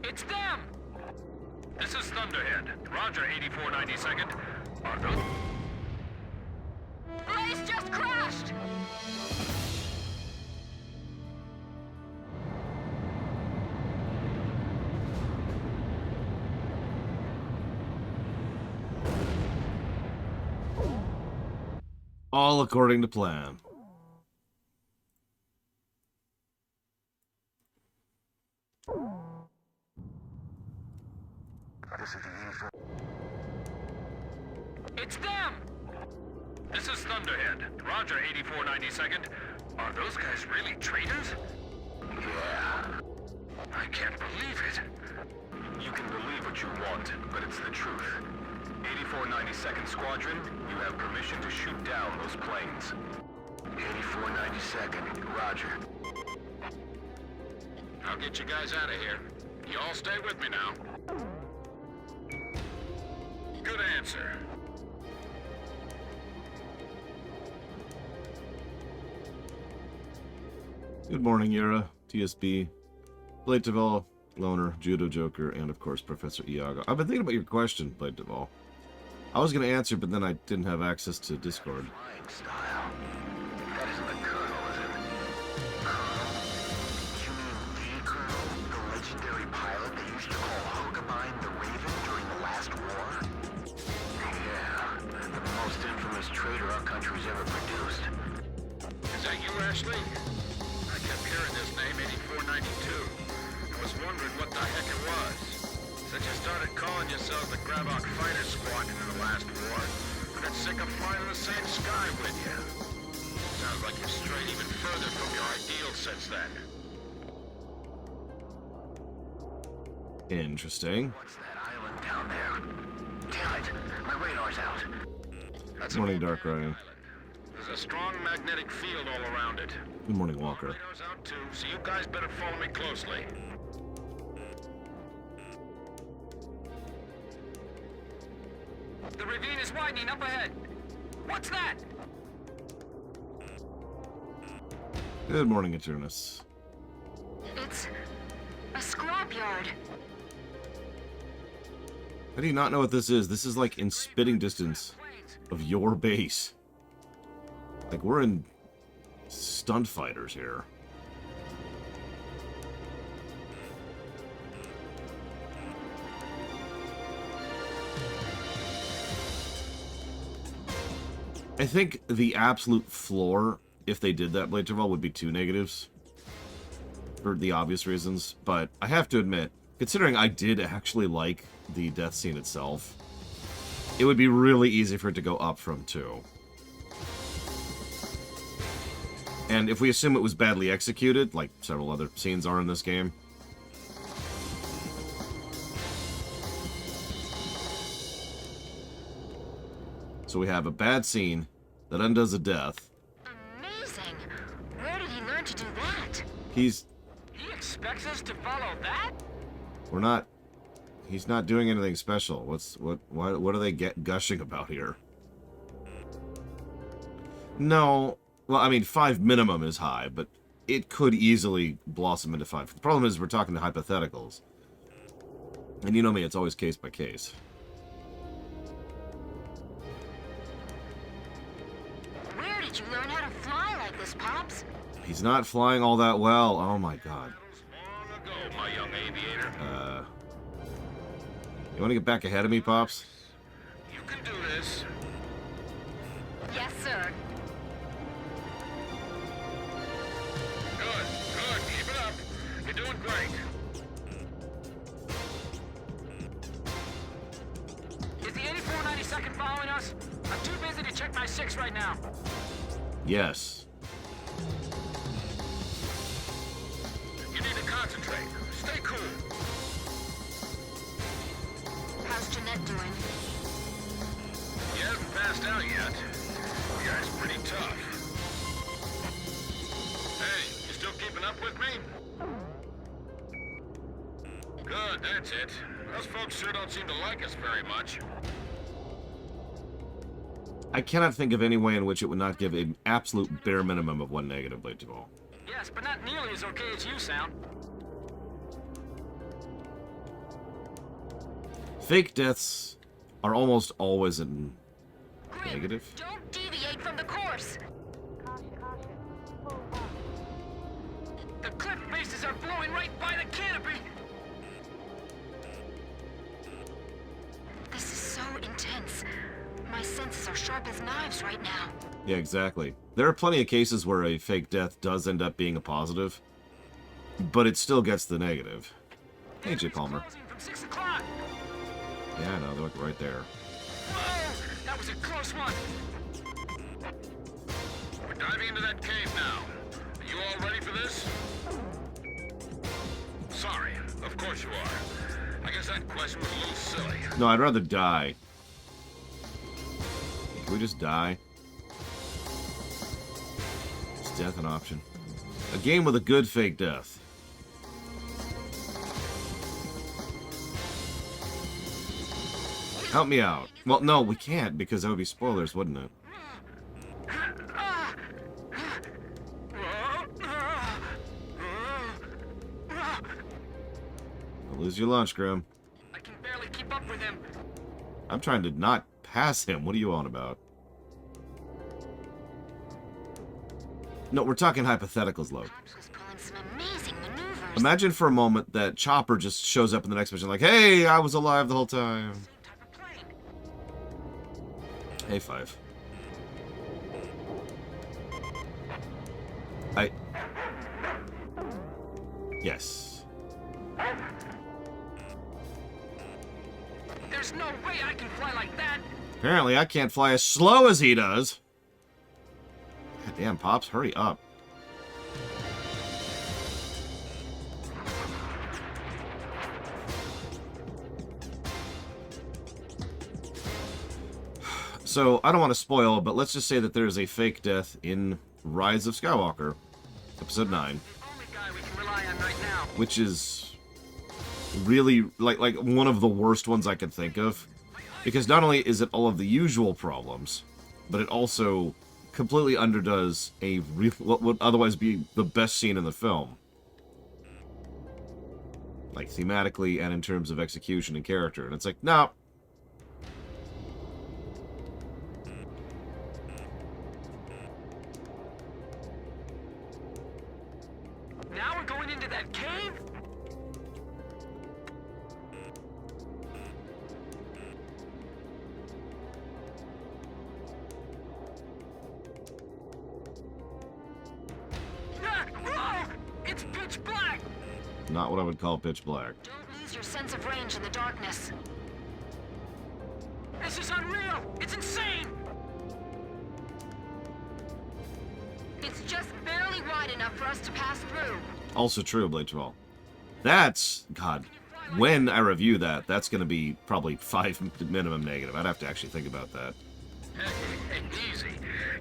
It's them! This is Thunderhead. Roger, 8492nd. Are those... Blaze just crashed! All according to plan. It's them! This is Thunderhead. Roger, 8492nd. Are those guys really traitors? Yeah. I can't believe it. You can believe what you want, but it's the truth. 8492nd Squadron, you have permission to shoot down those planes. 8492nd, Roger. I'll get you guys out of here. You all stay with me now. Good answer. Good morning, Yura, TSB, Blade Duvall, Loner, Judo Joker, and of course Professor Iago. I've been thinking about your question, Blade Duvall. I was going to answer, but then I didn't have access to Discord. Flying style. That isn't the Colonel, is it? Colonel? You mean the Colonel? The legendary pilot they used to call Hokabine the Raven during the last war? Yeah, the most infamous traitor our country's ever produced. Is that you, Ashley? I kept hearing this name, 8492. I was wondering what the heck it was. Since you started calling yourselves the Grabok Fighter Squadron in the last war, I've been sick of flying in the same sky with you. Sounds like you've strayed even further from your ideals since then. Interesting. What's that island down there? Damn it, my radar's out. That's Good morning, Dark Ryan. There's a strong magnetic field all around it. Good morning, Walker. Radar's out too, so you guys better follow me closely. The ravine is widening up ahead. What's that? Good morning, Eternus. It's a scrapyard. How do you not know what this is? This is like in spitting distance of your base. Like we're in stunt fighters here. I think the absolute floor, if they did that, Blade Duvall, would be 2 negatives. For the obvious reasons. But I have to admit, considering I did actually like the death scene itself, it would be really easy for it to go up from 2. And if we assume it was badly executed, like several other scenes are in this game, so we have a bad scene that undoes a death. Amazing. Where did he learn to do that? He expects us to follow that? He's not doing anything special. What are they gushing about here? No, well, I mean, 5 minimum is high, but it could easily blossom into 5. The problem is we're talking to hypotheticals. And you know me, it's always case by case. Where did you learn how to fly like this, Pops? He's not flying all that well. Oh my god. Long ago, my young aviator. You want to get back ahead of me, Pops? You can do this. Yes, sir. Good, good. Keep it up. You're doing great. Is the 8492nd following us? I'm too busy to check my 6 right now. Yes. You need to concentrate. Stay cool. How's Jeanette doing? He hasn't passed out yet. The guy's pretty tough. Hey, you still keeping up with me? Good, that's it. Those folks sure don't seem to like us very much. I cannot think of any way in which it would not give an absolute bare minimum of 1 negative, Blade Duvall. Yeah, Yes, but not nearly as okay as you sound. Fake deaths are almost always in Grim, negative. don't deviate from the course. The cliff faces are blowing right by the canopy. This is so intense. My senses are sharp as knives right now. Yeah, exactly. There are plenty of cases where a fake death does end up being a positive, but it still gets the negative. Hey, J. Palmer. Closing from 6 o'clock. Yeah, I know, they're like right there. Whoa, that was a close one. We're diving into that cave now. Are you all ready for this? Sorry, of course you are. I guess that question was a little silly. No, I'd rather die. Can we just die? Is death an option? A game with a good fake death. Help me out. Well, no, we can't, because that would be spoilers, wouldn't it? Don't lose your lunch, Grim. I can barely keep up with him. I'm trying to not pass him. What are you on about? No, we're talking hypotheticals, Lo. Pops was pulling some amazing maneuvers. Imagine for a moment that Chopper just shows up in the next mission like, hey, I was alive the whole time. Same type of plane. Hey, Five. Yes. There's no way I can fly like that. Apparently, I can't fly as slow as he does. God damn, Pops, hurry up. So, I don't want to spoil, but let's just say that there is a fake death in Rise of Skywalker, Episode 9, The only guy we can rely on right now. which is really, like one of the worst ones I could think of. Because not only is it all of the usual problems, but it also completely underdoes what would otherwise be the best scene in the film. Like, thematically and in terms of execution and character. And it's like, no. Now we're going into that cave? Ah, whoa! It's pitch black! Not what I would call pitch black. Don't lose your sense of range in the darkness. This is unreal! It's insane! It's just barely wide enough for us to pass through. Also true, Blade 12. That's, God, when I review that, that's going to be probably 5 minimum negative. I'd have to actually think about that. Hey, easy.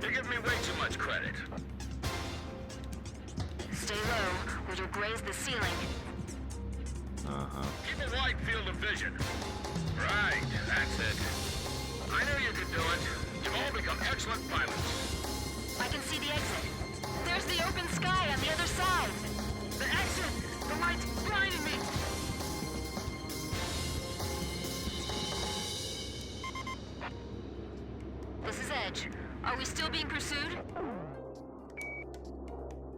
You're giving me way too much credit. Stay low, or you'll graze the ceiling. Uh-huh. Keep a wide field of vision. Right, that's it. I knew you could do it. You've all become excellent pilots. I can see the exit. There's the open sky on the other side. The exit! The light's blinding me! This is Edge. Are we still being pursued?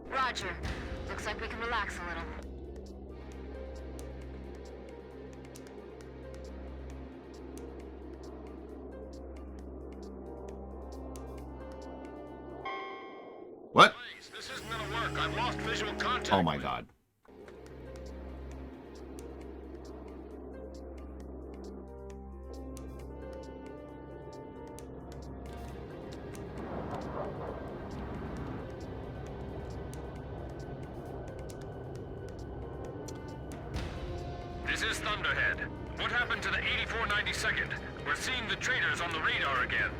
Roger. Looks like we can relax a little. What? Please, this isn't gonna work. I've lost visual contact. Oh my God. This is Thunderhead. What happened to the 8492nd? We're seeing the traitors on the radar again.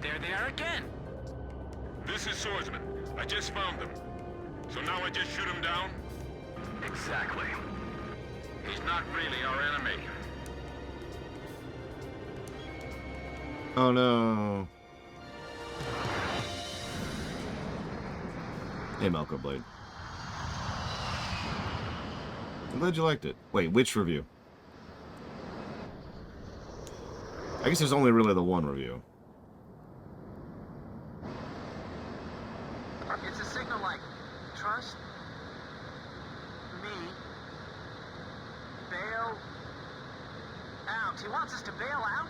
There they are again! This is Swordsman. I just found them. So now I just shoot him down? Exactly. He's not really our enemy. Oh no. Hey, Malcolm Blade. I'm glad you liked it. Wait, which review? I guess there's only really the one review. It's a signal like, trust me, bail out. He wants us to bail out?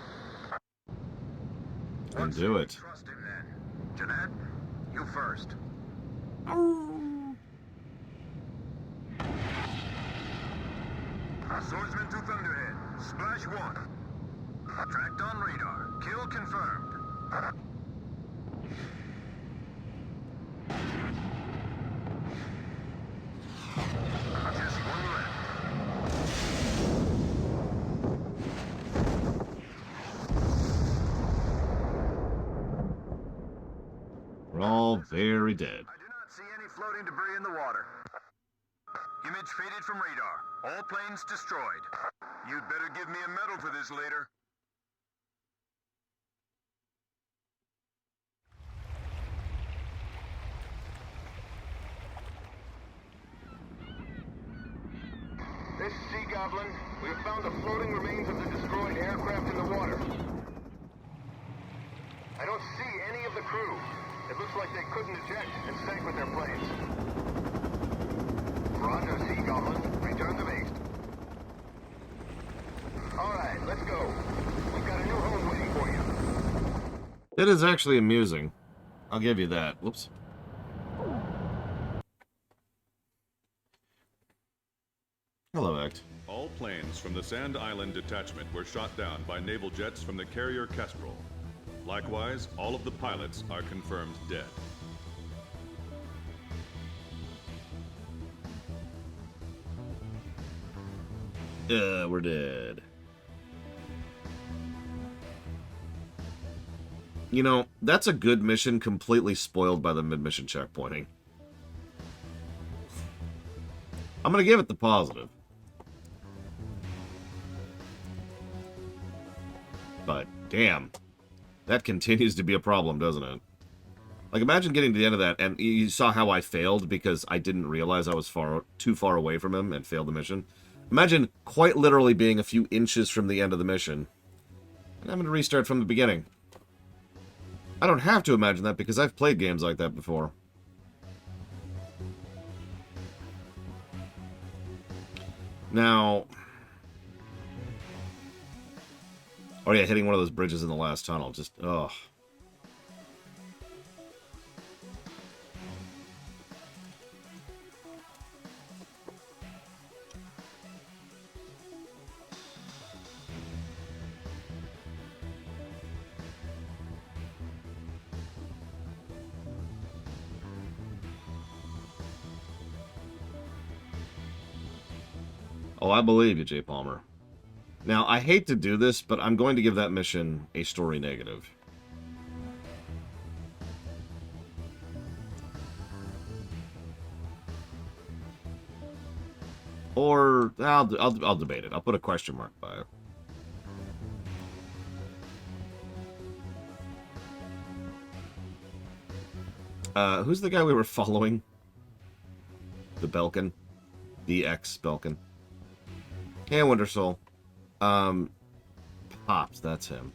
And do it. Trust him then. Jeanette, you first. Swordsman to Thunderhead. Splash 1. Tracked on radar. Kill confirmed. Just one left. We're all very dead. I do not see any floating debris in the water. Image faded from radar. All planes destroyed. You'd better give me a medal for this later. This is Sea Goblin. We have found the floating remains of the destroyed aircraft in the water. I don't see any of the crew. It looks like they couldn't eject and sank with their planes. Roger, Sea Goblin. Return to base. Alright, let's go. We've got a new home waiting for you. It is actually amusing. I'll give you that. Whoops. Hello, Act. All planes from the Sand Island detachment were shot down by naval jets from the carrier Kestrel. Likewise, all of the pilots are confirmed dead. We're dead. You know, that's a good mission completely spoiled by the mid-mission checkpointing. I'm gonna give it the positive. But, damn. That continues to be a problem, doesn't it? Like, imagine getting to the end of that, and you saw how I failed because I didn't realize I was too far away from him and failed the mission. Imagine quite literally being a few inches from the end of the mission, and having to restart from the beginning. I don't have to imagine that because I've played games like that before. Now... Oh yeah, hitting one of those bridges in the last tunnel. Just, ugh. Oh, I believe you, Jay Palmer. Now, I hate to do this, but I'm going to give that mission a story negative. Or, I'll debate it. I'll put a question mark by it. Who's the guy we were following? The Belkin? The ex-Belkin. Hey, Wintersoul. Pops, that's him.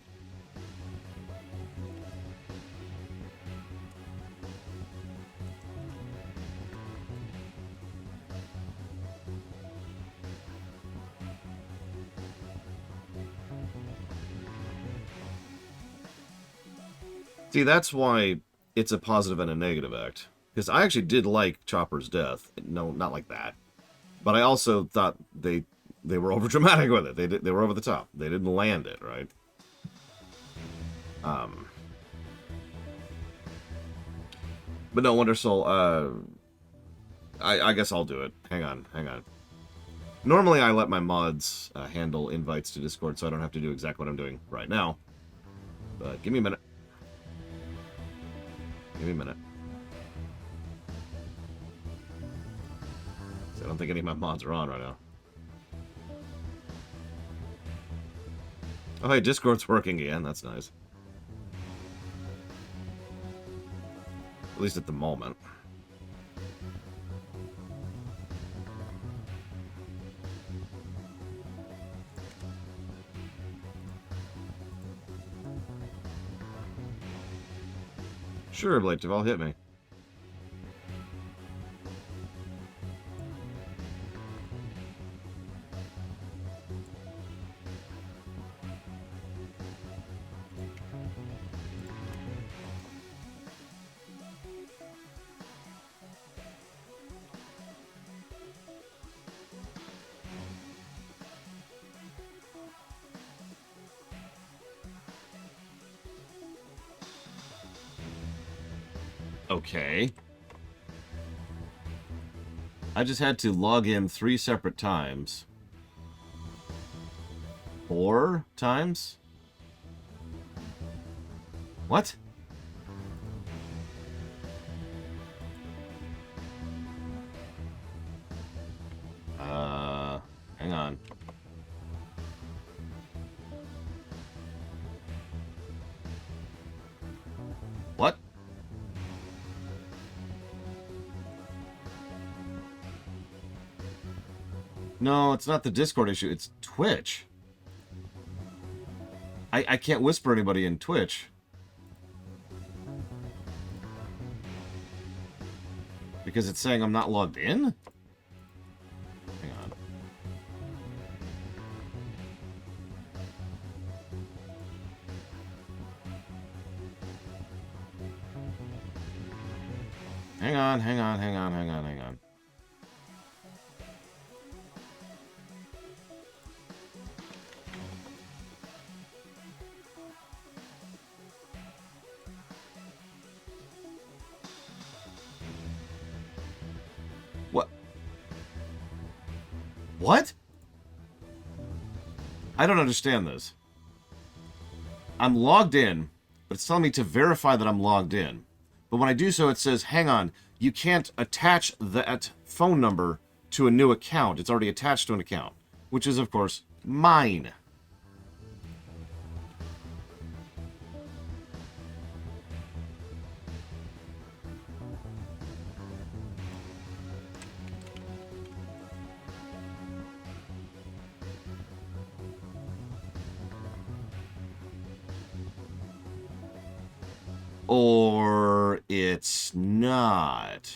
See, that's why it's a positive and a negative act. Because I actually did like Chopper's death. No, not like that. But I also thought they were over dramatic with it. They were over the top. They didn't land it, right? But no, Wondersoul, I guess I'll do it. Hang on. Normally I let my mods handle invites to Discord, so I don't have to do exactly what I'm doing right now. But give me a minute. So I don't think any of my mods are on right now. Oh, hey, Discord's working again. That's nice. At least at the moment. Sure, Blade Duvall, hit me. Okay. I just had to log in 3 separate times. 4 times? What? Hang on. What? No, it's not the Discord issue. It's Twitch. I can't whisper anybody in Twitch. Because it's saying I'm not logged in? Hang on. Hang on, hang on, hang on, hang on, hang on. What? I don't understand this. I'm logged in, but it's telling me to verify that I'm logged in. But when I do so, it says, hang on, you can't attach that phone number to a new account. It's already attached to an account, which is, of course, mine. Or it's not.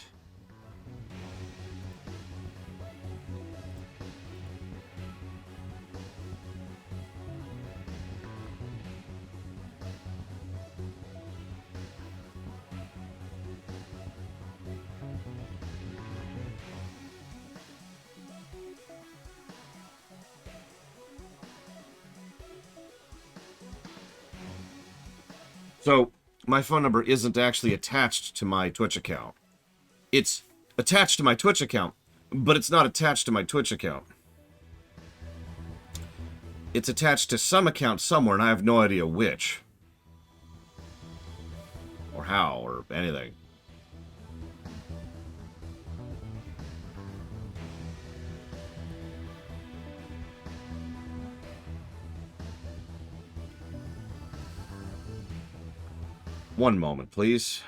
So, my phone number isn't actually attached to my Twitch account. It's attached to my Twitch account, but it's not attached to my Twitch account. It's attached to some account somewhere, and I have no idea which. Or how, or anything. One moment, please.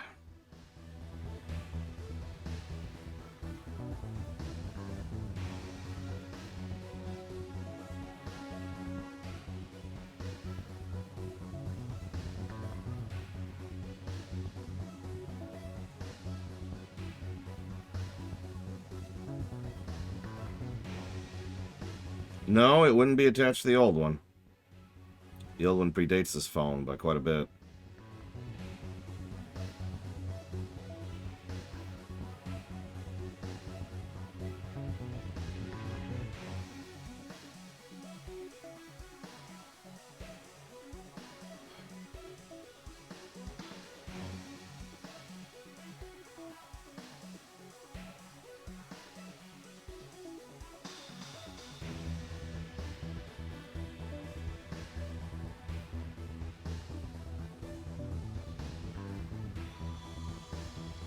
No, it wouldn't be attached to the old one. The old one predates this phone by quite a bit.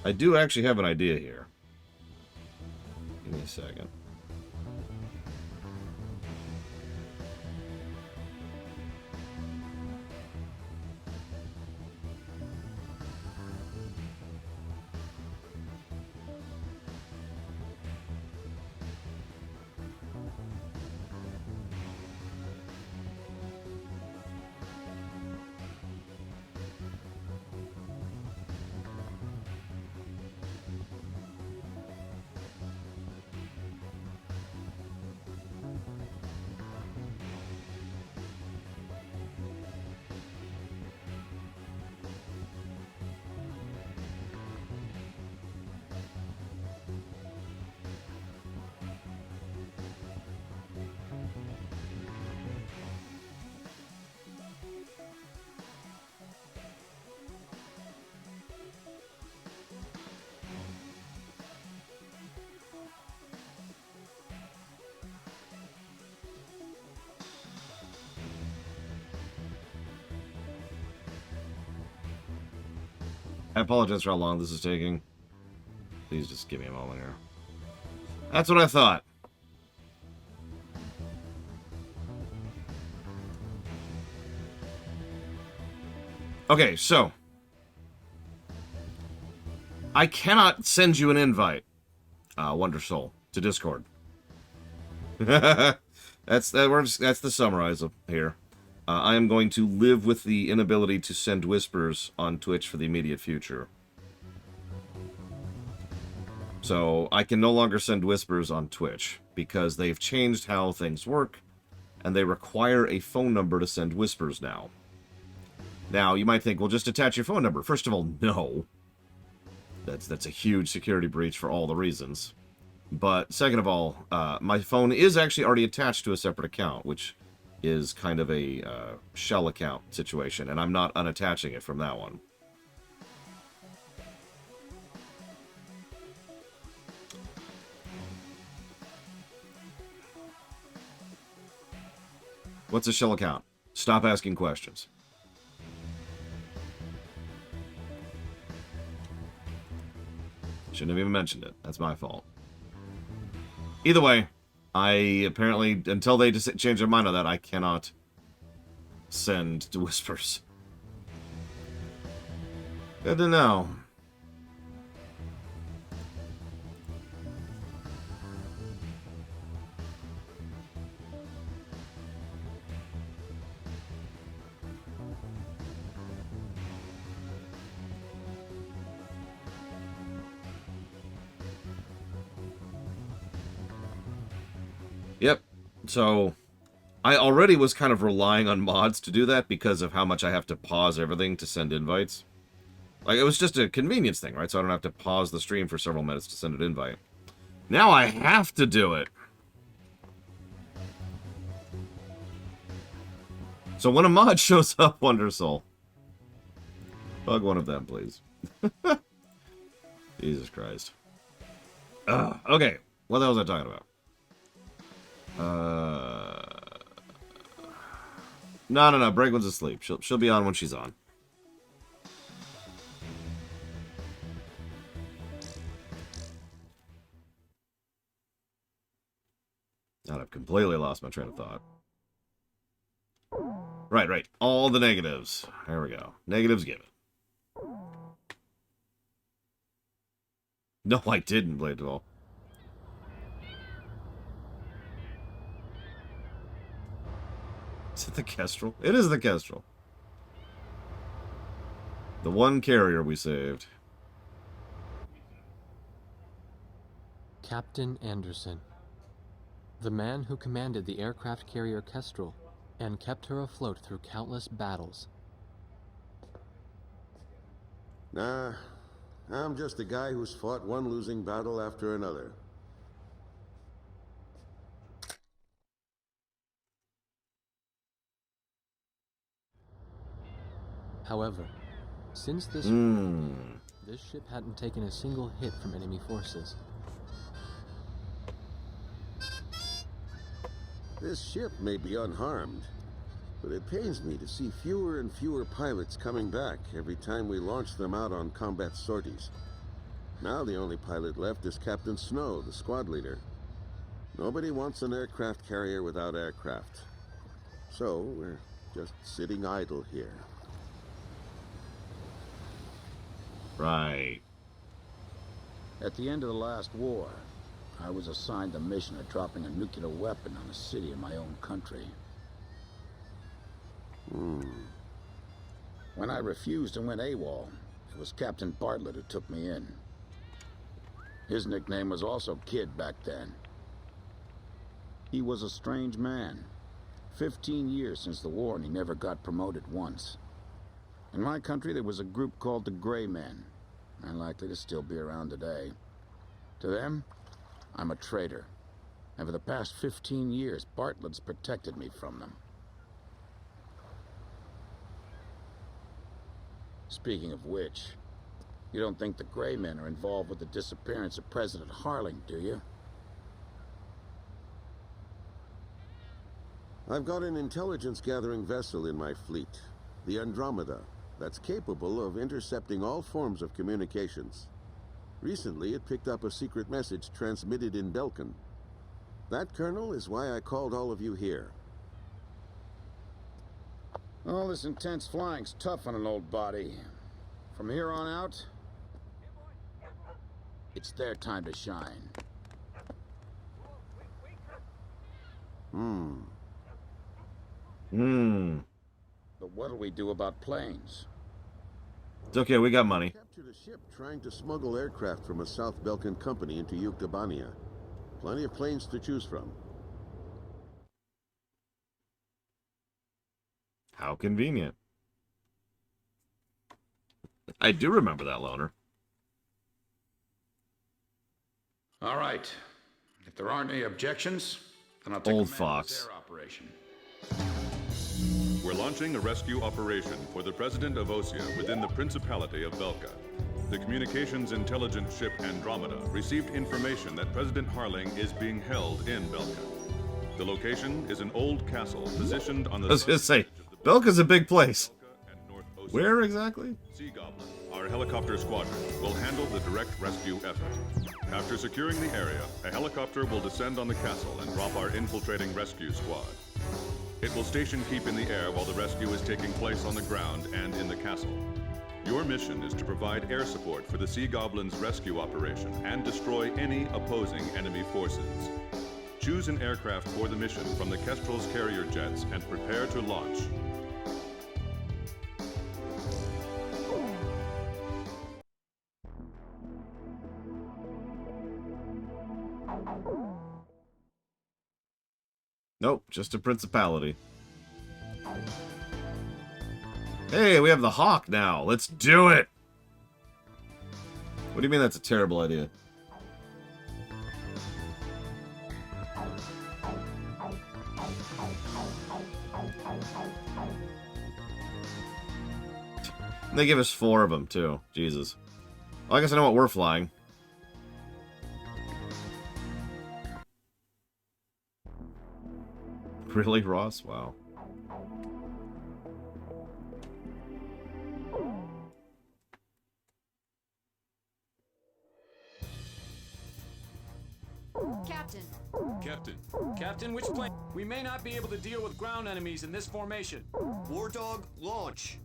I do actually have an idea here. Give me a second. I apologize for how long this is taking. Please just give me a moment here. That's what I thought. Okay, so I cannot send you an invite, Wonder Soul, to Discord. That's the summarize up here. I am going to live with the inability to send whispers on Twitch for the immediate future. So I can no longer send whispers on Twitch because they've changed how things work, and they require a phone number to send whispers now. Now, you might think, well, just attach your phone number. First of all, no. That's a huge security breach for all the reasons. But second of all, my phone is actually already attached to a separate account, which is kind of a shell account situation, and I'm not unattaching it from that one. What's a shell account? Stop asking questions. Shouldn't have even mentioned it. That's my fault. Either way, I apparently, until they just change their mind on that, I cannot send to whispers. Good to know. Yep. So, I already was kind of relying on mods to do that because of how much I have to pause everything to send invites. Like, it was just a convenience thing, right? So I don't have to pause the stream for several minutes to send an invite. Now I have to do it. So when a mod shows up, Wonder Soul, bug one of them, please. Jesus Christ. Okay, what the hell was I talking about? No. Bragon's asleep. She'll be on when she's on. Now I've completely lost my train of thought. Right. All the negatives. There we go. Negatives given. No, I didn't play it all. Is it the Kestrel? It is the Kestrel. The one carrier we saved. Captain Anderson. The man who commanded the aircraft carrier Kestrel and kept her afloat through countless battles. Nah, I'm just a guy who's fought one losing battle after another. However, since this ship hadn't taken a single hit from enemy forces. This ship may be unharmed, but it pains me to see fewer and fewer pilots coming back every time we launch them out on combat sorties. Now the only pilot left is Captain Snow, the squad leader. Nobody wants an aircraft carrier without aircraft. So we're just sitting idle here. Right. At the end of the last war, I was assigned the mission of dropping a nuclear weapon on a city in my own country. When I refused and went AWOL, it was Captain Bartlett who took me in. His nickname was also Kid back then. He was a strange man. 15 years since the war and he never got promoted once. In my country, there was a group called the Gray Men, and likely to still be around today. To them, I'm a traitor, and for the past 15 years, Bartlett's protected me from them. Speaking of which, you don't think the Gray Men are involved with the disappearance of President Harling, do you? I've got an intelligence-gathering vessel in my fleet, the Andromeda. that's capable of intercepting all forms of communications. Recently, it picked up a secret message transmitted in Belkan. That, Colonel, is why I called all of you here. All this intense flying's tough on an old body. From here on out, it's their time to shine. But what'll we do about planes? It's okay, we got money. Captured a ship trying to smuggle aircraft from a South Belkan company into Yuktabania. Plenty of planes to choose from. How convenient. I do remember that, Loner. All right. If there aren't any objections, then I'll take Old command of this Fox. air operation. We're launching a rescue operation for the President of Osea within the Principality of Belka. The communications intelligence ship Andromeda received information that President Harling is being held in Belka. The location is an old castle positioned on the I was gonna say, Belka's a big place. and North Osea. Where exactly? Sea Goblin, our helicopter squadron, will handle the direct rescue effort. After securing the area, a helicopter will descend on the castle and drop our infiltrating rescue squad. It will station keep in the air while the rescue is taking place on the ground and in the castle. Your mission is to provide air support for the Sea Goblin's rescue operation and destroy any opposing enemy forces. Choose an aircraft for the mission from the Kestrel's carrier jets and prepare to launch. Nope, just a principality. Hey, we have the Hawk now. Let's do it! What do you mean that's a terrible idea? They give us 4 of them, too. Jesus. Well, I guess I know what we're flying. Really, Ross? Wow. Captain. Captain, which plane? We may not be able to deal with ground enemies in this formation. War Dog, launch.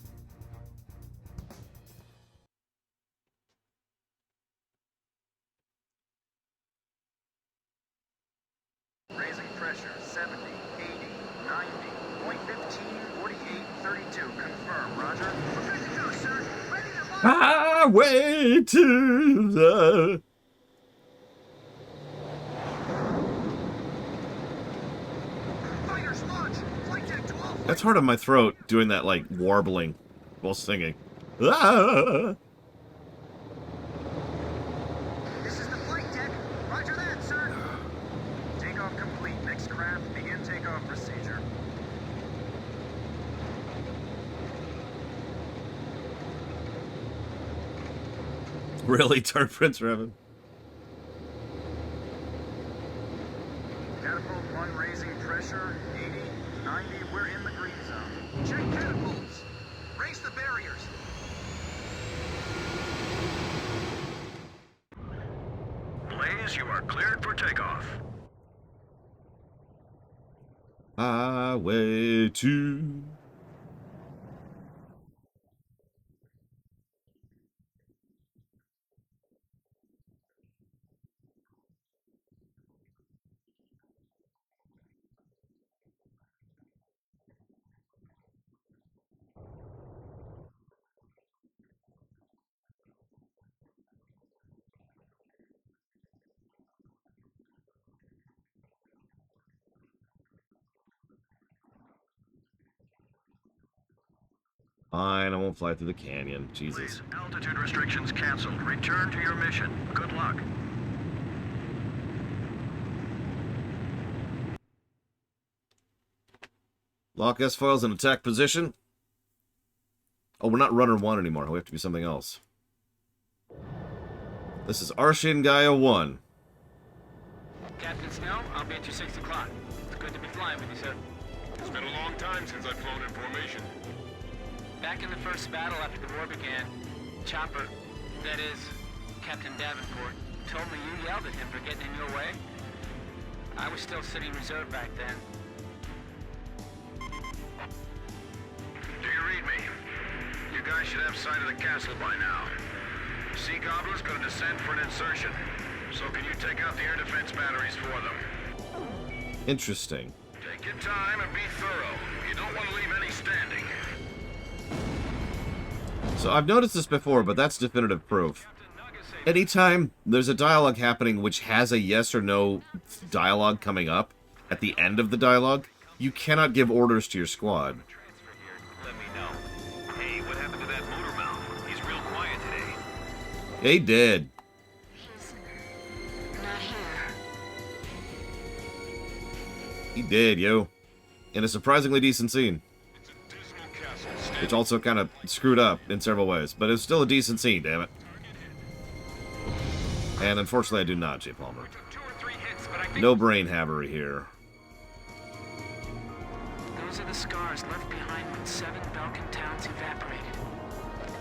Raising pressure 70, 80, 90, point 15, 48, 32. Confirm, Roger. We're good to go, sir. Ready to launch. Highway to the... Fighters launch. Flight deck 12. That's hard on my throat, doing that, like, warbling while singing. Ah! This is the flight deck. Roger that, sir. Takeoff complete. Next craft, begin takeoff procedure. Really, Dark Prince Revan? Catapult 1 raising pressure 80, 90. We're in the green zone. Check catapults. Raise the barriers. Blaze, you are cleared for takeoff. Highway to... Fine, I won't fly through the canyon. Jesus. Please, altitude restrictions canceled. Return to your mission. Good luck. Lock S-Foils in attack position. Oh, we're not Runner 1 anymore. We have to be something else. This is Arshin Gaia 1. Captain Snell, I'll be at your 6 o'clock. It's good to be flying with you, sir. It's been a long time since I've flown in formation. Back in the first battle after the war began, Chopper, that is, Captain Davenport, told me you yelled at him for getting in your way. I was still sitting reserve back then. Do you read me? You guys should have sight of the castle by now. Sea Goblin's gonna descend for an insertion. So can you take out the air defense batteries for them? Interesting. Take your time and be thorough. You don't want to leave any standing. So I've noticed this before, but that's definitive proof. Anytime there's a dialogue happening which has a yes or no dialogue coming up at the end of the dialogue, you cannot give orders to your squad. Let me know. Hey, what happened to that motor mouth? He's real quiet today. They did. He's not here. He did, yo. In a surprisingly decent scene. Which also kind of screwed up in several ways. But it's still a decent scene, damn it. And unfortunately, I do not, J. Palmer. No brain havery here. Those are the scars left behind when 7 Belkan towns evaporated.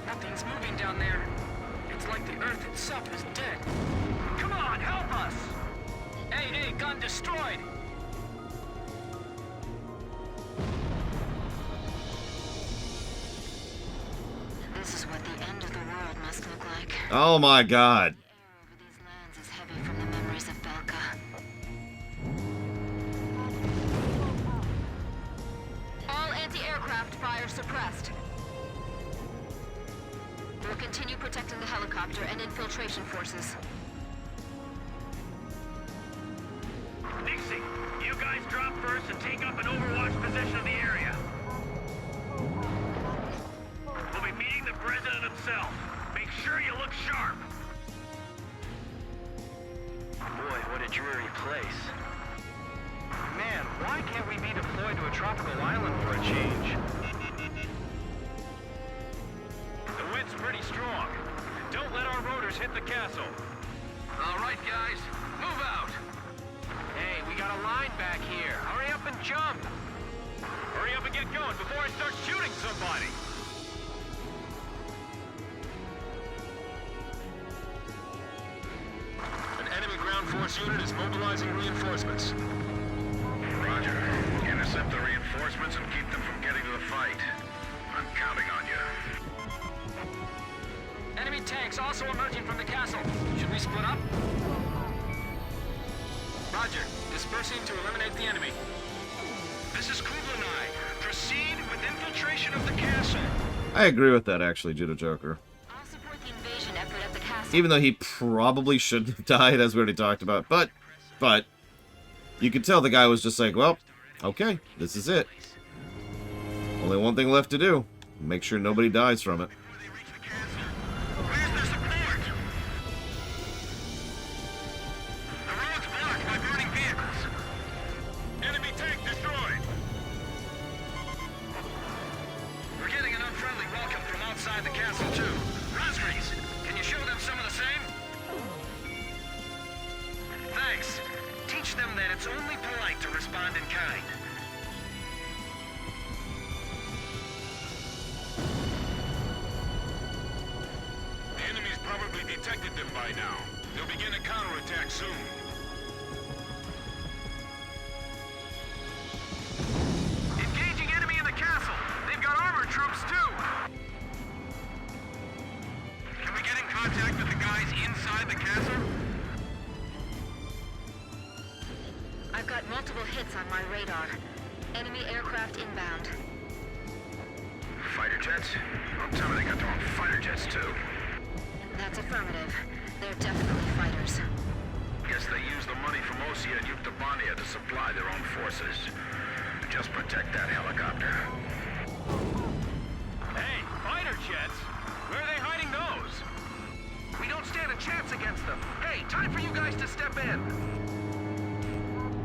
Nothing's moving down there. It's like the Earth itself is dead. Come on, help us! AA gun destroyed! This is what the end of the world must look like. Oh my god. Over these lands is heavy from the memories of Belka. All anti-aircraft fire suppressed. We'll continue protecting the helicopter and infiltration forces. Nixie, you guys drop first and take up an overwatch position of the area. We'll be meeting the president himself. Make sure you look sharp. Boy, what a dreary place. Man, why can't we be deployed to a tropical island for a change? The wind's pretty strong. Don't let our rotors hit the castle. All right, guys, move out. Hey, we got a line back here. Hurry up and jump! Hurry up and get going before I start shooting somebody. An enemy ground force unit is mobilizing reinforcements. Roger. Intercept the reinforcements and keep them from getting to the fight. I'm counting on you. Enemy tanks also emerging from the castle. Should we split up? Roger. Dispersing to eliminate the enemy. This is Kublai. Proceed with infiltration of the castle. I agree with that, actually, Judo Joker. I'll support the invasion effort at the castle. Even though he probably shouldn't have died, as we already talked about. But, you could tell the guy was just like, well, okay, this is it. Only one thing left to do. Make sure nobody dies from it. Where's the support? The road's blocked by burning vehicles. Enemy tank destroyed. We're getting an unfriendly welcome from outside the castle, too. Rosgreaves, can you show them some of the same? Thanks. Teach them that it's only polite to respond in kind. The enemy's probably detected them by now. They'll begin a counterattack soon. Engaging enemy in the castle. They've got armored troops too. Can we get in contact with the guys inside the castle? I've got multiple hits on my radar. Enemy aircraft inbound. Fighter jets? Don't tell me they got their own fighter jets too. That's affirmative. They're definitely fighters. Guess they use the money from Osea and Yuktobania to supply their own forces. Just protect that helicopter. Hey, fighter jets? Where are they hiding those? We don't stand a chance against them. Hey, time for you guys to step in.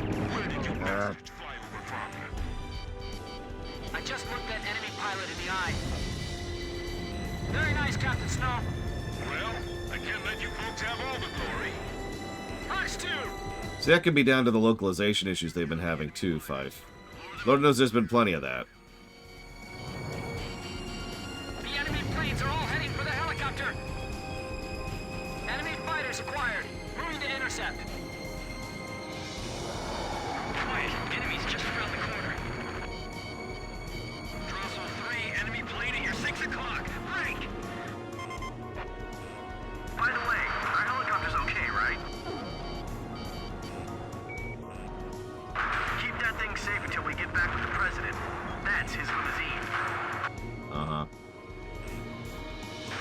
Where did you bastards fly over from? I just looked that enemy pilot in the eye. Very nice, Captain Snow. Well, I can't let you folks have all the glory. Us too! See, that could be down to the localization issues they've been having, too, Fife. Lord knows there's been plenty of that. Tracks acquired. Moving to intercept. Quiet. Enemies just around the corner. Drossel 3, enemy plane at your 6 o'clock. Break! By the way, our helicopter's okay, right? Keep that thing safe until we get back with the president. That's his limousine. Uh-huh.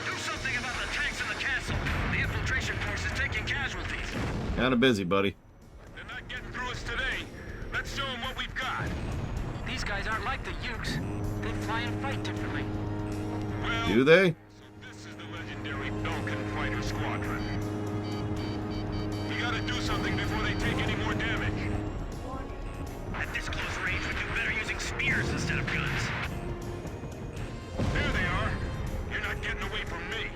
Do something about the tanks in the castle. The infiltration force is taking casualties. Kinda busy, buddy. They're not getting through us today. Let's show them what we've got. These guys aren't like the Ukes. They fly and fight differently. Well, Do they? so this is the legendary Belkin Fighter Squadron. We gotta do something before they take any more damage. At this close range, we'd do better using spears instead of guns. There they are. You're not getting away from me.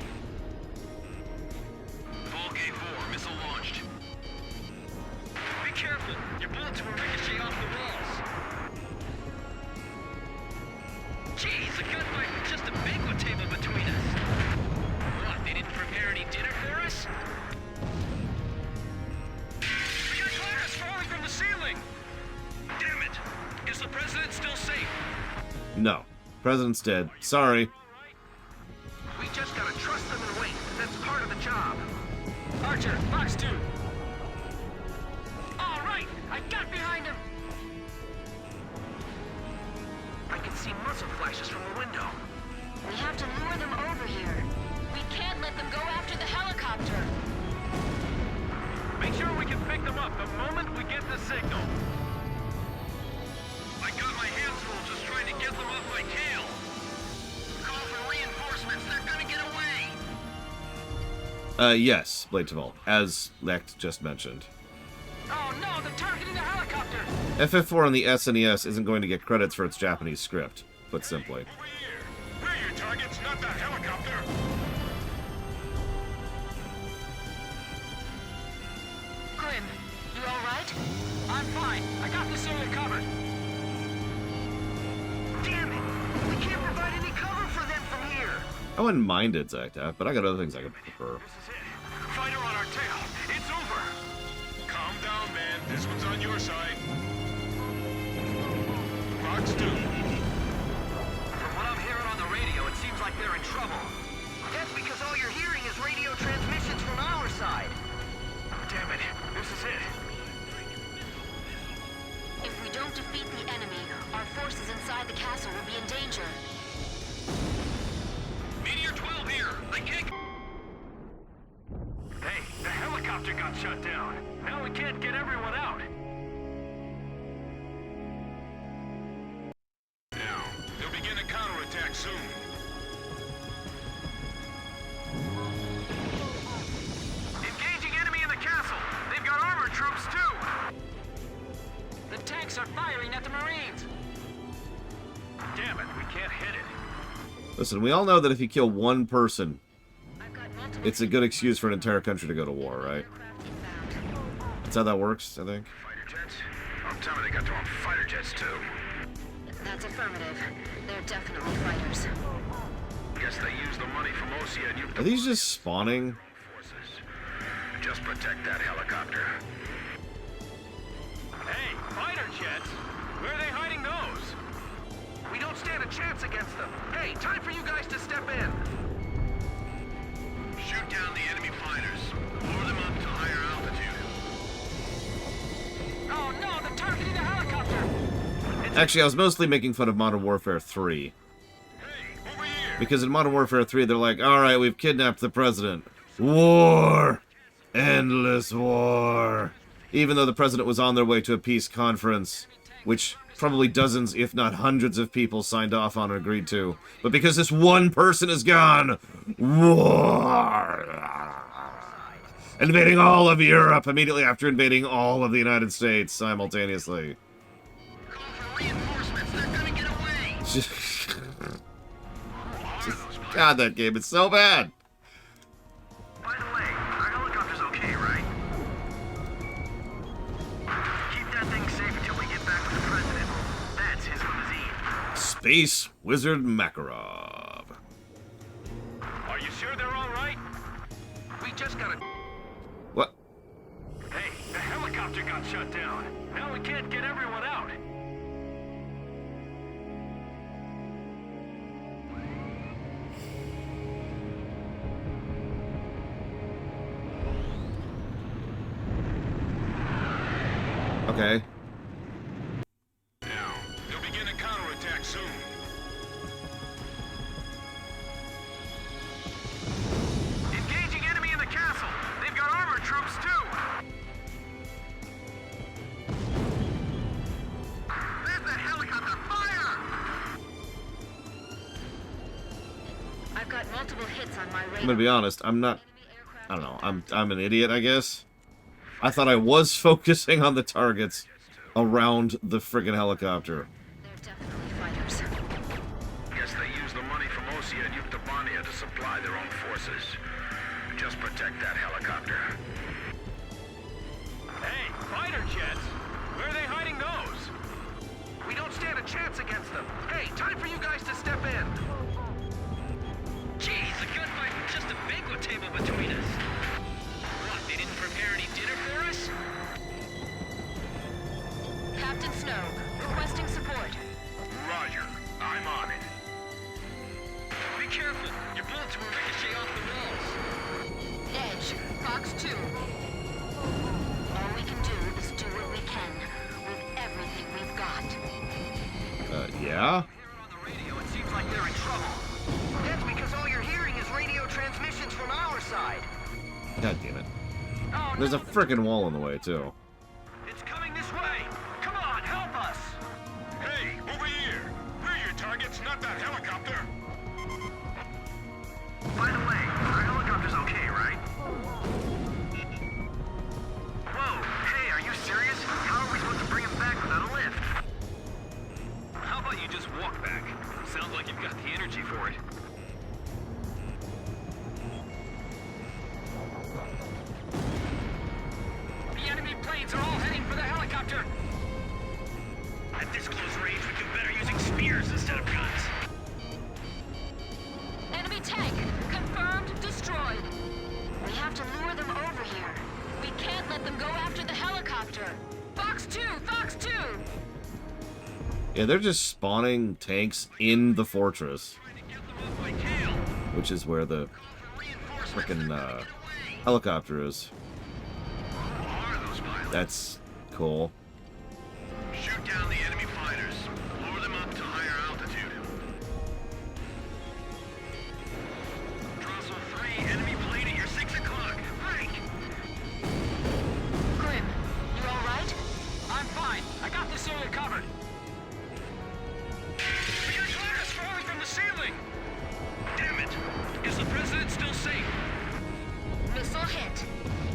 Volgate 4, missile launched. Be careful. Your bullets will ricochet off the walls. Jeez, the gunfight was just a banquet table between us. What, they didn't prepare any dinner for us? We got glass falling from the ceiling! Damn it! Is the president still safe? No. President's dead. Sorry. We just gotta trust them and wait. That's part of the job. Archer, Fox 2. All right, I got behind him. I can see muzzle flashes from the window. We have to lure them over here. We can't let them go after the helicopter. Make sure we can pick them up the moment we get the signal. I got my hands full just trying to get them off my tail. Call for reinforcements. They're gonna get away. Yes, Blade Tavol, as Lecht just mentioned. Oh no, they're targeting the helicopter. FF4 on the SNES isn't going to get credits for its Japanese script, put simply. Over here. We're your targets, not that helicopter. Grim, you all right? I'm fine. I got this area covered. Damn it! We can't provide any cover for them from here. I wouldn't mind it, Zacta, but I got other things I could prefer. This is it. Fighter on our tail. It's over. Calm down, man. This one's on your side. Fox 2. From what I'm hearing on the radio, it seems like they're in trouble. That's because all you're hearing is radio transmissions from our side. Damn it. This is it. If we don't defeat the enemy, our forces inside the castle will be in danger. Meteor 12 here. I can't... Hey, the helicopter got shut down. Now we can't get everyone out. Now, they'll begin a counterattack soon. Engaging enemy in the castle. They've got armored troops too. The tanks are firing at the Marines. Damn it, we can't hit it. Listen, we all know that if you kill one person, I've got multiple it's a good excuse for an entire country to go to war, right? aircraft inbound. That's how that works, I think. Fighter jets? I'm telling you, they got their own fighter jets too. That's affirmative. They're definitely fighters. Guess they use the money from Osea and Are these just spawning? forces. Just protect that helicopter. Hey, fighter jets? Where are they hiding those? We don't stand a chance against them. Hey, time for you guys to step in. Shoot down the enemy fighters. Lure them up to higher altitude. Oh no, they're targeting the helicopter. Actually, I was mostly making fun of Modern Warfare 3. Hey, over here. Because in Modern Warfare 3, they're like, alright, we've kidnapped the president. War! Endless war! Even though the president was on their way to a peace conference, which probably dozens, if not hundreds of people signed off on and agreed to. But because this one person is gone, war! Invading all of Europe immediately after invading all of the United States simultaneously. Call for reinforcements. They're gonna get away. God, that game is so bad. By the way, our helicopter's okay, right? Keep that thing safe until we get back with the president. That's his limousine. Space Wizard Makarov. Are you sure they're all right? We just gotta... helicopter got shut down. Now we can't get everyone out. Okay. Now, they'll begin a counterattack soon. Engaging enemy in the castle. They've got armored troops too. There's the helicopter! Fire! I've got multiple hits on my radar. I'm gonna be honest. I'm not. I don't know. I'm an idiot, I guess. I thought I was focusing on the targets around the friggin' helicopter. They're definitely fighters. Guess they use the money from Osea and Yuktobania to supply their own forces. Just protect that helicopter. Hey, fighter jets! Where are they hiding those? We don't stand a chance against them. Hey, time for you guys to step in. Jeez, a gunfight with just a banquet table between us. What, they didn't prepare any dinner for us? Captain Snow, requesting support. Roger. I'm on it. Be careful, your bullets will ricochet off the walls. Edge, Fox 2. All we can do is do what we can with everything we've got. Yeah? On the radio, it seems like they're in trouble. That's because all you're hearing is radio transmissions from our side. God damn it. Oh, There's a no, frickin' wall in the way, too. it's coming this way. Come on, help us. Hey, over here! We're your targets, not that helicopter! By the way, our helicopter's okay, right? Whoa! Hey, are you serious? How are we supposed to bring him back without a lift? How about you just walk back? Sounds like you've got the energy for it. The enemy planes are all heading for the helicopter. At this close range, we do better using spears instead of guns. Enemy tank, confirmed destroyed. We have to lure them over here. We can't let them go after the helicopter. Fox 2, Fox 2! Yeah, they're just spawning tanks in the fortress. Which is where the frickin' helicopter is. That's cool. Shoot down the enemy fighters. Lower them up to higher altitude. Drossel 3, enemy plane at your 6 o'clock. Break! Grim, you alright? I'm fine. I got this area covered. We got glass falling from the ceiling. Damn it! Is the president still safe? Missile hit.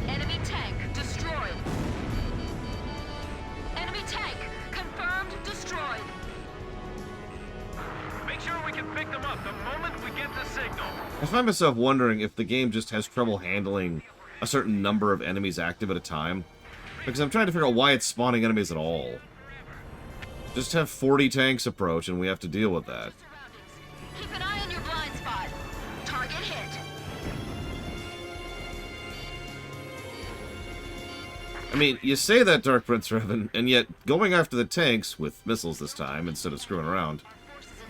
Enemy tank destroyed. Enemy tank confirmed destroyed. Make sure we can pick them up the moment we get the signal. I find myself wondering if the game just has trouble handling a certain number of enemies active at a time. Because I'm trying to figure out why it's spawning enemies at all. Just have 40 tanks approach and we have to deal with that. Keep an eye on your blind spot. Target hit. I mean, you say that, Dark Prince Revan, and yet going after the tanks, with missiles this time, instead of screwing around,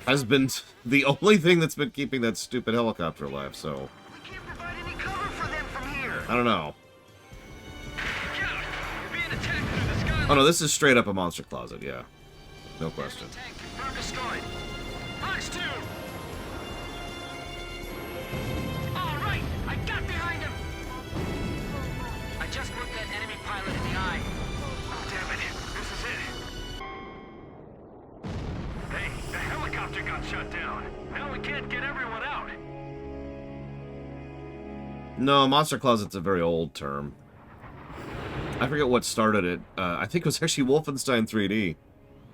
has been the only thing that's been keeping that stupid helicopter alive, so... We can't provide any cover for them from here. I don't know. Count, we're being attacked through the sky. Oh no, this is straight up a monster closet, yeah. No question. Tank confirmed destroyed. Fox 2. All right, I got behind him. I just looked that enemy pilot in the eye. Oh, damn it. This is it. Hey, the helicopter got shut down. Now we can't get everyone out. No, monster closet's a very old term. I forget what started it. I think it was actually Wolfenstein 3D.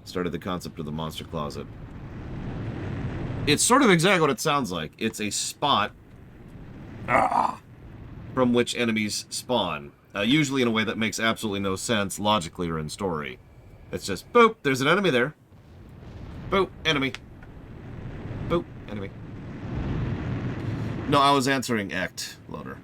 Started the concept of the monster closet. It's sort of exactly what it sounds like. It's a spot from which enemies spawn. Usually in a way that makes absolutely no sense logically or in story. It's just, boop, there's an enemy there. Boop, enemy. Boop, enemy. No, I was answering ACT, loader.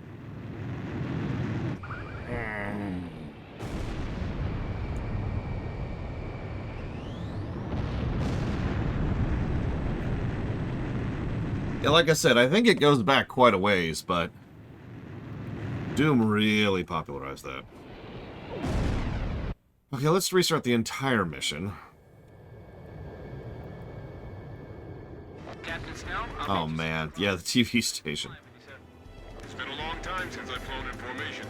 Yeah, like I said, I think it goes back quite a ways, but Doom really popularized that. Okay, let's restart the entire mission. Captain Snell, Oh man, yeah, the TV station. It's been a long time since I've flown in formation.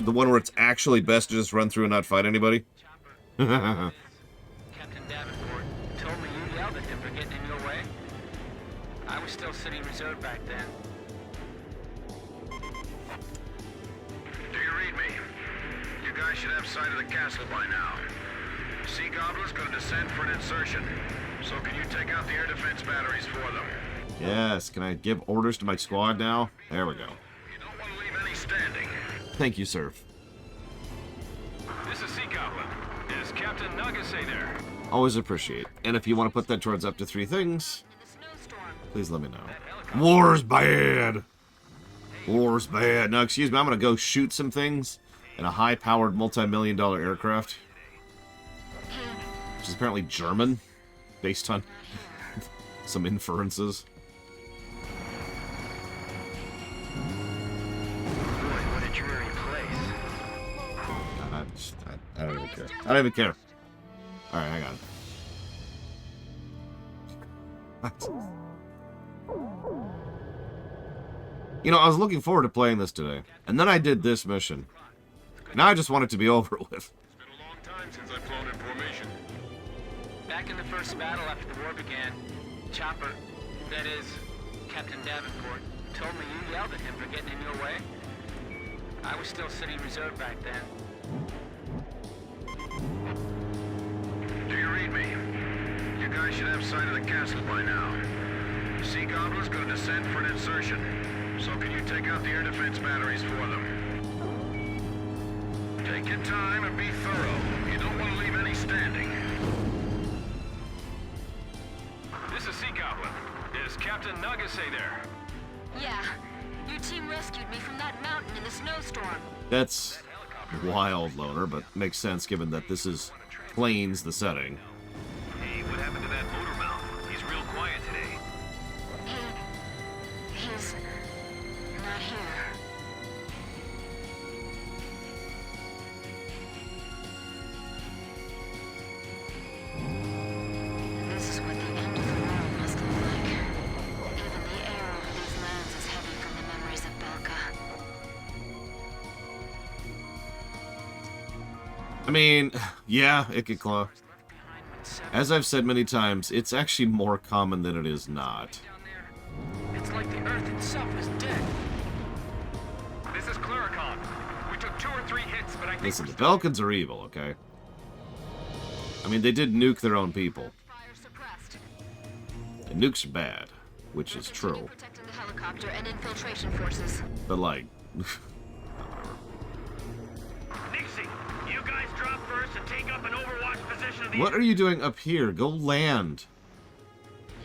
The one where it's actually best to just run through and not fight anybody? Captain Davenport told me you yelled at him for getting in your way. I was still sitting reserve back then. Do you read me? You guys should have sight of the castle by now. Sea Goblin's gonna descend for an insertion. So can you take out the air defense batteries for them? Yes, can I give orders to my squad now? There we go. You don't want to leave any standing. Thank you, sir. This is Sea Goblin. Is Captain Nagase there? Always appreciate. And if you want to put that towards up to 3 things, In the snowstorm. please let me know. War's bad! War's bad. No, excuse me, I'm gonna go shoot some things in a high-powered, multi-million-dollar aircraft. Which is apparently German, based on some inferences. Boy, what a dreary place. I don't even care. I don't even care. Alright, hang on. What? You know, I was looking forward to playing this today. And then I did this mission. Now I just want it to be over with. It's been a long time since I've flown in formation. Back in the first battle after the war began, Chopper, that is, Captain Davenport, told me you yelled at him for getting in your way. I was still sitting reserve back then. Do you read me? You guys should have sight of the castle by now. Sea Goblin's gonna descend for an insertion. So can you take out the air defense batteries for them? Take your time and be thorough. You don't want to leave any standing. This is Sea Goblin. Is Captain Nagase there? Yeah. Your team rescued me from that mountain in the snowstorm. That's wild, Loner, but makes sense given that this is Plains, the setting. Hey, what happened to that motor mouth? He's real quiet today. He's not here. This is what the end of the world must look like. Even the air over these lands is heavy from the memories of Belka. I mean, yeah, it could claw. As I've said many times, it's actually more common than it is not. It's like the Earth itself is dead. This is Cluricon. We took 2 or 3 hits, but I think Listen, the Belkans are evil, okay? I mean, they did nuke their own people. Fire suppressed. And nukes are bad, which is Continue true. protecting the helicopter and infiltration forces. But, like, Nixie, you guys drop first and take up an overwatch position of the what are you doing up here? Go land.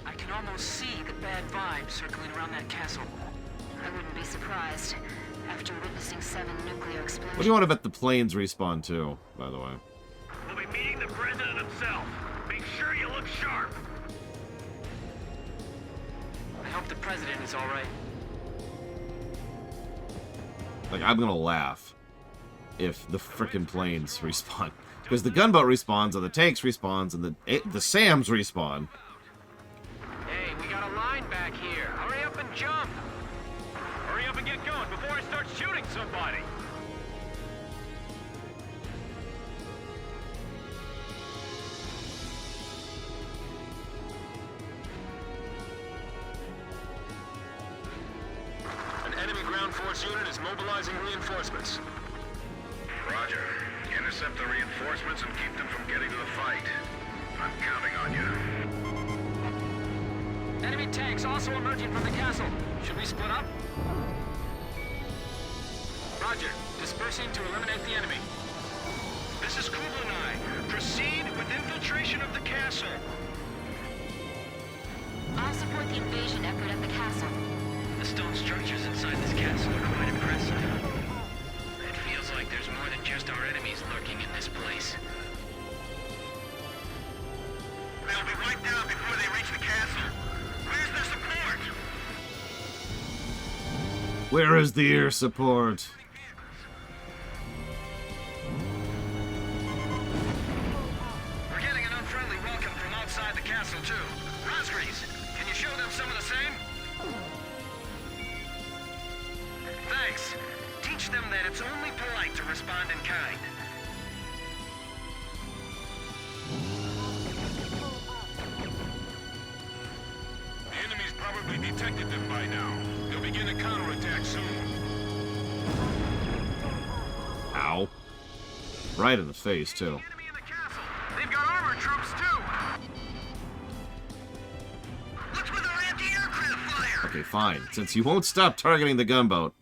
I can almost see the bad vibes circling around that castle. I wouldn't be surprised after witnessing 7 nuclear explosions. What do you want to bet the planes respawn too, by the way? We'll be meeting the president himself. Make sure you look sharp. I hope the president is all right. Like, I'm gonna laugh if the frickin' planes respawn. Because the gunboat respawns, and the tanks respawns, and the SAMs respawn. Hey, we got a line back here. Hurry up and jump. Hurry up and get going before I start shooting somebody. An enemy ground force unit is mobilizing reinforcements. Roger. Intercept the reinforcements and keep them from getting to the fight. I'm counting on you. Enemy tanks also emerging from the castle. Should we split up? Roger. Dispersing to eliminate the enemy. This is Kublai. Proceed with infiltration of the castle. I'll support the invasion effort at the castle. The stone structures inside this castle are quite impressive. It feels like there's more than just our enemies lurking in this place. They'll be wiped out before they reach the castle. Where's their support? Where is the air support? We're getting an unfriendly welcome from outside the castle, too. Rosgreaves, can you show them some of the same? Thanks. Teach them that it's only polite to respond in kind. The enemy's probably detected them by now. They'll begin a counterattack soon. Ow. Right in the face, too. Enemy in the castle. They've got armored troops, too. What's with our anti-aircraft fire? Okay, fine. Since you won't stop targeting the gunboat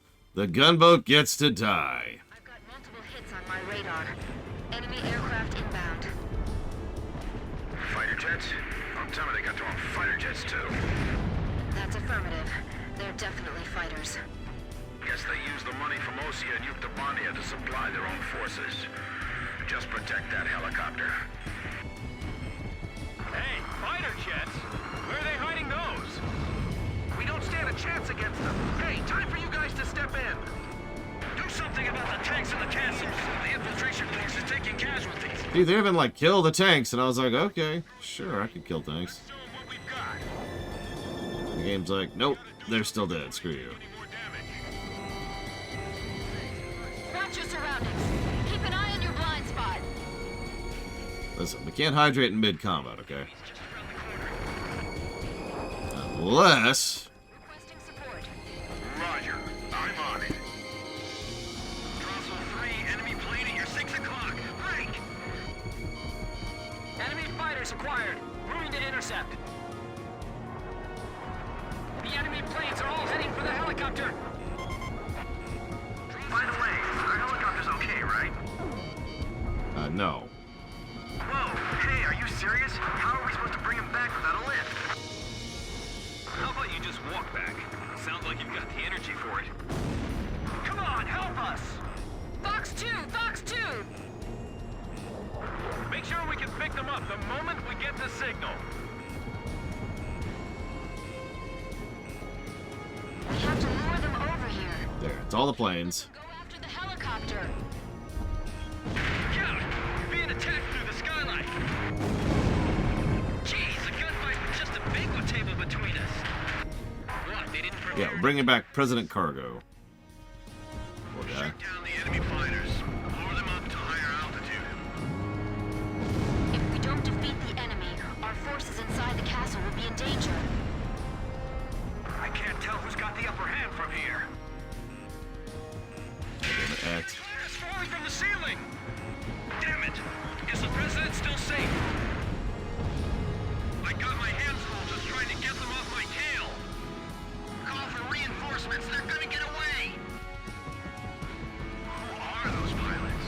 gets to die. I've got multiple hits on my radar. Enemy aircraft inbound. Fighter jets? Don't tell me they got their own fighter jets, too. That's affirmative. They're definitely fighters. Guess they use the money from Osea and Yuctabania to supply their own forces. Just protect that helicopter. Hey, fighter jets? Where are they hiding those? We don't stand a chance against them. Hey, time for you guys to step in. Do something about the tanks in the castles. The infiltration force is taking casualties. Dude, they even, like, kill the tanks, and I was like, okay, sure, I could kill tanks. Show them what we've got. The game's like, nope, they're still dead, screw you. Watch your surroundings. Keep an eye on your blind spot. Listen, we can't hydrate in mid-combat, okay? Unless... Requesting support. Roger. I'm on it. Drossel 3, enemy plane at your 6 o'clock. Break! Enemy fighters acquired. Moving to intercept. The enemy planes are all heading for the helicopter. By the way, our helicopter's okay, right? no. Whoa, hey, are you serious? How are we supposed to bring him back without a lift? How about you just walk back? Sounds like you've got the energy for it. Come on, help us! Fox 2! Fox 2! Make sure we can pick them up the moment we get the signal. We have to lure them over here. There, it's all the planes. Go after the helicopter. Count! We're being attacked through the skylight. Jeez, a gunfight with just a banquet table between us. What, they didn't prepare? Yeah, we're bringing back President Cargo. Poor guy. Shoot down the enemy fighters. Lure them up to higher altitude. If we don't defeat the enemy, our forces inside the castle will be in danger. I can't tell who's got the upper hand from here. Act. Fire's falling from the ceiling! Damn it! Is the president still safe? I got my hands full just trying to get them off my tail. Call for reinforcements. They're gonna get away. Who are those pilots?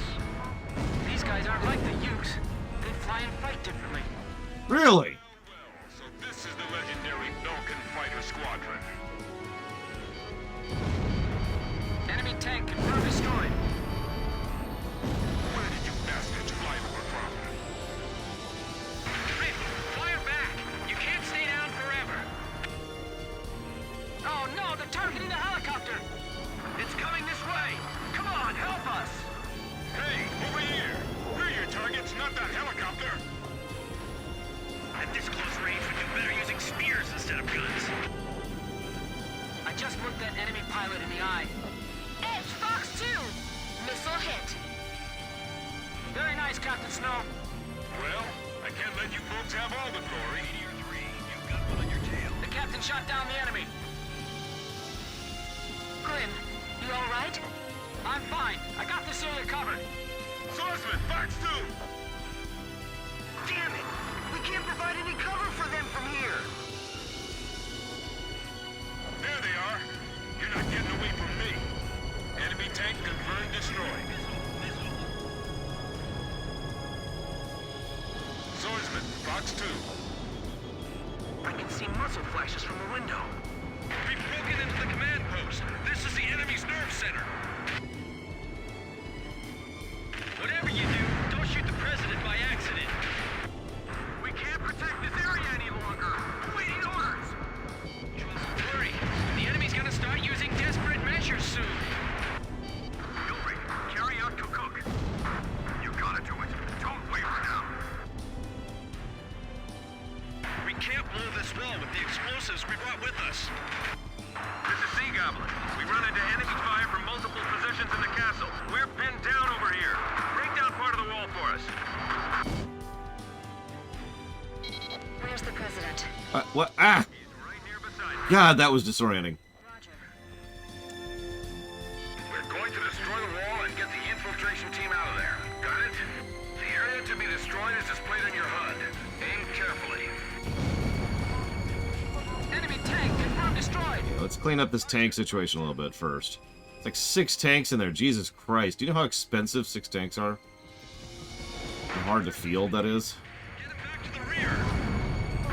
These guys aren't like the Ukes. They fly and fight differently. Really? So this is the legendary Belkin Fighter Squadron. Enemy tank confirmed destroyed. Where did you bastards fly over from? Rick, fire back! You can't stay down forever. Oh no, they're targeting the helicopter! It's coming this way! Come on, help us! Hey, over here! We're your targets, not that helicopter! At this close range, we do better using spears instead of guns. I just looked that enemy pilot in the eye. Edge Fox 2! Missile hit. Very nice, Captain Snow. Well, I can't let you folks have all the glory. Meteor 3, you've got one on your tail. The captain shot down the enemy. Grim, you alright? I'm fine. I got this area covered. Swordsman, Fox 2! Damn it! We can't provide any cover for them from here. There they are. You're not getting away from me. Enemy tank confirmed destroyed. Swordsman, Fox 2. I can see muzzle flashes from the window. We've broken into the command post. This is the enemy's nerve center. Whatever you do, don't shoot the president by accident. We can't protect this area any longer. Waiting orders. Hurry. The enemy's gonna start using desperate measures What? Ah! God, that was disorienting. Roger. We're going to destroy the wall and get the infiltration team out of there. Got it? The area to be destroyed is displayed on your HUD. Aim carefully. Enemy tank confirmed destroyed. Let's clean up this tank situation a little bit first. It's like 6 tanks in there. Jesus Christ. Do you know how expensive 6 tanks are? How hard to field that is? Get it back to the rear.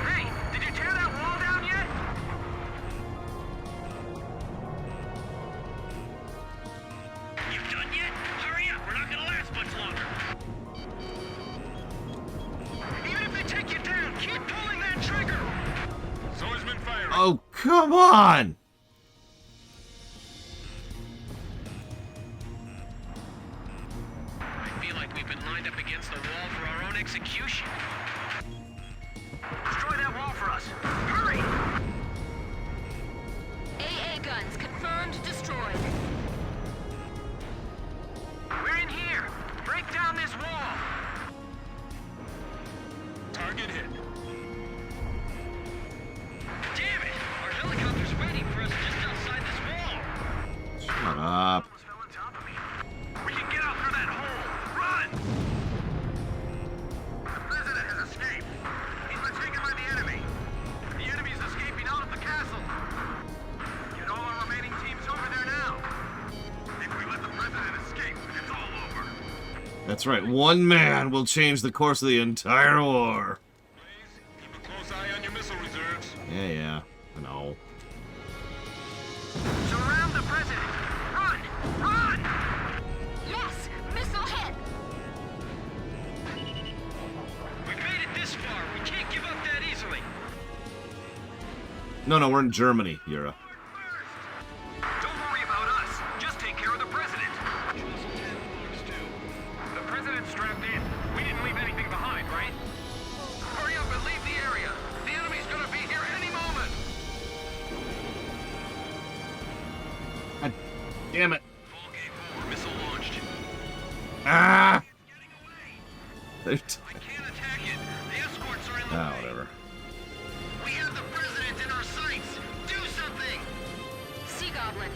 Hey, did you tear that wall down yet? You done yet? Hurry up, we're not gonna last much longer. Even if they take you down, keep pulling that trigger. Swordsman firing. Oh, come on! I feel like we've been lined up against the wall for our own execution. Destroy that wall for us. Hurry! AA guns confirmed destroyed. We're in here. Break down this wall. Target hit. Damn it! Our helicopter's waiting for us just outside this wall. Shut up. Almost fell on top of me. We can get out through that hole. Run! The president has escaped. He's been taken by the enemy. The enemy's escaping out of the castle. Get all our remaining teams over there now. If we let the president escape, it's all over. That's right. One man will change the course of the entire war. Keep a close eye on your missile reserves. Yeah. I know. Surround the president. Run! Run! Yes! Missile hit! We've made it this far. We can't give up that easily. No, we're in Germany, Yura. Don't worry about us. Just take care of the president. The president's strapped in. We didn't leave anything behind, right? Hurry up and leave the area. The enemy's gonna be here any moment. God damn it. Fall game over. Missile launched. Ah! Getting away. They're I can't attack it. The escorts are in the Ah, way. whatever. We have the president in our sights. Do something. Sea Goblin.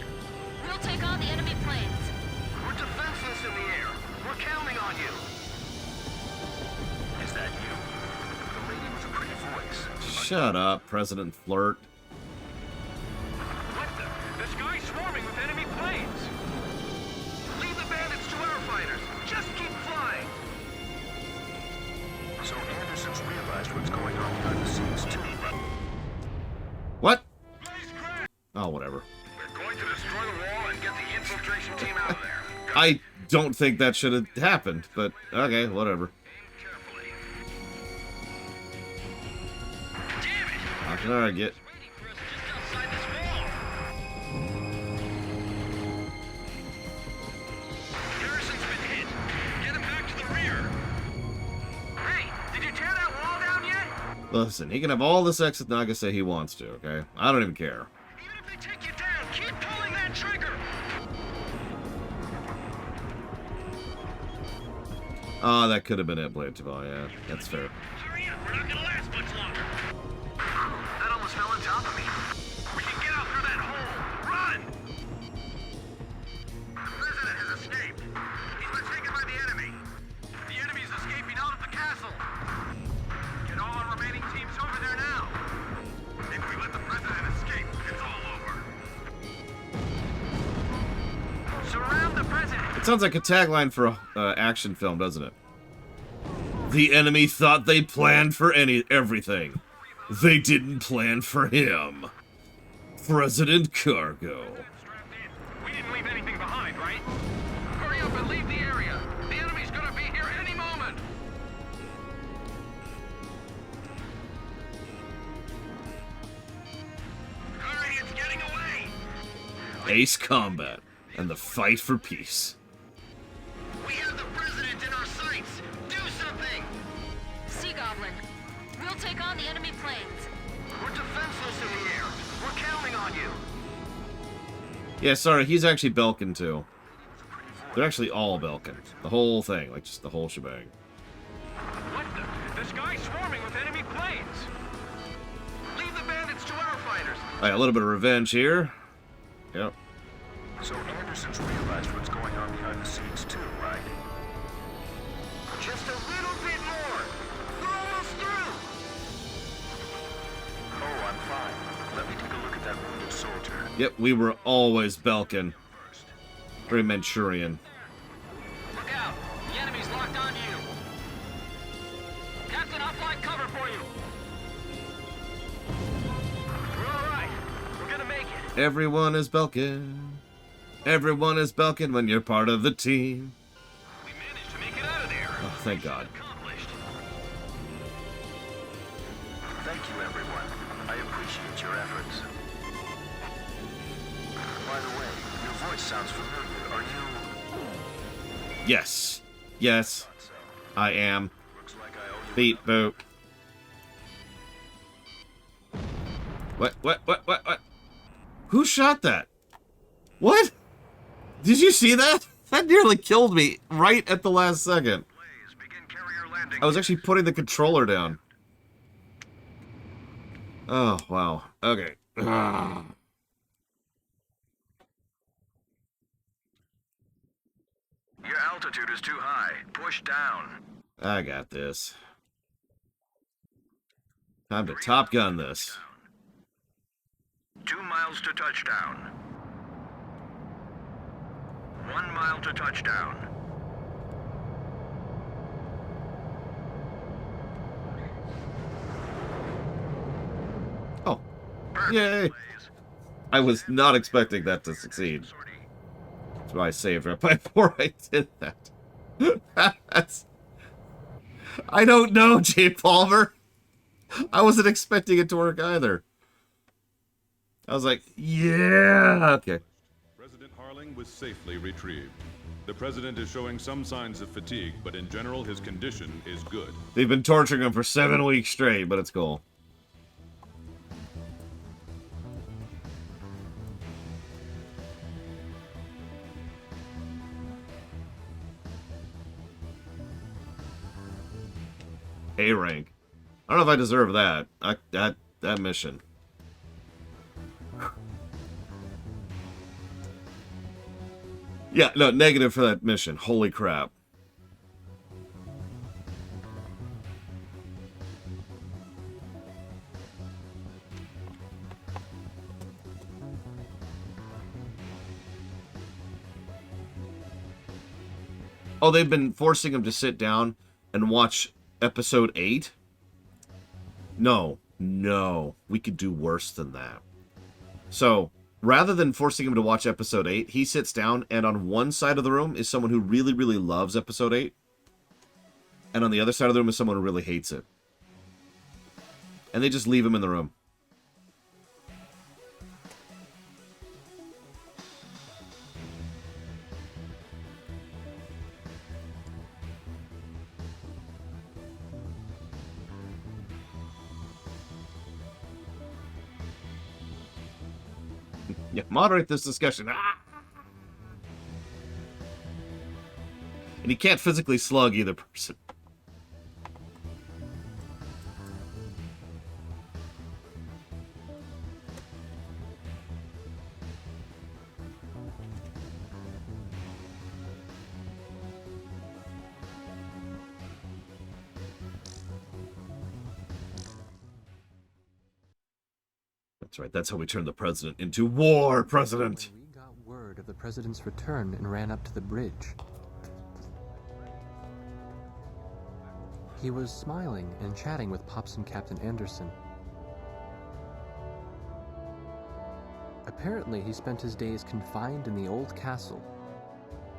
We'll take on the enemy planes. We're defenseless in the air. We're counting on you. Is that you? The lady with a pretty voice. Shut up, President Flirt. What the? The sky's swarming with enemy planes. Leave the bandits to our fighters. Just keep flying. So Anderson's realized what's going on behind the scenes too. What? Blaze crash! Oh, whatever. We're going to destroy the wall and get the infiltration team out of there. I don't think that should have happened, but okay, whatever. Aim carefully. Damn it! Not gonna argue it. Waiting for us just outside this wall. Garrison's been hit. Get him back to the rear. Hey, did you tear that wall down yet? Listen, he can have all the sex with Nagase he wants to, okay? I don't even care. Even if they take you down, keep pulling that trigger. Oh, that could have been it, Blade Tavon, yeah. That's fair. Hurry up, we're not gonna last much longer. That almost fell on top of me. We can get out through that hole. Run! The president has escaped. He's been taken by the enemy. The enemy's escaping out of the castle. Get all our remaining teams over there now. If we let the president escape, it's all over. Surround the president. It sounds like a tagline for a action film, doesn't it? The enemy thought they planned for everything. They didn't plan for him. President Cargo. Strapped in. We didn't leave anything behind, right? Hurry up and leave the area. The enemy's gonna be here any moment. Hurry, it's getting away. Ace Combat and the fight for peace. We have the president in our sights. Do something. Sea Goblin. We'll take on the enemy planes. We're defenseless in the air. We're counting on you. Yeah, sorry, he's actually Belkin too. They're actually all Belkin. The whole thing, like just the whole shebang. What the? The sky's swarming with enemy planes. Leave the Alright, a little bit of revenge here. Yep. So Anderson's realized what's going on behind the scenes too, right? Just a little bit more! We're almost through! Oh, I'm fine. Let me take a look at that wounded soldier. Yep, we were always Belkin. Very Manchurian. Look out! The enemy's locked onto you! Captain, I'll fly cover for you! We're alright. We're gonna make it. Everyone is Belkin. Everyone is Belkin when you're part of the team. We managed to make it out of there. Oh, thank God. Accomplished. Thank you, everyone. I appreciate your efforts. By the way, your voice sounds familiar. Are you... Yes. Yes, So, I am. looks like I owe you... Beat boop. What? Who shot that? What? Did you see that? That nearly killed me right at the last second. Blaze, begin carrier landing. I was actually putting the controller down. Oh, wow. Okay. Your altitude is too high. Push down. I got this. Time to Top Gun this. 2 miles to touchdown. 1 mile to touchdown. Oh, Perfect, yay. Blaze. I was not expecting that to succeed. Sortie. That's why I saved right before I did that. I don't know, Jay Palmer. I wasn't expecting it to work either. I was like, yeah, okay. President Harling was safely retrieved. The president is showing some signs of fatigue, but in general, his condition is good. They've been torturing him for 7 weeks straight, but it's cool. A rank. I don't know if I deserve that. That mission. Yeah, no, negative for that mission. Holy crap. Oh, they've been forcing him to sit down and watch episode 8? No, we could do worse than that. So, rather than forcing him to watch episode 8, he sits down, and on one side of the room is someone who really, really loves episode 8. And on the other side of the room is someone who really hates it. And they just leave him in the room. Yeah, moderate this discussion. Ah! And he can't physically slug either person. That's right, that's how we turn the president into war president. When we got word of the president's return and ran up to the bridge, he was smiling and chatting with Pops and Captain Anderson. Apparently, he spent his days confined in the old castle,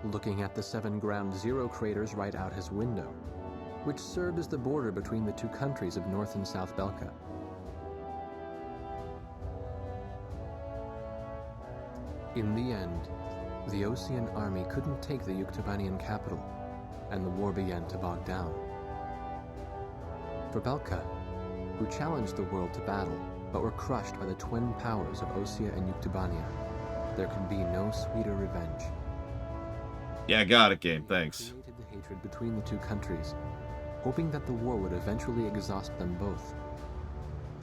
looking at the 7 Ground Zero craters right out his window, which served as the border between the two countries of North and South Belka. In the end, the Osean army couldn't take the Yuktobanian capital, and the war began to bog down. For Belka, who challenged the world to battle, but were crushed by the twin powers of Osea and Yuktobania, there could be no sweeter revenge. Yeah, got it, game. Thanks. Created the hatred between the two countries, hoping that the war would eventually exhaust them both.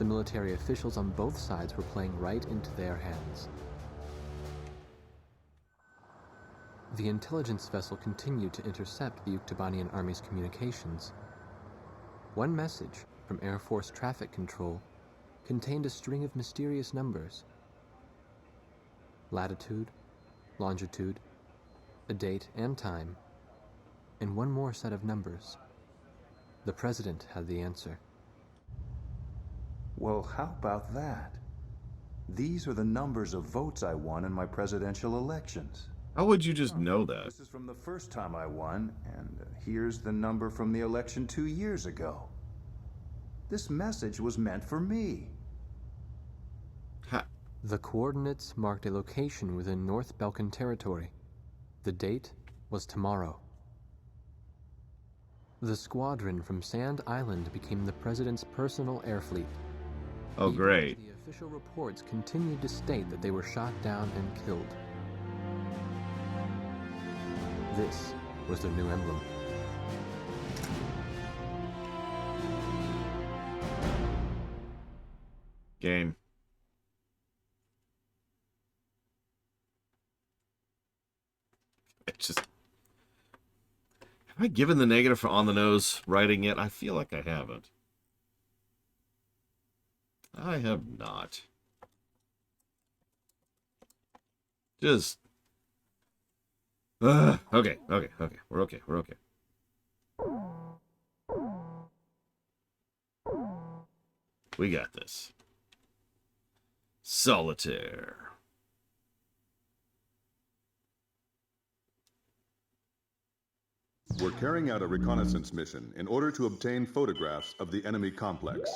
the military officials on both sides were playing right into their hands. The intelligence vessel continued to intercept the Yuktobanian army's communications. One message from Air Force Traffic Control contained a string of mysterious numbers. Latitude, longitude, a date and time, and one more set of numbers. The president had the answer. Well, how about that? These are the numbers of votes I won in my presidential elections. How would you just know that? This is from the first time I won, and here's the number from the election 2 years ago. This message was meant for me. Ha. The coordinates marked a location within North Belkan territory. The date was tomorrow. The squadron from Sand Island became the president's personal air fleet. Oh, Even great. as the official reports continued to state that they were shot down and killed. This was their new emblem. Game. It's just... Have I given the negative for on the nose writing yet? I feel like I haven't. I have not. Just... okay. We're okay. We got this. Solitaire. We're carrying out a reconnaissance mission in order to obtain photographs of the enemy complex.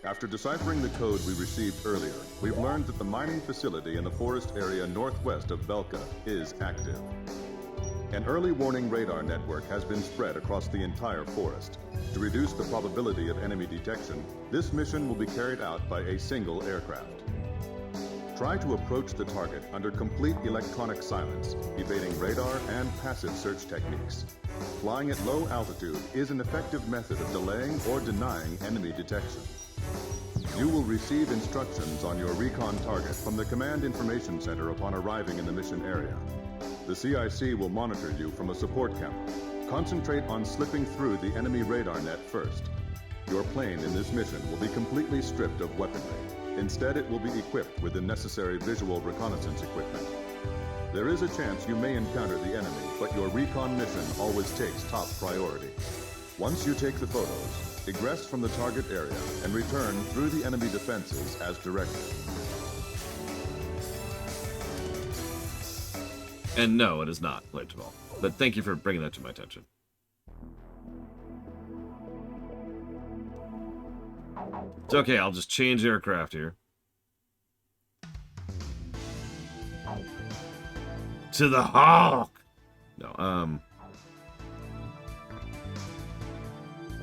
After deciphering the code we received earlier, we've learned that the mining facility in the forest area northwest of Belka is active. An early warning radar network has been spread across the entire forest. To reduce the probability of enemy detection, this mission will be carried out by a single aircraft. Try to approach the target under complete electronic silence, evading radar and passive search techniques. Flying at low altitude is an effective method of delaying or denying enemy detection. You will receive instructions on your recon target from the Command Information Center upon arriving in the mission area. The CIC will monitor you from a support camera. Concentrate on slipping through the enemy radar net first. Your plane in this mission will be completely stripped of weaponry. Instead, it will be equipped with the necessary visual reconnaissance equipment. There is a chance you may encounter the enemy, but your recon mission always takes top priority. Once you take the photos, egress from the target area and return through the enemy defenses as directed. And no, it is not Blade Ball. But thank you for bringing that to my attention. It's okay, I'll just change aircraft here. To the Hawk! No,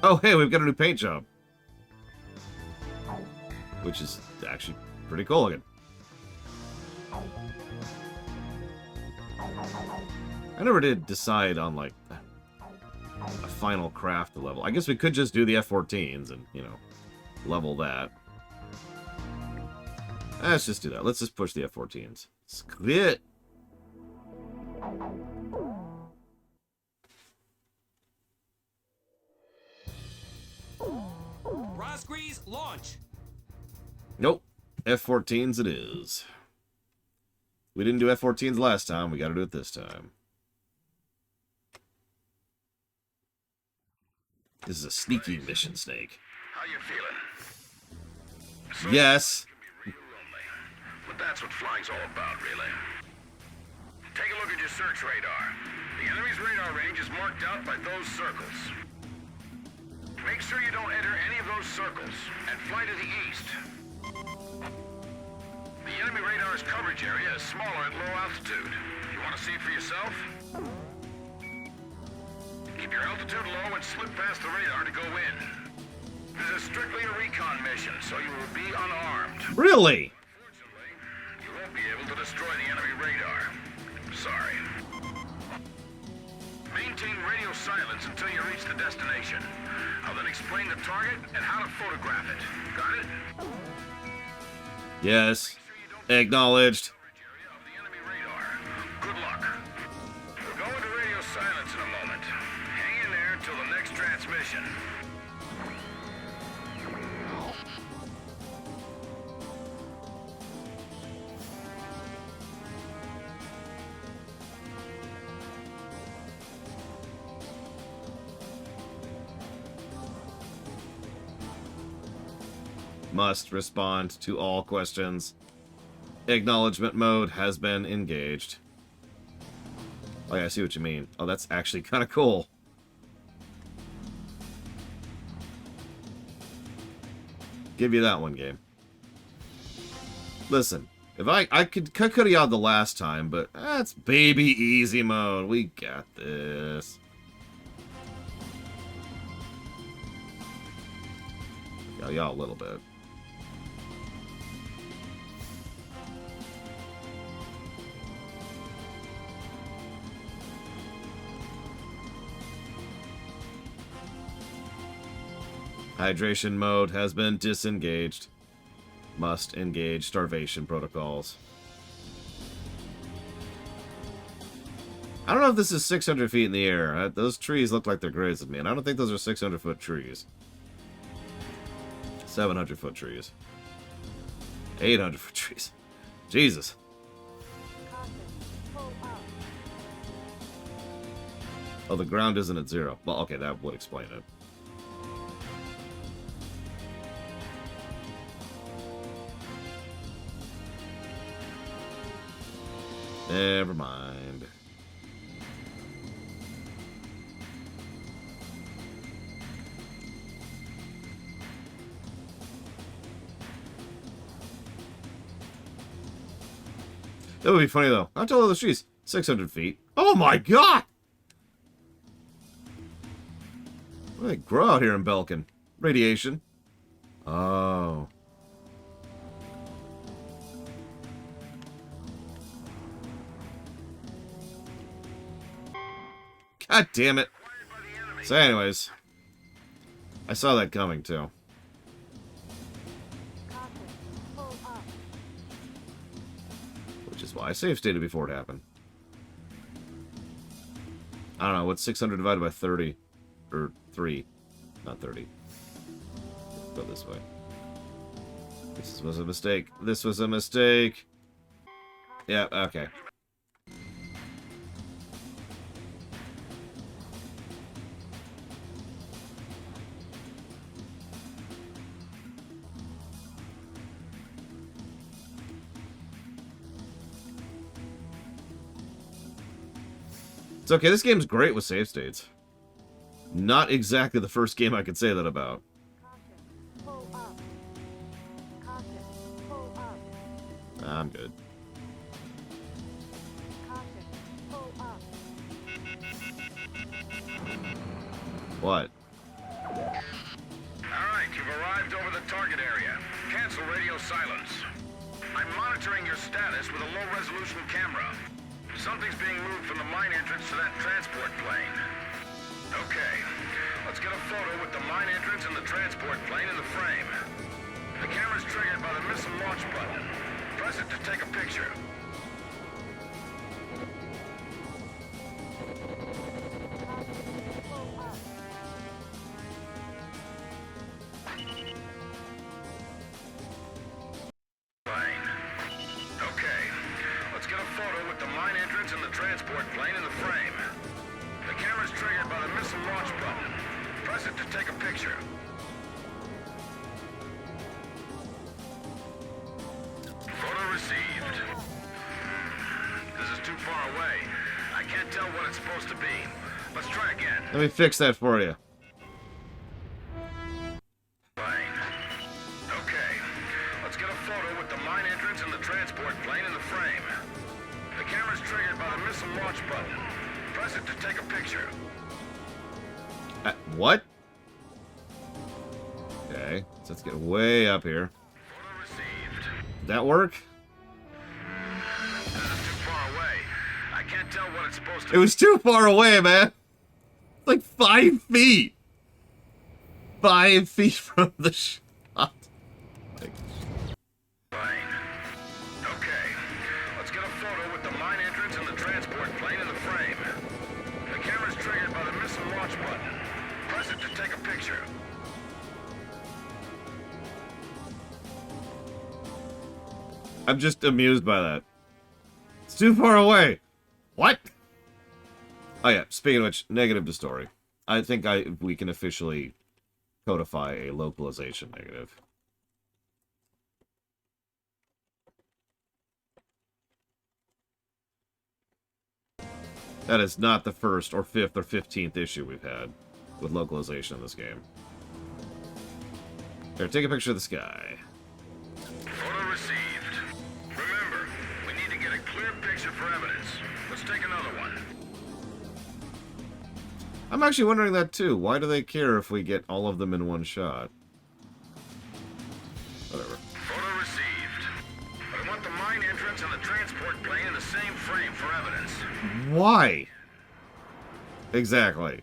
Oh, hey, we've got a new paint job. Which is actually pretty cool looking. I never did decide on, like, a final craft level. I guess we could just do the F-14s and, you know, level that. Let's just do that. Let's just push the F-14s. Skit! Rosgrease, launch! Nope. F-14s it is. We didn't do F-14s last time. We gotta do it this time. This is a sneaky mission, Snake. How you feeling? Yes. Can be real lonely, but that's what flying's all about, really. Take a look at your search radar. The enemy's radar range is marked out by those circles. Make sure you don't enter any of those circles, and fly to the east. The enemy radar's coverage area is smaller at low altitude. You want to see it for yourself? Keep your altitude low and slip past the radar to go in. This is strictly a recon mission, so you will be unarmed. Really? Unfortunately, you won't be able to destroy the enemy radar. Sorry. Maintain maintain radio silence until you reach the destination. I'll then explain the target and how to photograph it. Got it? Yes. Acknowledged. Of the enemy radar. Good luck. We're going to radio silence in a moment. Hang in there until the next transmission. Must respond to all questions. Acknowledgement mode has been engaged. Oh yeah, I see what you mean. Oh, that's actually kind of cool. Give you that one, game. Listen, if I could have yelled the last time, but that's baby easy mode. We got this. Y'all a little bit. Hydration mode has been disengaged. Must engage starvation protocols. I don't know if this is 600 feet in the air. Those trees look like they're grazing me, and I don't think those are 600-foot trees. 700-foot trees. 800-foot trees. Jesus. Oh, the ground isn't at 0. Well, okay, that would explain it. Never mind. That would be funny, though. How tall are the trees? 600 feet. Oh my god! What do they grow out here in Belkin? Radiation. Oh. God damn it. So anyways, I saw that coming too. Which is why I save stated before it happened. I don't know, what's 600 divided by 30? Or 3. Not 30. Go this way. This was a mistake. This was a mistake. Yeah, okay. It's okay, this game's great with save states. Not exactly the first game I could say that about. I'm good. What? Alright, you've arrived over the target area. Cancel radio silence. I'm monitoring your status with a low-resolution camera. Something's being moved from the mine entrance to that transport plane. Okay, let's get a photo with the mine entrance and the transport plane in the frame. The camera's triggered by the missile launch button. Press it to take a picture. Transport plane in the frame. The camera's triggered by the missile launch button. Press it to take a picture. Photo received. This is too far away. I can't tell what it's supposed to be. Let's try again. Let me fix that for you. Plane. Okay. Let's get a photo with the mine entrance and the transport plane in the frame. The camera's triggered by the missile launch button. Press it to take a picture. What? Okay, so let's get way up here. Photo received. Did that work? This is too far away. I can't tell what it's supposed to It was too far away, man. Like 5 feet! 5 feet from the shot. Like, Plane. Okay, let's get a photo with the mine entrance and the transport plane in the frame. The camera's triggered by the missile launch button. Press it to take a picture. I'm just amused by that. It's too far away. What? Oh yeah, speaking of which, negative to story. I think we can officially codify a localization negative. That is not the first or 5th or 15th issue we've had with localization in this game. Here, take a picture of the sky. Photo received. Remember, we need to get a clear picture for evidence. Let's take another one. I'm actually wondering that too. Why do they care if we get all of them in one shot? Whatever. Photo received. But I want the mine entrance and the transport plane in the same frame for evidence. Why? Exactly.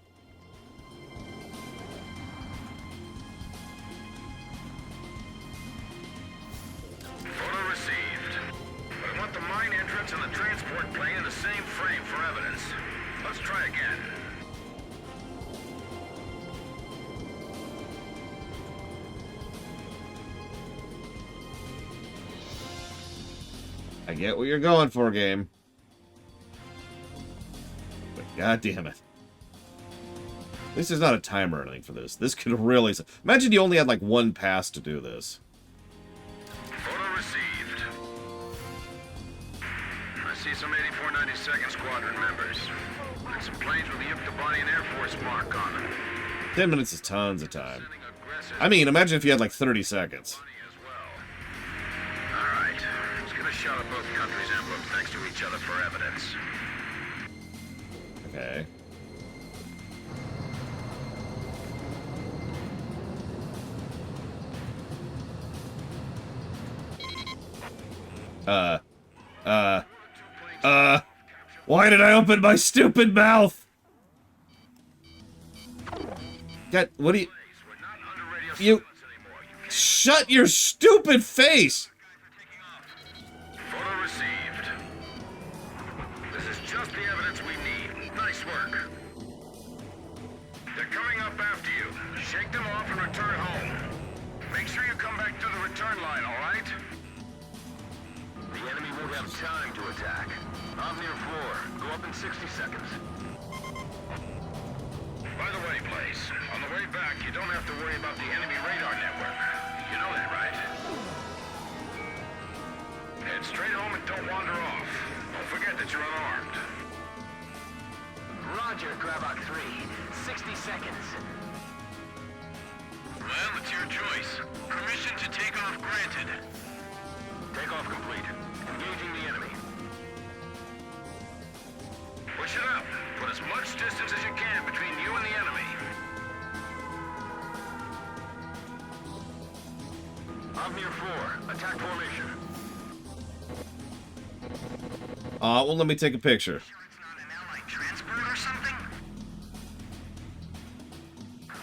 Photo received. But I want the mine entrance and the transport plane in the same frame for evidence. Let's try again. I get what you're going for, game. But god damn it. At least there's not a timer or anything for this. This could really... Imagine you only had like one pass to do this. Photo received. I see some 8492nd Squadron members. And some planes with the Yuktobanian Air Force mark on them. 10 minutes is tons of time. I mean, imagine if you had like 30 seconds. Alright, let's get a shot of both countries' emblems next to each other for evidence. Okay. Why did I open my stupid mouth? God, what do you... Shut your stupid face! Photo received. This is just the evidence we need. Nice work. They're coming up after you. Shake them off and return home. Make sure you come back through the return line, all right? The enemy won't have time to attack. I'm near floor. Go up in 60 seconds. By the way, Blaze, on the way back, you don't have to worry about the enemy radar network. You know that, right? Head straight home and don't wander off. Don't forget that you're unarmed. Roger, Grabok 3. 60 seconds. Well, it's your choice. Permission to take off granted. Takeoff complete. Engaging the enemy. Push it up. Put as much distance as you can between you and the enemy. I'm near floor. Attack formation. Well, let me take a picture. Sure it's not an Allied transport or something?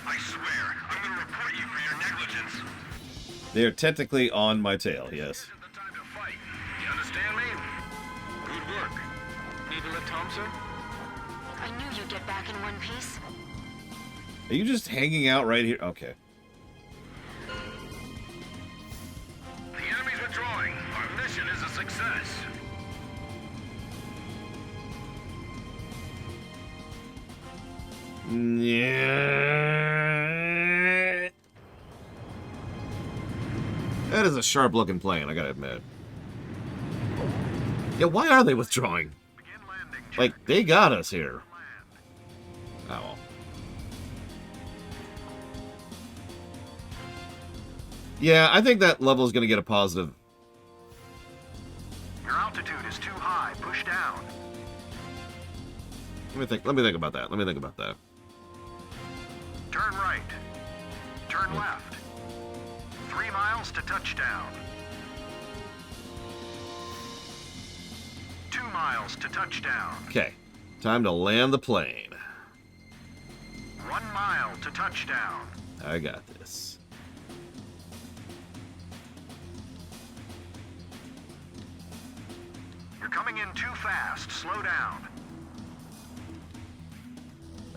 I swear, I'm gonna report you for your negligence. They're technically on my tail, yes. This is the time to fight. You understand me? Good work. Need a lift home, sir? I knew you'd get back in one piece. Are you just hanging out right here? Okay. The enemy's withdrawing. Our mission is a success. Yeah. That is a sharp-looking plane, I gotta admit. Yeah, why are they withdrawing? Like, they got us here. Oh, well. Yeah, I think that level is gonna get a positive. Your altitude is too high. Push down. Let me think about that. Let me think about that. Turn right. Turn left. 3 miles to touchdown. 2 miles to touchdown. Okay, time to land the plane. to touchdown. I got this. You're coming in too fast. Slow down.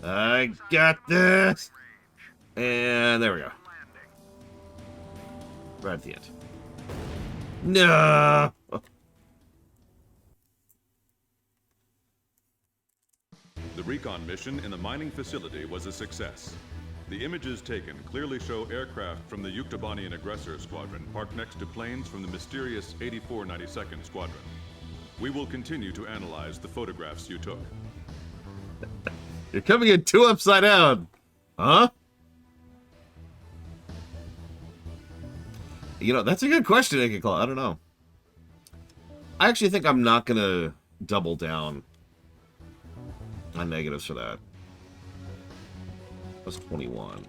I got this. And there we go. Right at the end. No. The recon mission in the mining facility was a success. The images taken clearly show aircraft from the Yuktobanian Aggressor Squadron parked next to planes from the mysterious 8492nd Squadron. We will continue to analyze the photographs you took. You're coming in too upside down. Huh? You know, that's a good question, Ike Claw. I don't know. I actually think I'm not going to double down on negatives for that. That's 21.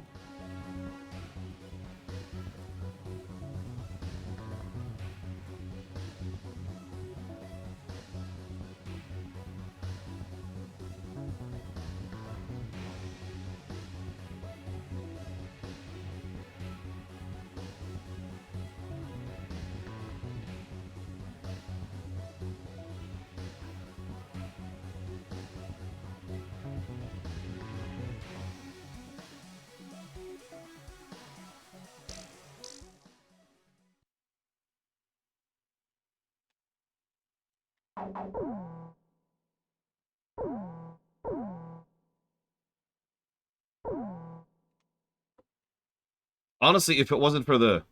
Honestly, if it wasn't for the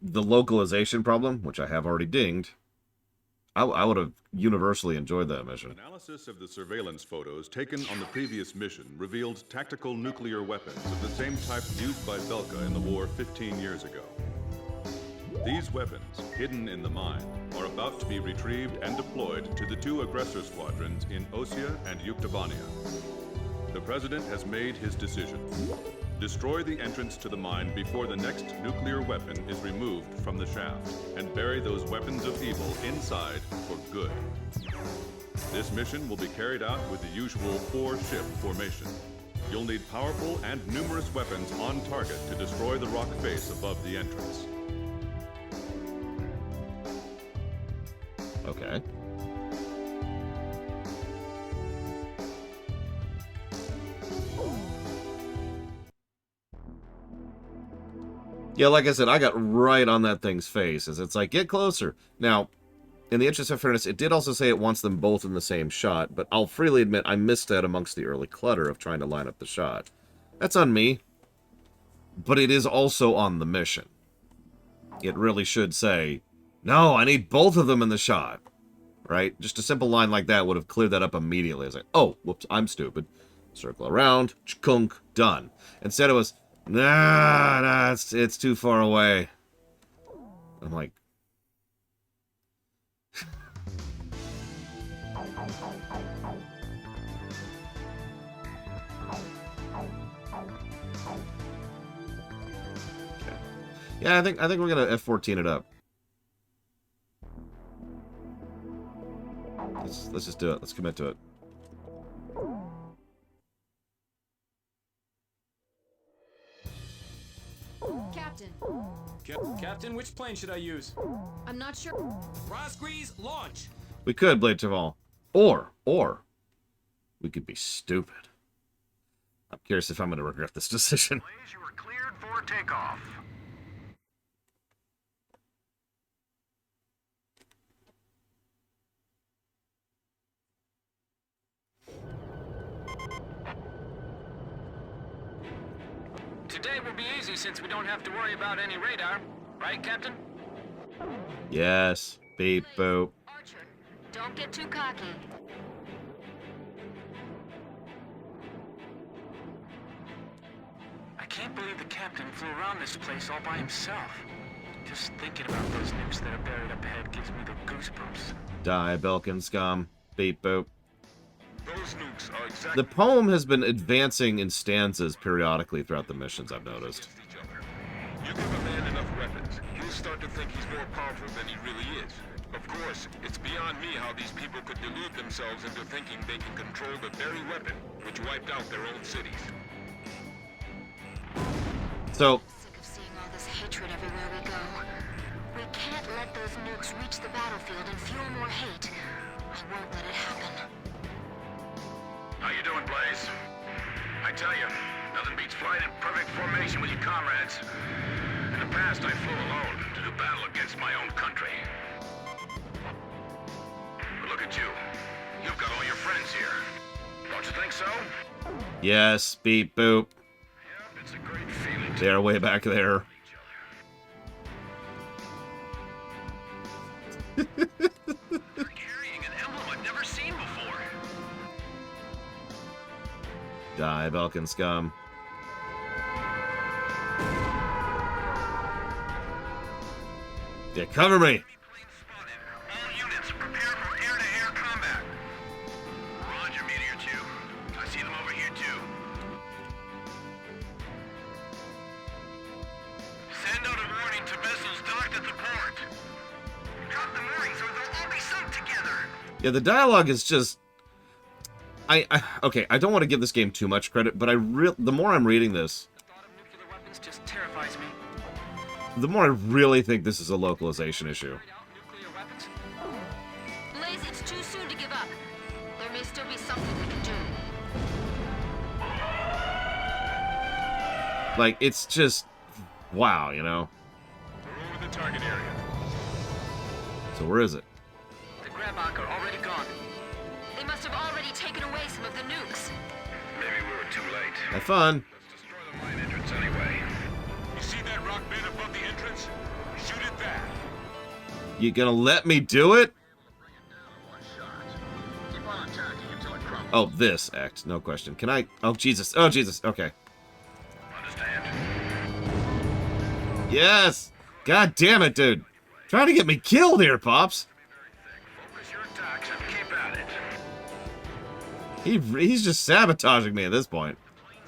localization problem, which I have already dinged, I would have universally enjoyed that mission. Analysis of the surveillance photos taken on the previous mission revealed tactical nuclear weapons of the same type used by Belka in the war 15 years ago. These weapons, hidden in the mine, are about to be retrieved and deployed to the two aggressor squadrons in Osea and Yuktobania. The President has made his decision. Destroy the entrance to the mine before the next nuclear weapon is removed from the shaft, and bury those weapons of evil inside for good. This mission will be carried out with the usual 4-ship formation. You'll need powerful and numerous weapons on target to destroy the rock face above the entrance. Okay. Yeah, like I said, I got right on that thing's face as it's like, get closer. Now, in the interest of fairness, it did also say it wants them both in the same shot, but I'll freely admit I missed that amongst the early clutter of trying to line up the shot. That's on me, but it is also on the mission. It really should say, no, I need both of them in the shot. Right? Just a simple line like that would have cleared that up immediately. It's like, oh, whoops, I'm stupid. Circle around, chkunk, done. Instead it was, nah, it's too far away. I'm like... Okay. Yeah, I think we're gonna F-14 it up. Let's just do it. Let's commit to it. Captain, Captain, which plane should I use? I'm not sure. Rosgrees, launch! We could, Blade Taval. Or, we could be stupid. I'm curious if I'm going to regret this decision. Blaze, you are cleared for takeoff. Today will be easy since we don't have to worry about any radar. Right, Captain? Yes. Beep, boop. Archer, don't get too cocky. I can't believe the captain flew around this place all by himself. Just thinking about those nukes that are buried up ahead gives me the goosebumps. Die, Belkin scum. Beep, boop. Those nukes are exactly The poem has been advancing in stanzas periodically throughout the missions, I've noticed. each other. You give a man enough weapons, he'll start to think he's more powerful than he really is. Of course, it's beyond me how these people could delude themselves into thinking they can control the very weapon which wiped out their own cities. So, Sick of seeing all this hatred everywhere we go. We can't let those nukes reach the battlefield and fuel more hate. I won't let it happen. How you doing, Blaze? I tell you, nothing beats flying in perfect formation with your comrades. In the past, I flew alone to do battle against my own country. But look at you. You've got all your friends here. Don't you think so? yes, beep boop. Yep, it's a great feeling to They're way back there. They're carrying an emblem I've never seen before. Die, Belkin scum. Yeah, cover me. Enemy plane spotted. All units, prepare for air-to-air combat. Roger, Meteor 2. I see them over here, too. Send out a warning to vessels docked at the port. Drop the moorings or they'll all be sunk together. Yeah, the dialogue is just... okay, I don't want to give this game too much credit, but the more I'm reading this, The thought of nuclear weapons just terrifies me. the more I really think this is a localization issue. Carried out nuclear weapons? Blaze, it's too soon to give up. There may still be something we can do. Like, it's just... wow, you know? We're over the target area. So where is it? The Grabach are already gone. They must have already taken away some of the nukes. Maybe we were too late. Have fun. Let's destroy the mine entrance anyway. You see that rock bed above the entrance? Shoot at that. You gonna let me do it? Keep on attacking until it crumbles. Oh, this act, no question. Can I... oh, Jesus. Oh, Jesus. Okay. Understand? Yes! God damn it, dude. Trying to get me killed here, Pops. Focus your attacks and keep at it. He's just sabotaging me at this point.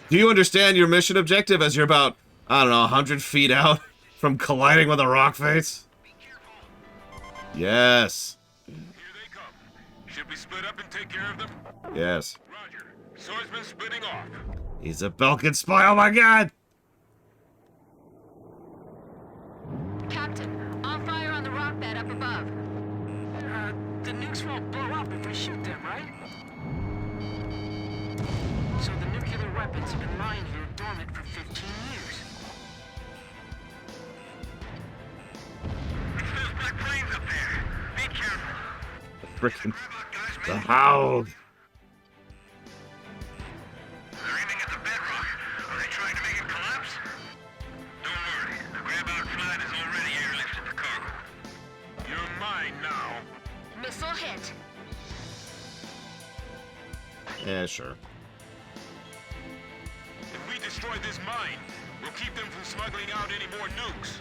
Do you understand your mission objective as you're about, I don't know, 100 feet out from colliding with a rock face? Yes. Here they come. Should we split up and take care of them? Yes. Roger. Swordsman splitting off. He's a Belkin spy, oh my god! Captain, on fire on the rock bed up above. The nukes won't blow up if we shoot them, right? So the nuclear weapons have been lying here dormant for 15 years. It's those black planes up there. Be careful. Frickin' Guys, the man. Hound. They're aiming at the bedrock. Are they trying to make it collapse? Don't worry. The grab-out flight is already airlifted the cargo. You're mine now. Missile hit. Yeah, sure. If we destroy this mine, we'll keep them from smuggling out any more nukes.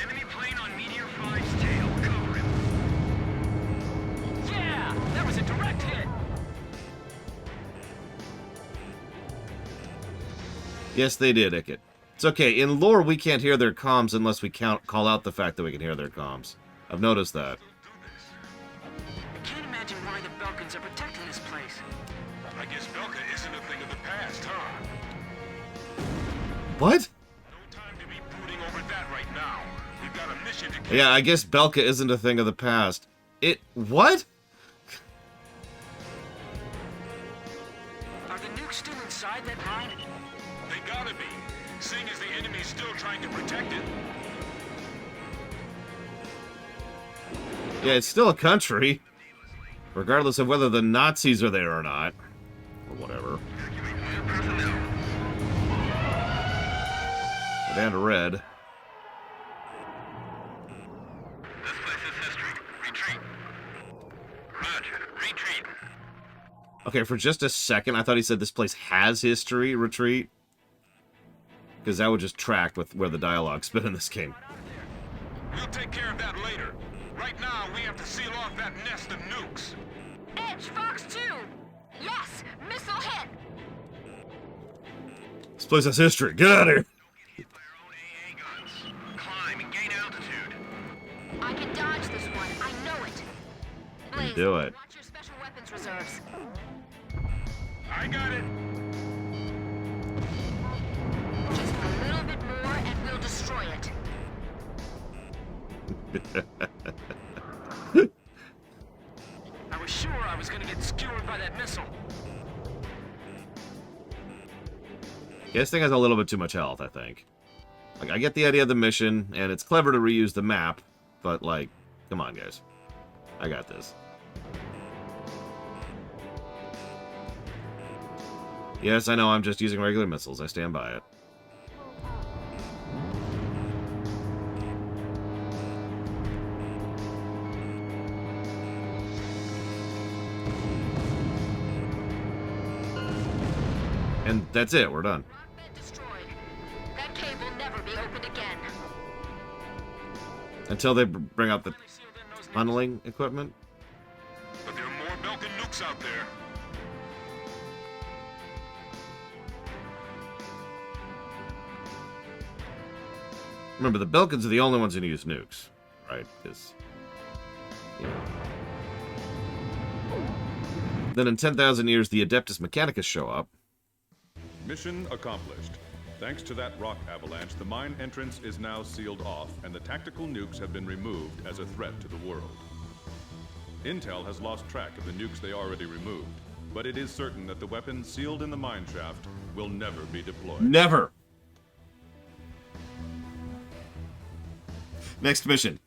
Enemy plane on Meteor 5's tail. Cover him. Yeah! That was a direct hit! Yes, they did, Ickett. It's okay. In lore, we can't hear their comms unless we call out the fact that we can hear their comms. I've noticed that. I can't imagine why the Belkans are protecting this place. I guess Belka isn't a thing of the past, huh? What? No time to be brooding over that right now. We've got a mission to kill. Yeah, I guess Belka isn't a thing of the past. What? Are the nukes still inside that mine? They gotta be, seeing as the enemy's still trying to protect it. Yeah, it's still a country. Regardless of whether the Nazis are there or not. Or whatever. We're down to red. This place is history. Retreat. Roger. Retreat. Okay, for just a second, I thought he said this place has history, retreat. Because that would just track with where the dialogue's been in this game. We'll take care of that later. Right now, we have to seal off that nest of nukes. Edge, Fox 2! Yes! Missile hit! This place has history. Get out of here! By our own AA guns. Climb and gain altitude. I can dodge this one. I know it. Blaze, Do it. watch your special weapons reserves. I got it. I was sure I was gonna get skewered by that missile. Yeah, this thing has a little bit too much health, I think. Like, I get the idea of the mission, and it's clever to reuse the map, but, like, come on, guys. I got this. Yes, I know I'm just using regular missiles. I stand by it. And that's it. We're done. Rockbed destroyed. That cave will never be opened again. Until they bring out the tunneling equipment. But there are more Belkin nukes out there. Remember, the Belkans are the only ones who use nukes, right? Because, you know. Then in 10,000 years, the Adeptus Mechanicus show up. Mission accomplished. Thanks to that rock avalanche, the mine entrance is now sealed off, and the tactical nukes have been removed as a threat to the world. Intel has lost track of the nukes they already removed, but it is certain that the weapons sealed in the mine shaft will never be deployed. Never! Next mission.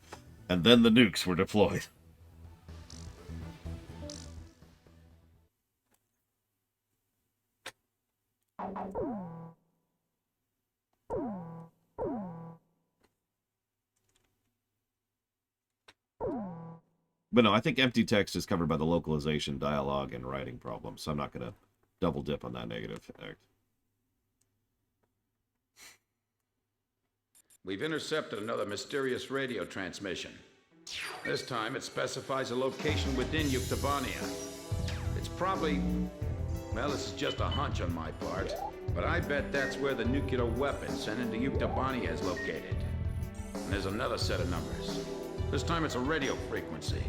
And then the nukes were deployed. But no, I think empty text is covered by the localization, dialogue, and writing problems, so I'm not going to double dip on that negative fact. We've intercepted another mysterious radio transmission. This time it specifies a location within Yuktobania. It's probably... well, this is just a hunch on my part, but I bet that's where the nuclear weapon sent into Yuktobania is located. And there's another set of numbers. This time it's a radio frequency.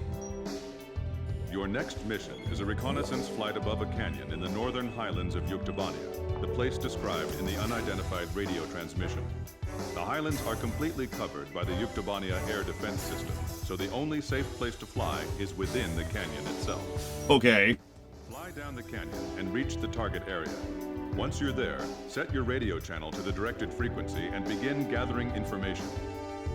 Your next mission is a reconnaissance flight above a canyon in the northern highlands of Yuktobania, the place described in the unidentified radio transmission. The highlands are completely covered by the Yuktobania air defense system, so the only safe place to fly is within the canyon itself. Okay. Fly down the canyon and reach the target area. Once you're there, set your radio channel to the directed frequency and begin gathering information.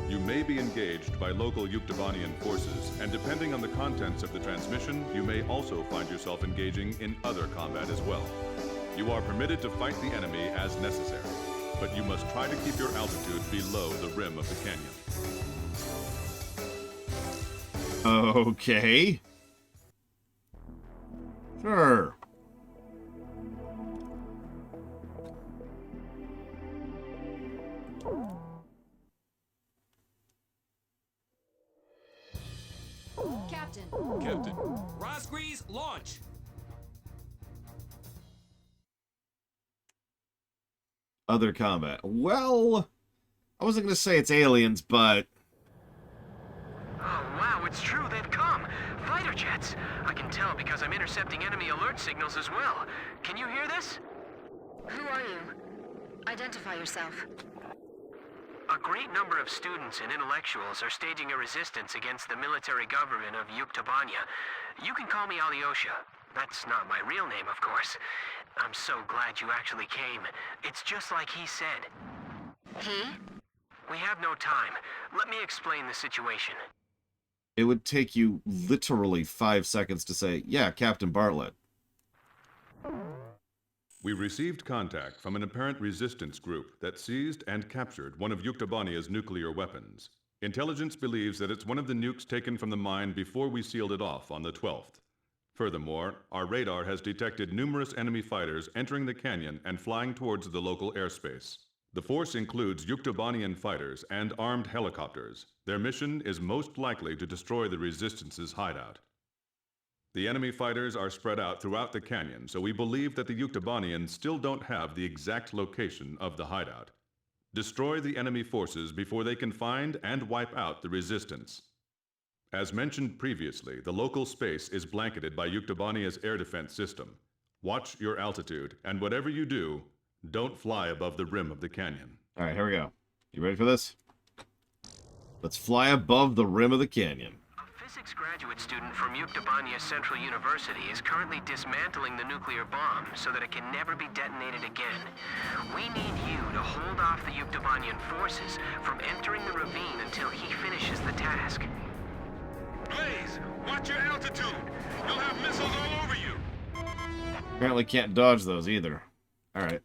You may be engaged by local Yuktobanian forces, and depending on the contents of the transmission, you may also find yourself engaging in other combat as well. You are permitted to fight the enemy as necessary, but you must try to keep your altitude below the rim of the canyon. Okay. Sure. Captain. Captain. Rosgrees, launch! Other combat. Well, I wasn't going to say it's aliens, but... Oh, wow, it's true, they've come. Fighter jets. I can tell because I'm intercepting enemy alert signals as well. Can you hear this? Who are you? Identify yourself. A great number of students and intellectuals are staging a resistance against the military government of Yuktobania. You can call me Alyosha. That's not my real name, of course. I'm so glad you actually came. It's just like he said. He? We have no time. Let me explain the situation. It would take you literally 5 seconds to say, yeah, Captain Bartlett. We received contact from an apparent resistance group that seized and captured one of Yuktobania's nuclear weapons. Intelligence believes that it's one of the nukes taken from the mine before we sealed it off on the 12th. Furthermore, our radar has detected numerous enemy fighters entering the canyon and flying towards the local airspace. The force includes Yuktobanian fighters and armed helicopters. Their mission is most likely to destroy the Resistance's hideout. The enemy fighters are spread out throughout the canyon, so we believe that the Yuktobanians still don't have the exact location of the hideout. Destroy the enemy forces before they can find and wipe out the Resistance. As mentioned previously, the local space is blanketed by Yuktobania's air defense system. Watch your altitude, and whatever you do, don't fly above the rim of the canyon. All right, here we go. You ready for this? Let's fly above the rim of the canyon. A physics graduate student from Yuktobania Central University is currently dismantling the nuclear bomb so that it can never be detonated again. We need you to hold off the Yuktobanian forces from entering the ravine until he finishes the task. Blaze, watch your altitude. You'll have missiles all over you. Apparently can't dodge those either. Alright.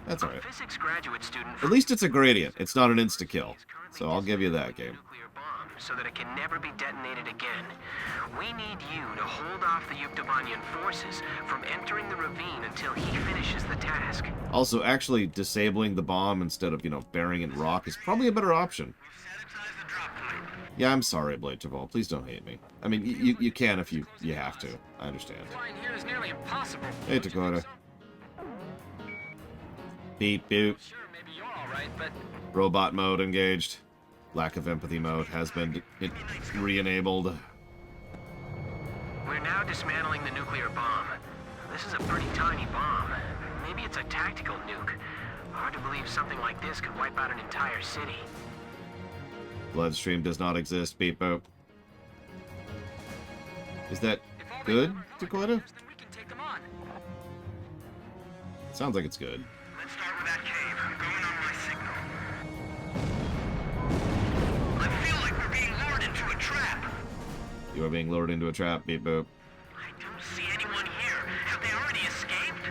That's alright. Physics graduate student At least it's a gradient. It's not an insta-kill. So I'll give you that game. nuclear bomb so that it can never be detonated again. We need you to hold off the Yuktobanian forces from entering the ravine until he finishes the task. Also, actually disabling the bomb instead of, burying it in rock is probably a better option. Yeah, I'm sorry, Blade Travol. Please don't hate me. I mean, you can if you have to. I understand. Flying here is nearly impossible. Hey, Dakota. Beep, boop. Sure, maybe you're all right, but Robot mode engaged. Lack of empathy mode has been re-enabled. We're now dismantling the nuclear bomb. This is a pretty tiny bomb. Maybe it's a tactical nuke. Hard to believe something like this could wipe out an entire city. Bloodstream does not exist, beep, boop. Is that good, Dakota? then we can take them on. Sounds like it's good. Let's start with that cave. I'm going on my signal. I feel like we're being lured into a trap. You are being lured into a trap, beep, boop. I don't see anyone here. Have they already escaped?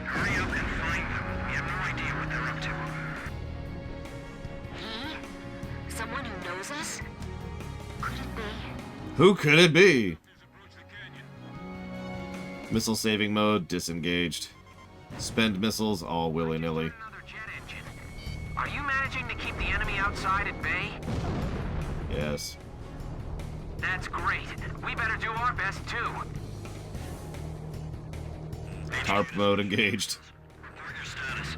Hurry up and find them. We have no idea what they're up to. He? Someone who knows us? Could it be? Who could it be? Missile saving mode disengaged. Spend missiles all willy-nilly. Another jet engine. Are you managing to keep the enemy outside at bay? Yes. That's great. We better do our best too. Harp mode engaged. Your status.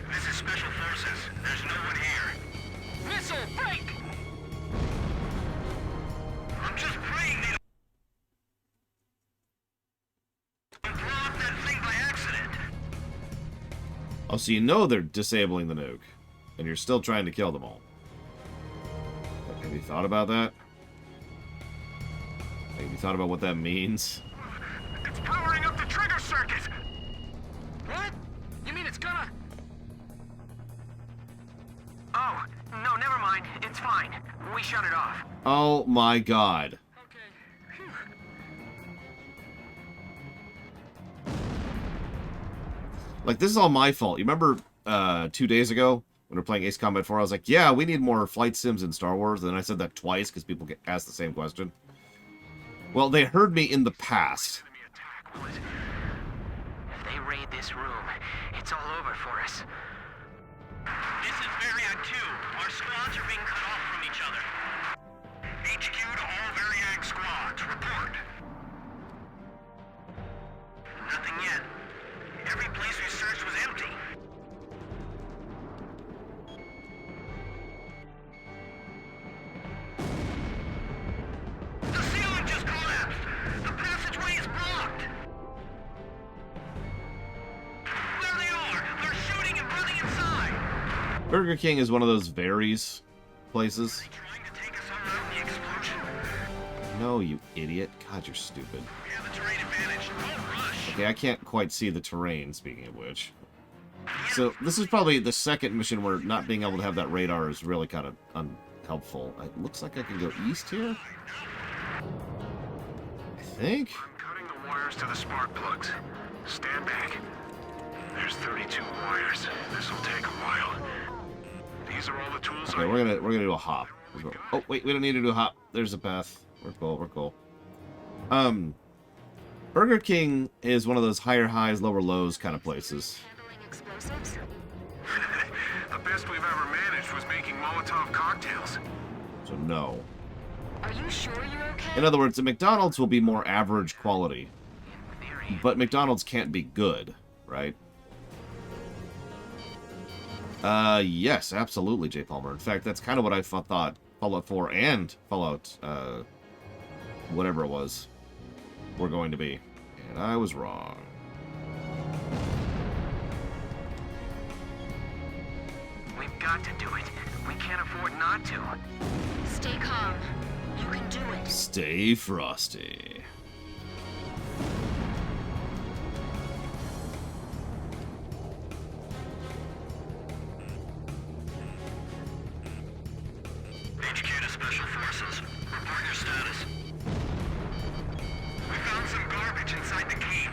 This is Special Forces. There's no one here. Missile, break! I'm just praying they don't blow up that thing by accident. Oh, so you know they're disabling the nuke, and you're still trying to kill them all. Have you thought about that? Have you thought about what that means? It's powering up the trigger circuit. What? You mean it's gonna... Oh, no, never mind. It's fine. We shut it off. Oh my god. Okay. Phew. Like, this is all my fault. You remember 2 days ago when we were playing Ace Combat 4? I was like, yeah, we need more flight sims in Star Wars. And then I said that twice because people get asked the same question. Well, they heard me in the past. Enemy attack, will it? If they raid this room, it's all over for us. This is Variag 2. Our squads are being cut off from each other. HQ to all Variag squads. Report. Nothing yet. Every place we searched was empty. The ceiling just collapsed. The passageway is blocked. There they are. They're shooting and running inside. Burger King is one of those varies places. Trying to take us on out in the explosion. No, you idiot. God, you're stupid. We have the terrain advantage. Don't rush. Okay, I can't quite see the terrain, speaking of which. So, this is probably the second mission where not being able to have that radar is really kind of unhelpful. It looks like I can go east here? I think? I'm cutting the wires to the spark plugs. Stand back. There's 32 wires. This'll take a while. These are all the tools Okay, we're gonna do a hop. Oh, wait, we don't need to do a hop. There's a path. We're cool, we're cool. Burger King is one of those higher highs, lower lows kind of places. Handling explosives? The best we've ever managed was making Molotov cocktails. So no. Are you sure you're okay? In other words, the McDonald's will be more average quality. In theory. But McDonald's can't be good, right? Yes, absolutely, J. Palmer. In fact, that's kind of what I thought Fallout 4 and Fallout, whatever it was, were going to be. And I was wrong. got to do it. We can't afford not to. Stay calm. You can do it. Stay frosty. HQ to Special Forces. Report your status. We found some garbage inside the cave,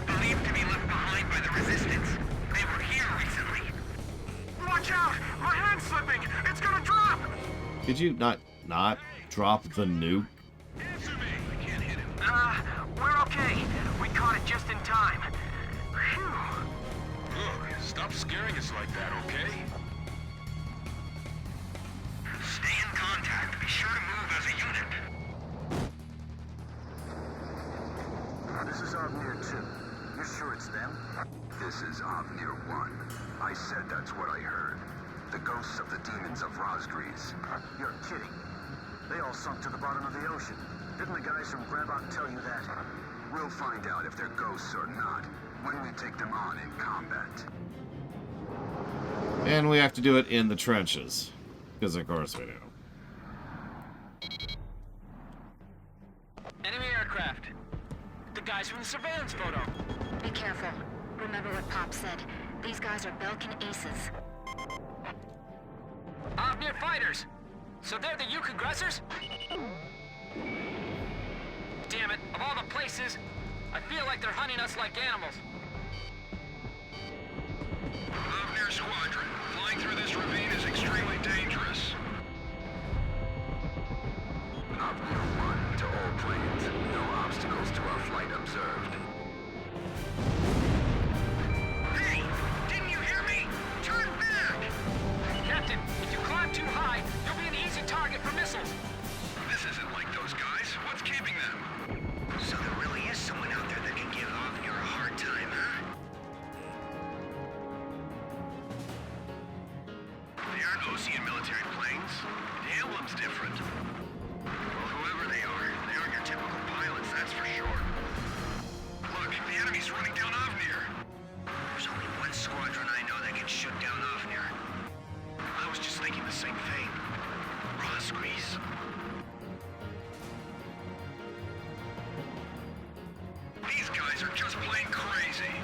believed to be left behind by the Resistance. They were here recently. Watch out! My hand's slipping! It's gonna drop! Could you not drop the nuke? Answer me! I can't hit him. We're okay. We caught it just in time. Phew. Look, stop scaring us like that, okay? Stay in contact. Be sure to move as a unit. This is Avnir 2. You're sure it's them? This is Avnir 1. I said that's what I heard. The ghosts of the demons of Rosgrees. You're kidding. They all sunk to the bottom of the ocean. Didn't the guys from Grabok tell you that? We'll find out if they're ghosts or not when we take them on in combat. And we have to do it in the trenches. Because of course we do. Enemy aircraft. The guys from the surveillance photo. Be careful. Remember what Pop said. These guys are Belkin aces. Avnir fighters. So they're the Yuk aggressors? Damn it, of all the places, I feel like they're hunting us like animals. Avnir Squadron, flying through this ravine is extremely dangerous. Avnir 1 to all planes. No obstacles to our flight observed. Hey! Didn't you hear me? Turn back! Captain, if you climb too high, you'll be an easy target for missiles. This isn't like those guys. What's keeping them? So there really is someone out there that can give Avnir a hard time, huh? They aren't Osean military planes. The emblem's different. Well, whoever they aren't your typical pilots, that's for sure. Look, the enemy's running down Avnir. There's only one squadron I know that can shoot down Avnir. I was just thinking the same thing. Rosgrees. These guys are just plain crazy.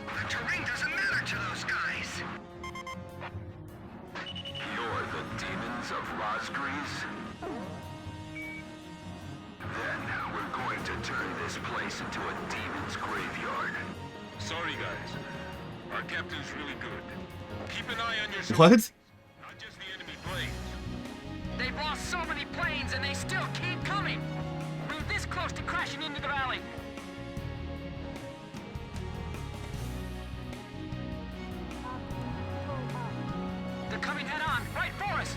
The terrain doesn't matter to those guys. You're the demons of Rosgrees? Then we're going to turn this place into a demon's graveyard. Sorry, guys. Our captain's really good. Keep an eye on your What? not just the enemy planes. They've lost so many planes and they still keep coming. We were this close to crashing into the valley. They're coming head on, right for us.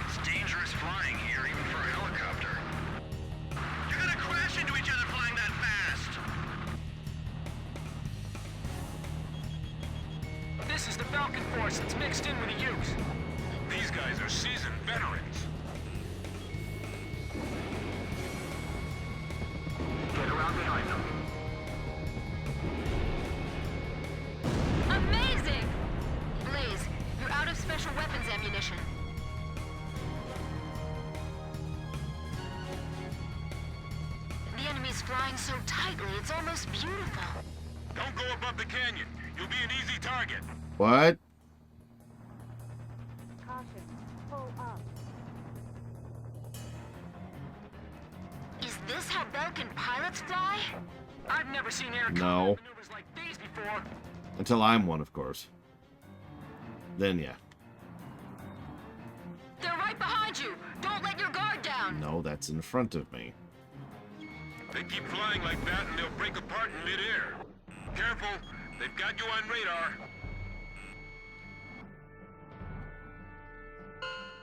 It's dangerous flying here, even for a helicopter. You're gonna crash into each other flying that fast! This is the Falcon Force that's mixed in with the Ukes. These guys are seasoned veterans. Get around behind them. Amazing! Blaze, you're out of special weapons ammunition. The enemy's flying so tightly, it's almost beautiful. Don't go above the canyon. You'll be an easy target. What? Is this how Belkin pilots fly? I've never seen air No. combat maneuvers like these before. Until I'm one, of course. Then, yeah. They're right behind you! Don't let your guard down! No, that's in front of me. They keep flying like that and they'll break apart in midair. Careful, they've got you on radar.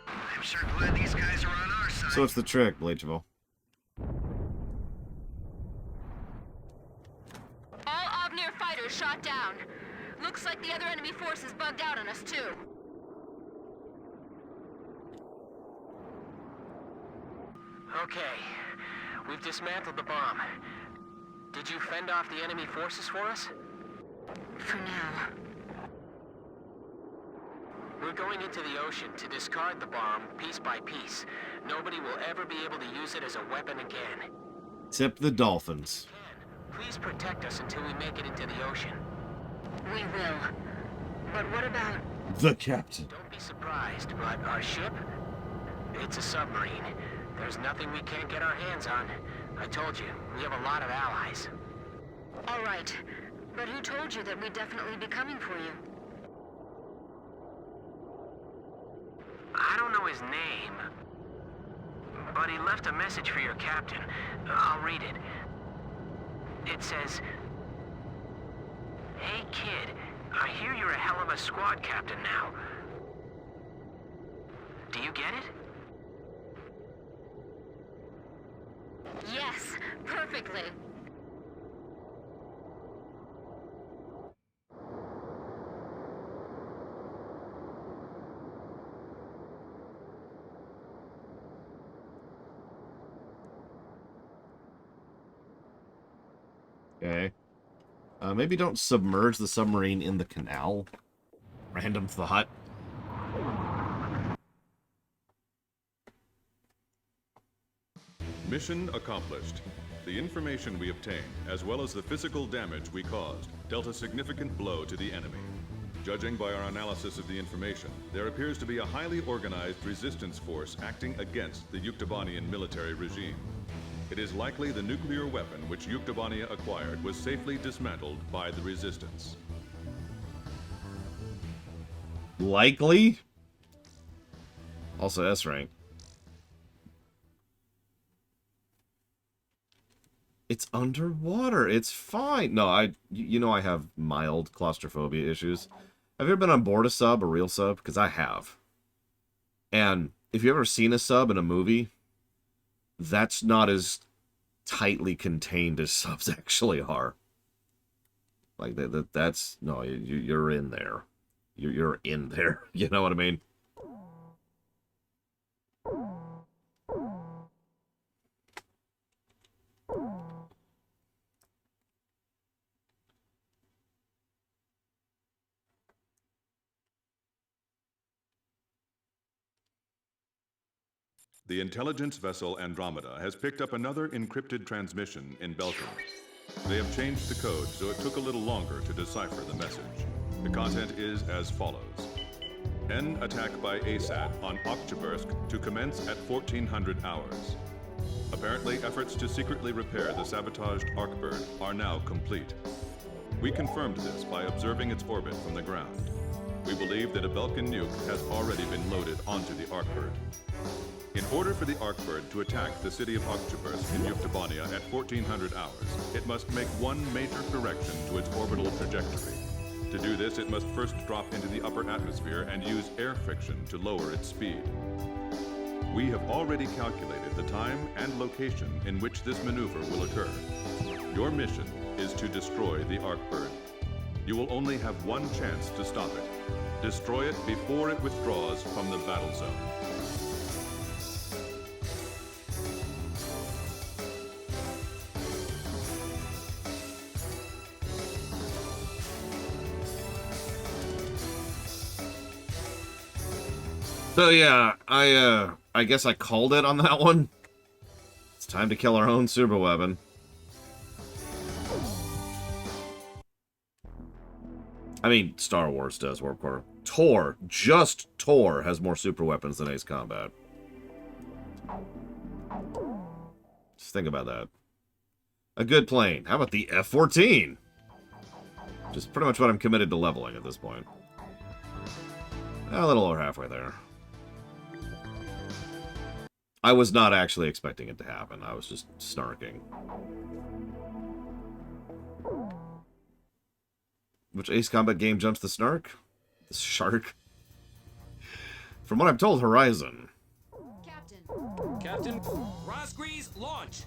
I'm sure glad these guys are on our side. So what's the trick, Bleachable? All Avnir fighters shot down. Looks like the other enemy forces bugged out on us too. Okay, we've dismantled the bomb. Did you fend off the enemy forces for us? For now. We're going into the ocean to discard the bomb piece by piece. Nobody will ever be able to use it as a weapon again. Except the dolphins. Please protect us until we make it into the ocean. We will. But what about... The captain. Don't be surprised, but our ship? It's a submarine. There's nothing we can't get our hands on. I told you, we have a lot of allies. All right. But who told you that we'd definitely be coming for you? I don't know his name, but he left a message for your captain. I'll read it. It says, "Hey kid, I hear you're a hell of a squad captain now. Do you get it?" Yes, perfectly. Okay. Maybe don't submerge the submarine in the canal. Random thought. Mission accomplished. The information we obtained, as well as the physical damage we caused, dealt a significant blow to the enemy. Judging by our analysis of the information, there appears to be a highly organized resistance force acting against the Yuktobanian military regime. It is likely the nuclear weapon which Yuktobania acquired was safely dismantled by the resistance. Likely? Also S rank. It's underwater. It's fine. No, you know I have mild claustrophobia issues. Have you ever been on board a sub, a real sub? Because I have. And if you've ever seen a sub in a movie, that's not as tightly contained as subs actually are. Like that's no, you're in there. You're in there. You know what I mean? The intelligence vessel Andromeda has picked up another encrypted transmission in Belkin. They have changed the code, so it took a little longer to decipher the message. The content is as follows. N attack by ASAT on Oktyabrsk to commence at 1400 hours. Apparently, efforts to secretly repair the sabotaged Arkbird are now complete. We confirmed this by observing its orbit from the ground. We believe that a Belkin nuke has already been loaded onto the Arkbird. In order for the Arkbird to attack the city of Oktyabrsk in Yuktobania at 1400 hours, it must make one major correction to its orbital trajectory. To do this, it must first drop into the upper atmosphere and use air friction to lower its speed. We have already calculated the time and location in which this maneuver will occur. Your mission is to destroy the Arkbird. You will only have one chance to stop it. Destroy it before it withdraws from the battle zone. So yeah, I guess I called it on that one. It's time to kill our own super weapon. I mean, Star Wars does, Warp Core. Tor, just Tor, has more super weapons than Ace Combat. Just think about that. A good plane. How about the F-14? Which is pretty much what I'm committed to leveling at this point. A little over halfway there. I was not actually expecting it to happen. I was just snarking. Which Ace Combat game jumps the snark? The shark? From what I'm told, Horizon. Captain, Rosgrease, launch!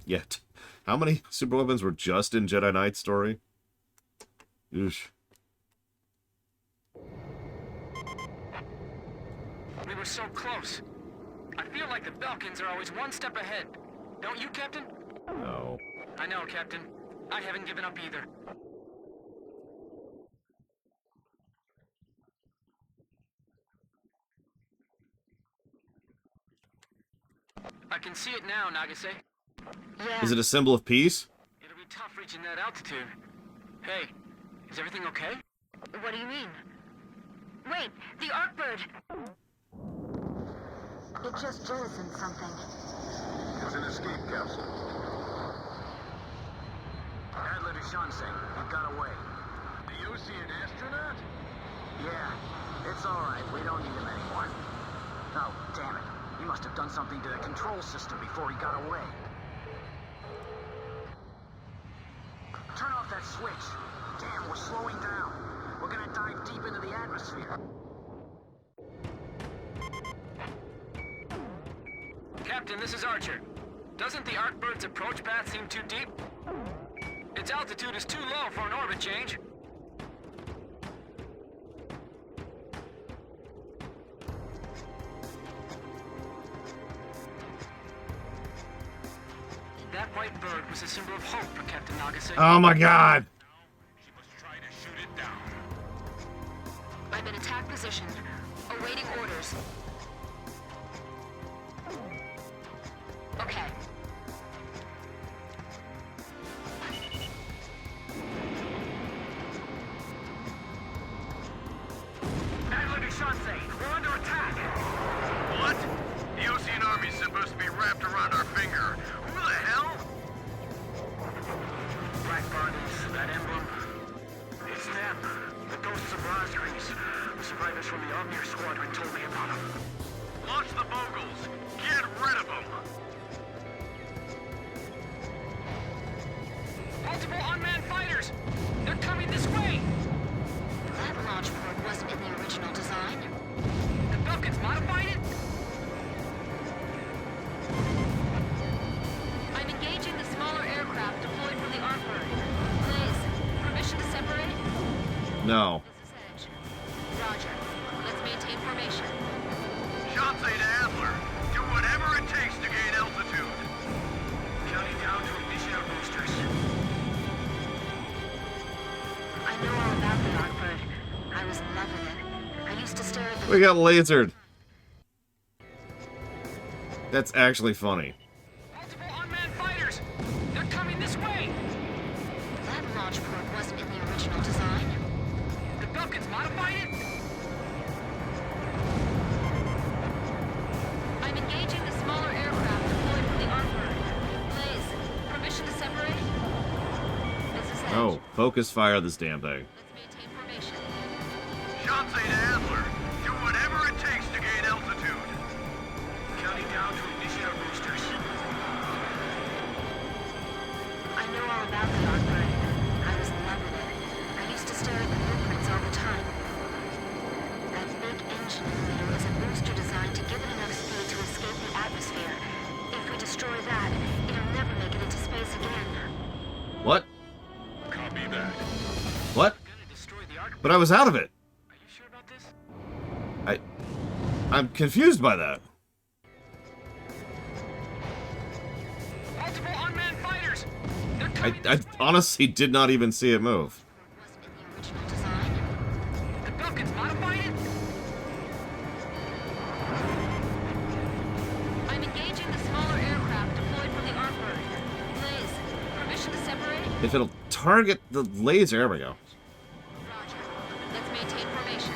Yet. How many super weapons were just in Jedi Knight story? Oosh. We were so close. I feel like the Belkins are always one step ahead. Don't you, Captain? No. I know, Captain. I haven't given up either. I can see it now, Nagase. Yeah. Is it a symbol of peace? It'll be tough reaching that altitude. Hey, is everything okay? What do you mean? Wait, the Arcbird! It just jettisoned something. It was an escape capsule. Adler to Shanseng. He got away. The Osean astronaut? Yeah, it's all right. We don't need him anymore. Oh, damn it. He must have done something to the control system before he got away. Turn off that switch. Damn, we're slowing down. We're gonna dive deep into the atmosphere. Captain, this is Archer. Doesn't the Arcbird's approach path seem too deep? Its altitude is too low for an orbit change. That white bird was a symbol of hope for Captain Nagase. Oh my god! She must try to shoot it down. I'm in attack position, awaiting orders. Okay. Adler to Shansei, we're under attack! What? The Osean Army's supposed to be wrapped around our finger. Who the hell? Black Bardens, that emblem. It's them. The ghosts of Rosgreaves. The survivors from the Omnir Squadron told me about them. Launch the Vogels. Get rid of them. Multiple unmanned fighters! They're coming this way! That launch port wasn't in the original design. The Belkans modified it? I'm engaging the smaller aircraft deployed from the Arcbird. Blaze, permission to separate? No. This is Edge. Roger. Let's maintain formation. Shansei to Adler. Do whatever it takes to gain altitude. Counting down to ignition of boosters. I know all about the Arcbird. I was in love with it. I used to stare at the... We got lasered. That's actually funny. Multiple unmanned fighters! They're coming this way! That launch port wasn't in the original design. The Belkans modified it? I'm engaging the smaller aircraft deployed from the Arcbird. Blaze, permission to separate? This is Edge. Oh, focus fire this damn thing. Let's maintain formation. Shansei to Adler. Do whatever it takes to gain altitude. Counting down to ignition of boosters. I know all about the Arcbird. I was in love with it. I used to stare at the blueprints all the time. That big engine in the middle is a booster designed to give it enough speed to escape the atmosphere. If we destroy that, it'll never make it into space again. What? Copy that. What? Gonna destroy the Arcbird. But I was out of it. Are you sure about this? I'm confused by that. Multiple unmanned fighters! They're I, coming I honestly did not even see it move. Wasn't in the original design. The Belkans modified it? I'm engaging the smaller aircraft deployed from the Arcbird. Blaze, permission to separate? If it'll target the laser, there we go. Roger. Let's maintain formation.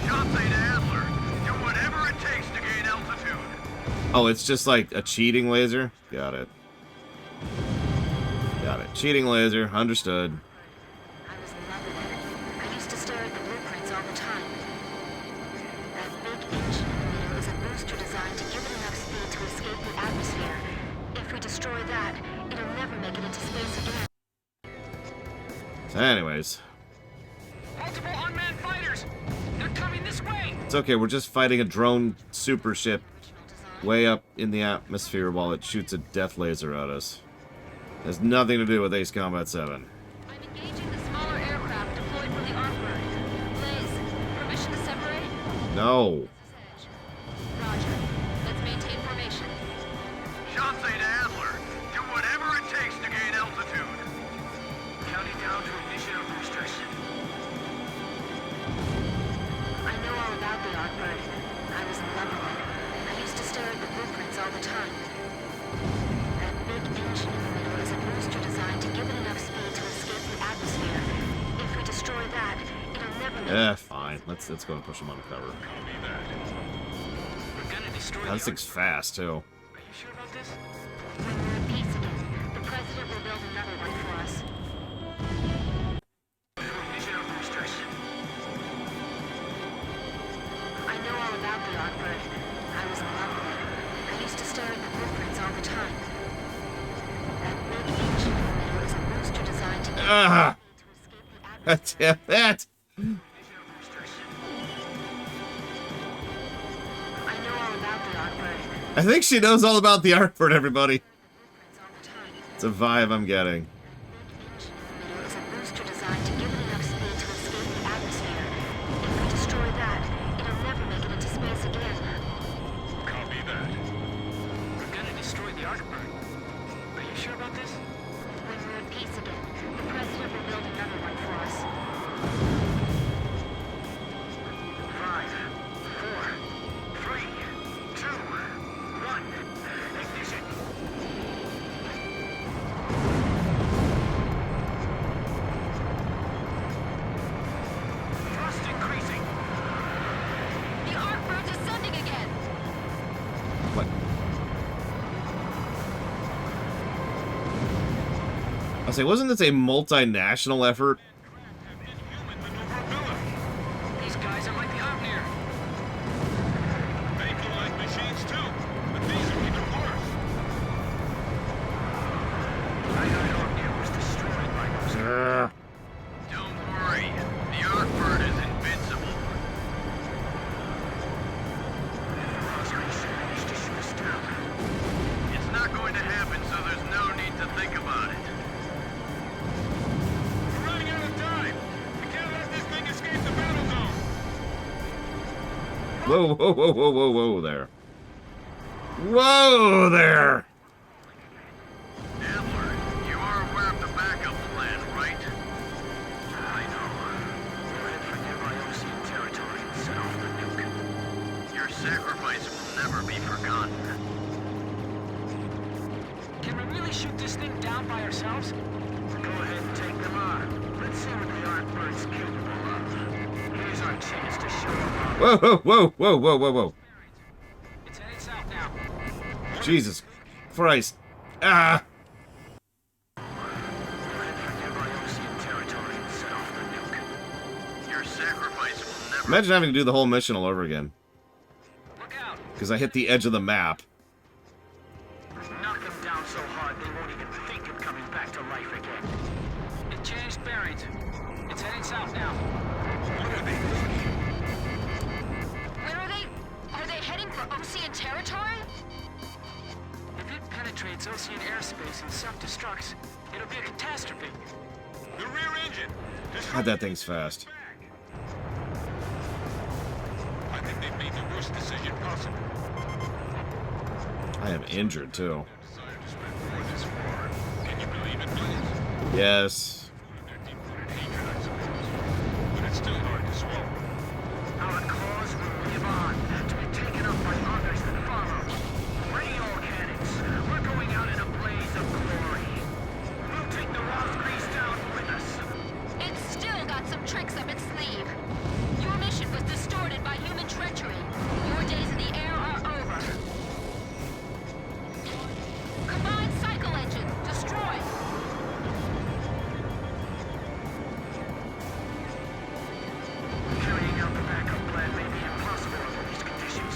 Shansei to Adler. Do whatever it takes to gain altitude. Oh, it's just like a cheating laser? Got it. Got it. Cheating laser. Understood. I was in love with it. I used to stare at the blueprints all the time. That big engine in the middle is a booster designed to give it enough speed to escape the atmosphere. If we destroy that, it'll never make it into space again. So anyways, Multiple unmanned fighters! They're coming this way! it's okay. We're just fighting a drone super ship Original design. way up in the atmosphere while it shoots a death laser at us. Has nothing to do with Ace Combat 7. I'm engaging the smaller aircraft deployed from the Arcbird. Blaze, permission to separate? No. This is Edge. Roger. Let's maintain formation. Shansei to Adler. Do whatever it takes to gain altitude. Counting down to ignition of boosters. I know all about the Arcbird. I was in love with it. I used to stare at the blueprints all the time. Fine. Let's go and push him on the cover. Copy that. We're gonna destroy This thing's fast too. Are you sure about this? When we're at peace again, the President will build another one for us. Vision of boosters. I know all about the Artbird. I was in love with it. I used to stare at the blueprints all the time. That big engine in the middle is a booster designed to get Ah! to escape the atmosphere. Damn that! I know all about the Artbird. I think she knows all about the Artford, everybody. Blueprints all the time. It's a vibe I'm getting. Engine in the middle is a booster designed to give it enough speed to escape the atmosphere. If we destroy that, it'll never make it into space again. Copy that. We're gonna destroy the Artbird. Are you sure about this? When we're at peace again, the President will build another one for us. 5, 4, 3, 2, 1. Ignition. Thrust increasing. The Artbird's ascending again! What? I'll say, wasn't this a multinational effort? Human maneuverability. These guys are like the Omnier. They feel like machines too, but these are even worse. I heard Omnia was destroyed by those. Don't worry, the Artbird is invincible. Roscrease managed to shoot us down. It's not going to happen, so there's no need to think about it. We're running out of time. We can't let this thing escape the battle zone. Whoa, whoa, whoa, whoa, whoa, whoa there. Whoa there! Adler, you are aware of the backup plan, right? I know. We'll head for nearby Ocean territory and set off the nuke. Your sacrifice will never be forgotten. Can we really shoot this thing down by ourselves? Go ahead and take them on. Let's see what the Artbird's capable of. Here's our chance to show them Whoa, whoa, whoa, whoa, whoa, whoa, whoa. It's heading south now. Jesus Christ. Ah! We'll head for nearby Ocean territory and set off the nuke. Your sacrifice will never... Imagine having to do the whole mission all over again. Look out. Because I hit the edge of the map. Knock them down so hard they won't even think of coming back to life again. It changed bearings. It's heading south now. What are they thinking? Where are they? Are they heading for Ocean territory? If it penetrates Ocean airspace and self-destructs, it'll be a catastrophe. The rear engine! God, that thing's fast. I think they've made the worst decision possible. I am injured, too. Desire to spend more this war. Can you believe it, Blaze? Yes. Their deep-rooted hatred, I suppose. But it's still hard to swallow. Our cause will live on, to be taken up by others that follow. Ready all cannons. We're going out in a blaze of glory. We'll take the Roscrease down with us. It's still got some tricks up its sleeve. Your mission was distorted by human treachery. Your days in the air are over. Combined cycle engine destroyed. Carrying out the backup plan may be impossible under these conditions.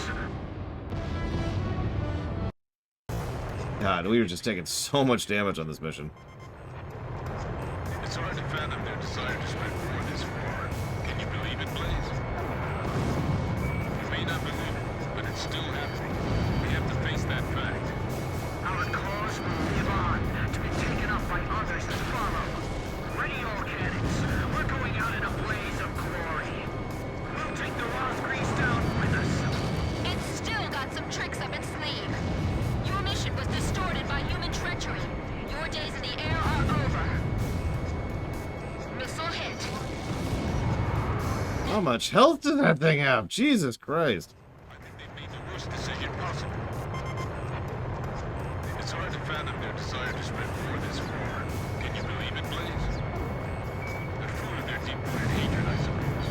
God, we were just taking so much damage on this mission. It's hard to fathom their desire to spend more this war. Can you believe it, Blaze? You may not believe it, but it's still happening. We have to face that fact. Our cause will live on, to be taken up by others that follow. Ready all cannons. We're going out in a blaze of glory. We'll take the Roscrease down with us. It's still got some tricks up its sleeve. Your mission was distorted by human treachery. Your days in the air are over. Missile hit. How much health did that thing have? Jesus Christ. I think they've made the worst decision possible. It's hard to fathom their desire to spend more this war. Can you believe it, Blaze? They're full of their deep-rooted hatred, I suppose.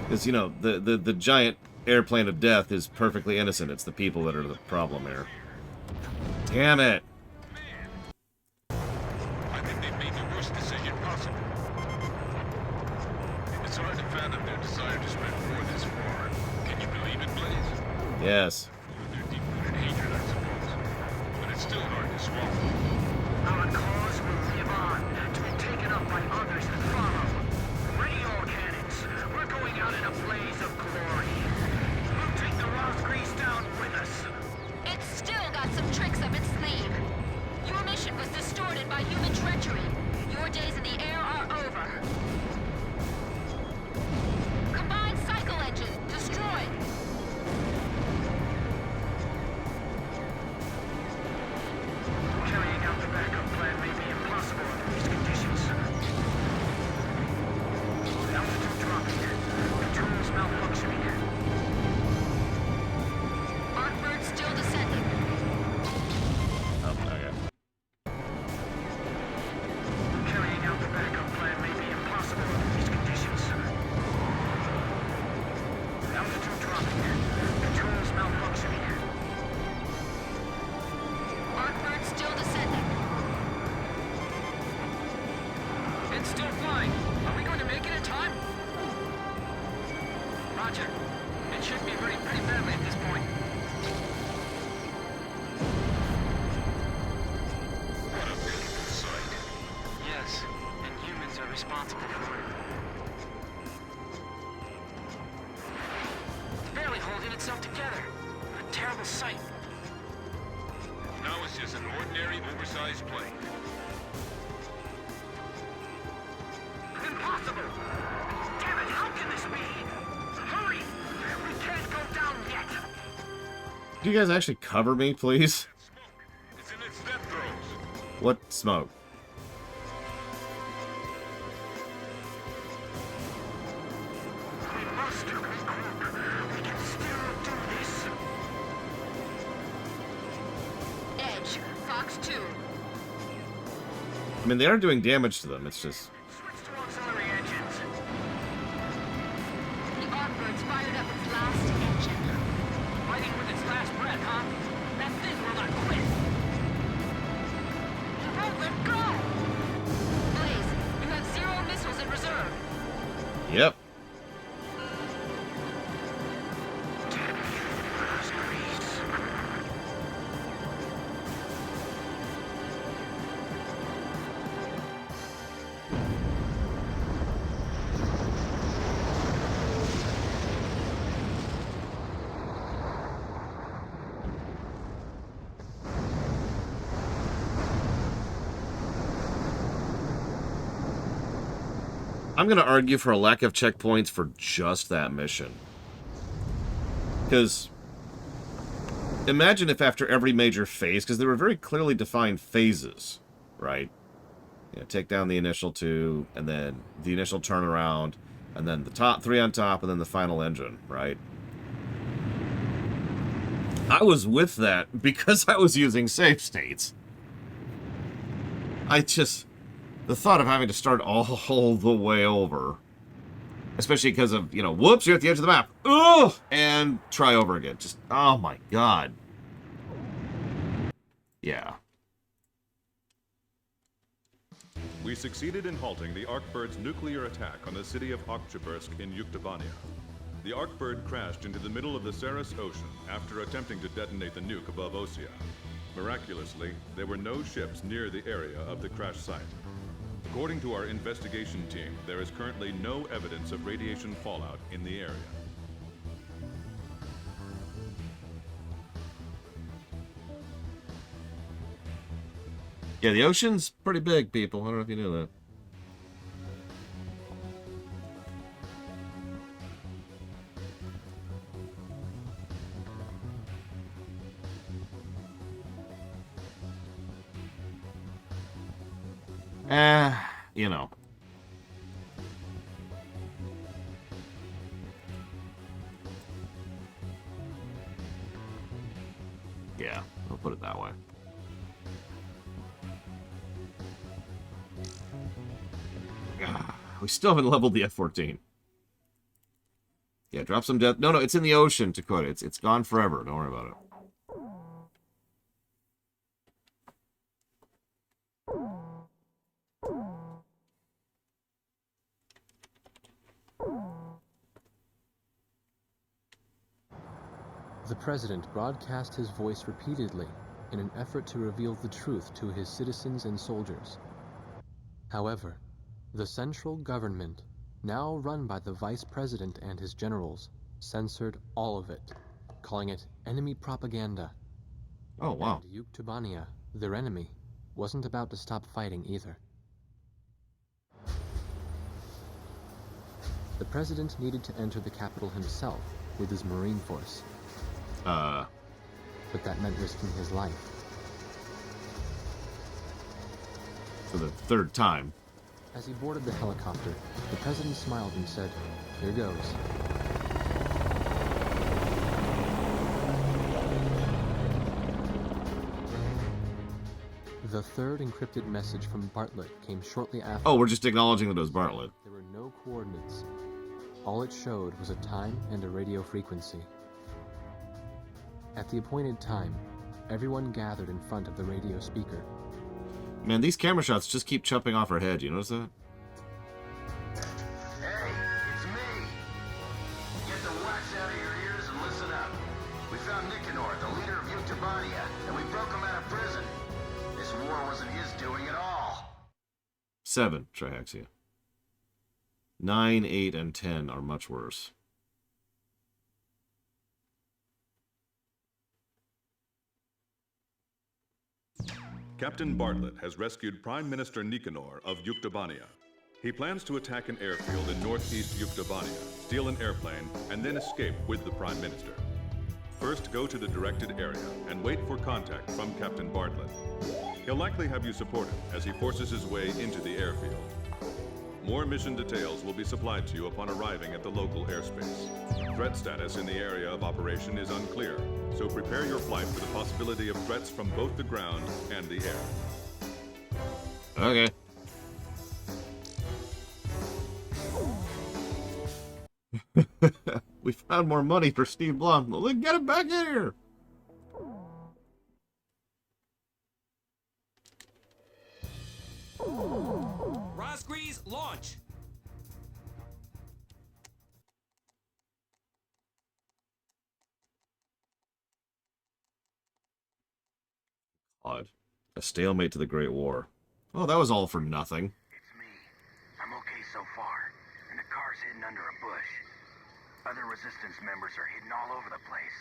Because, you know, the giant airplane of death is perfectly innocent. It's the people that are the problem here. Damn it! I think they've made the worst decision possible. It's hard to fathom their desire to spread war this far. Can you believe it, Blaze? Yes. Their deep-rooted hatred, I suppose. But it's still hard to swallow. Our cause will live on, to be taken up by others that follow. Ready all cannons. We're going out in a blaze of glory. We'll take the Rosgrees down with us. It's still got some tricks up its sleeve. Your mission was distorted by human treachery. Your days in the air are over. Combined cycle engine destroyed. Carrying out the backup plan may be impossible under these conditions. Altitude dropping. Controls malfunctioning. Artbird still descending. Oh, okay. Carrying out the backup plan may be impossible under these conditions. Altitude dropping. Controls malfunctioning. Artbird still descending. It's still flying. Are we going to make it in time? Roger. It should be hurting pretty badly at this point. What a pitiful sight. Yes, and humans are responsible for it. It's barely holding itself together. A terrible sight. Now it's just an ordinary, oversized plane. Impossible! Damn it, how can this be? Hurry! We can't go down yet! Could you guys actually cover me, please? It's in its death throes. What smoke? We must regroup. We can still do this. Edge. Fox 2. I mean, they are doing damage to them. It's just... Switch to auxiliary engines. The Artbird's fired up its last engine. Fighting with its last breath, huh? That thing will not quit. It won't let go! Blaze, you have 0 missiles in reserve. Yep. I'm going to argue for a lack of checkpoints for just that mission. Because imagine if after every major phase, because there were very clearly defined phases, right? You know, take down the initial 2, and then the initial turnaround, and then the top 3 on top, and then the final engine, right? I was with that because I was using save states. The thought of having to start all the way over, especially because of, you know, whoops, you're at the edge of the map. Ugh! And try over again. Just, oh my god. Yeah. We succeeded in halting the Arkbird's nuclear attack on the city of Oktyabrsky in Yuktavania. The Arkbird crashed into the middle of the Saras Ocean after attempting to detonate the nuke above Osea. Miraculously, there were no ships near the area of the crash site. According to our investigation team, there is currently no evidence of radiation fallout in the area. Yeah, the ocean's pretty big, people. I don't know if you knew that. You know. Yeah, I'll put it that way. We still haven't leveled the F-14. drop some death. No, it's in the ocean, Dakota. It's gone forever. Don't worry about it. The president broadcast his voice repeatedly in an effort to reveal the truth to his citizens and soldiers. However, the central government, now run by the vice president and his generals, censored all of it, calling it enemy propaganda. Oh, wow. And Yuktobania, their enemy, wasn't about to stop fighting either. The president needed to enter the capital himself with his Marine force. But that meant risking his life. For the third time. As he boarded the helicopter, the president smiled and said, "Here goes." The third encrypted message from Bartlett came shortly after. Oh, we're just acknowledging that it was Bartlett. There were no coordinates. All it showed was a time and a radio frequency. At the appointed time, everyone gathered in front of the radio speaker. Man, these camera shots just keep chopping off her head. You notice that? Hey, it's me. Get the wax out of your ears and listen up. We found Nicanor, the leader of Yuktobania, and we broke him out of prison. This war wasn't his doing at all. 7, Trihaxia. 9, 8, and 10 are much worse. Captain Bartlett has rescued Prime Minister Nicanor of Yuktobania. He plans to attack an airfield in northeast Yuktobania, steal an airplane, and then escape with the Prime Minister. First, go to the directed area and wait for contact from Captain Bartlett. He'll likely have you support him as he forces his way into the airfield. More mission details will be supplied to you upon arriving at the local airspace. Threat status in the area of operation is unclear, so prepare your flight for the possibility of threats from both the ground and the air. Okay. We found more money for Steve Blum. Let's get it back in here. Rosgrees, launch! Odd. A stalemate to the Great War. Oh, that was all for nothing. It's me. I'm okay so far, and the car's hidden under a bush. Other Resistance members are hidden all over the place.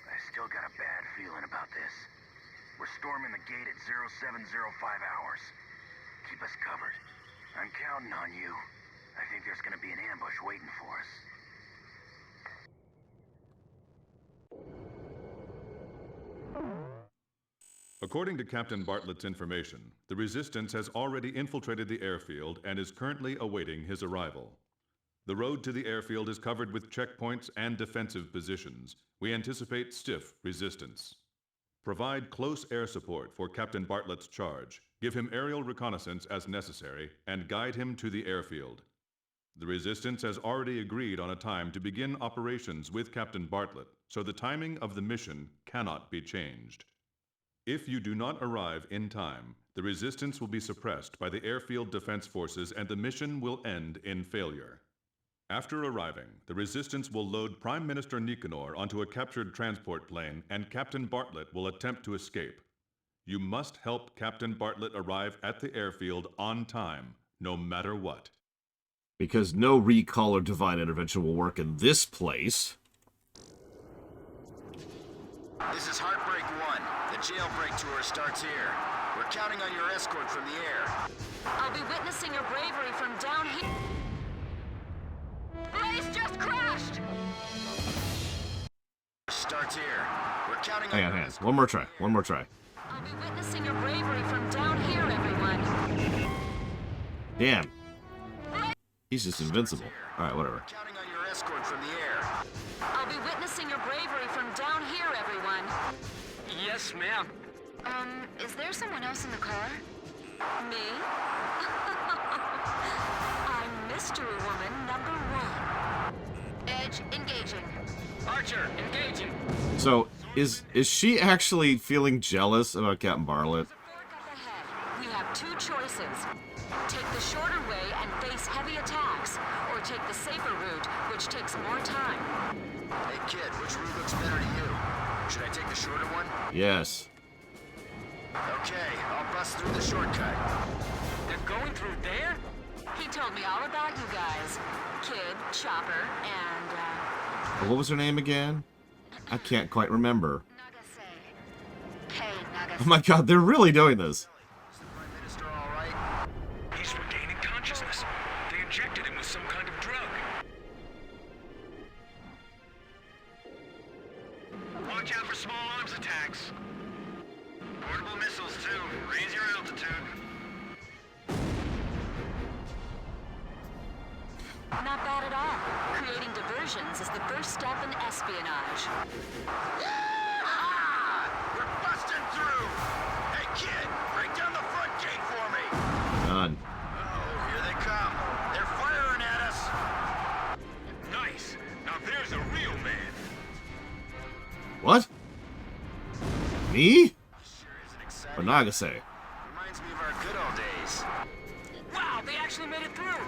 I still got a bad feeling about this. We're storming the gate at 0705 hours. Keep us covered. I'm counting on you. I think there's gonna be an ambush waiting for us. According to Captain Bartlett's information, the Resistance has already infiltrated the airfield and is currently awaiting his arrival. The road to the airfield is covered with checkpoints and defensive positions. We anticipate stiff resistance. Provide close air support for Captain Bartlett's charge, give him aerial reconnaissance as necessary, and guide him to the airfield. The Resistance has already agreed on a time to begin operations with Captain Bartlett, so the timing of the mission cannot be changed. If you do not arrive in time, the Resistance will be suppressed by the airfield defense forces and the mission will end in failure. After arriving, the Resistance will load Prime Minister Nicanor onto a captured transport plane and Captain Bartlett will attempt to escape. You must help Captain Bartlett arrive at the airfield on time, no matter what. Because no recall or divine intervention will work in this place. This is Heartbreak 1. The jailbreak tour starts here. We're counting on your escort from the air. I'll be witnessing your bravery from down here. Blaze just crashed! Starts here. We're counting on Hang on. One more try. I'll be witnessing your bravery from down here, everyone. Damn. He's just invincible. Alright, whatever. Counting on your escort from the air. I'll be witnessing your bravery from down here, everyone. Yes, ma'am. Is there someone else in the car? Me? I'm Mystery Woman #1. Edge Bridge, engaging. Archer, engaging. So, is she actually feeling jealous about Captain Bartlett? Fork up ahead. We have two choices. Take the shorter way and face heavy attacks, or take the safer route, which takes more time. Hey kid, which route looks better to you? Should I take the shorter one? Yes. Okay, I'll bust through the shortcut. They're going through there? He told me all about you guys. Kid, Chopper, and, What was her name again? I can't quite remember. Nagase. Hey, Nagase. Oh my god, they're really doing this. Is the Prime Minister all right? He's regaining consciousness. They injected him with some kind of drug. Watch out for small arms attacks. Portable missiles, too. Raise your altitude. Not bad at all. Creating diversions is the first step in espionage. Ah! We're busting through! Hey kid, break down the front gate for me! Done. Oh, here they come. They're firing at us! Nice. Now there's a real man. What? Me? Sure isn't exciting. Nagase. Reminds me of our good old days. Wow, they actually made it through!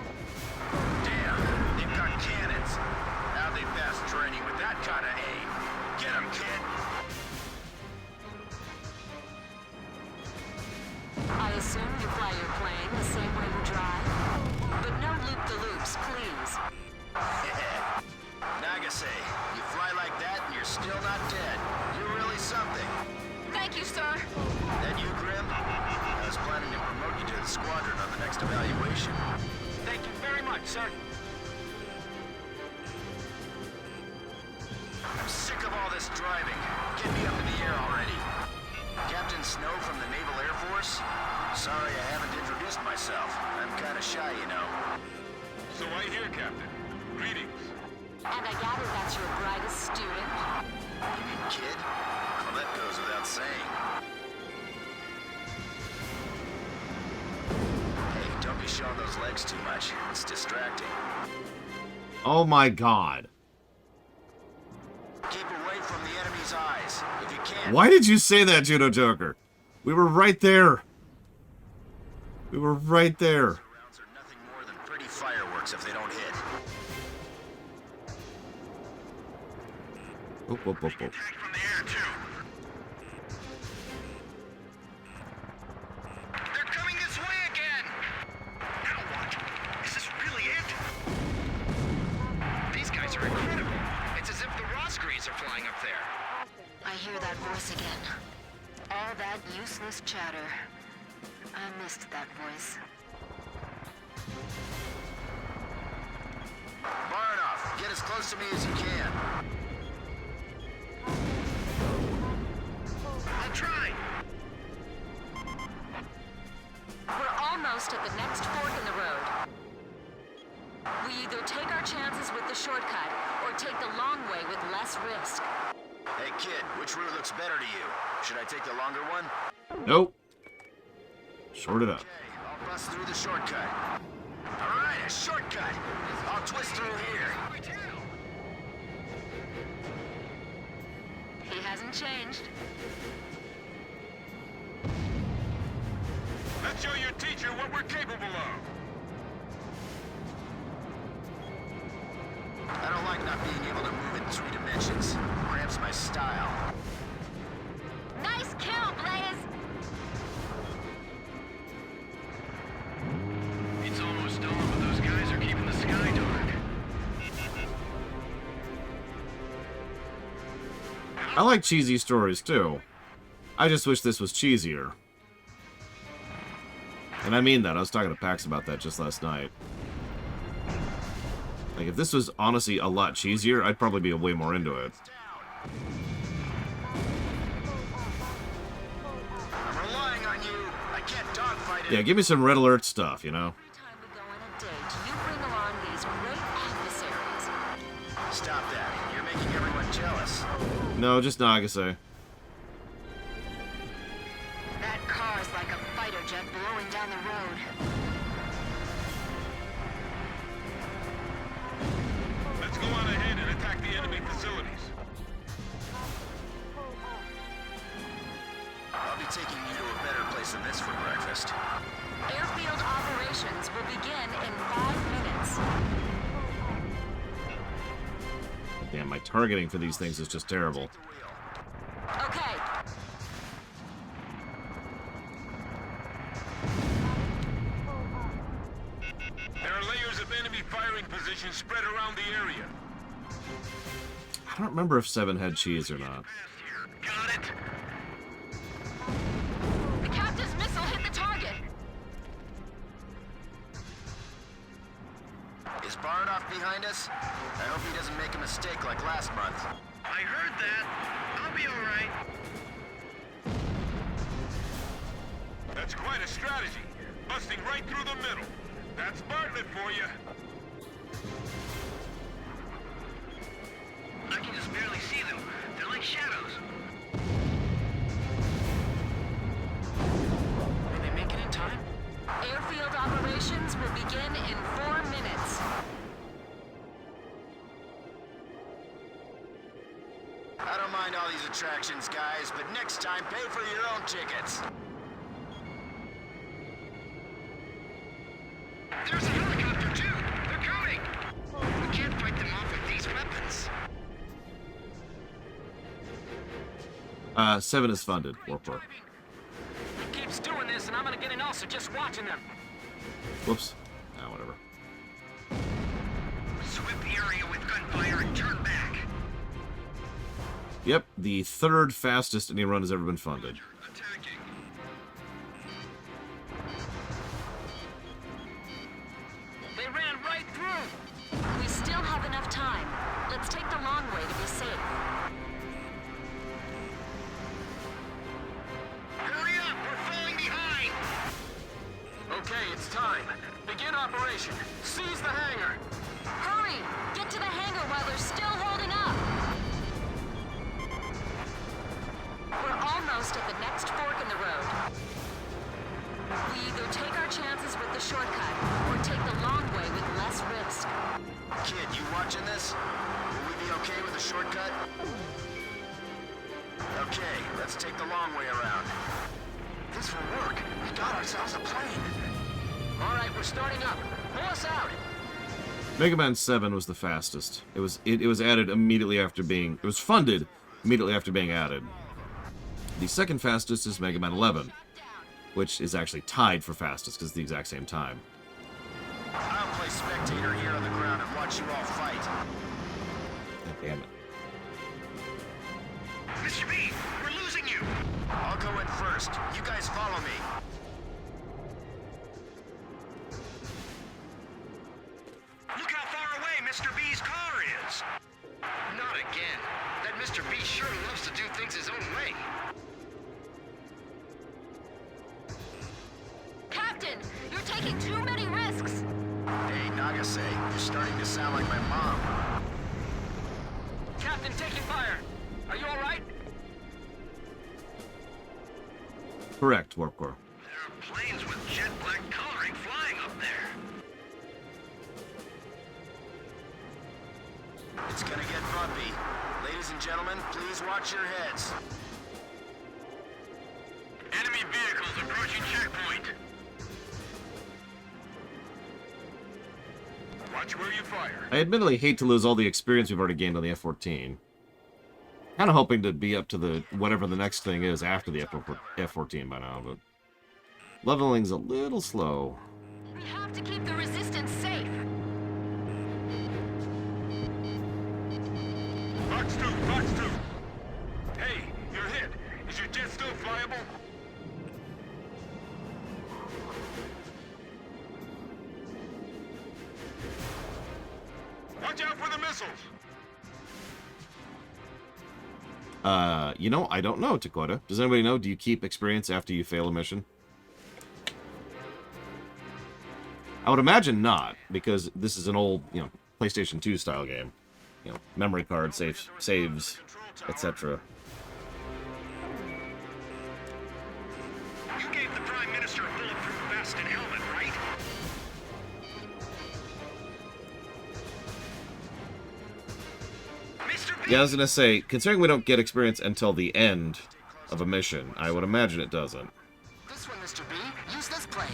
Damn, they've got cannons. Now they pass training with that kind of aim. Get 'em, kid. I assume you fly your plane the same way you drive. But no loop-the-loops, please. Nagase, you fly like that and you're still not dead. You're really something. Thank you, sir. That you, Grim? I was planning to promote you to the squadron on the next evaluation. Thank you very much, sir. I'm sick of all this driving. Get me up in the air already. Captain Snow from the Naval Air Force? Sorry I haven't introduced myself. I'm kind of shy, you know. So I hear, Captain. Greetings. And I gather that's your brightest student. You mean kid? Well, that goes without saying. Hey, don't be showing those legs too much. It's distracting. Oh my god. Keep away from the enemy's eyes, if you can. Why did you say that, Judo Joker? We were right there. We were right there. Rounds are nothing more than pretty fireworks if they don't hit. Whoop, whoop, whoop, whoop. Attack from the air, too. They're coming this way again! Now what? Is this really it? These guys are incredible. It's as if the Rosgrees are flying up there. I hear that voice again. All that useless chatter. I missed that voice. Barnoff, get as close to me as you can. I'll try. We're almost at the next fork in the road. We either take our chances with the shortcut, or take the long way with less risk. Hey kid, which route looks better to you? Should I take the longer one? Nope. Short it up. Okay, I'll bust through the shortcut. Alright, a shortcut! I'll twist through here. He hasn't changed. Let's show your teacher what we're capable of. I don't like not being able to move in 3 dimensions. Cramps my style. Nice kill, Blaze! It's almost dawn, but those guys are keeping the sky dark. I like cheesy stories too. I just wish this was cheesier. And I mean that. I was talking to Pax about that just last night. Like, if this was honestly a lot cheesier, I'd probably be way more into it. I'm relying on you. I can't dogfight it. Yeah, give me some Red Alert stuff, you know? Every time we go on a date, you bring along these great adversaries. Stop that. You're making everyone jealous. No, just Nagase. That car's like a fighter jet blowing down the road. Let's go on ahead and list. Airfield operations will begin in 5 minutes. Damn, my targeting for these things is just terrible. Okay. There are layers of enemy firing positions spread around the area. I don't remember if 7 had cheese or not. Got it. The captive's missile hit the target. Is Bardoff behind us? I hope he doesn't make a mistake like last month. I heard that. I'll be all right. That's quite a strategy. Busting right through the middle. That's Bartlett for you. I can just barely see them. They're like shadows. Will they make it in time? Airfield operations will begin in 4 minutes. I don't mind all these attractions, guys, but next time pay for your own tickets. There's a helicopter, too. They're coming. We can't fight them off with these weapons. 7 is funded. Warp. He keeps doing this, and I'm gonna get an ulcer just watching them. Whoops. Ah, whatever. Sweep the area with gunfire and turn back. Yep, the 3rd fastest any run has ever been funded. Attacking. They ran right through. We still have enough time. Let's take the long way to be safe. Hurry up, we're falling behind. Okay, it's time. Begin operation. Seize the hangar. Hurry! Get to the hangar while they're still holding up! We're almost at the next fork in the road. We either take our chances with the shortcut, or take the long way with less risk. Kid, you watching this? Will we be okay with a shortcut? Okay, let's take the long way around. This will work. We got ourselves a plane. All right, we're starting up. Pull us out. Mega Man 7 was the fastest. It was added immediately after being... It was funded immediately after being added. The second fastest is Mega Man 11, which is actually tied for fastest because it's the exact same time. I'll play spectator here on the ground and watch you all fight. God damn it. Mr. B, we're losing you. I'll go in first. You guys follow me. Look how far away Mr. B's car is. Not again. That Mr. B sure loves to do things his own way. Captain, you're taking too many risks! Hey, Nagase, you're starting to sound like my mom. Captain, taking fire. Are you all right? Correct, Warp Core. There are planes with jet black coloring flying up there. It's gonna get bumpy. Ladies and gentlemen, please watch your heads. Enemy vehicles approaching checkpoint. Watch where you fire. I admittedly hate to lose all the experience we've already gained on the F-14. Kind of hoping to be up to the whatever the next thing is after the F-14 by now, but leveling's a little slow. We have to keep the resistance safe. Fox 2, Fox 2. Hey, you're hit. Is your jet still flyable? Watch out for the missiles. You know, I don't know, Dakota. Does anybody know? Do you keep experience after you fail a mission? I would imagine not, because this is an old, PlayStation 2 style game. Memory card saves, etc. You gave the Prime Minister a bulletproof vest and helmet, right? Mr. B, Yeah, I was gonna say, considering we don't get experience until the end of a mission, I would imagine it doesn't. This one, Mr. B. Use this plane?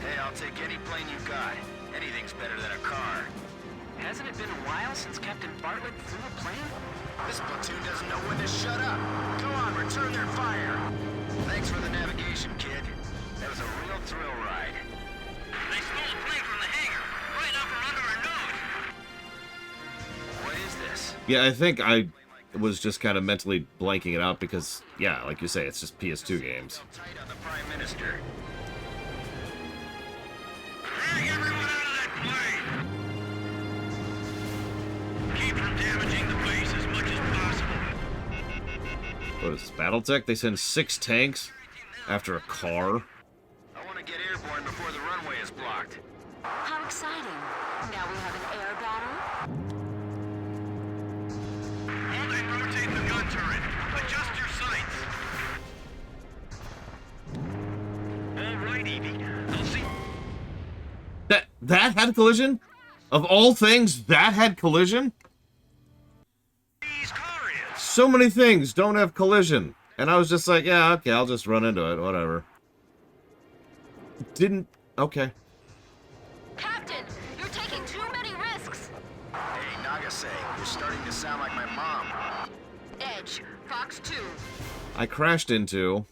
Hey, I'll take any plane you got. Anything's better than a car. Hasn't it been a while since Captain Bartlett flew a plane? This platoon doesn't know when to shut up. Go on, return their fire. Thanks for the navigation, kid. That was a real thrill ride. They stole a plane from the hangar, right up from under our nose. What is this? Yeah, I think I was just kind of mentally blanking it out because, yeah, like you say, it's just PS2 games. Tight on the Prime Minister. Drag everyone out of that plane. Keep from damaging the base as much as possible. What is this, Battletech? They send 6 tanks after a car? I want to get airborne before the runway is blocked. How exciting. Now we have an air battle? Hold and rotate the gun turret. Adjust your sights. All right, Evie. I'll see. That had collision? Of all things, that had collision? These car is. So many things don't have collision. And I was just like, yeah, okay, I'll just run into it, whatever. Didn't... Okay. Captain, you're taking too many risks. Hey, Nagase, you're starting to sound like my mom. Edge, Fox 2. I crashed into...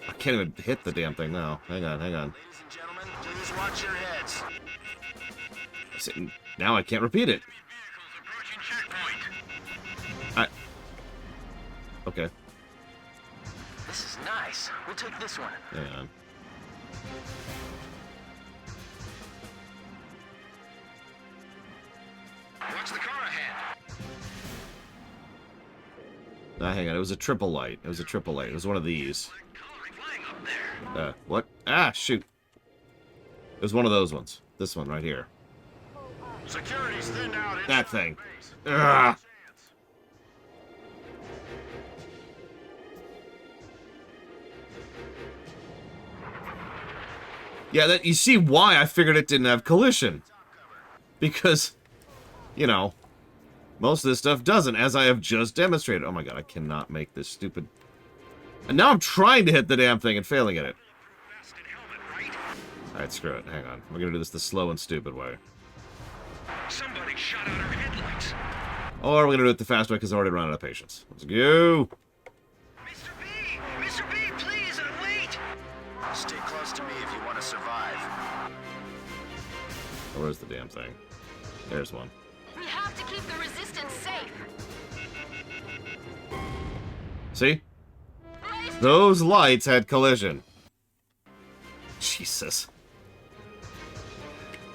I can't even hit the damn thing now. Hang on, hang on. Ladies and gentlemen, please watch your heads. See, now I can't repeat it. Vehicles approaching checkpoint. Okay, This is nice. We'll take this one. hang on. Watch the car ahead. Hang on, it was a triple light. It was a triple light. It was one of these. Coloring flying up there. What? Ah, shoot. It was one of those ones. This one right here. Security's thinned out. That thing. Ugh. Yeah, that you see why I figured it didn't have collision. Because, you know, most of this stuff doesn't, as I have just demonstrated. Oh my god, I cannot make this stupid... And now I'm trying to hit the damn thing and failing at it. Alright, screw it. Hang on. We're gonna do this the slow and stupid way. Somebody shot out our headlights. Or we're gonna do it the fast way because I already run out of patience. Let's go! Mr. B! Mr. B, please, wait! Stay close to me if you want to survive. Oh, where's the damn thing? There's one. We have to keep the resistance safe. See? Those lights had collision. Jesus.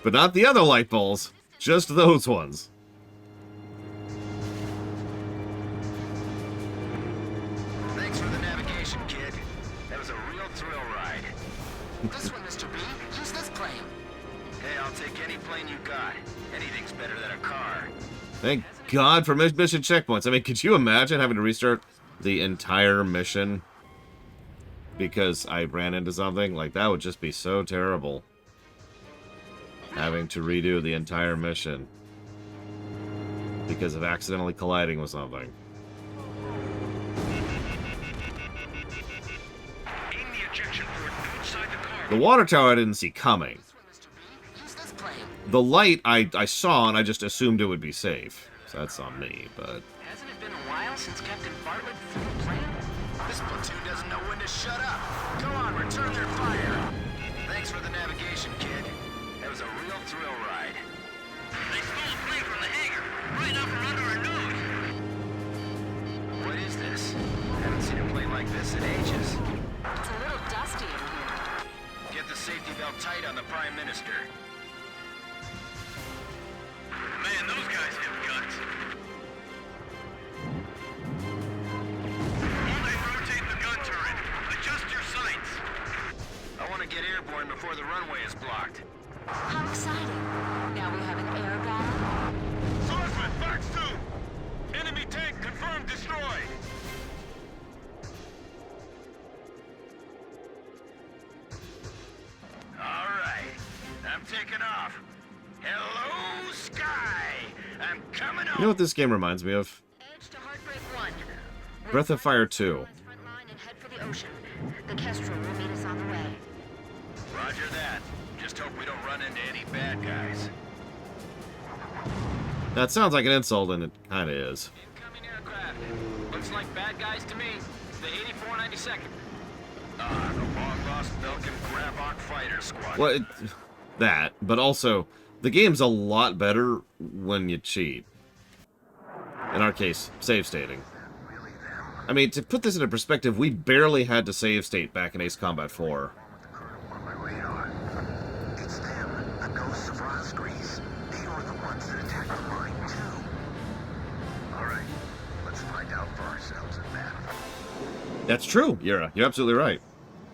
But not the other light bulbs. Just those ones. Thanks for the navigation, kid. That was a real thrill ride. This one, Mr. B. Use this plane. Hey, I'll take any plane you got. Anything's better than a car. Thank God for mission checkpoints. I mean, could you imagine having to restart the entire mission because I ran into something? Like, that would just be so terrible. Having to redo the entire mission because of accidentally colliding with something. Aim the ejection port outside the car. The water tower I didn't see coming. Use this plane. The light I saw and I just assumed it would be safe. So that's on me, but... Hasn't it been a while since Captain Bartlett flew a plane? This platoon doesn't know when to shut up. Go on, return their fire. Thanks for the navigation, kid. That was a real thrill ride. They stole a plane from the hangar, right up from under our nose. What is this? Haven't seen a plane like this in ages. It's a little dusty in here. Get the safety belt tight on the Prime Minister. Man, those guys have guts. Hold and rotate the gun turret. Adjust your sights. I want to get airborne before the runway is blocked. How exciting. Now we have an air battle? Swordsman, Fox 2! Enemy tank confirmed destroyed. All right, I'm taking off. Hello, sky. I'm coming You know over. what this game reminds me of? Edge to Heartbreak 1. Breath of Fire 2. Front line and head for the ocean. The Kestrel will meet us on the way. Roger that. Just hope we don't run into any bad guys. That sounds like an insult, and it kind of is. Incoming aircraft. Looks like bad guys to me. It's the 8492nd. The long-lost Belkin Grabok Fighter Squad. Well, that, but also, the game's a lot better when you cheat. In our case, save stating. I mean, to put this into perspective, we barely had to save state back in Ace Combat 4. On my radar. It's them, the ghosts of Rosgrease. They were the ones that attacked the mine, too. Alright, let's find out for ourselves in battle. That's true, Yura. You're absolutely right.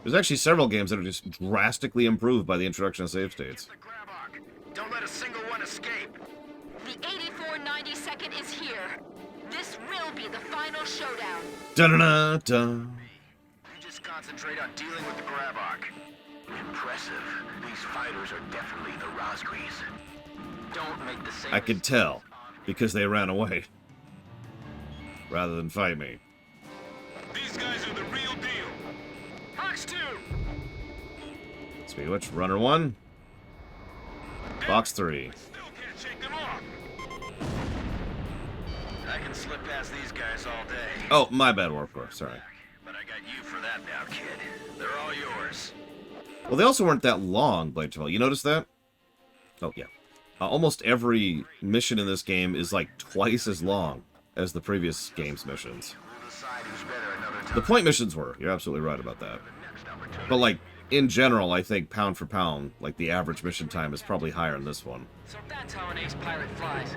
There's actually several games that are just drastically improved by the introduction of save states. The Grabok. Don't let a single one escape. The 8492nd is here. This will be the final showdown. Dun-dun-dun-dun. You just concentrate on dealing with the Grabok. Impressive. These fighters are definitely the Rosgrease. Don't make the same I could tell, because they ran away. Rather than fight me. These guys are the real deal. Fox 2! Speaking of which, Runner 1. Box 3. Still can't shake them off. I can slip past these guys all day. Oh, my bad, Warpcore. Sorry. But I got you for that now, kid. They're all yours. Well, they also weren't that long, Blade Travel. You notice that? Oh, yeah. Almost every mission in this game is like twice as long as the previous game's missions. We'll decide who's better another time. The point missions were. You're absolutely right about that. But, like, in general, I think pound for pound, like, the average mission time is probably higher in this one. So that's how an ace pilot flies.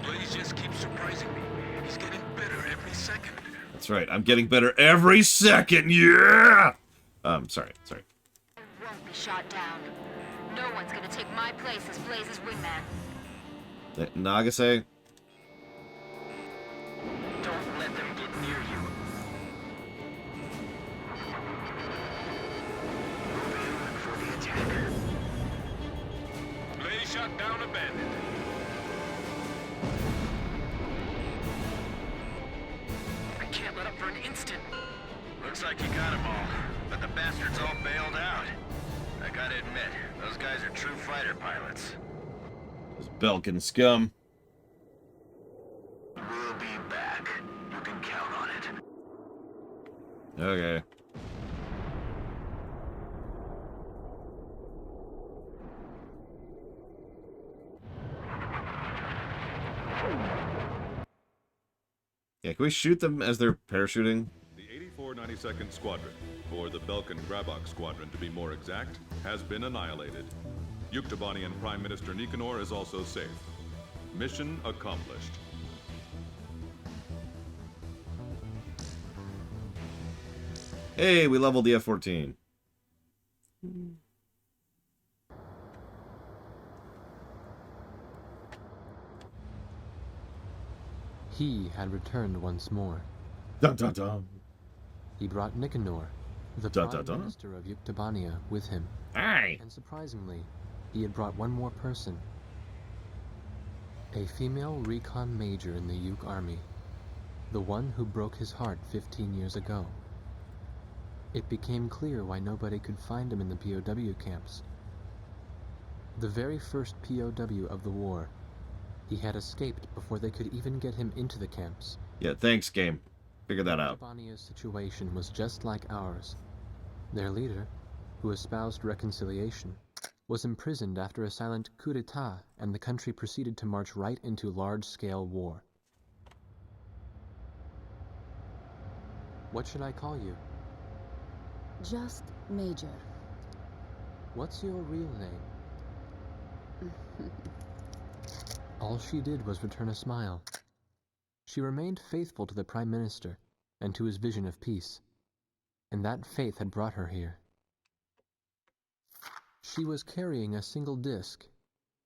Blaze just keeps surprising me. He's getting better every second. That's right. I'm getting better every second. Yeah! Sorry. I won't be shot down. No one's gonna take my place as Blaze's wingman. Nagase? Don't let them get near you. For the attack. Blaze shot down a bandit. I can't let up for an instant. Looks like you got them all, but the bastards all bailed out. I gotta admit, those guys are true fighter pilots. Those Belkin scum. We'll be back. You can count on it. Okay. Yeah, can we shoot them as they're parachuting? The 8492nd Squadron, or the Belkin Grabok Squadron to be more exact, has been annihilated. Yuktobanian Prime Minister Nicanor is also safe. Mission accomplished. Hey, we leveled the F-14. He had returned once more. Dun dun dun. He brought Nicanor, the Dun, Prime dun, dun. Minister of Yuktobania, with him. Hey! And surprisingly, he had brought one more person. A female recon major in the Yuk army. The one who broke his heart 15 years ago. It became clear why nobody could find him in the POW camps. The very first POW of the war, he had escaped before they could even get him into the camps. Yeah, thanks, game. Figure that out. Yuktobania's situation was just like ours. Their leader, who espoused reconciliation, was imprisoned after a silent coup d'etat, and the country proceeded to march right into large-scale war. What should I call you? Just Major. What's your real name? All she did was return a smile. She remained faithful to the Prime Minister and to his vision of peace, and that faith had brought her here. She was carrying a single disc.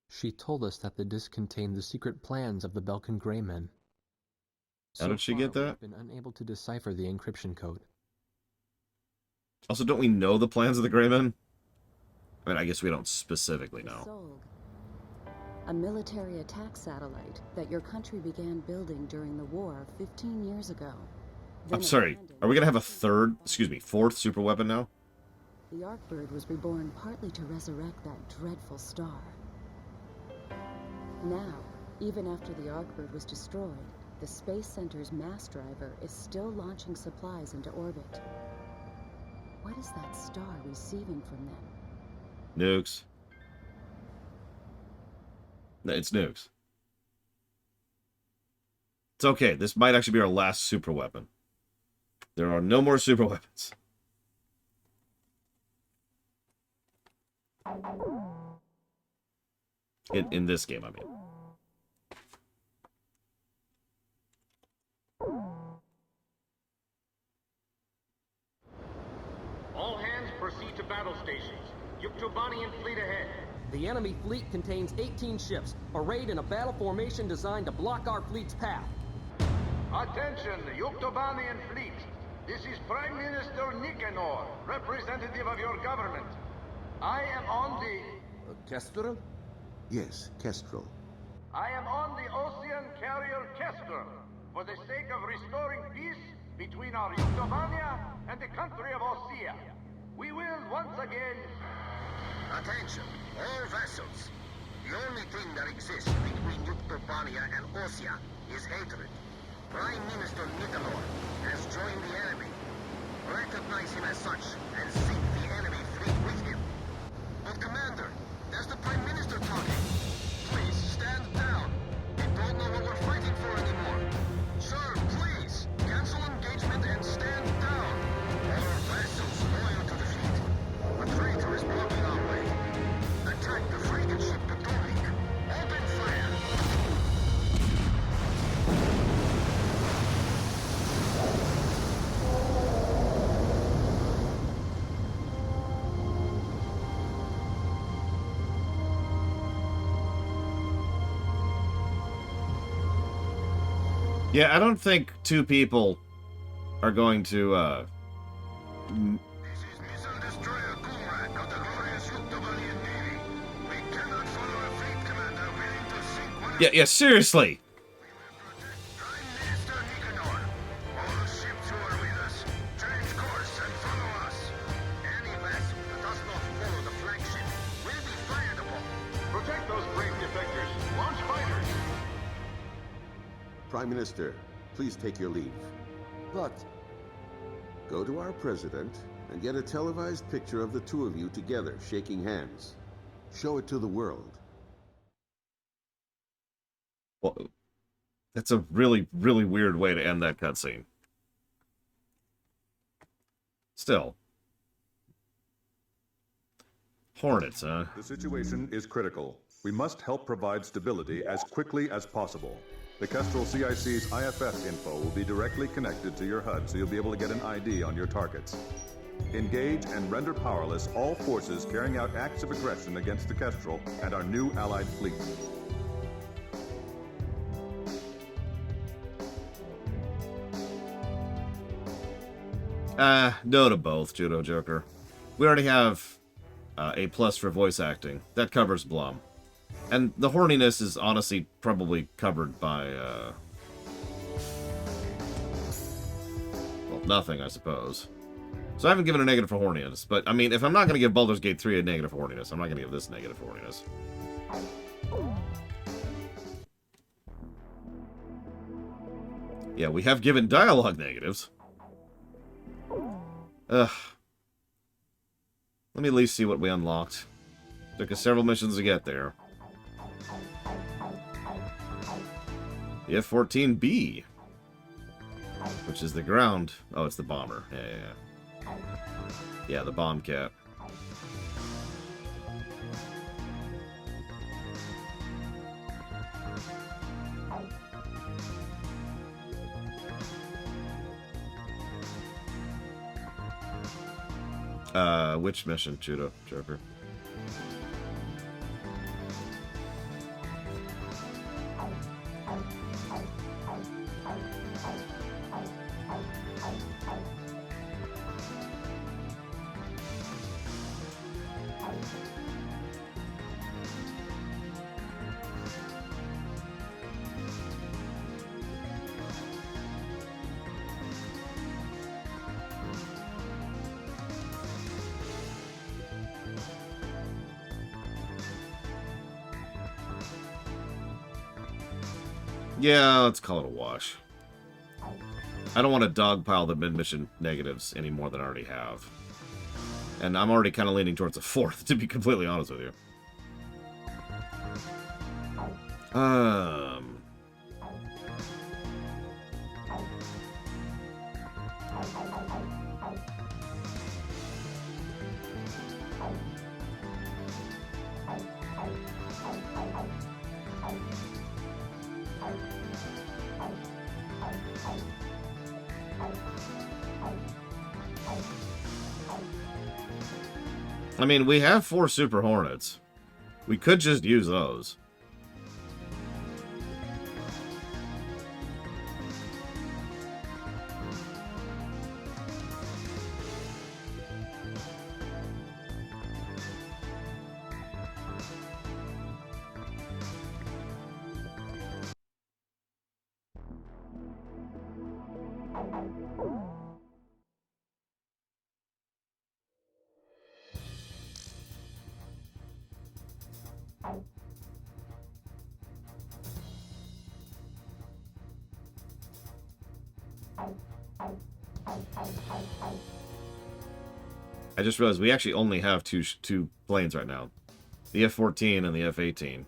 She told us that the disc contained the secret plans of the Belkin Grey Men. How did she get that? We've been unable to decipher the encryption code. Also, don't we know the plans of the Grey Men? I mean, I guess we don't specifically know. Solg, a military attack satellite that your country began building during the war 15 years ago. I'm sorry, are we gonna have a fourth super weapon now? The Arkbird was reborn partly to resurrect that dreadful star. Now, even after the Arkbird was destroyed, the Space Center's mass driver is still launching supplies into orbit. What is that star receiving from them? Nukes. It's nukes. It's okay. This might actually be our last super weapon. There are no more super weapons. In this game, I mean. All hands proceed to battle stations. Yuktobanian fleet ahead. The enemy fleet contains 18 ships, arrayed in a battle formation designed to block our fleet's path. Attention, Yuktobanian fleet. This is Prime Minister Nicanor, representative of your government. I am on the... Kestrel? Yes, Kestrel. I am on the ocean carrier Kestrel, for the sake of restoring peace between our Yuktobania and the country of Osea. We will once again... Attention, all vessels. The only thing that exists between Yuktobania and Osea is hatred. Prime Minister Nicanor has joined the enemy. Recognize him as such and sink the enemy fleet with him. But Commander, that's the Prime Minister talking. Please, stand down. We don't know what we're fighting for anymore. Sir, please, cancel engagement and stand down. All our vessels loyal to the fleet. A traitor is blocking our way. Attack the frigate ship Potomac. Open fire. Yeah, I don't think two people are going to, This is Missile Destroyer Kumrak of the glorious Yuktobanian Navy. We cannot follow a fleet commander willing to sink one of Yeah, seriously! Prime Minister Nicanor. All ships who are with us, change course and follow us. Any vessel that does not follow the flagship will be fired upon. Protect those brave defectors. Launch fighters. Prime Minister, please take your leave. But... Go to our president and get a televised picture of the two of you together, shaking hands. Show it to the world. Well, that's a really, really weird way to end that cutscene. Still. Hornets, huh? The situation is critical. We must help provide stability as quickly as possible. The Kestrel CIC's IFF info will be directly connected to your HUD, so you'll be able to get an ID on your targets. Engage and render powerless all forces carrying out acts of aggression against the Kestrel and our new allied fleet. No to both, Judo Joker. We already have A+ for voice acting. That covers Blum. And the horniness is honestly probably covered by, well, nothing, I suppose. So I haven't given a negative for horniness. But, I mean, if I'm not going to give Baldur's Gate 3 a negative for horniness, I'm not going to give this negative for horniness. Yeah, we have given dialogue negatives. Ugh. Let me at least see what we unlocked. Took us several missions to get there. The F-14B, which is the ground. Oh, it's the bomber. Yeah, the bomb cat. Which mission, Judo Joker? Yeah, let's call it a wash. I don't want to dogpile the mid-mission negatives any more than I already have. And I'm already kind of leaning towards a 4th, to be completely honest with you. I mean, we have 4 Super Hornets. We could just use those. I just realized we actually only have two planes right now. The F-14 and the F-18.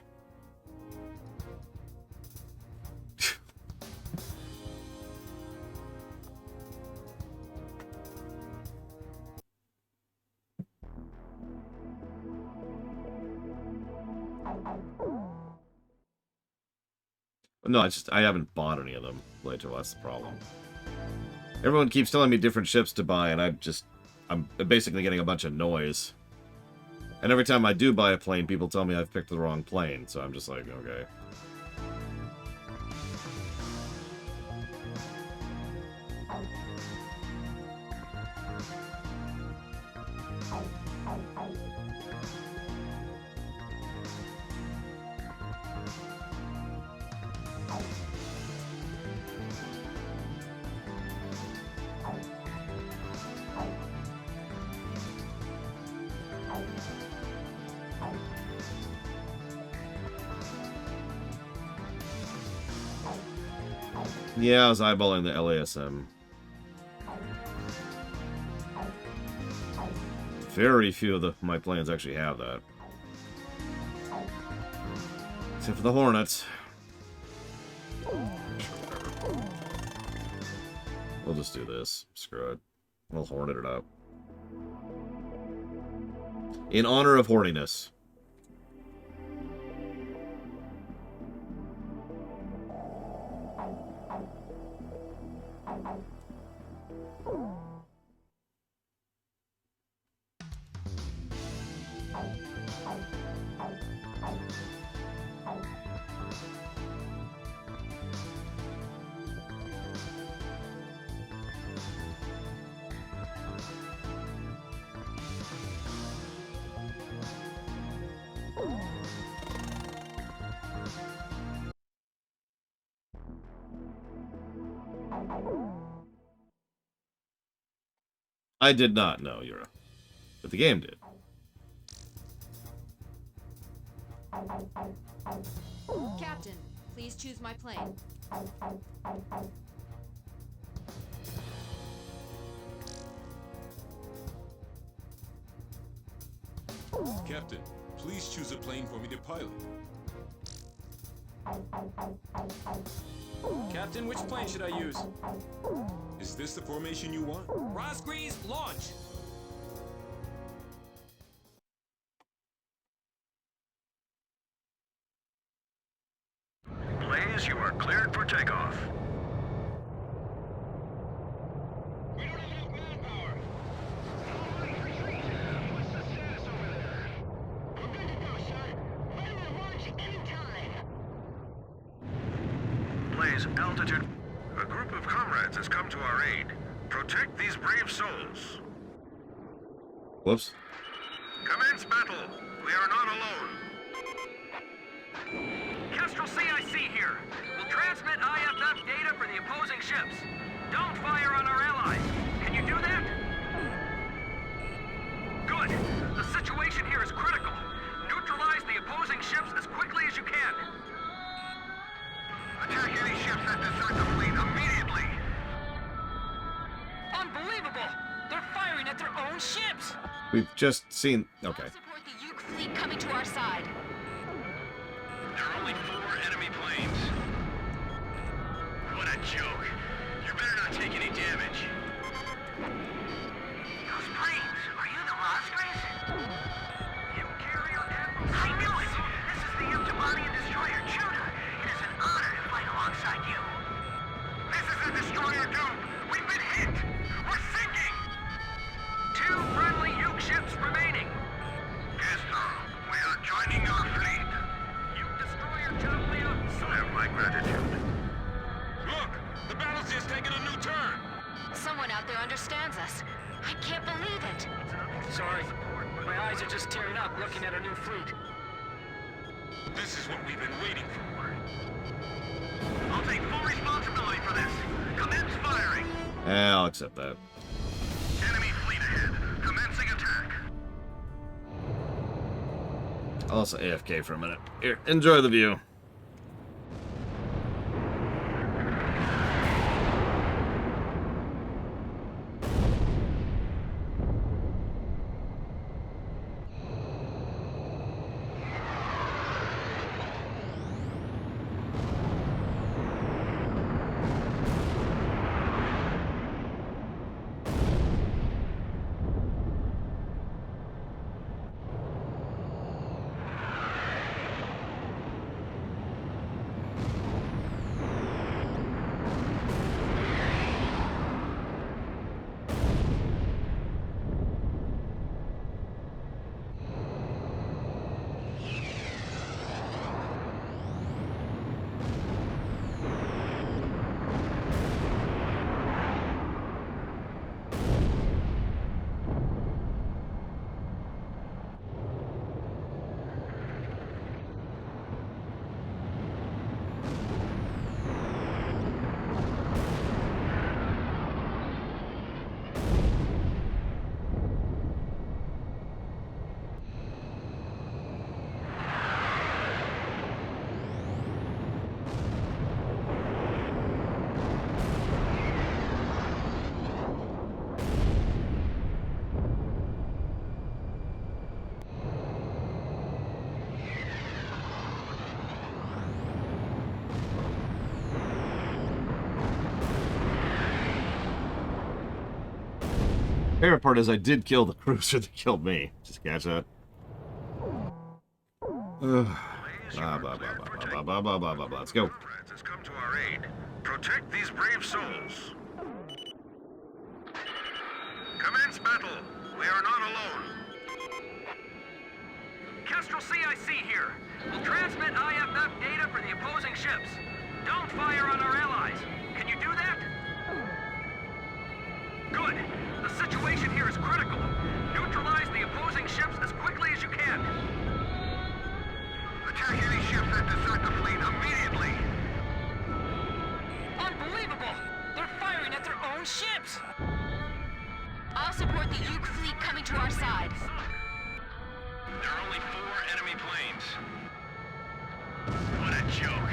No, I haven't bought any of them later. That's the problem. Everyone keeps telling me different ships to buy, and I'm basically getting a bunch of noise. And every time I do buy a plane, people tell me I've picked the wrong plane, so I'm just like, okay. Yeah, I was eyeballing the LASM. Very few of my planes actually have that. Except for the Hornets. We'll just do this. Screw it. We'll Hornet it up. In honor of horniness. I did not know, Yura. But the game did. Captain, please choose my plane. Captain, please choose a plane for me to pilot. Captain, which plane should I use? Is this the formation you want? Rosgreaves, launch! Blaze, you are cleared for takeoff. Blaze, altitude. A group of comrades has come to our aid. Protect these brave souls. Whoops. Commence battle. We are not alone. Kestrel CIC here. We'll transmit IFF data for the opposing ships. Don't fire on our allies. Can you do that? Good. The situation here is critical. Neutralize the opposing ships as quickly as you can. Attack any that desert the fleet immediately! Unbelievable! They're firing at their own ships! We've just seen... Okay. Support the Yuke fleet coming to our side. There are only 4 enemy planes. What a joke. You better not take any damage. Those planes, are you the Rosgraves? You carrier Admiral... I knew it! This is the Yuktobanian destroyer, Judah. It is an honor to fight alongside you. This is the destroyer Doom. We've been hit! We're sinking! 2 friendly Yuke ships remaining. Castro, we are joining your fleet. Yuke destroyer Julia. You have my gratitude. Look! The battle's just taking a new turn! Someone out there understands us. I can't believe it. Sorry. My eyes are just tearing up looking at our new fleet. This is what we've been waiting for. I'll take full responsibility for this. Commence firing. I'll accept that. Enemy fleet ahead. Commencing attack. I'll also AFK for a minute. Here, enjoy the view. Favorite part is I did kill the cruiser that killed me. Just catch that. Blah, blah, blah, blah, blah, blah, blah, blah, blah, blah. Let's go. Has come to our aid. Protect these brave souls. Commence battle. We are not alone. Kestrel CIC here. We'll transmit IFF data for the opposing ships. Don't fire on our allies. Can you do that? Good. The situation here is critical. Neutralize the opposing ships as quickly as you can. Attack any ships that desert the fleet immediately. Unbelievable! They're firing at their own ships! I'll support the Yuke fleet coming to our side. There are only 4 enemy planes. What a joke.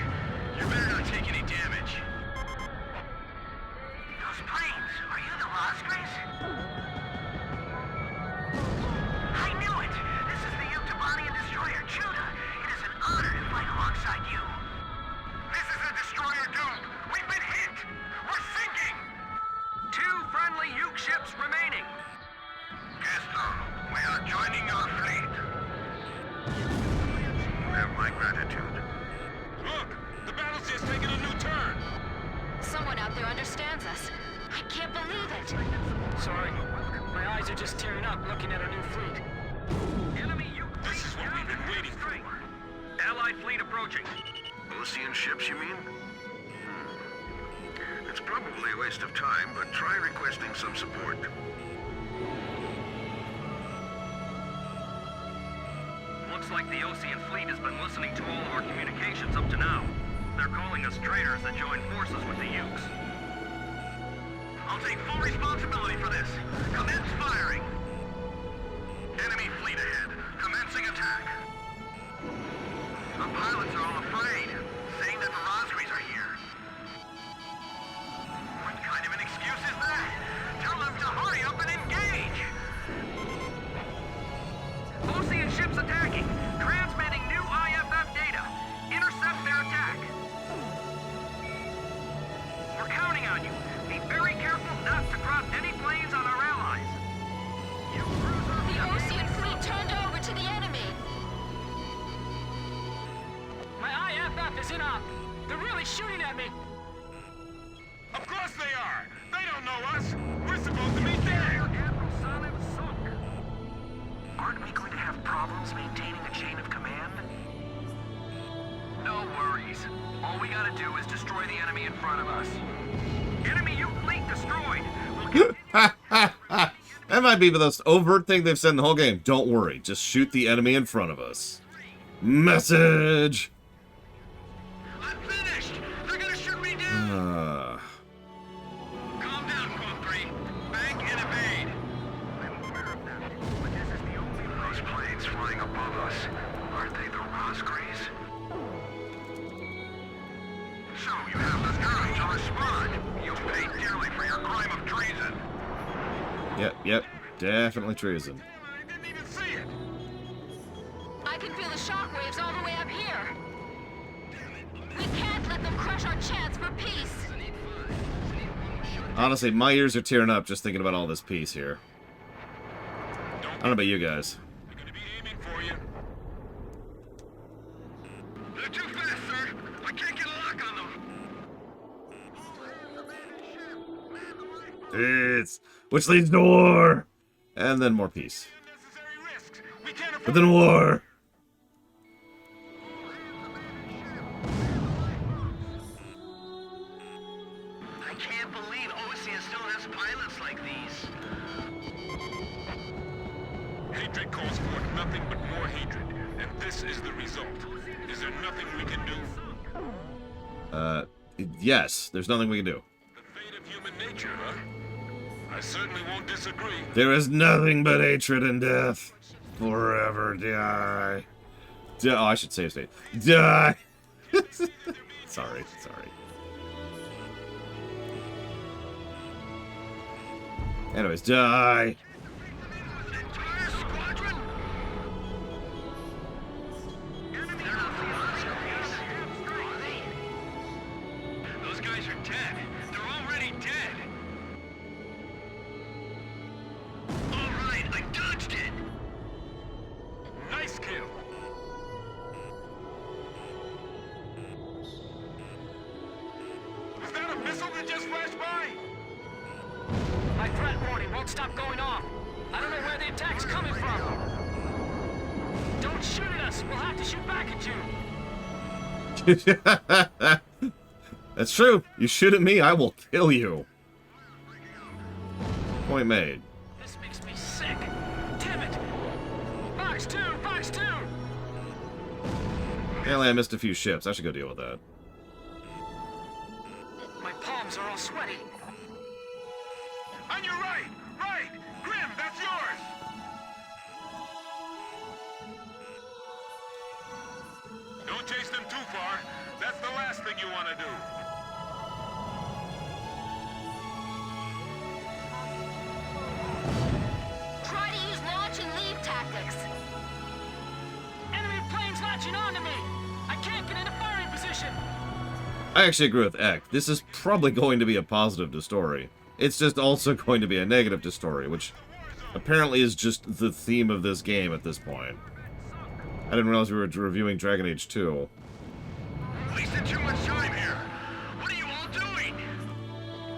You better not take any damage. Those planes, are you the Rosgraves? I knew it! This is the Yuktobanian destroyer, Judah. It is an honor to fight alongside you. This is the destroyer Doom. We've been hit! We're sinking! 2 friendly Yuke ships remaining. Castro, we are joining your fleet. You have my gratitude. Look! The battle's just taking a new turn! Someone out there understands us. I can't believe it. Sorry. My eyes are just tearing up looking at our new fleet. Enemy Yuke fleet. This is what we've been waiting for. Allied fleet approaching. Osean ships, you mean? It's probably a waste of time, but try requesting some support. Looks like the Osean fleet has been listening to all of our communications up to now. They're calling us traitors that joined forces with the Ukes. I'll take full responsibility for this. Commence firing. Enemy fleet ahead. Commencing attack. Our pilots are all afraid, saying that the Rosgraves are here. is in op. They're really shooting at me. Of course they are! They don't know us! We're supposed to be there! Admiral Salem sunk. Aren't we going to have problems maintaining a chain of command? No worries. All we gotta do is destroy the enemy in front of us. Enemy U fleet destroyed! That might be the most overt thing they've said in the whole game. Don't worry, just shoot the enemy in front of us. Message! I'm finished! They're gonna shoot me down! Calm down, Concrete. Bank and evade. I'm aware of that, but this is the only of those planes flying above us. Aren't they the Rosgreys? So you have the nerve to respond. You'll pay dearly for your crime of treason. Yep, definitely treason. I didn't even see it! I can feel the shockwaves all the way up here. We can't let them crush our chance for peace. Honestly, my ears are tearing up just thinking about all this peace here. I don't know about you guys. They're gonna be aiming for you. They're too fast, sir! I can't get a lock on them! Peace! Which leads to war! And then more peace. But then war! I can't believe Ocean still has pilots like these. Hatred calls forth nothing but more hatred, and this is the result. Is there nothing we can do? Yes, there's nothing we can do. The fate of human nature, huh? I certainly won't disagree. There is nothing but hatred and death. Forever die. Oh, I should save state. Die! Sorry. Anyways, die! Entire squadron? Those guys are dead. They're already dead. All right, I dodged it. Nice kill. Was that a missile that just flashed by? My threat warning won't stop going off. I don't know where the attack's coming from. Don't shoot at us. We'll have to shoot back at you. That's true. You shoot at me, I will kill you. Point made. This makes me sick. Damn it. Box 2! Box 2! Apparently I missed a few ships. I should go deal with that. My palms are all sweaty. On your right! Right! Grim, that's yours! Don't chase them too far. That's the last thing you want to do. Try to use launch and leave tactics. Enemy planes latching onto me. I can't get into firing position. I actually agree with Eck. This is probably going to be a positive to story. It's just also going to be a negative to story, which apparently is just the theme of this game at this point. I didn't realize we were reviewing Dragon Age 2. Wasted too much time here. What are you all doing?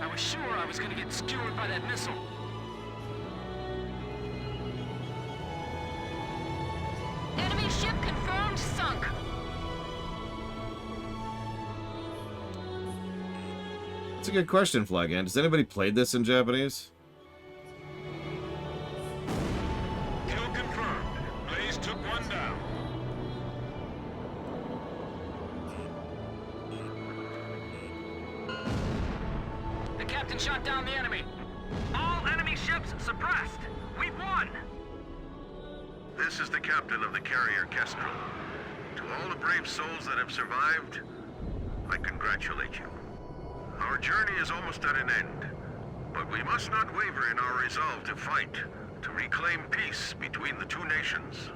I was sure I was going to get skewered by that missile. Enemy ship confirmed sunk. It's a good question, Flagan. Has anybody played this in Japanese? Kill confirmed. Blaze took one down. The captain shot down the enemy. All enemy ships suppressed. We've won. This is the captain of the carrier Kestrel. To all the brave souls that have survived, I congratulate you. Our journey is almost at an end, but we must not waver in our resolve to fight, to reclaim peace between the two nations.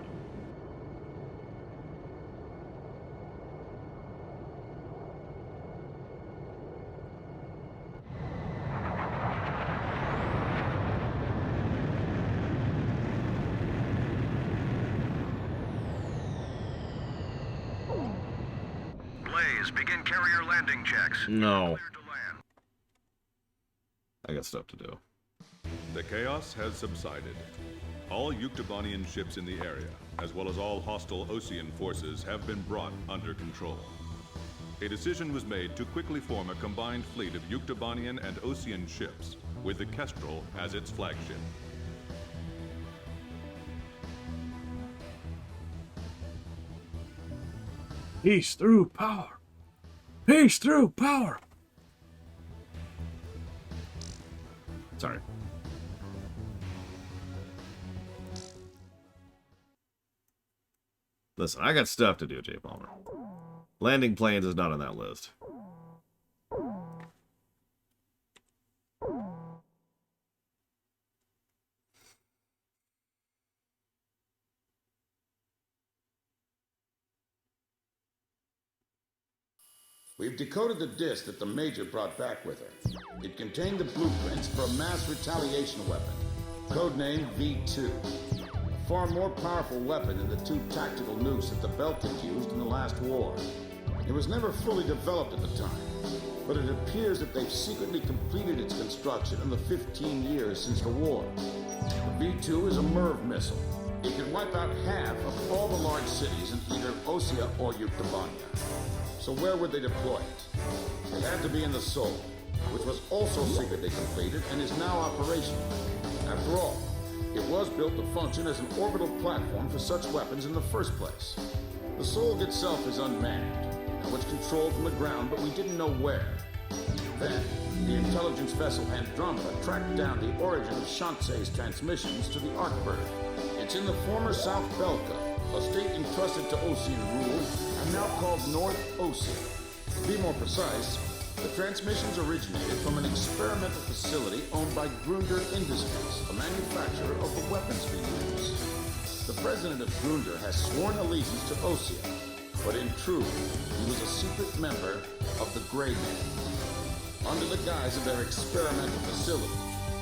Blaze Enterprise, begin carrier landing checks. No. I got stuff to do. The chaos has subsided. All Yuktobanian ships in the area, as well as all hostile Osean forces, have been brought under control. A decision was made to quickly form a combined fleet of Yuktobanian and Osean ships, with the Kestrel as its flagship. Peace through power. Peace through power. Sorry. Listen, I got stuff to do, Jay Palmer. Landing planes is not on that list. We've decoded the disk that the Major brought back with her. It contained the blueprints for a mass retaliation weapon, codenamed V2. A far more powerful weapon than the two tactical nukes that the Belkans used in the last war. It was never fully developed at the time, but it appears that they've secretly completed its construction in the 15 years since the war. The V2 is a MIRV missile. It can wipe out half of all the large cities in either Osea or Yuktobania. So where would they deploy it? It had to be in the Sol, which was also secretly completed and is now operational. After all, it was built to function as an orbital platform for such weapons in the first place. The Sol itself is unmanned, and was controlled from the ground, but we didn't know where. Then, the intelligence vessel Andromeda tracked down the origin of Shanxe's transmissions to the Arkbird. It's in the former South Belka, a state entrusted to Osean rule, and now called North Osea. To be more precise, the transmissions originated from an experimental facility owned by Grunder Industries, a manufacturer of the weapons we use. The president of Grunder has sworn allegiance to Osea, but in truth, he was a secret member of the Grey Men. Under the guise of their experimental facility,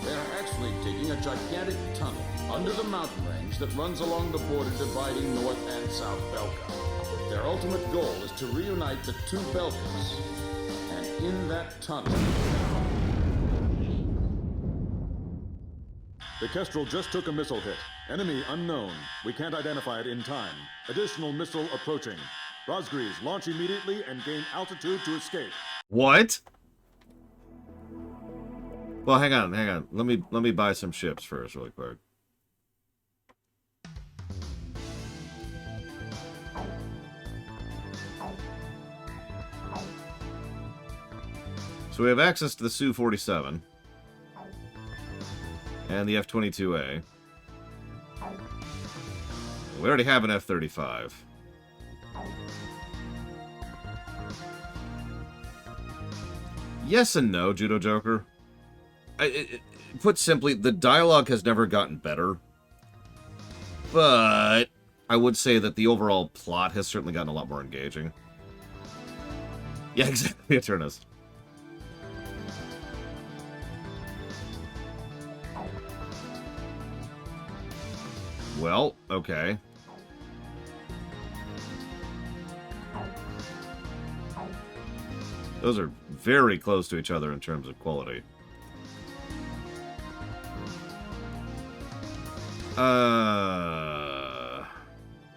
they are actually digging a gigantic tunnel under the mountain range that runs along the border dividing North and South Belka. Their ultimate goal is to reunite the two Belkas, and in that tunnel... The Kestrel just took a missile hit. Enemy unknown. We can't identify it in time. Additional missile approaching. Rosgreaves, launch immediately and gain altitude to escape. What? Well, hang on. Let me buy some ships first, really quick. So we have access to the Su-47 and the F-22A. We already have an F-35. Yes and no, Judo Joker. Put simply, the dialogue has never gotten better. But I would say that the overall plot has certainly gotten a lot more engaging. Yeah, exactly, Eternus. Well, okay. Those are very close to each other in terms of quality.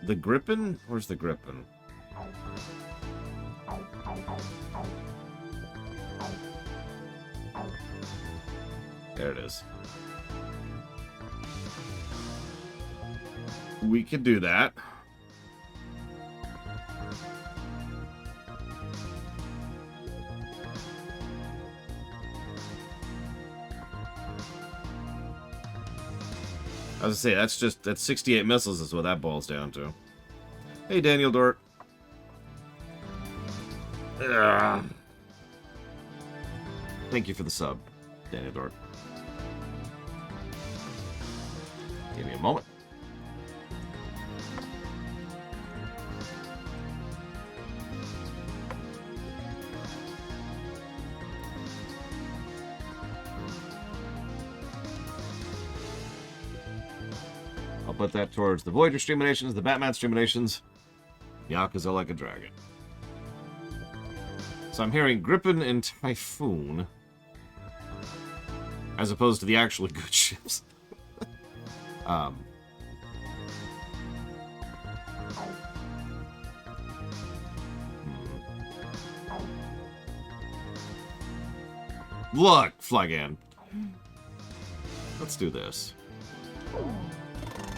The Gripen? Where's the Gripen? There it is. We can do that. I was gonna say, that's 68 missiles is what that boils down to. Hey, Daniel Dort. Ugh. Thank you for the sub, Daniel Dort. Give me a moment. Put that towards the Voyager streaminations, the Batman streaminations, Yakuza Like a Dragon. So I'm hearing Gripen and Typhoon, as opposed to the actually good ships. Look, Flygan. Let's do this.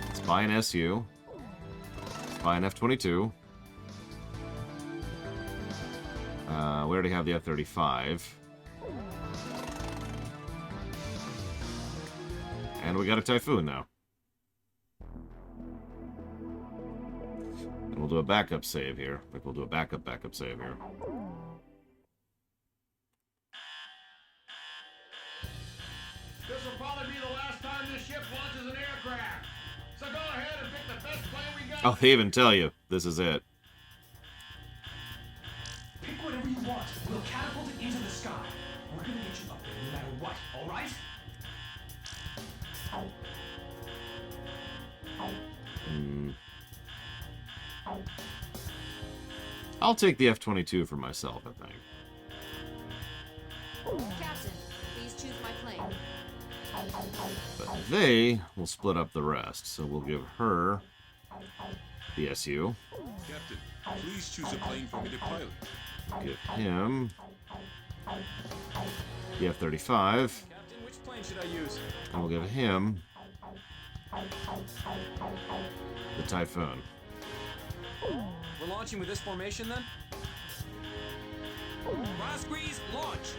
Let's buy an SU. Let's buy an F-22. We already have the F-35. And we got a Typhoon now. And we'll do a backup save here. Like, we'll do a backup save here. This will probably be the last time this ship launches an aircraft. So go ahead and pick the best plane we got. Oh, they even tell you this is it. Pick whatever you want. We'll catapult it into the sky. We're gonna get you up there no matter what, all right? I'll take the F-22 for myself, I think. Captain, please choose my plane. But they will split up the rest, so we'll give her the SU. Captain, please choose a plane for me to pilot. Give him the F-35. Captain, which plane should I use? And we'll give him the Typhoon. We're launching with this formation then? Rosgrees, launch!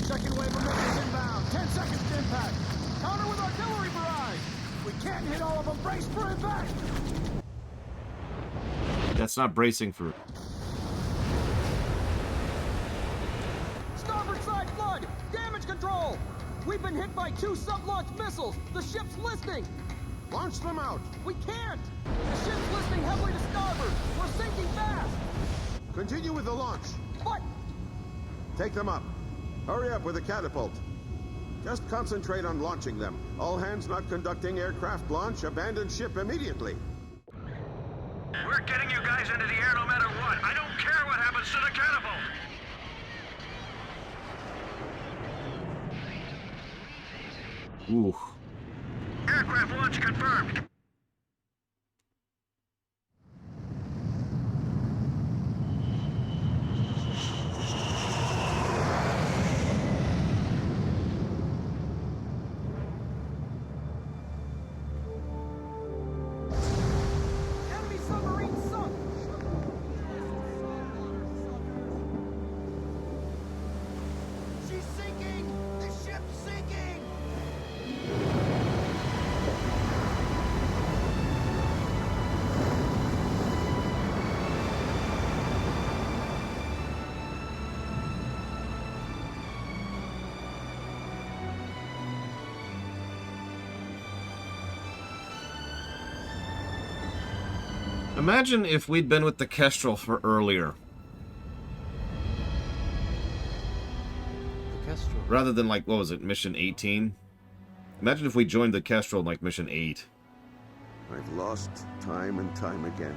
Second wave of missiles inbound. 10 seconds to impact. Counter with artillery barrage. We can't hit all of them. Brace for impact. That's not bracing for... Starboard side flood! Damage control! We've been hit by 2 sub-launch missiles! The ship's listing! Launch them out! We can't! The ship's listing heavily to starboard! We're sinking fast! Continue with the launch. What? Take them up. Hurry up with the catapult. Just concentrate on launching them. All hands not conducting aircraft launch, abandon ship immediately. We're getting you guys into the air no matter what. I don't care what happens to the catapult. Ooh. Aircraft launch confirmed. Enemy submarine sunk! She's sinking. The ship's sinking. Imagine if we'd been with the Kestrel for earlier. The Kestrel. Rather than, like, what was it, Mission 18? Imagine if we joined the Kestrel in, like, Mission 8. I've lost time and time again.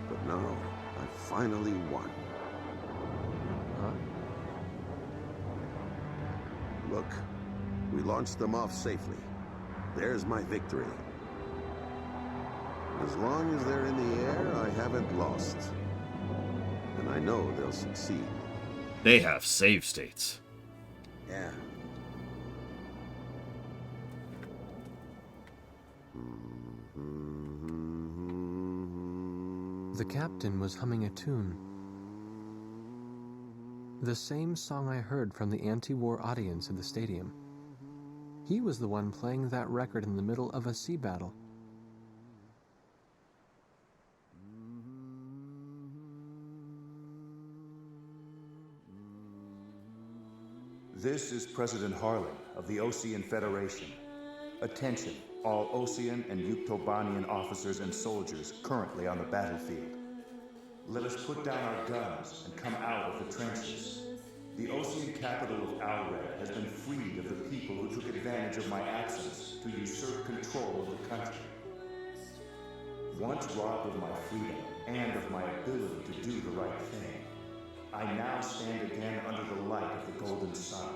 But now, I've finally won. Huh? Look, we launched them off safely. There's my victory. As long as they're in the air, I haven't lost. And I know they'll succeed. They have save states. Yeah. The captain was humming a tune. The same song I heard from the anti-war audience at the stadium. He was the one playing that record in the middle of a sea battle. This is President Harlan of the Osean Federation. Attention, all Osean and Yuktobanian officers and soldiers currently on the battlefield. Let us put down our guns and come out of the trenches. The Ocean capital of Alred has been freed of the people who took advantage of my absence to usurp control of the country. Once robbed of my freedom and of my ability to do the right thing, I now stand again under the light of the Golden Sun.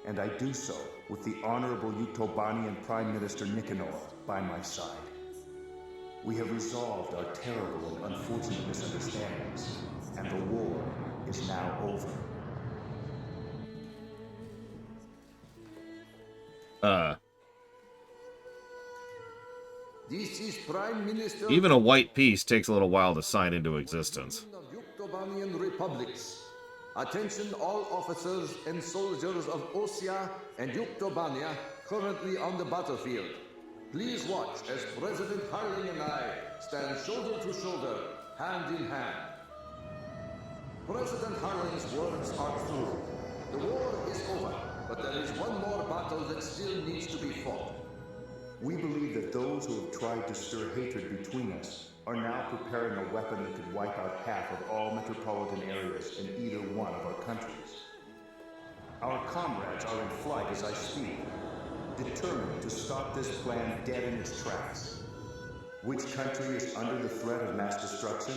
And I do so with the Honorable Yuktobanian Prime Minister Nicanor by my side. We have resolved our terrible and unfortunate misunderstandings, and the war is now over. This is Prime Minister Even a white piece takes a little while to sign into existence. of Yuktobanian Republics. Attention all officers and soldiers of Osea and Yuktobania currently on the battlefield. Please watch as President Harling and I stand shoulder to shoulder, hand in hand. President Harling's words are true. The war is over, but there is one more battle that still needs to be fought. We believe that those who have tried to stir hatred between us are now preparing a weapon that could wipe out half of all metropolitan areas in either one of our countries. Our comrades are in flight as I speak, determined to stop this plan dead in its tracks. Which country is under the threat of mass destruction?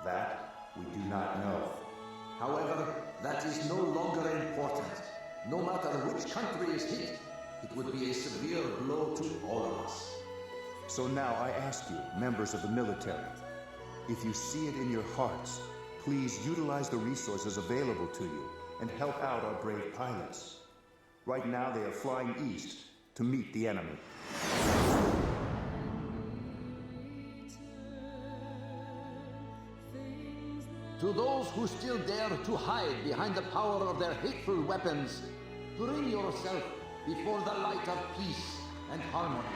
That we do not know. However, that is no longer important. No matter which country is hit, it would be a severe blow to all of us. So now I ask you, members of the military, if you see it in your hearts, please utilize the resources available to you and help out our brave pilots. Right now they are flying east to meet the enemy. To those who still dare to hide behind the power of their hateful weapons, bring yourself before the light of peace and harmony.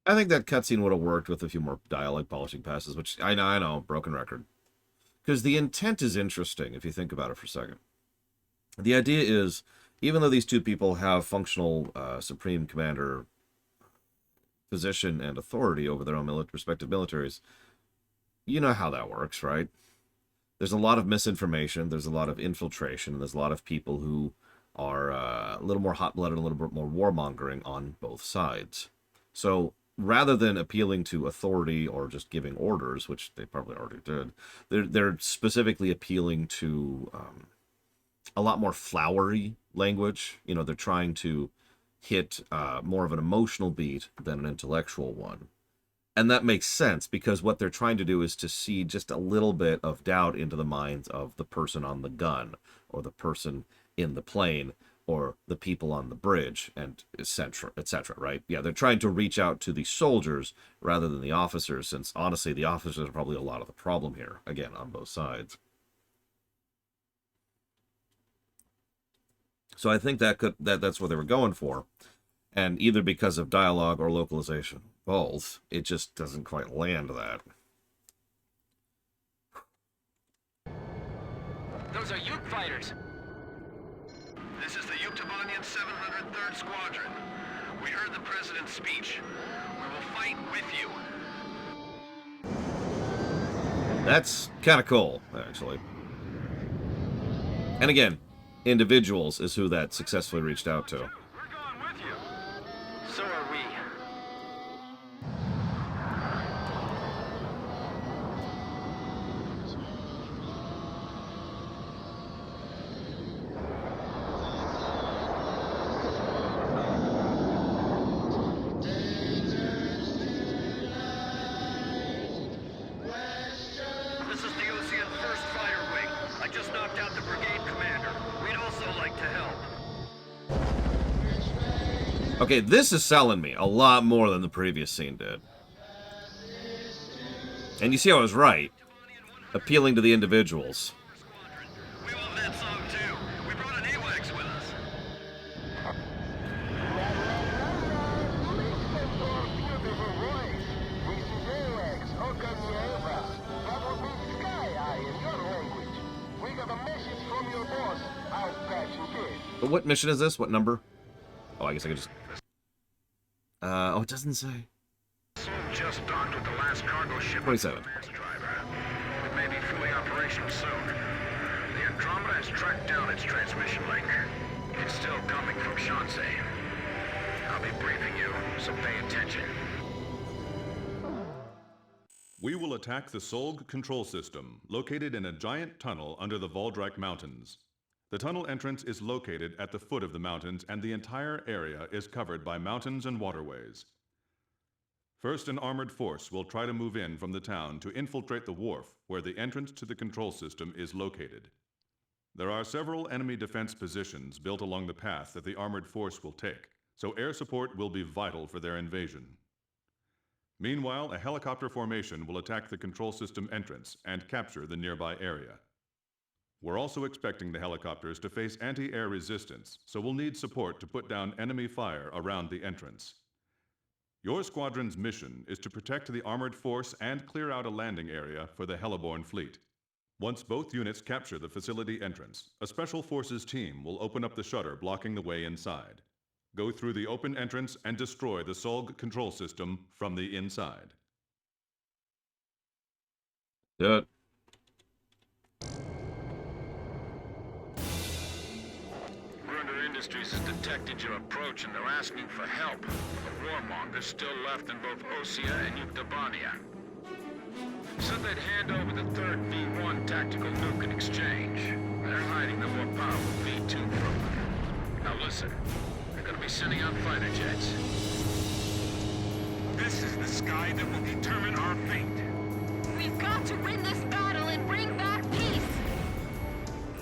I think that cutscene would have worked with a few more dialogue polishing passes, which I know, broken record. Because the intent is interesting, if you think about it for a second. The idea is, even though these two people have functional Supreme Commander position and authority over their own respective militaries, you know how that works, right? There's a lot of misinformation, there's a lot of infiltration, there's a lot of people who are a little more hot-blooded, a little bit more warmongering on both sides. So rather than appealing to authority or just giving orders, which they probably already did, they're specifically appealing to a lot more flowery language. You know, they're trying to hit more of an emotional beat than an intellectual one. And that makes sense, because what they're trying to do is to seed just a little bit of doubt into the minds of the person on the gun, or the person in the plane, or the people on the bridge, and etc., right? Yeah, they're trying to reach out to the soldiers rather than the officers, since honestly the officers are probably a lot of the problem here, again, on both sides. So I think that's what they were going for, and either because of dialogue or localization, both, it just doesn't quite land that. Those are Yuk fighters. This is the Yuktobanian 703rd Squadron. We heard the President's speech. We will fight with you. That's kind of cool, actually. And again, individuals is who that successfully reached out to. So are we. This is the Ocean 1st Fighter Wing. I just knocked out the brigade commander. We'd also like to help. Okay, this is selling me a lot more than the previous scene did. And you see I was right. Appealing to the individuals. We love that song too. We brought an AWACS with us. We got a message from your boss, Outpatch and Kid. But what mission is this? What number? Oh, I guess I could just... oh, it doesn't say. Just docked with the last cargo ship. 27. It may be fully operational soon. The Andromeda has tracked down its transmission link. It's still coming from Shanse. I'll be briefing you, so pay attention. We will attack the Solg control system, located in a giant tunnel under the Valdrak Mountains. The tunnel entrance is located at the foot of the mountains, and the entire area is covered by mountains and waterways. First, an armored force will try to move in from the town to infiltrate the wharf, where the entrance to the control system is located. There are several enemy defense positions built along the path that the armored force will take, so air support will be vital for their invasion. Meanwhile, a helicopter formation will attack the control system entrance and capture the nearby area. We're also expecting the helicopters to face anti-air resistance, so we'll need support to put down enemy fire around the entrance. Your squadron's mission is to protect the armored force and clear out a landing area for the Heliborn fleet. Once both units capture the facility entrance, a Special Forces team will open up the shutter blocking the way inside. Go through the open entrance and destroy the Solg control system from the inside. Do it. Grunder Industries has detected your approach and they're asking for help. The warmongers still left in both Osea and Yuktobania. Said they'd hand over the third V1 tactical nuke in exchange. They're hiding the more powerful V2 from them. Now listen, they're gonna be sending out fighter jets. This is the sky that will determine our fate. We've got to win this battle and bring back peace!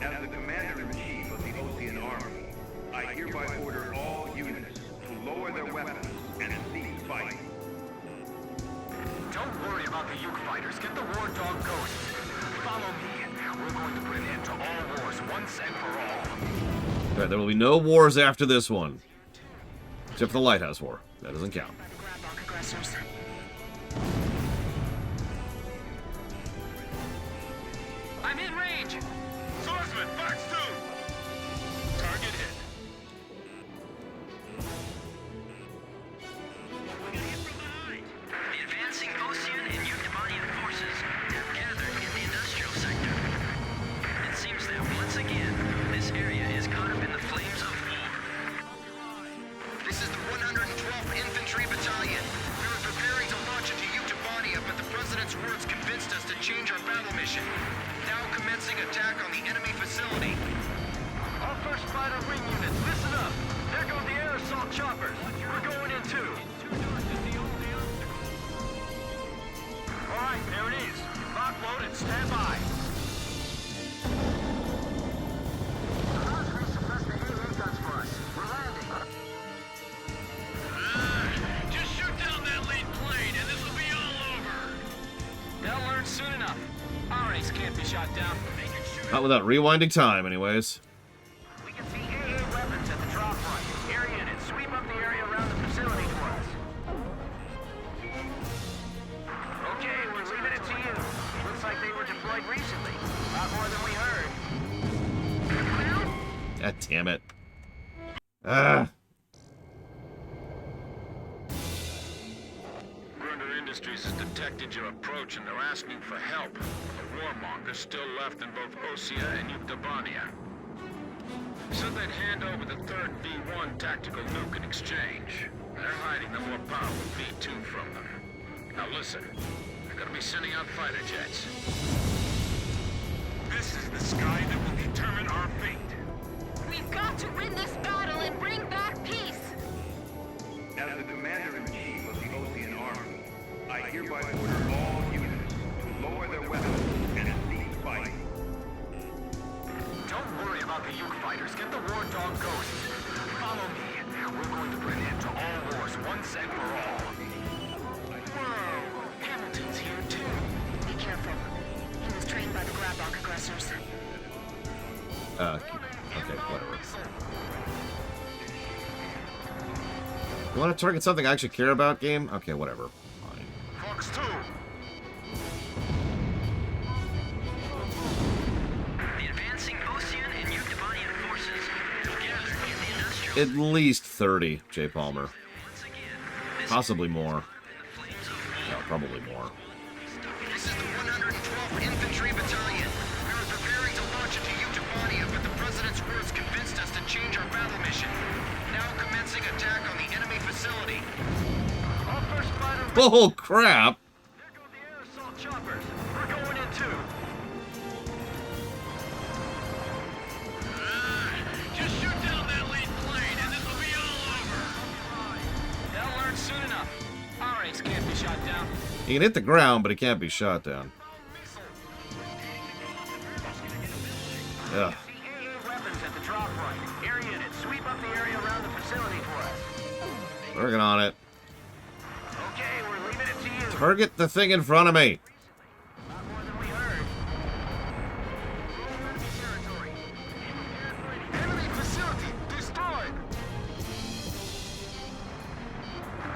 As the Commander-in-Chief of the Osean Army, I hereby order all units to lower their weapons and cease fighting. Don't worry about the Yuke fighters. Get the war dog ghosts. Follow me. We're going to put an end to all wars once and for all. Alright, there will be no wars after this one. Except for the Lighthouse War. That doesn't count. Grabok aggressors. I'm in range! Swordsman, Fox 2! Target hit. The advancing Osean and Yuktobanian forces have gathered in the industrial sector. It seems that once again, this area is caught up in the flames of war. This is the 112th Infantry Battalion. We were preparing to launch into Yuktobania, but the President's words convinced us to change our battle mission. Now commencing attack on the enemy facility. All first fighter wing units, listen up! There go the air assault choppers! We're going in too! Alright, there it is. Lock, load, and stand by. Just shoot down that lead plane and this will be all over. They'll learn soon enough. Our ace can't be shot down. Not without rewinding time, anyways. We can see AA weapons at the drop point. Air units, sweep up the area around the facility for us. Okay, we're leaving it to you. Looks like they were deployed recently. A lot more than we heard. God damn it. Ah. Grunder Industries has detected your approach and they're asking for help. The warmongers still left in both Osea and Yuktobania. Said they'd hand over the third V1 tactical nuke in exchange. They're hiding the more powerful V2 from them. Now listen, they're gonna be sending out fighter jets. This is the sky that will determine our fate. We've got to win this battle and bring back peace! As the Commander-in-Chief of the Osean Army, I hereby order all units to lower their weapons and cease fighting. Don't worry about the Yuke fighters. Get the war dog ghosts. Follow me. We're going to put an end to all wars once and for all. Whoa! Hamilton's here too. Be careful. He was trained by the Grabok aggressors. Okay, whatever. You want to target something I actually care about, game? Okay, whatever. Fine. Fox 2! The advancing Osean and Yuktobanian forces have gathered at least 30, J. Palmer. Possibly more. No, probably more. This is the 112th Infantry Battalion. We were preparing to launch into Utubania, but the President's words convinced us to change our battle mission. Now commencing attack on the enemy facility. Our first fighter... Oh, crap! There go the air assault choppers. We're going in too. Just shoot down that lead plane, and this will be all over. They'll learn soon enough. Our ace can't be shot down. He can hit the ground, but he can't be shot down. Ugh. CAA weapons at the drop point. Air units, sweep up the area around the facility for us. Working on it. Okay, we're leaving it to you. Target the thing in front of me. Not more than we heard. Enemy facility destroyed.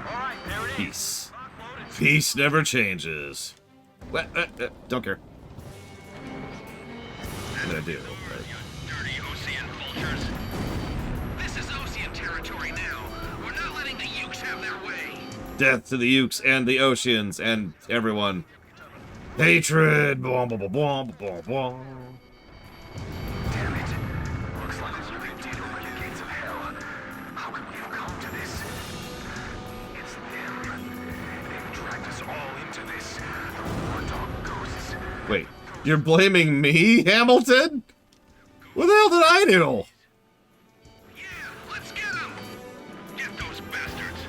All right, there it is. Peace. Peace never changes. Don't care. What did I do? Dirty Osean vultures. This is Osean territory now. We're not letting the Ukes have their way. Death to the Ukes and the Oceans and everyone. Hatred. Blah, blah, blah, blah, blah, blah. Damn it. Looks like we're moving deep over the gates of hell. How could we have come to this? It's them. They've dragged us all into this. The war dog ghosts. Wait, you're blaming me, Hamilton? What the hell did I do? Let's get them. Get those bastards.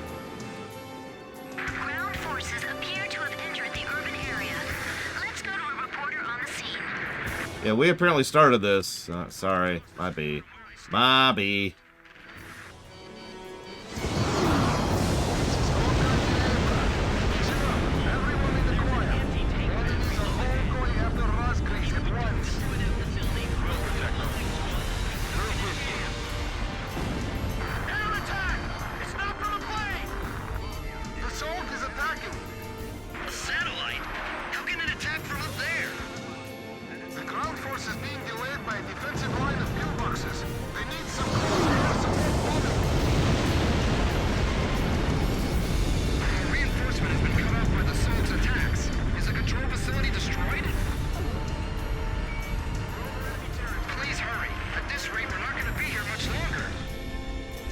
Ground forces appear to have entered the urban area. Let's go to a reporter on the scene. Yeah, we apparently started this. Sorry, my B. My B.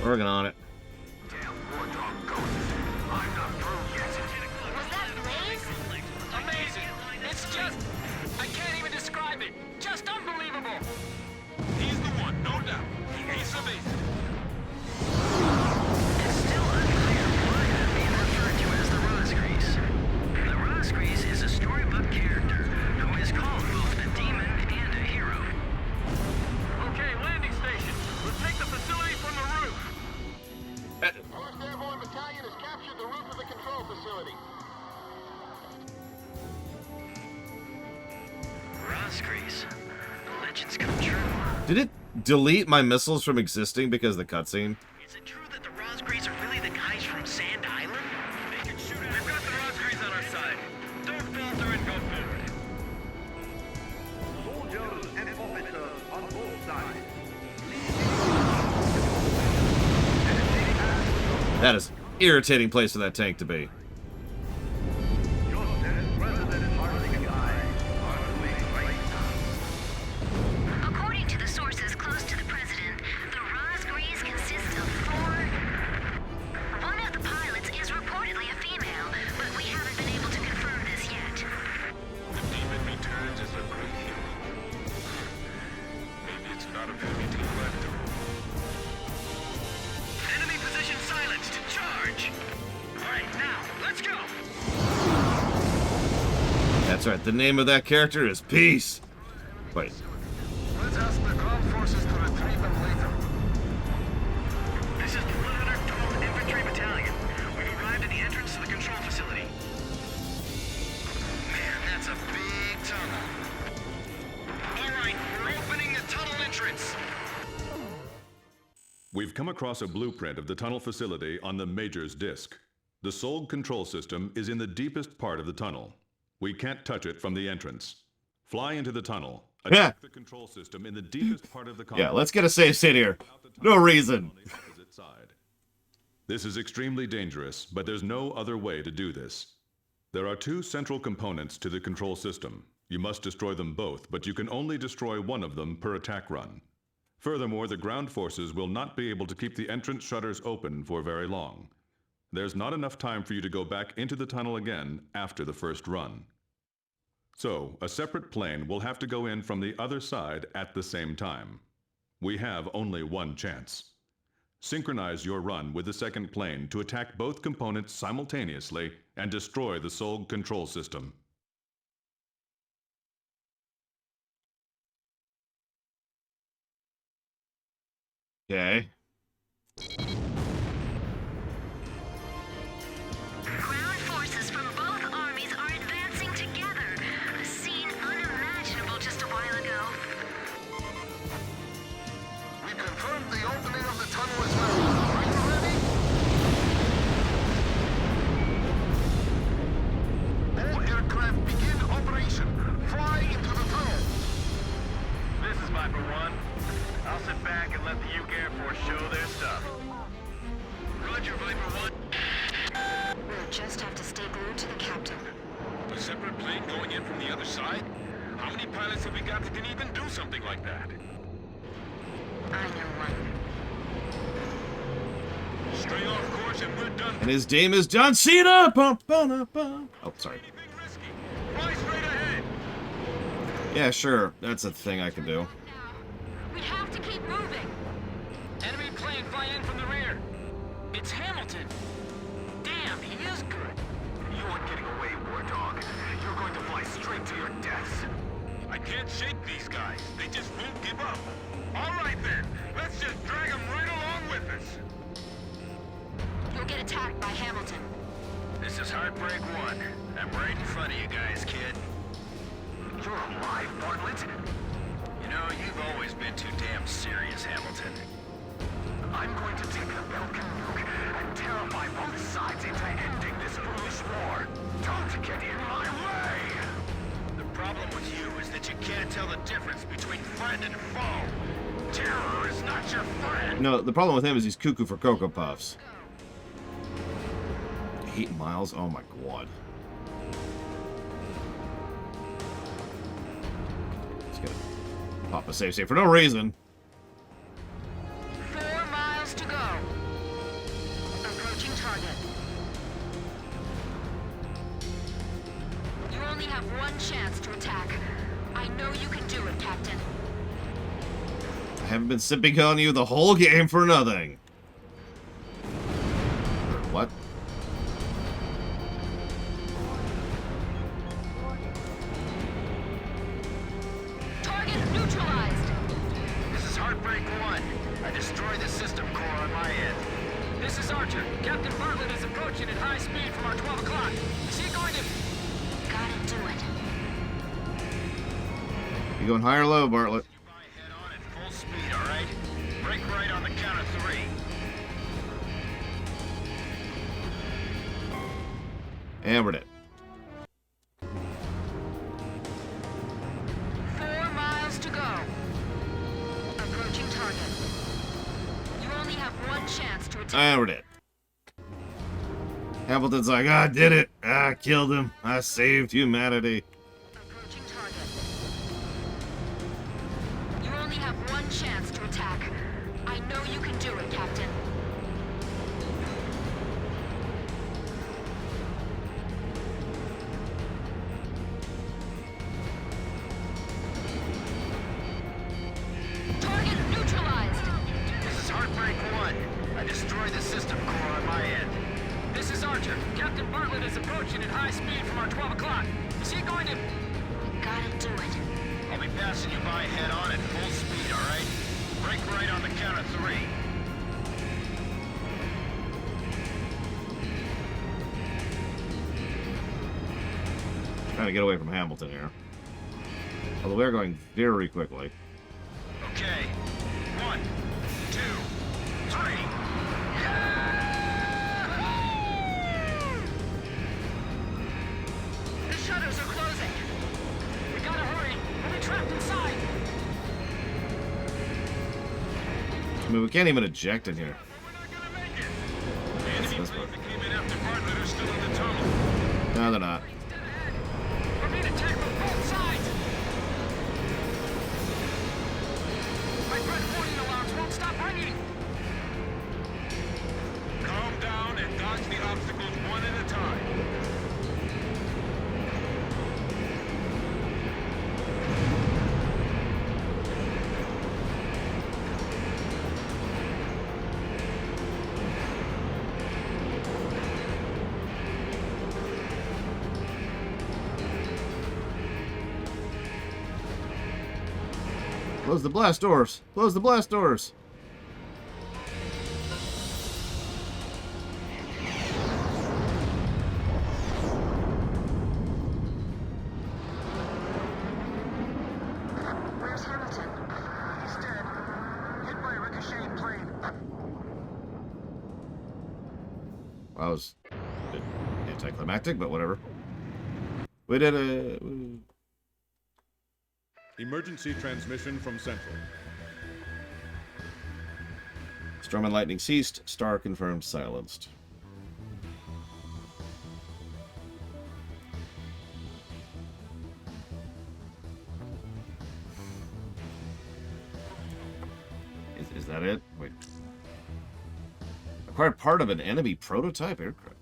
Working on it. Was that Blaze? Amazing. It's just... I can't even describe it. Just unbelievable. He's the one, no doubt. The ace of aces. It's still unclear why I'm being referred to as the Rosgrease. The Rosgrease is a storybook character who is called both a demon and a hero. Okay, landing station. Let's take the facility from the roof. First Airborne Battalion has captured the roof of the control facility. Rosgrease. Legends come true. Did it delete my missiles from existing because of the cutscene? Is it true that the Rosgrease are really the guys from Sand Island? They can shoot it. We've got the Rosgrease on our side. Don't falter and go forward. Soldiers and officers on both sides. That is an irritating place for that tank to be. According to the sources close to the president, the Rosgrease consists of 4... One of the pilots is reportedly a female, but we haven't been able to confirm this yet. The demon returns as a great hero. Maybe it's not a fairy tale after all. Enemy position silenced. Charge. All right, now, let's go. That's right, the name of that character is Peace. Wait. Let's ask the ground forces to retrieve them later. This is the 112th Infantry Battalion. We've arrived at the entrance to the control facility. Man, that's a big tunnel. All right, we're opening the tunnel entrance. We've come across a blueprint of the tunnel facility on the Major's disk. The Solg control system is in the deepest part of the tunnel. We can't touch it from the entrance. Fly into the tunnel. Attack the control system in the deepest part of the complex. Yeah, let's get a safe state here. No reason. This is extremely dangerous, but there's no other way to do this. There are two central components to the control system. You must destroy them both, but you can only destroy one of them per attack run. Furthermore, the ground forces will not be able to keep the entrance shutters open for very long. There's not enough time for you to go back into the tunnel again after the first run. So, a separate plane will have to go in from the other side at the same time. We have only one chance. Synchronize your run with the second plane to attack both components simultaneously and destroy the Solg control system. Okay. Ground forces from both armies are advancing together. A scene unimaginable just a while ago. We confirmed the opening of the tunnel as well. Are you ready? All aircraft begin operation. Fly into the tunnel. This is Viper 1. I'll sit back and let the UK Air Force show their stuff. Roger, Viper 1. We'll just have to stay glued to the captain. A separate plane going in from the other side? How many pilots have we got that can even do something like that? I know one. Stay off course and we're done. And his name is John Cena! Bum, bum, bum. Oh, sorry. Fly straight ahead. Yeah, sure. That's a thing I can do. We have to keep moving. Enemy plane flying in from the rear. It's Hamilton. Damn, he is good. You aren't getting away, War Dog. You're going to fly straight to your deaths. I can't shake these guys. They just won't give up. All right then. Let's just drag them right along with us. You'll get attacked by Hamilton. This is Heartbreak 1. I'm right in front of you guys, kid. You're alive, Bartlett. You know, you've always been too damn serious, Hamilton. I'm going to take the Belkin nuke and terrify both sides into ending this foolish war. Don't get in my way! The problem with you is that you can't tell the difference between friend and foe. Terror is not your friend. No, the problem with him is he's cuckoo for Cocoa Puffs. 8 miles? Oh my god. Just gonna pop a save state for no reason. 4 miles to go. Approaching target. You only have one chance to attack. I know you can do it, Captain. I haven't been sipping on you the whole game for nothing. What? Target neutralized. This is Heartbreak 1. I destroyed the system core on my end. This is Archer. Captain Bartlett is approaching at high speed from our 12 o'clock. Is he going to... Gotta do it. You going high or low, Bartlett? Head on at full speed, all right? Break right on the count of 3. Hammered it. 4 miles to go. Approaching target. You only have one chance to attack. Hammered it. Hamilton's like, I did it. I killed him. I saved humanity. Approaching target. You only have one chance to attack. I know you can do it, Captain. Target neutralized. This is Heartbreak 1. I destroyed the system core on my end. This is Archer. Captain Bartlett is approaching at high speed from our 12 o'clock. Is he going to... Gotta do it. I'll be passing you by head on at full speed, all right? Break right on the count of 3. Trying to get away from Hamilton here. Although we're going very quickly. Okay. 1, 2, 3. The shutters are closing. We gotta hurry. We'll be trapped inside. I mean, we can't even eject in here. No, they're not. We're being attacked from both sides! My red warning alarms won't stop ringing! Calm down and dodge the obstacles one at a time. Close the blast doors. Close the blast doors. Where's Hamilton? He's dead. Hit by a ricocheting plane. That was anticlimactic, but whatever. We did a... Emergency transmission from Central. Storm and lightning ceased. Star confirmed silenced. Is that it? Wait. Acquired part of an enemy prototype aircraft.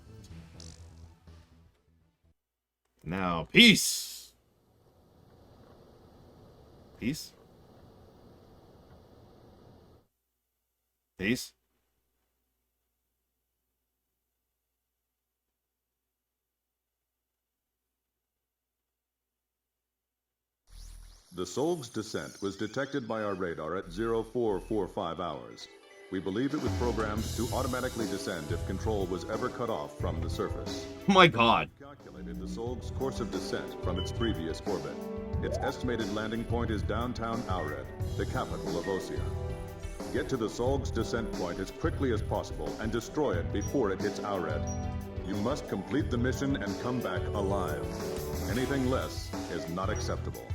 Now, peace! Peace? Peace? The Solg's descent was detected by our radar at 0445 hours. We believe it was programmed to automatically descend if control was ever cut off from the surface. Oh my god. Calculated the Solg's course of descent from its previous orbit. Its estimated landing point is downtown Aured, the capital of Osea. Get to the Solg's descent point as quickly as possible and destroy it before it hits Aured. You must complete the mission and come back alive. Anything less is not acceptable.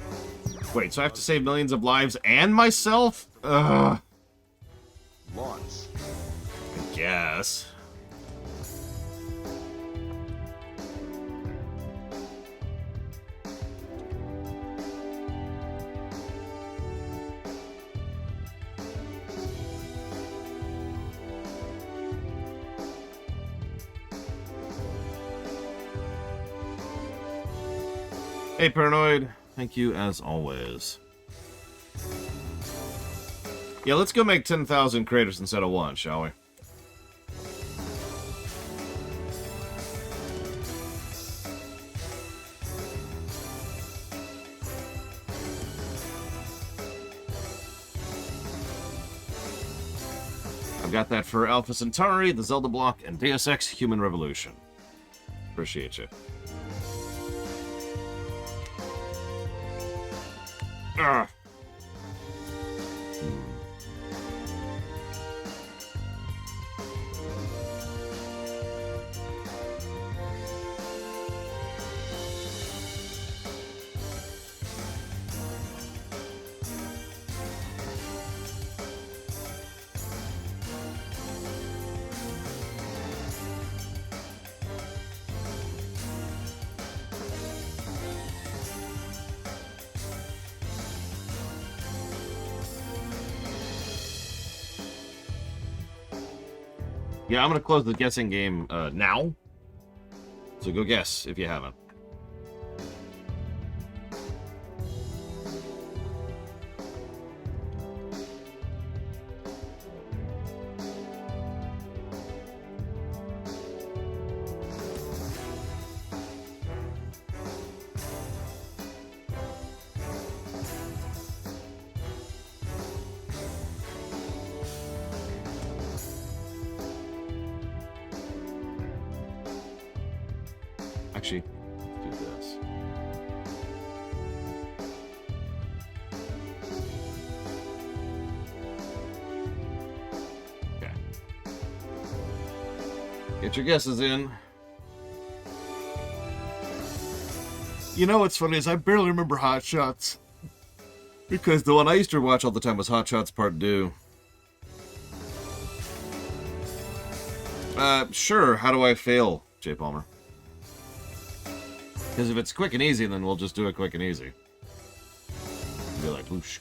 Wait, so I have to save millions of lives and myself? Ugh. Launch. I guess. Hey, Paranoid. Thank you as always. Yeah, let's go make 10,000 craters instead of one, shall we? I've got that for Alpha Centauri, the Zelda Block, and Deus Ex Human Revolution. Appreciate you. Ugh. Yeah, I'm going to close the guessing game now. So go guess if you haven't. Actually, let's do this. Okay. Get your guesses in. You know what's funny is I barely remember Hot Shots. Because the one I used to watch all the time was Hot Shots Part 2. Sure. How do I fail, Jay Palmer? Because if it's quick and easy, then we'll just do it quick and easy. Be like, whoosh.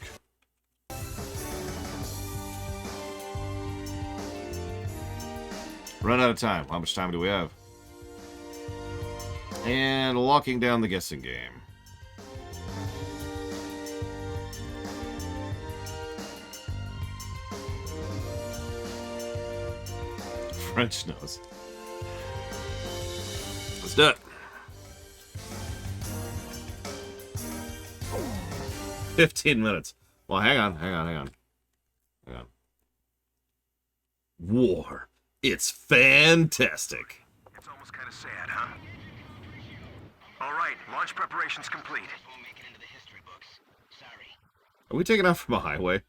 Run out of time. How much time do we have? And locking down the guessing game. French nose. Let's do it. 15 minutes. Well, hang on. War. It's fantastic. It's almost kind of sad, huh? All right, launch preparations complete. Are we taking off from a highway?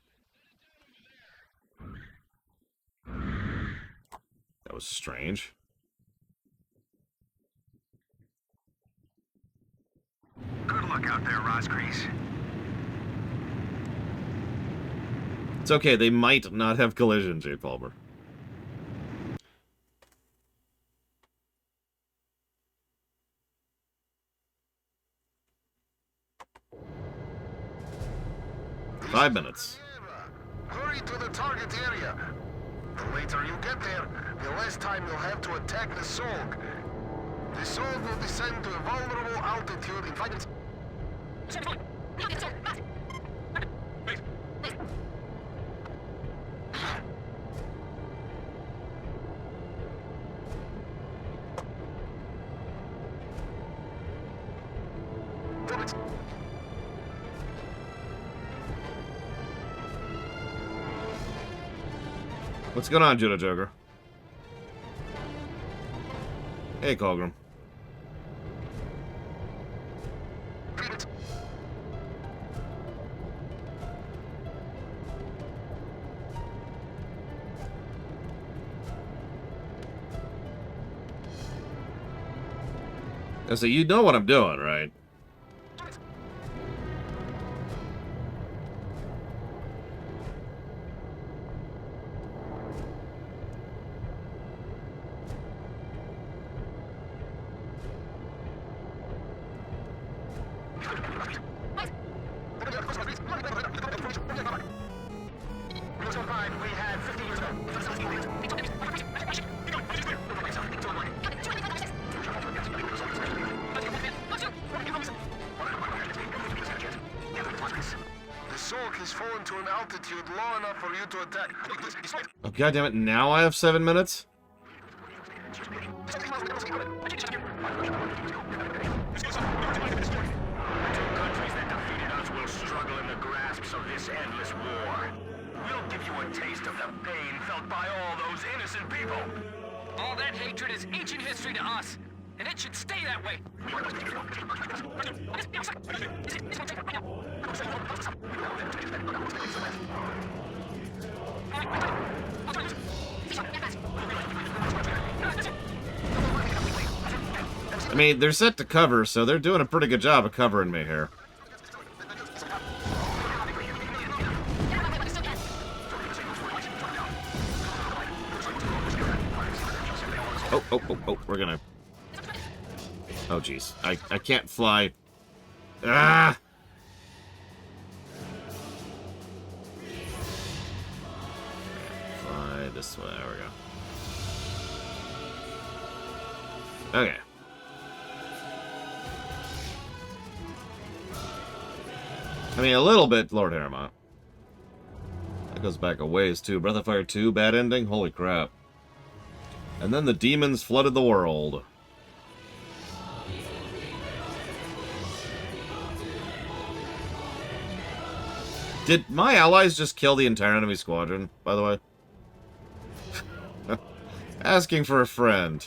That was strange. Good luck out there, Rosgrease. It's okay, they might not have collision, Jade Palmer. Five minutes. Hurry to the target area. The later you get there, the less time you'll have to attack the Sorg. The Sorg will descend to a vulnerable altitude in 5 minutes. What's going on, Judo Joker? Hey, Colgrim. So you know what I'm doing, right? Oh, God damn it, now I have 7 minutes? All that hatred is ancient history to us, and it should stay that way. I mean, they're set to cover, so they're doing a pretty good job of covering me here. Oh, we're gonna... Oh, jeez. I can't fly. Ah! Fly this way. There we go. Okay. I mean, a little bit, Lord Harrowmont. That goes back a ways, too. Breath of Fire 2, bad ending? Holy crap. And then the demons flooded the world. Did my allies just kill the entire enemy squadron, by the way? Asking for a friend.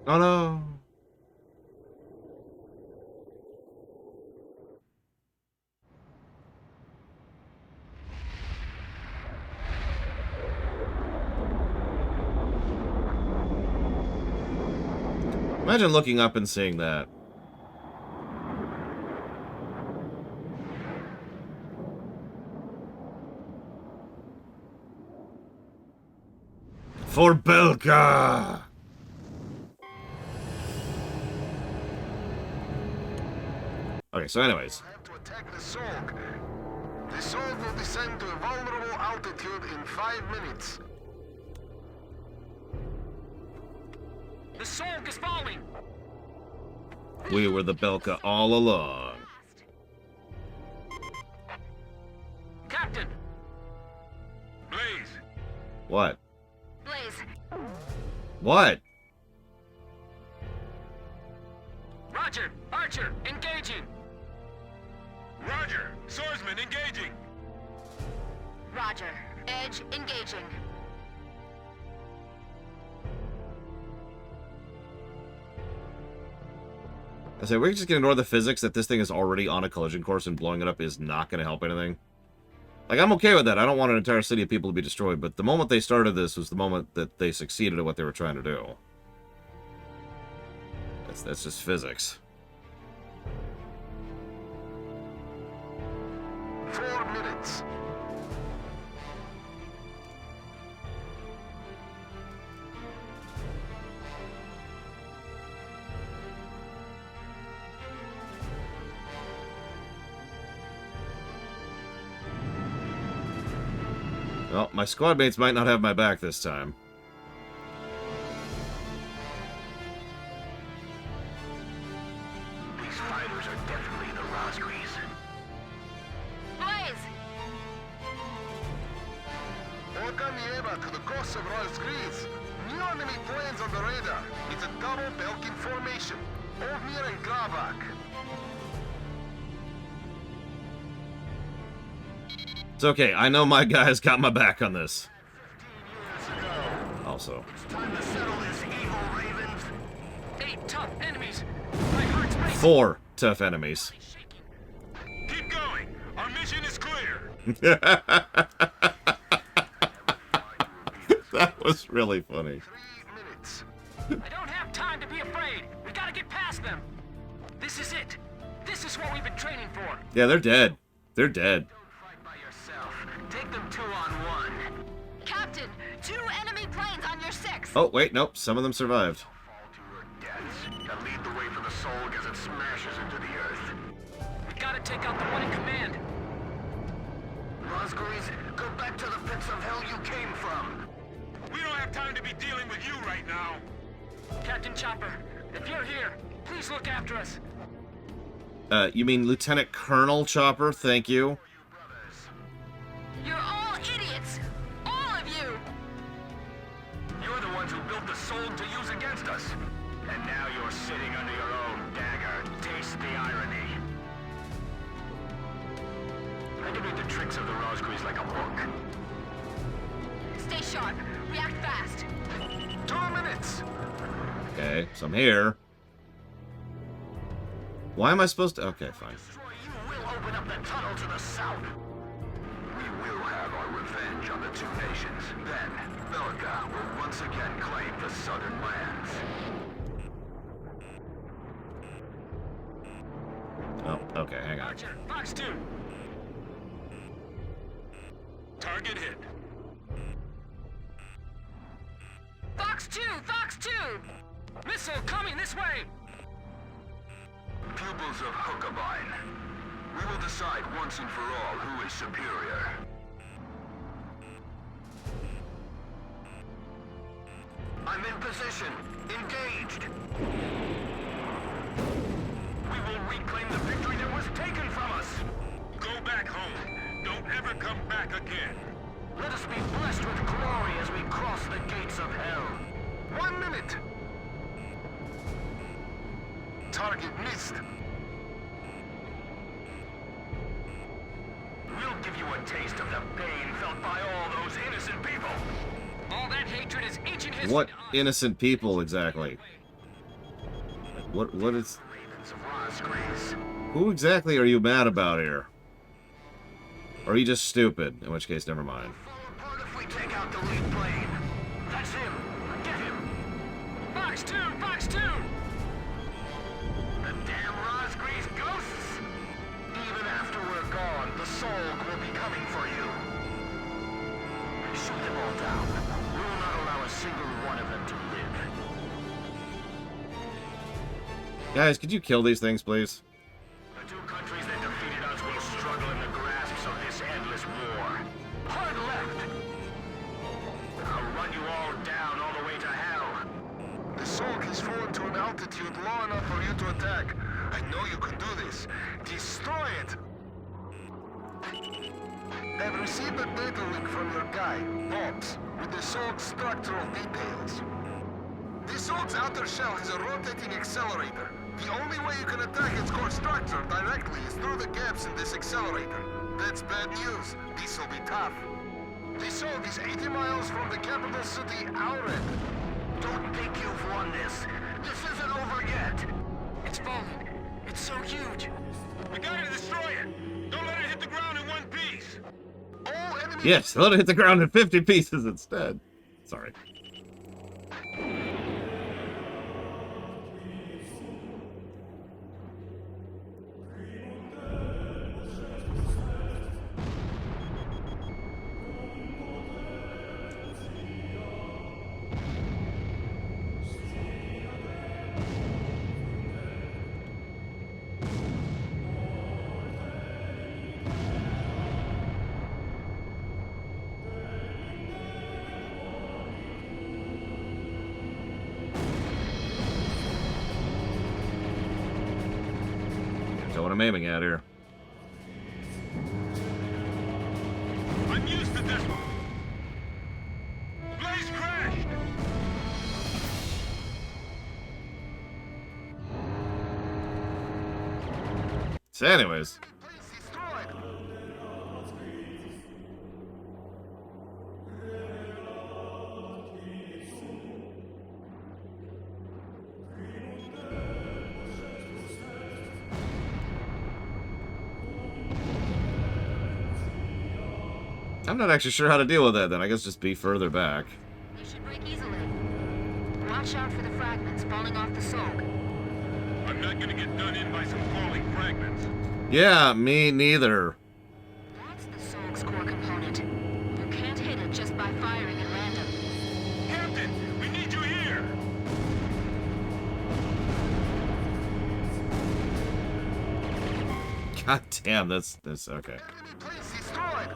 Oh no. Imagine looking up and seeing that. For Belka! Okay, so anyways. To attack the Sorg. The Sorg will descend to a vulnerable altitude in 5 minutes. The Sorg is falling! We were the Belka all along. Captain! Blaze! What? Blaze. What? Roger! Archer, engaging! Roger! Swordsman engaging! Roger. Edge engaging. I say, we're just gonna ignore the physics that this thing is already on a collision course and blowing it up is not gonna help anything. Like, I'm okay with that. I don't want an entire city of people to be destroyed, but the moment they started this was the moment that they succeeded at what they were trying to do. That's just physics. 4 minutes. Well, my squad mates might not have my back this time. These fighters are definitely the Rosgrees. Blaze! Orca Nieva to the coast of Rosgrees. New enemy planes on the radar. It's a double Belkin formation. Ovmir and Gravak. It's okay. I know my guys got my back on this. Also. It's time to settle this, evil ravens. 8 tough enemies! My heart's racing! 4 tough enemies. Keep going! Our mission is clear! That was really funny. 3 minutes. I don't have time to be afraid! We gotta get past them! This is it! This is what we've been training for! Yeah, they're dead. They're dead. Take them 2 on 1. Captain, 2 enemy planes on your 6. Oh, wait, nope. Some of them survived. Deaths. And lead the way for the Sorg as it smashes into the earth. We gotta take out the one in command. Rosgrees, go back to the pits of hell you came from. We don't have time to be dealing with you right now! Captain Chopper, if you're here, please look after us. You mean Lieutenant Colonel Chopper? Thank you. You're all idiots! All of you! You're the ones who built the Sorg to use against us. And now you're sitting under your own dagger. Taste the irony. I can read the tricks of the Rosgrees like a book. Stay sharp. React fast. 2 minutes! Okay, so I'm here. Why am I supposed to... Okay, fine. You will open up the tunnel to the south. We will have our revenge on the 2 nations. Then, Belka will once again claim the southern lands. Oh, okay, hang on. Archer, Fox 2. Target hit. Fox 2! Fox 2! Missile coming this way! Pupils of Hookabine. We will decide once and for all who is superior. I'm in position. Engaged. We will reclaim the victory that was taken from us. Go back home. Don't ever come back again. Let us be blessed with glory as we cross the gates of hell. 1 minute. Target missed. We'll give you a taste of the pain felt by all those innocent people. All that hatred is ancient history. What innocent people, exactly? What is... Ravens of Rosgrace. Who exactly are you mad about here? Or are you just stupid? In which case, never mind. Apart if we take out the lead plane. That's him. Get him. Fox 2! Fox 2! The damn Rosgrace ghosts! Even after we're gone, the Solg will be coming for you. Shoot them all down. We will not allow a single one of them to live. Guys, could you kill these things, please? The two countries that defeated us will struggle in the grasps of this endless war. Hard left! I'll run you all down all the way to hell. The Solg has fallen to an altitude low enough for you to attack. I know you can do this. Destroy it! I've received a data link from your guy, Bobs, with the Solg's structural details. The Solg's outer shell has a rotating accelerator. The only way you can attack its core structure directly is through the gaps in this accelerator. That's bad news. This'll be tough. The Solg is 80 miles from the capital city, Aured. Don't think you've won this. This isn't over yet. It's falling. It's so huge. We gotta destroy it. Don't let it hit the ground in one piece. All enemy... Yes, let it hit the ground in 50 pieces instead. Sorry. Know what I'm aiming at here. I'm used to this. Blaze crashed. So anyways. I'm not actually sure how to deal with that then. I guess just be further back. They should break easily. Watch out for the fragments falling off the Solg. I'm not gonna get done in by some falling fragments. Yeah, me neither. That's the Solg's core component. You can't hit it just by firing at random. Captain, we need you here. God damn, that's okay. Please destroyed.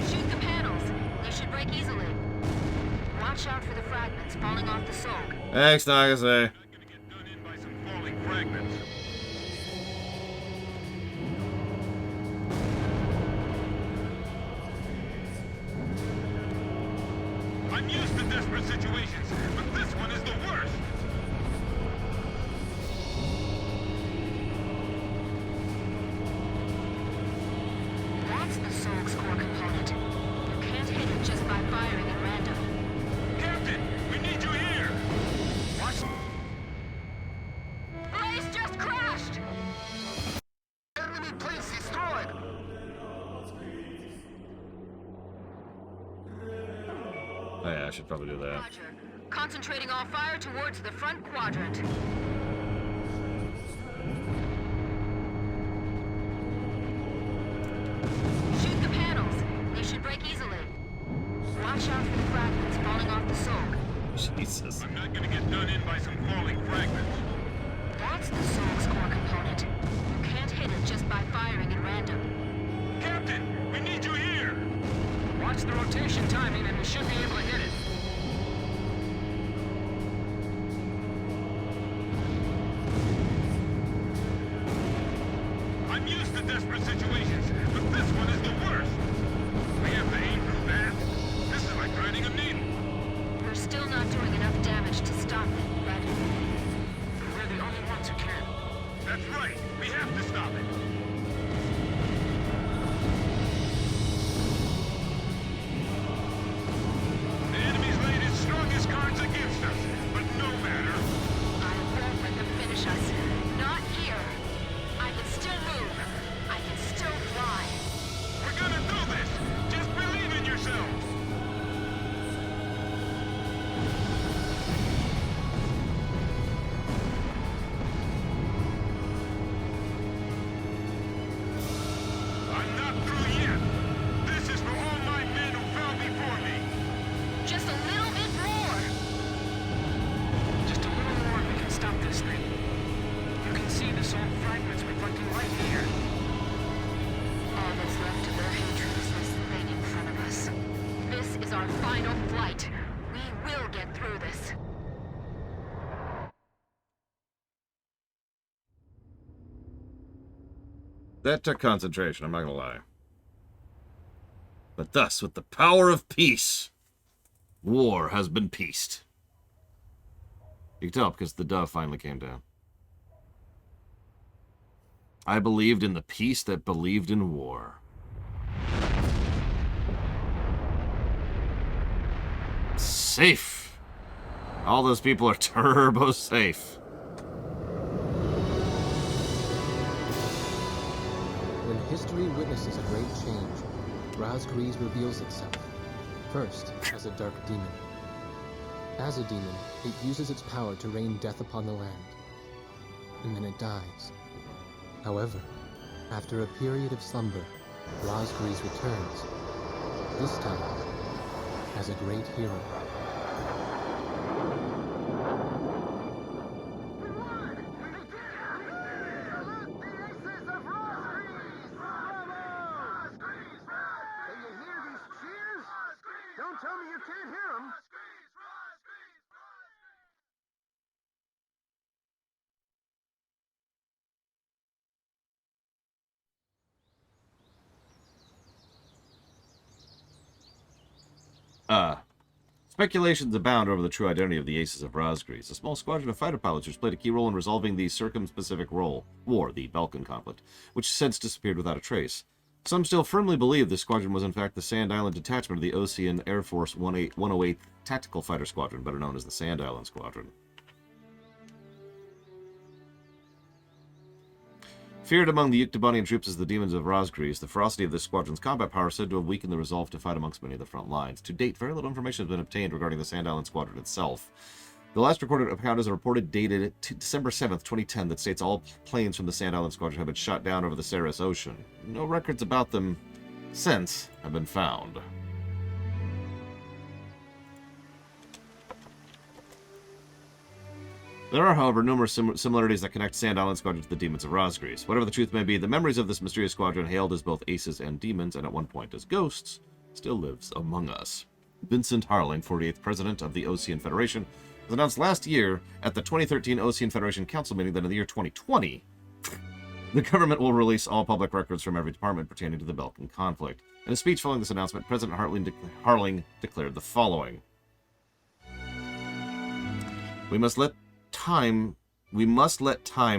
Shoot the panels. They should break easily. Watch out for the fragments falling off the Solg. Thanks, Nagase. Falling fragments. I'm used to desperate situations, but this one is the worst. That's the Solg's core component. You can't hit it just by firing at random. Captain, we need you here. Watch. Blaze just crashed! Enemy planes destroyed. Oh yeah, I should probably do that. Roger. Concentrating all fire towards the front quadrant. Shoot the panels. They should break easily. Watch out for the fragments falling off the Solg. Jesus. I'm not gonna get done in by some falling fragments. That's the Solg's core component. You can't hit it just by firing at random. Captain, we need you here. Watch the rotation timing and we should be able to hit it. I'm used to desperate situations, but This one is the worst. We have to aim through that. This is like threading a needle. We're still not doing enough damage to stop it, but We're the only ones who can. That's right. We have to stop it. The enemy's laid his strongest cards against us, but no matter. I won't let them finish us. Not here. I can still move. I can still fly. We're gonna do this. Just believe in yourselves. I'm not through yet. This is for all my men who fell before me. Just a little bit more. Just a little more and we can stop this thing. You can see the salt fragments reflecting right here. All that's left of their hatred is this thing in front of us. This is our final flight. We will get through this. That took concentration, I'm not gonna lie. But thus, with the power of peace, war has been peaced. You can tell because the dove finally came down. I believed in the peace that believed in war. Safe. All those people are turbo safe. When history witnesses a great change, Razgriz reveals itself, first as a dark demon. As a demon, it uses its power to rain death upon the land, and then it dies. However, after a period of slumber, Razgriz returns, this time as a great hero. Don't tell me you can't hear them. Speculations abound over the true identity of the Aces of Razgriz, a small squadron of fighter pilots which played a key role in resolving the circumspecific war, the Balkan conflict, which has since disappeared without a trace. Some still firmly believe this squadron was in fact the Sand Island detachment of the Osean Air Force 108th Tactical Fighter Squadron, better known as the Sand Island Squadron. Feared among the Yuktobanian troops as the demons of Razgriz, the ferocity of this squadron's combat power is said to have weakened the resolve to fight amongst many of the front lines. To date, very little information has been obtained regarding the Sand Island Squadron itself. The last recorded account is a report dated December 7th, 2010 that states all planes from the Sand Island Squadron have been shot down over the Saras Ocean. No records about them since have been found. There are, however, numerous similarities that connect Sand Island Squadron to the demons of Razgriz. Whatever the truth may be, the memories of this mysterious squadron, hailed as both aces and demons, and at one point as ghosts, still lives among us. Vincent Harling, 48th President of the Osean Federation, was announced last year at the 2013 Osean Federation Council meeting that in the year 2020, the government will release all public records from every department pertaining to the Balkan conflict. In a speech following this announcement, President Harling declared the following. We must let time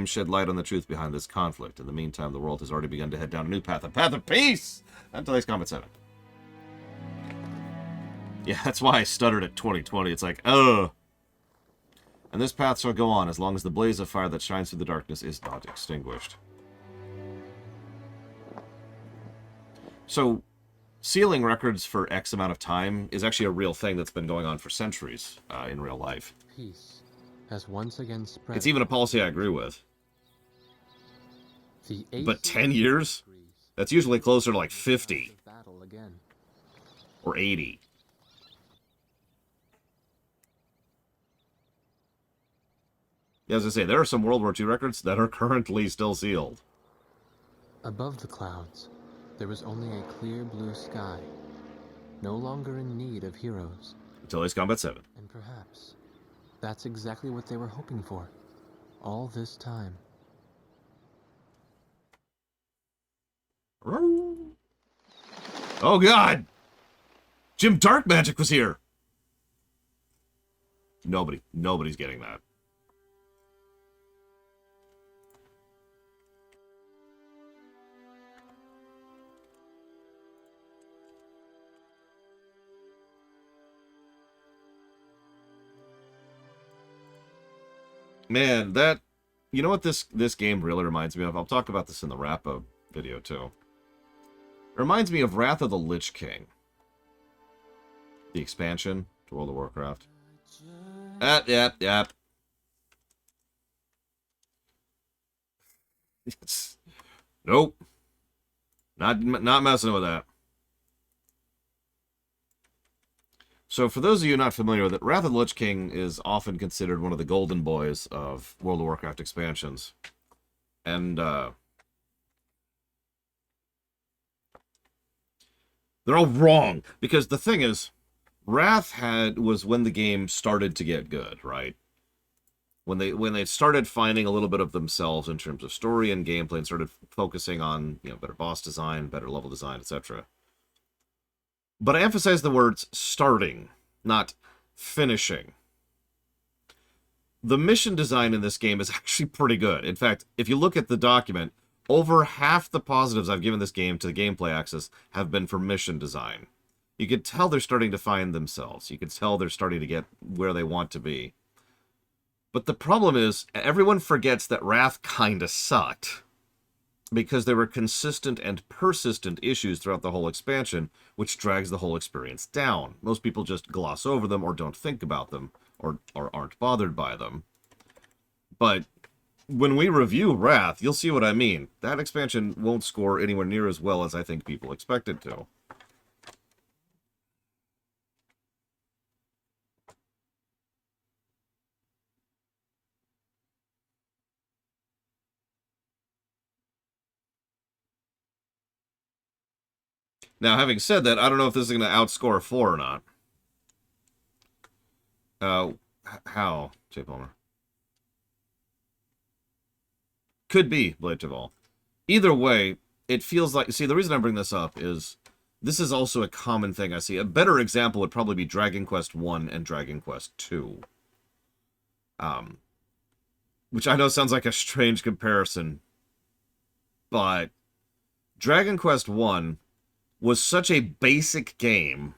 shed light on the truth behind this conflict. In the meantime, the world has already begun to head down a new path, a path of peace! Until today's Combat 7. Yeah, that's why I stuttered at 2020. It's like, oh. And this path shall go on as long as the blaze of fire that shines through the darkness is not extinguished. So, sealing records for X amount of time is actually a real thing that's been going on for centuries in real life. Peace has once again spread. It's even a policy I agree with. But 10 years? That's usually closer to like 50. Or 80. Yeah, as I say, there are some World War II records that are currently still sealed. Above the clouds, there was only a clear blue sky, no longer in need of heroes. Until Ace Combat 7. And perhaps that's exactly what they were hoping for, all this time. Oh god! Jim Dark Magic was here! Nobody's getting that. Man, that... You know what this game really reminds me of? I'll talk about this in the wrap-up video, too. It reminds me of Wrath of the Lich King. The expansion to World of Warcraft. Yep. Nope. Not messing with that. So for those of you not familiar with it, Wrath of the Lich King is often considered one of the golden boys of World of Warcraft expansions. And, they're all wrong. Because the thing is, Wrath was when the game started to get good, right? When they started finding a little bit of themselves in terms of story and gameplay and started focusing on, better boss design, better level design, etc. But I emphasize the words starting, not finishing. The mission design in this game is actually pretty good. In fact, if you look at the document, over half the positives I've given this game to the gameplay axis have been for mission design. You can tell they're starting to find themselves. You can tell they're starting to get where they want to be. But the problem is, everyone forgets that Wrath kinda sucked. Because there were consistent and persistent issues throughout the whole expansion, which drags the whole experience down. Most people just gloss over them or don't think about them, or aren't bothered by them. But when we review Wrath, you'll see what I mean. That expansion won't score anywhere near as well as I think people expect it to. Now, having said that, I don't know if this is going to outscore 4 or not. How, Jay Palmer? Could be, Blade Taval. Either way, it feels like... See, the reason I bring this up is... This is also a common thing I see. A better example would probably be Dragon Quest 1 and Dragon Quest 2. Which I know sounds like a strange comparison. But... Dragon Quest 1... was such a basic game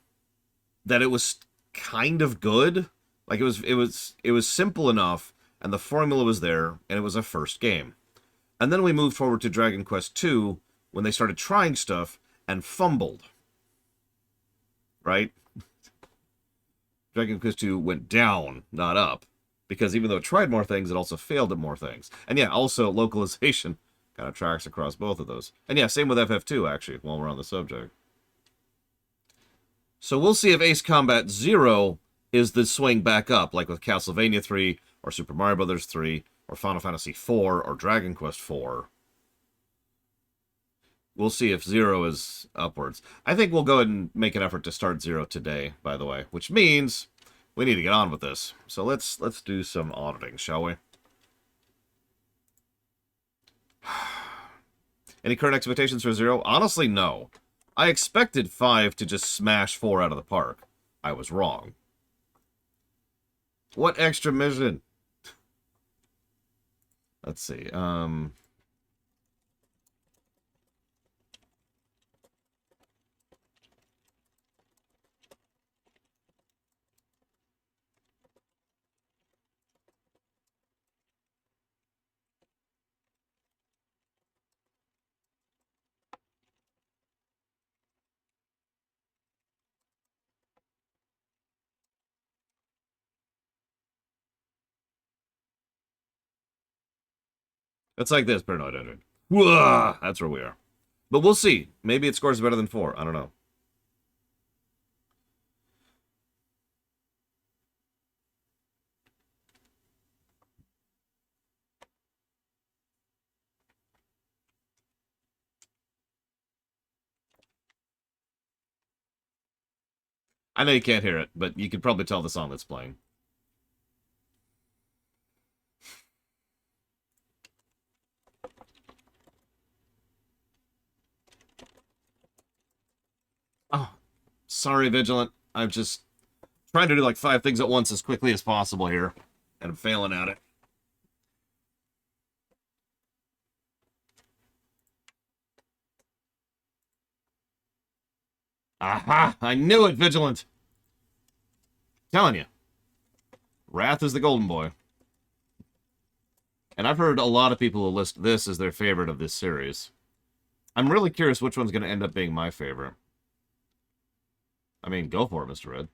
that it was kind of good. Like it was simple enough, and the formula was there, and it was a first game. And then we moved forward to Dragon Quest II when they started trying stuff and fumbled. Right? Dragon Quest II went down, not up, because even though it tried more things, it also failed at more things. And yeah, also localization kind of tracks across both of those. And yeah, same with FF2, actually, while we're on the subject. So we'll see if Ace Combat Zero is the swing back up, like with Castlevania 3, or Super Mario Bros. 3, or Final Fantasy 4, or Dragon Quest 4. We'll see if Zero is upwards. I think we'll go ahead and make an effort to start Zero today, by the way, which means we need to get on with this. So let's do some auditing, shall we? Any current expectations for Zero? Honestly, no. I expected 5 to just smash 4 out of the park. I was wrong. What extra mission? Let's see. It's like this, Paranoid Android. Whoa, that's where we are. But we'll see. Maybe it scores better than 4. I don't know. I know you can't hear it, but you can probably tell the song that's playing. Sorry, Vigilant. I'm just trying to do like 5 things at once as quickly as possible here, and I'm failing at it. Aha! I knew it, Vigilant! Telling you. Wrath is the golden boy. And I've heard a lot of people who list this as their favorite of this series. I'm really curious which one's going to end up being my favorite. I mean, go for it, Mr. Red.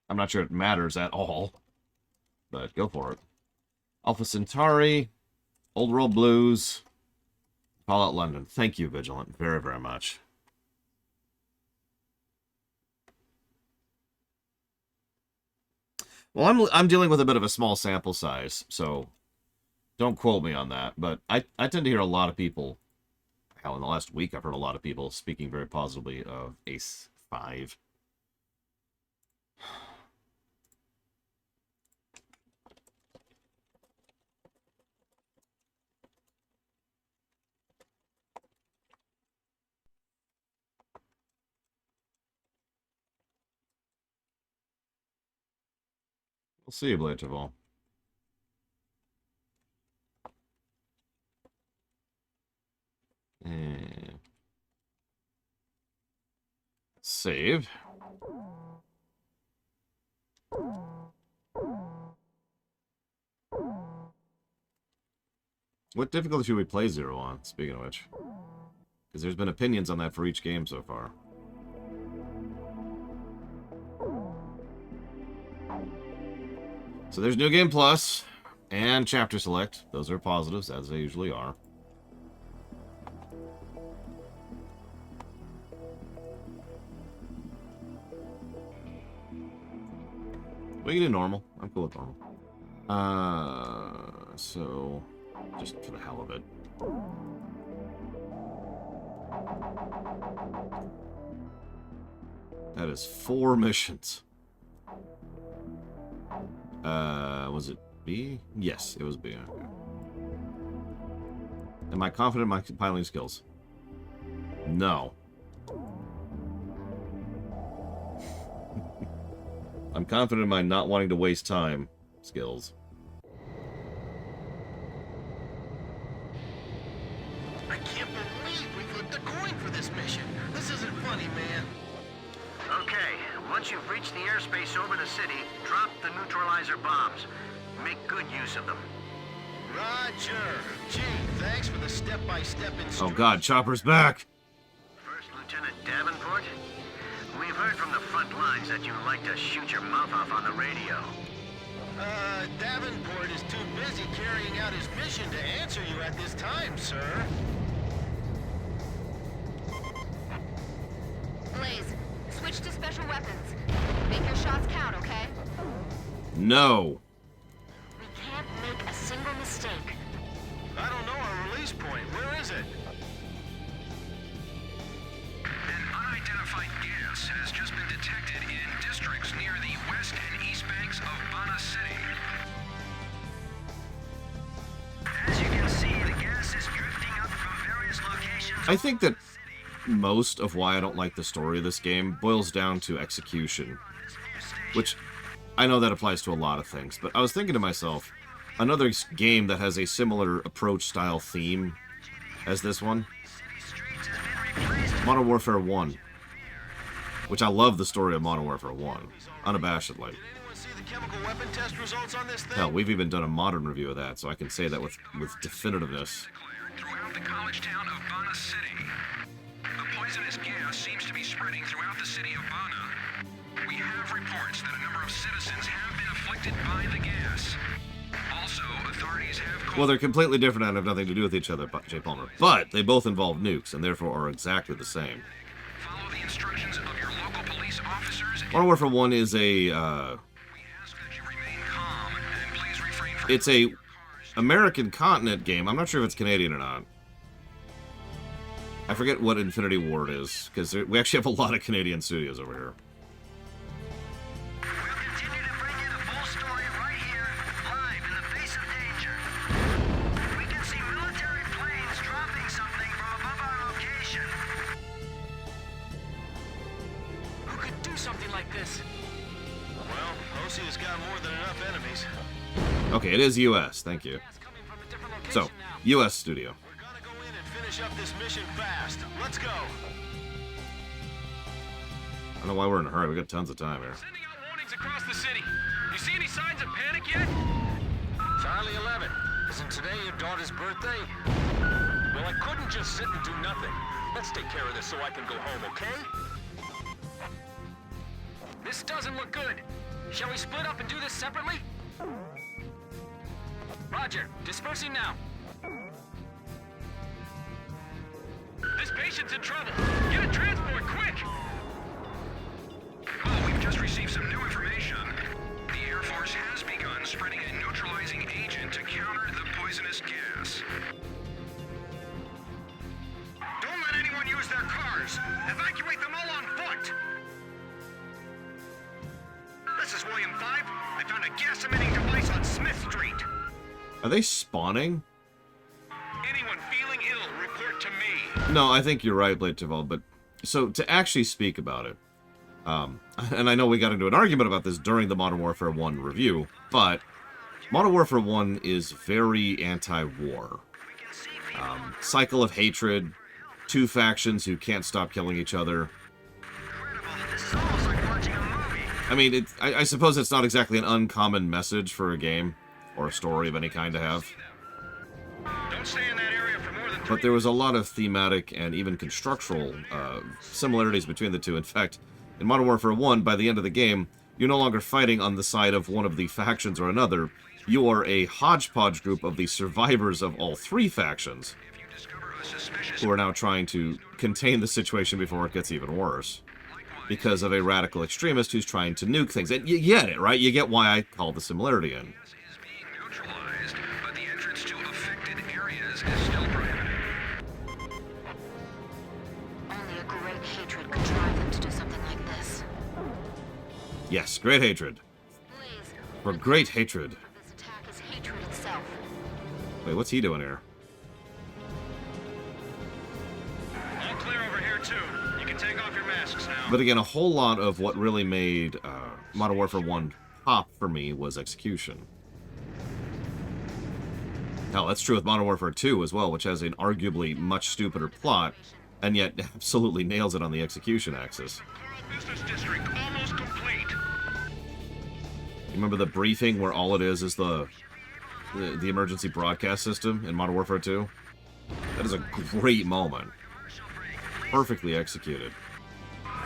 I'm not sure it matters at all, but go for it. Alpha Centauri, Old World Blues, Fallout London. Thank you, Vigilant, very, very much. Well, I'm dealing with a bit of a small sample size, so don't quote me on that. But I tend to hear a lot of people, hell, in the last week I've heard a lot of people speaking very positively of Ace 5. We'll see you, Blade Travel. And save. What difficulty should we play Zero on, speaking of which? Because there's been opinions on that for each game so far. So there's New Game Plus and Chapter Select. Those are positives, as they usually are. We can do normal. I'm cool with normal. So just for the hell of it. That is 4 missions. Was it B? Yes, it was B. Okay. Am I confident in my piloting skills? No. I'm confident in my not wanting to waste time skills. I can't believe we flipped the coin for this mission. This isn't funny, man. Okay, once you've reached the airspace over the city, drop the neutralizer bombs. Make good use of them. Roger. Gee, thanks for the step-by-step instructions. Oh god, Chopper's back! First Lieutenant Davenport, we've heard from the front lines that you like to shoot your mouth off on the radio. Davenport is too busy carrying out his mission to answer you at this time, sir. Blaze, switch to special weapons. Make your shots count, okay? No. We can't make a single mistake. I don't know our release point. Where is it? An unidentified gas has just been detected in districts near the west and east banks of Bana City. As you can see, the gas is drifting up from various locations. I think that most of why I don't like the story of this game boils down to execution. Which, I know that applies to a lot of things, but I was thinking to myself, another game that has a similar approach style theme as this one, Modern Warfare 1. Which I love the story of Modern Warfare 1, unabashedly. Hell, we've even done a modern review of that, so I can say that with definitiveness. Throughout the college town of Bana City. The poisonous gas seems to be spreading throughout the city of Bana. We have reports that a number of citizens have been afflicted by the gas. Also, authorities have called... Well, they're completely different and have nothing to do with each other, J. Palmer. But they both involve nukes, and therefore are exactly the same. Follow the instructions of your local police officers. Modern Warfare 1 is a, it's a American continent game. I'm not sure if it's Canadian or not. I forget what Infinity Ward is, because we actually have a lot of Canadian studios over here. Okay, it is U.S. Thank you. So, U.S. studio. Finish up this mission fast. Let's go. I don't know why we're in a hurry. We got tons of time here. Sending out warnings across the city. You see any signs of panic yet? Charlie 11. Isn't today your daughter's birthday? Well, I couldn't just sit and do nothing. Let's take care of this so I can go home, okay? This doesn't look good. Shall we split up and do this separately? Roger. Dispersing now. This patient's in trouble. Get a transport, quick! Oh, we've just received some new information. The Air Force has begun spreading a neutralizing agent to counter the poisonous gas. Don't let anyone use their cars. Evacuate them all on foot. This is William 5. I found a gas-emitting device on Smith Street. Are they spawning? Anyone feeling ill, report to me. No, I think you're right, Blade Tuvald, but... So, to actually speak about it, and I know we got into an argument about this during the Modern Warfare 1 review, but Modern Warfare 1 is very anti-war. Cycle of hatred, two factions who can't stop killing each other. I mean, I suppose it's not exactly an uncommon message for a game, or a story of any kind to have. Don't stay in that area for more than But there was a lot of thematic and even constructural similarities between the two. In fact, in Modern Warfare 1, by the end of the game, you're no longer fighting on the side of one of the factions or another. You are a hodgepodge group of the survivors of all three factions, who are now trying to contain the situation before it gets even worse, because of a radical extremist who's trying to nuke things. And you get it, right? You get why I call the similarity in. But the entrance to affected areas is still prohibited. Only a great hatred could drive them to do something like this. Yes, great hatred. For great hatred. This attack is hatred itself. Wait, what's he doing here? All clear over here, too. You can take off your masks now. But again, a whole lot of what really made Modern Warfare 1 pop for me was execution. Hell, that's true with Modern Warfare 2 as well, which has an arguably much stupider plot, and yet absolutely nails it on the execution axis. Business district almost complete. You remember the briefing where all it is the emergency broadcast system in Modern Warfare 2? That is a great moment. Perfectly executed.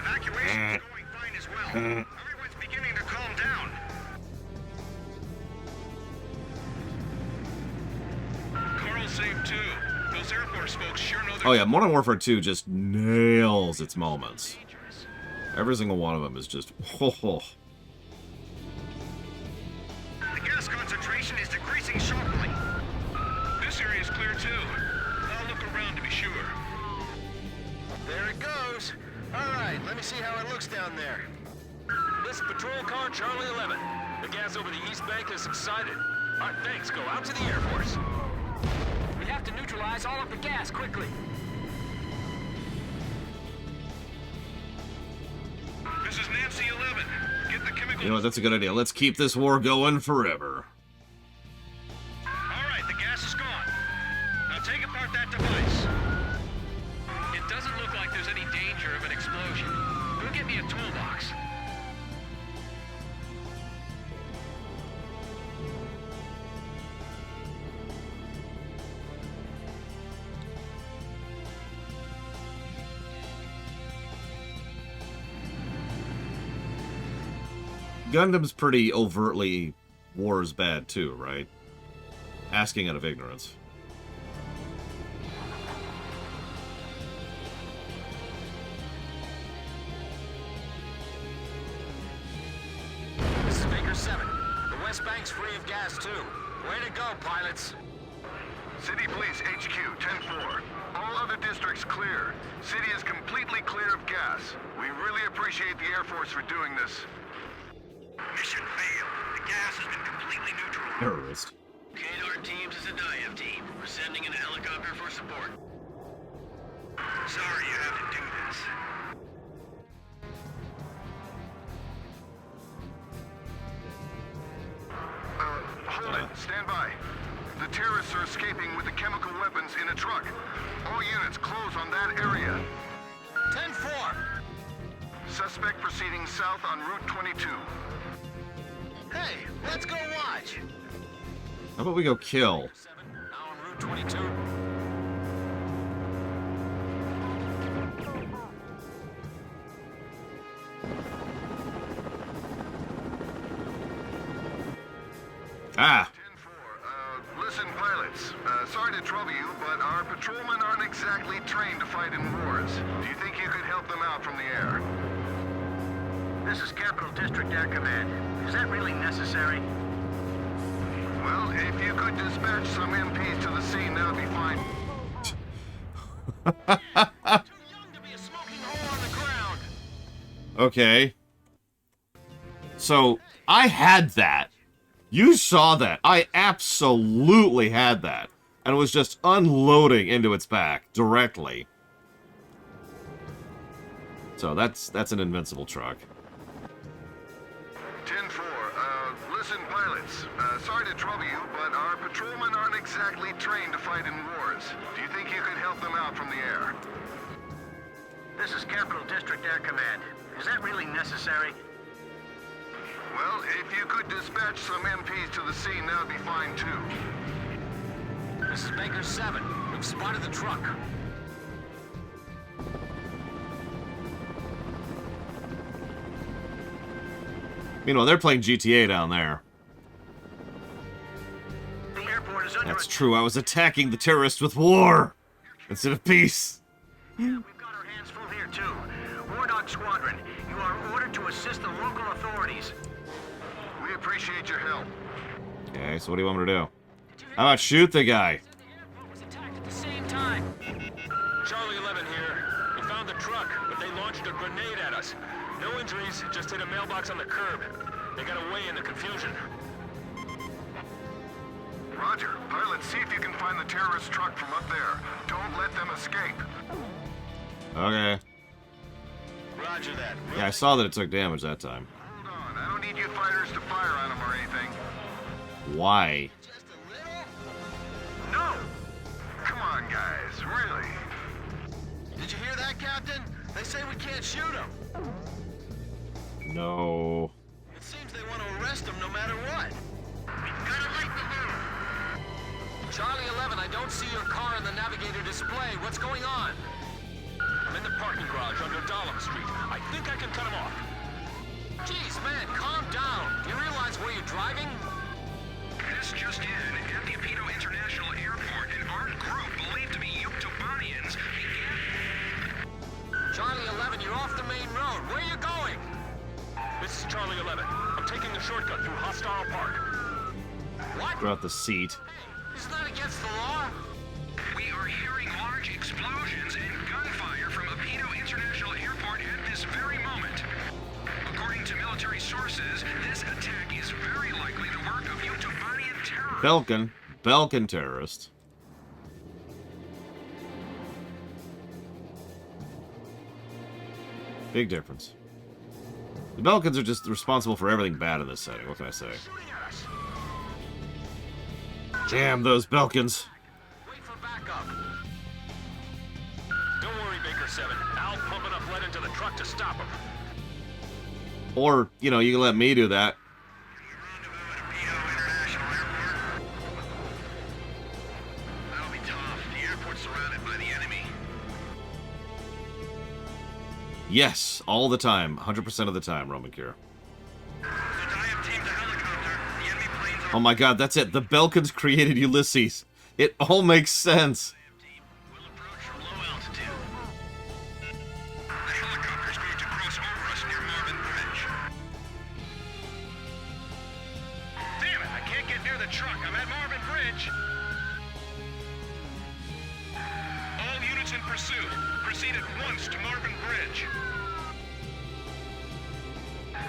Evacuation is going fine as well. Everyone's beginning to calm down. Carl's safe, too. Those Air Force folks sure know Oh yeah, Modern Warfare 2 just nails its moments. Every single one of them is just... Oh. The gas concentration is decreasing sharply. This area is clear, too. I'll look around to be sure. There it goes. All right, let me see how it looks down there. This patrol car, Charlie 11. The gas over the East Bank has subsided. All right, thanks. Go out to the Air Force. We have to neutralize all of the gas quickly. This is Nancy 11. Get the chemical... You know what, that's a good idea. Let's keep this war going forever. All right, the gas is gone. Now take apart that device. It doesn't look like there's any danger of an explosion. Go get me a toolbox. Gundam's pretty overtly war is bad too, right? Asking out of ignorance. This is Baker 7. The West Bank's free of gas, too. Way to go, pilots. City Police HQ, 10-4. All other districts clear. City is completely clear of gas. We really appreciate the Air Force for doing this. Mission failed. The gas has been completely neutralized. Terrorist. Kadar Teams is a dive team. We're sending in a helicopter for support. Sorry you have to do this. Hold it. stand by. The terrorists are escaping with the chemical weapons in a truck. All units close on that area. 10-4. Suspect proceeding south on Route 22. Hey, let's go watch. How about we go kill? Now on Route 22. Ah! Listen, pilots. Sorry to trouble you, but our patrolmen aren't exactly trained to fight in wars. Do you think you could help them out from the air? This is Capital District Air Command. Is that really necessary? Well, if you could dispatch some MPs to the scene, that would be fine. Okay. So, I had that. You saw that. I absolutely had that. And it was just unloading into its back directly. So that's an invincible truck. 10-4. Listen, pilots. Sorry to trouble you, but our patrolmen aren't exactly trained to fight in wars. Do you think you could help them out from the air? This is Capital District Air Command. Is that really necessary? Well, if you could dispatch some MPs to the scene, that would be fine, too. This is Baker 7. We've spotted the truck. Meanwhile, they're playing GTA down there. The airport is under That's true, I was attacking the terrorists with war instead of peace. Yeah, we've got our hands full here, too. War Dog Squadron, you are ordered to assist the local authorities. We appreciate your help. Okay, so what do you want me to do? How about shoot the guy? At the same time. Charlie 11 here. We found the truck, but they launched a grenade at us. No injuries, just hit a mailbox on the curb. They got away in the confusion. Roger. Pilots, see if you can find the terrorist truck from up there. Don't let them escape. Okay. Roger that. Yeah, I saw that it took damage that time. Hold on. I don't need you fighters to fire on them or anything. Why? No! Come on, guys. Really? Did you hear that, Captain? They say we can't shoot them. No. It seems they want to arrest them no matter what. Gotta light the moon. Charlie 11, I don't see your car in the navigator display. What's going on? I'm in the parking garage under Dahlem Street. I think I can cut them off. Jeez, man, calm down. Do you realize where you're driving? This just in. At the Apito International Airport, an armed group believed to be Yuktobanians began... Charlie 11, you're off the main road. Where are you going? This is Charlie 11. I'm taking a shortcut through Hostile Park. What? Throughout the seat. Isn't that against the law? We are hearing large explosions and gunfire from Apito International Airport at this very moment. According to military sources, this attack is very likely the work of Yuktobanian terrorists. Belkan terrorist. Big difference. The Belkans are just responsible for everything bad in this setting. What can I say? Damn those Belkans. Wait for backup. Don't worry, Baker 7. I'll pump enough lead into the truck to stop them. Or, you know, you can let me do that. That'll be tough. The airport's surrounded by the enemy. Yes, all the time. 100% of the time, Roman Cure. Oh my god, that's it. The Belkans created Ulysses. It all makes sense. Damn it, I can't get near the truck. I'm at Marvin Bridge. All units in pursuit. Proceed at once to Marvin Bridge.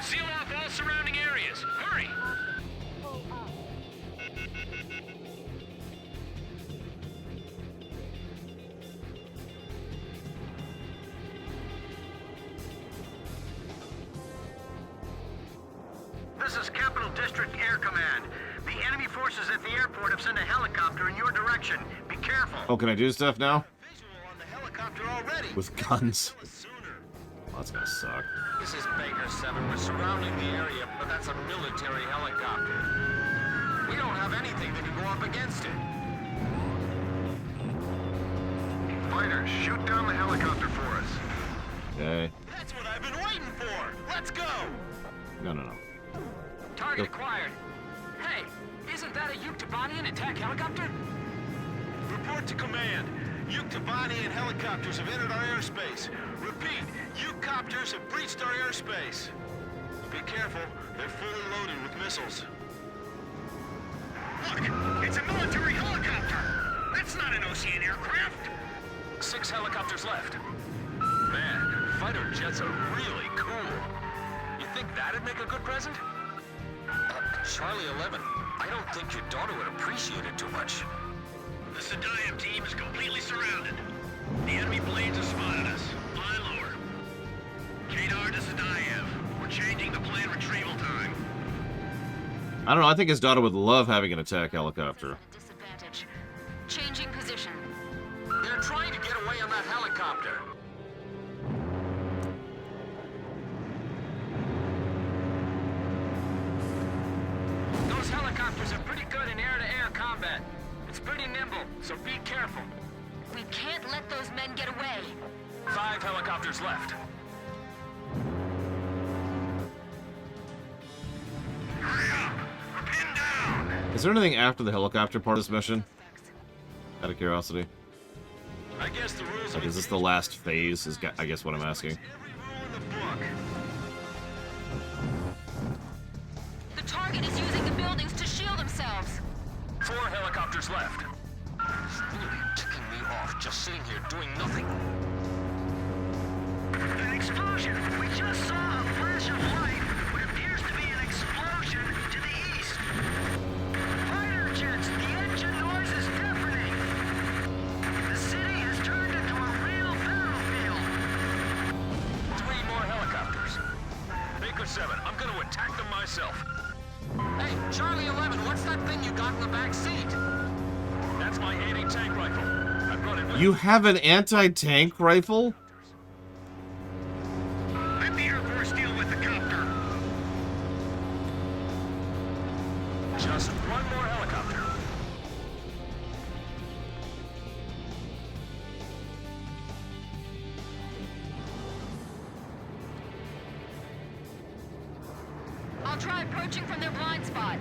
Seal off all surrounding areas. Hurry! This is Capital District Air Command. The enemy forces at the airport have sent a helicopter in your direction. Be careful. Oh, can I do stuff now? Helicopter already. With guns. Oh, that's gonna suck. This is Baker 7. We're surrounding the area, but that's a military helicopter. We don't have anything that can go up against it. Fighters, shoot down the helicopter for us. Okay. That's what I've been waiting for. Let's go. No. Target Go. acquired. Hey, isn't that a Yuktobanian attack helicopter? Report to command. Yuktobanian helicopters have entered our airspace. Repeat, Yuktopters have breached our airspace. Be careful, they're fully loaded with missiles. Look, it's a military helicopter. That's not an Ocean aircraft. 6 helicopters left. Man, fighter jets are really cool. You think that'd make a good present? Charlie 11, I don't think your daughter would appreciate it too much. The Sadayev team is completely surrounded. The enemy planes have spotted us. Fly lower. Kadar to Sadayev. We're changing the plane retrieval time. I don't know. I think his daughter would love having an attack helicopter. Disadvantage. Changing position. They're trying to get away on that helicopter. Those helicopters are pretty good in air-to-air combat. It's pretty nimble, so be careful. We can't let those men get away. 5 helicopters left. Is there anything after the helicopter part of this mission? Out of curiosity. I guess the rules Like, is this the last phase? Is I guess what I'm asking. The target is using the buildings to shield themselves. 4 helicopters left. It's really ticking me off just sitting here doing nothing. An explosion! We just saw a flash of light. What appears to be an explosion to the east. Fighter jets! The engine noise is deafening! The city has turned into a real battlefield! 3 more helicopters. Baker 7, I'm gonna attack them myself. Hey, Charlie 11, what's that thing you got in the back seat? That's my anti-tank rifle. I brought it with You have an anti-tank rifle? Let the Air Force deal with the copter. Just 1 more helicopter. I'll try approaching from their blind spot.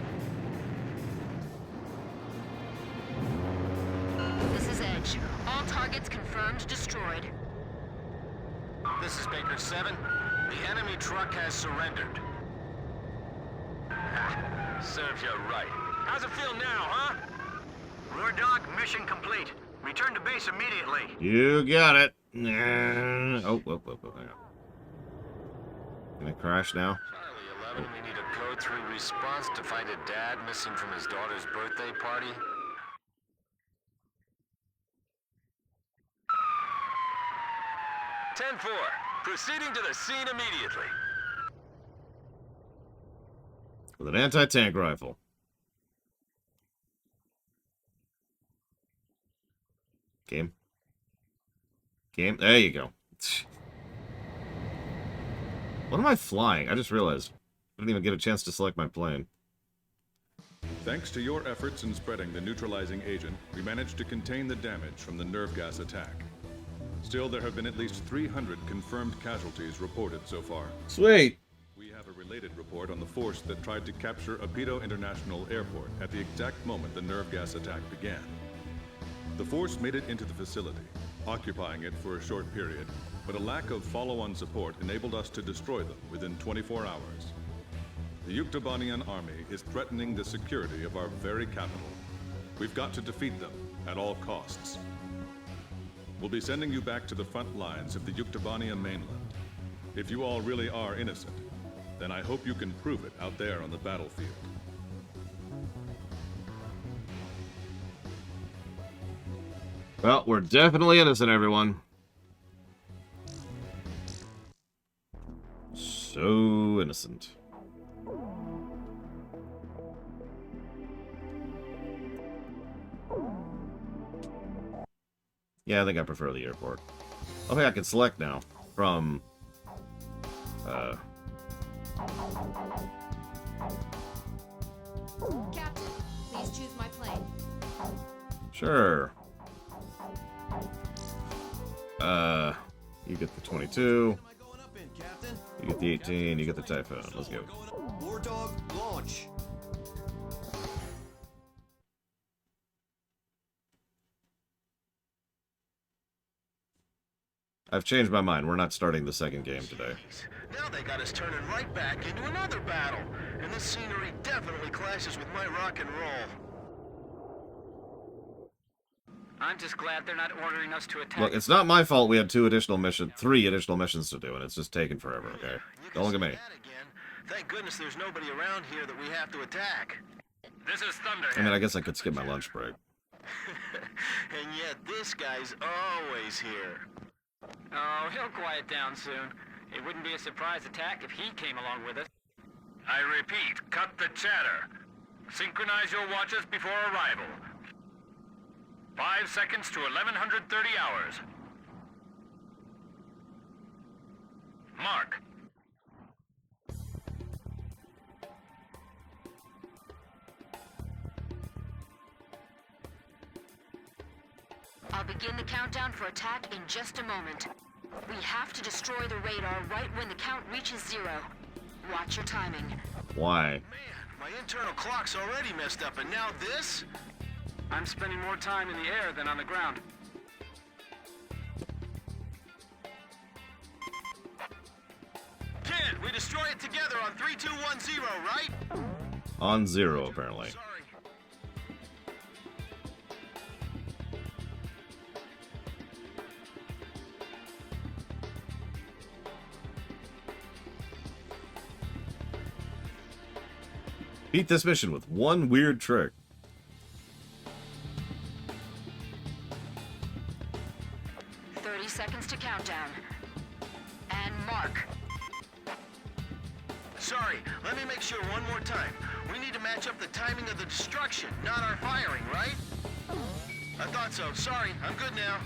This is Edge. All targets confirmed destroyed. This is Baker 7. The enemy truck has surrendered. Serves you right. How's it feel now, huh? Lure Dog, mission complete. Return to base immediately. You got it. Oh, hang on. Can I crash now? Charlie 11, we need a code 3 response to find a dad missing from his daughter's birthday party. "10-4, proceeding to the scene immediately." With an anti-tank rifle. Game. There you go. What am I flying? I just realized. I didn't even get a chance to select my plane. Thanks to your efforts in spreading the neutralizing agent, we managed to contain the damage from the nerve gas attack. Still, there have been at least 300 confirmed casualties reported so far. Sweet. We have a related report on the force that tried to capture Apito International Airport at the exact moment the nerve gas attack began. The force made it into the facility, occupying it for a short period, but a lack of follow-on support enabled us to destroy them within 24 hours. The Yuktobanian army is threatening the security of our very capital. We've got to defeat them at all costs. We'll be sending you back to the front lines of the Yuktobania mainland. If you all really are innocent, then I hope you can prove it out there on the battlefield. Well, we're definitely innocent, everyone. So innocent. Yeah, I think I prefer the airport. I think I can select now from... Captain, please choose my plane. Sure. You get the 22. You get the 18. You get the Typhoon. Let's go. War Dog, launch. I've changed my mind. We're not starting the second game today. Now they got us turning right back into another battle. And this scenery definitely clashes with my rock and roll. I'm just glad they're not ordering us to attack. Look, it's not my fault we had 3 additional missions to do, and it's just taking forever, okay? Don't look at me. Thank goodness there's nobody around here that we have to attack. This is Thunderhead. I mean, I guess I could skip my lunch break. And yet this guy's always here. Oh, he'll quiet down soon. It wouldn't be a surprise attack if he came along with us. I repeat, cut the chatter. Synchronize your watches before arrival. 5 seconds to 1130 hours. Mark. I'll begin the countdown for attack in just a moment. We have to destroy the radar right when the count reaches 0. Watch your timing. Why? My internal clock's already messed up, and now this? I'm spending more time in the air than on the ground. Kid, we destroy it together on 3210, right? On 0, apparently. Beat this mission with one weird trick. Seconds to countdown. And mark. Sorry, let me make sure one more time. We need to match up the timing of the destruction, not our firing, right? I thought so. Sorry, I'm good now.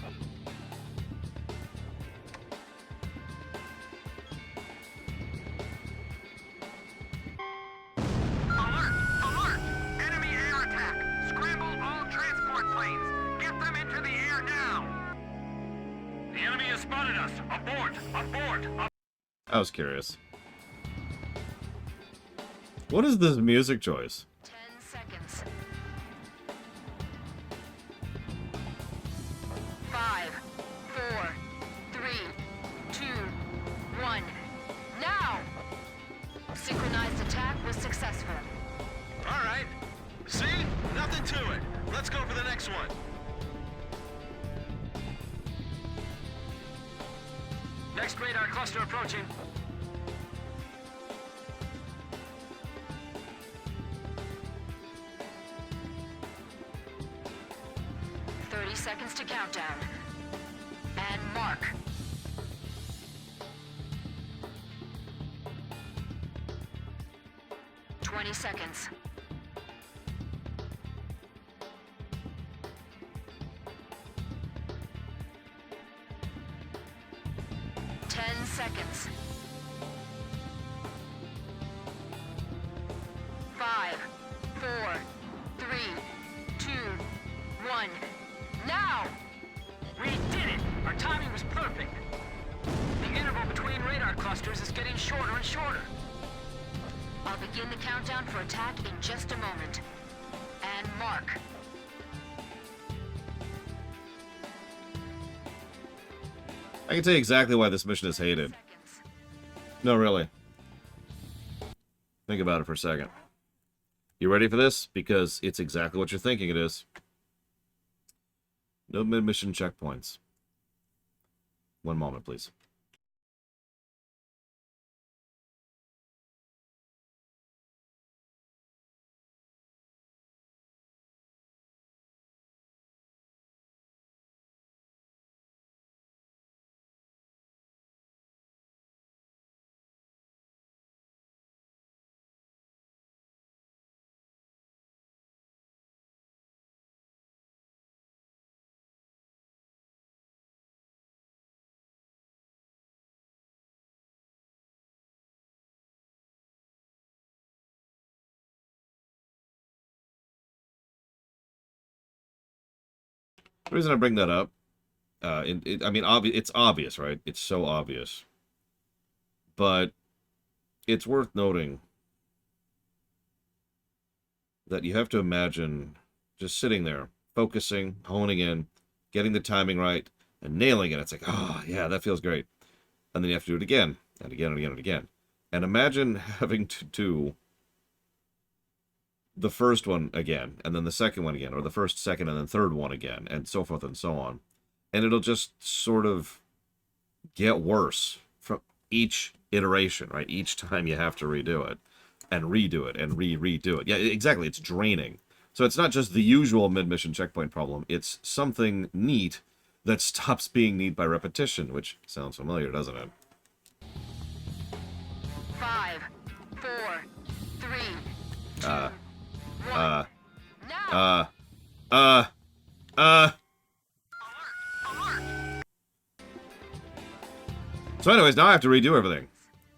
Alert! Alert! Enemy air attack! Scramble all transport planes! Get them into the air now! The enemy has spotted us! Abort! Abort! I was curious. What is this music choice? 10 seconds. 5, 4, 3, 2, 1. Now! Synchronized attack was successful. All right. See? Nothing to it. Let's go for the next one. Next radar cluster approaching. Seconds to countdown. And mark. $20 seconds. $10 seconds. 5, 4, 3, 2, 1. Now! We did it! Our timing was perfect. The interval between radar clusters is getting shorter and shorter. I'll begin the countdown for attack in just a moment. And mark. I can tell you exactly why this mission is hated. No, really. Think about it for a second. You ready for this? Because it's exactly what you're thinking it is. No mid-mission checkpoints. One moment, please. The reason I bring that up, I mean, it's obvious, right? It's so obvious. But it's worth noting that you have to imagine just sitting there, focusing, honing in, getting the timing right, and nailing it. It's like, oh, yeah, that feels great. And then you have to do it again, and again, and again, and again. And imagine having to do the first one again, and then the second one again, or the first, second, and then third one again, and so forth and so on. And it'll just sort of get worse from each iteration, right? Each time you have to redo it, and redo it, and redo it. Yeah, exactly, it's draining. So it's not just the usual mid-mission checkpoint problem, it's something neat that stops being neat by repetition, which sounds familiar, doesn't it? 5, 4, 3, 2, 1. So anyways, now I have to redo everything.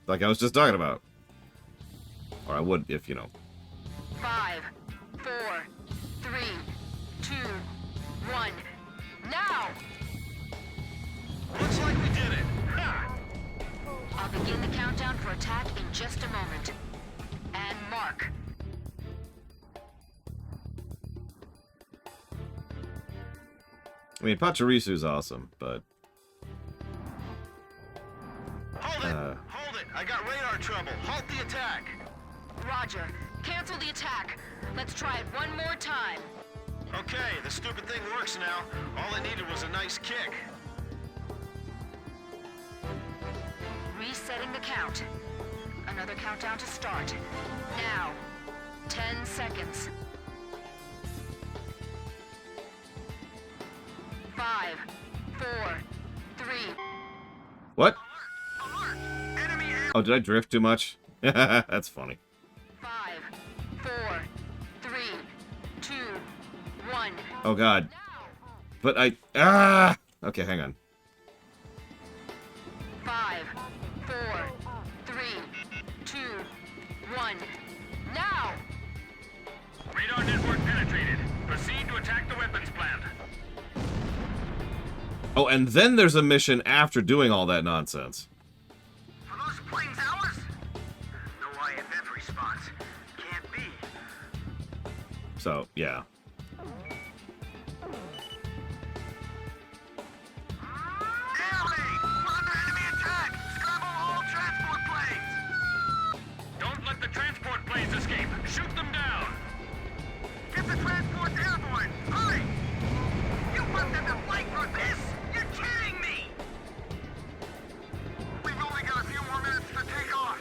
Like I was just talking about. Or I would if, you know. 5, 4, 3, 2, 1. Now! Looks like we did it. Ha! I'll begin the countdown for attack in just a moment. And mark. I mean, Pachirisu's awesome, but... Hold it! I got radar trouble. Halt the attack! Roger. Cancel the attack. Let's try it one more time. Okay, the stupid thing works now. All it needed was a nice kick. Resetting the count. Another countdown to start. Now. 10 seconds. 5, 4, 3. What? Oh, did I drift too much? That's funny. 5, 4, 3, 2, 1. Oh, God. But I... Okay, hang on. 5, 4, 3, 2, 1. Now! Radar network penetrated. Proceed to attack the weapons plant. Oh, and then there's a mission after doing all that nonsense. Are those planes ours? No IFF response. Can't be. So, yeah. Don't let the transport planes escape. Shoot them down. Get the transport airborne. Hurry! You want them to fight for this? You're kidding me! We've only got a few more minutes to take off.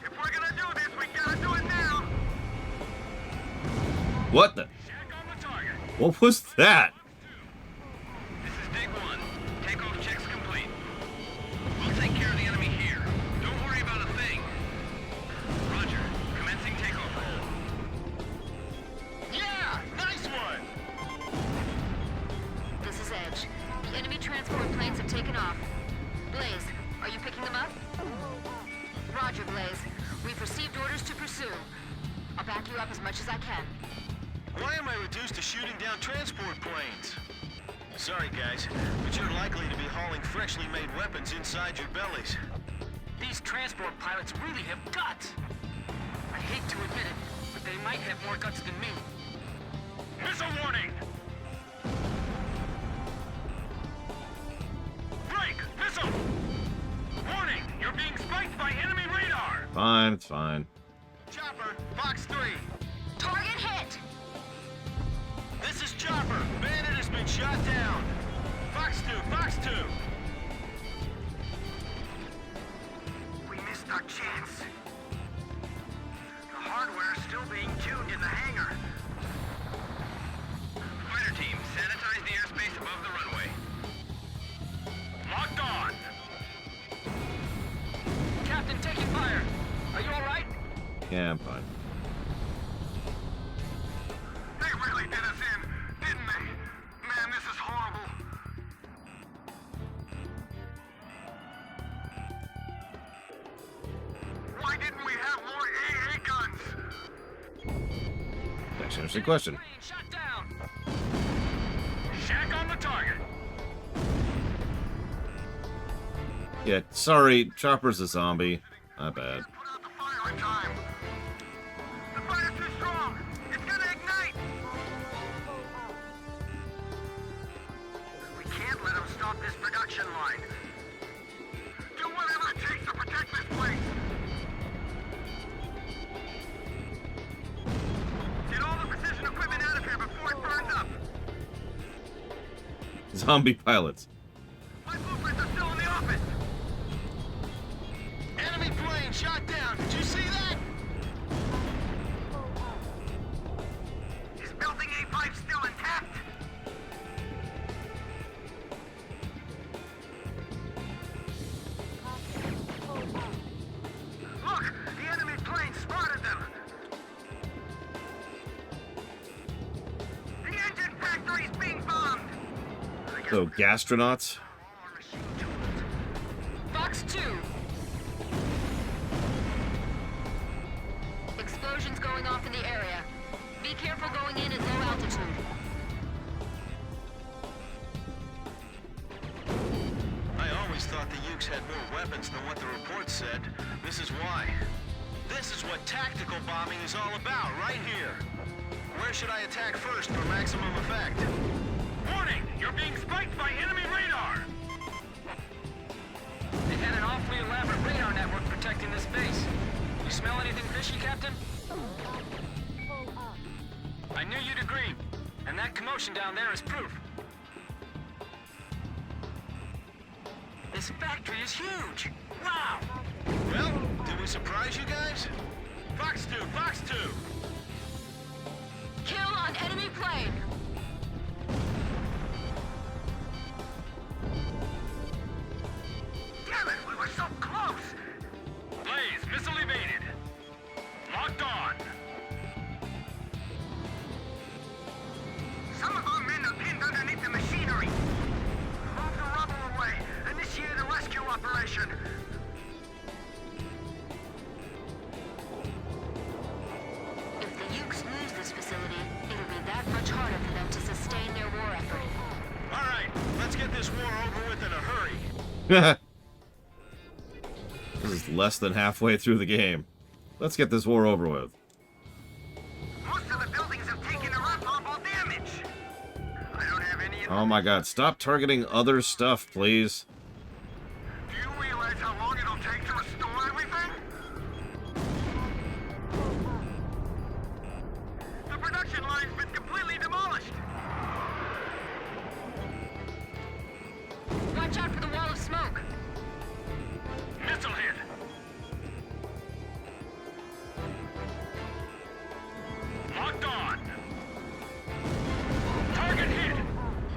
If we're gonna do this, we gotta do it now. What the... What was that? This is Dig 1. Takeoff checks complete. We'll take care of the enemy here. Don't worry about a thing. Roger. Commencing takeoff roll. Yeah! Nice one! This is Edge. The enemy transport planes have taken off. Blaze, are you picking them up? Roger, Blaze. We've received orders to pursue. I'll back you up as much as I can. Why am I reduced to shooting down transport planes? Sorry, guys, but you're likely to be hauling freshly made weapons inside your bellies. These transport pilots really have guts. I hate to admit it, but they might have more guts than me. Missile warning! Break! Missile! Warning! You're being spiked by enemy radar! Fine, it's fine. Chopper, Fox 3. Target hit! This is Chopper. Bandit has been shot down. Fox 2, Fox 2. We missed our chance. The hardware is still being tuned in the hangar. Fighter team, sanitize the airspace above the runway. Locked on. Captain, taking fire. Are you all right? Yeah, I'm fine. They really did us in, didn't they? Man, this is horrible. Why didn't we have more AA guns? That's an interesting question. Yeah, sorry, Chopper's a zombie. Not bad. The fire's too strong. It's gonna ignite. We can't let them stop this production line. Do whatever it takes to protect this place. Get all the precision equipment out of here before it burns up. Zombie pilots. My blueprints are still in the office. Enemy plane shot down. Did you see that? Is building A5 still intact? Look, the enemy plane spotted them. The engine factory's being bombed. So, gastronauts? Fox 2. Explosions going off in the area. Be careful going in at low altitude. I always thought the Ukes had more weapons than what the report said. This is why. This is what tactical bombing is all about, right here. Where should I attack first for maximum effect? Warning! You're being spiked by enemy radar! They had an awfully elaborate radar network protecting this base. You smell anything fishy, Captain? I knew you'd agree. And that commotion down there is proof. This factory is huge! Wow! Well, did we surprise you guys? Fox 2! Fox 2! Kill on enemy plane! Damn it! We were so close! Blaze, missile evaded. Locked on. Some of our men are pinned underneath the machinery. Move the rubble away. Initiate a rescue operation. If the Ukes lose this facility, it'll be that much harder for them to sustain their war effort. All right, let's get this war over with in a hurry. This is less than halfway through the game. Let's get this war over with. Most of the buildings have taken irreparable damage. I don't have any... Oh my god, stop targeting other stuff, please. Do you realize how long it'll take to restore everything? The production line's been completely demolished. Watch out for the wall of smoke. Missile hit. Locked on. Target hit.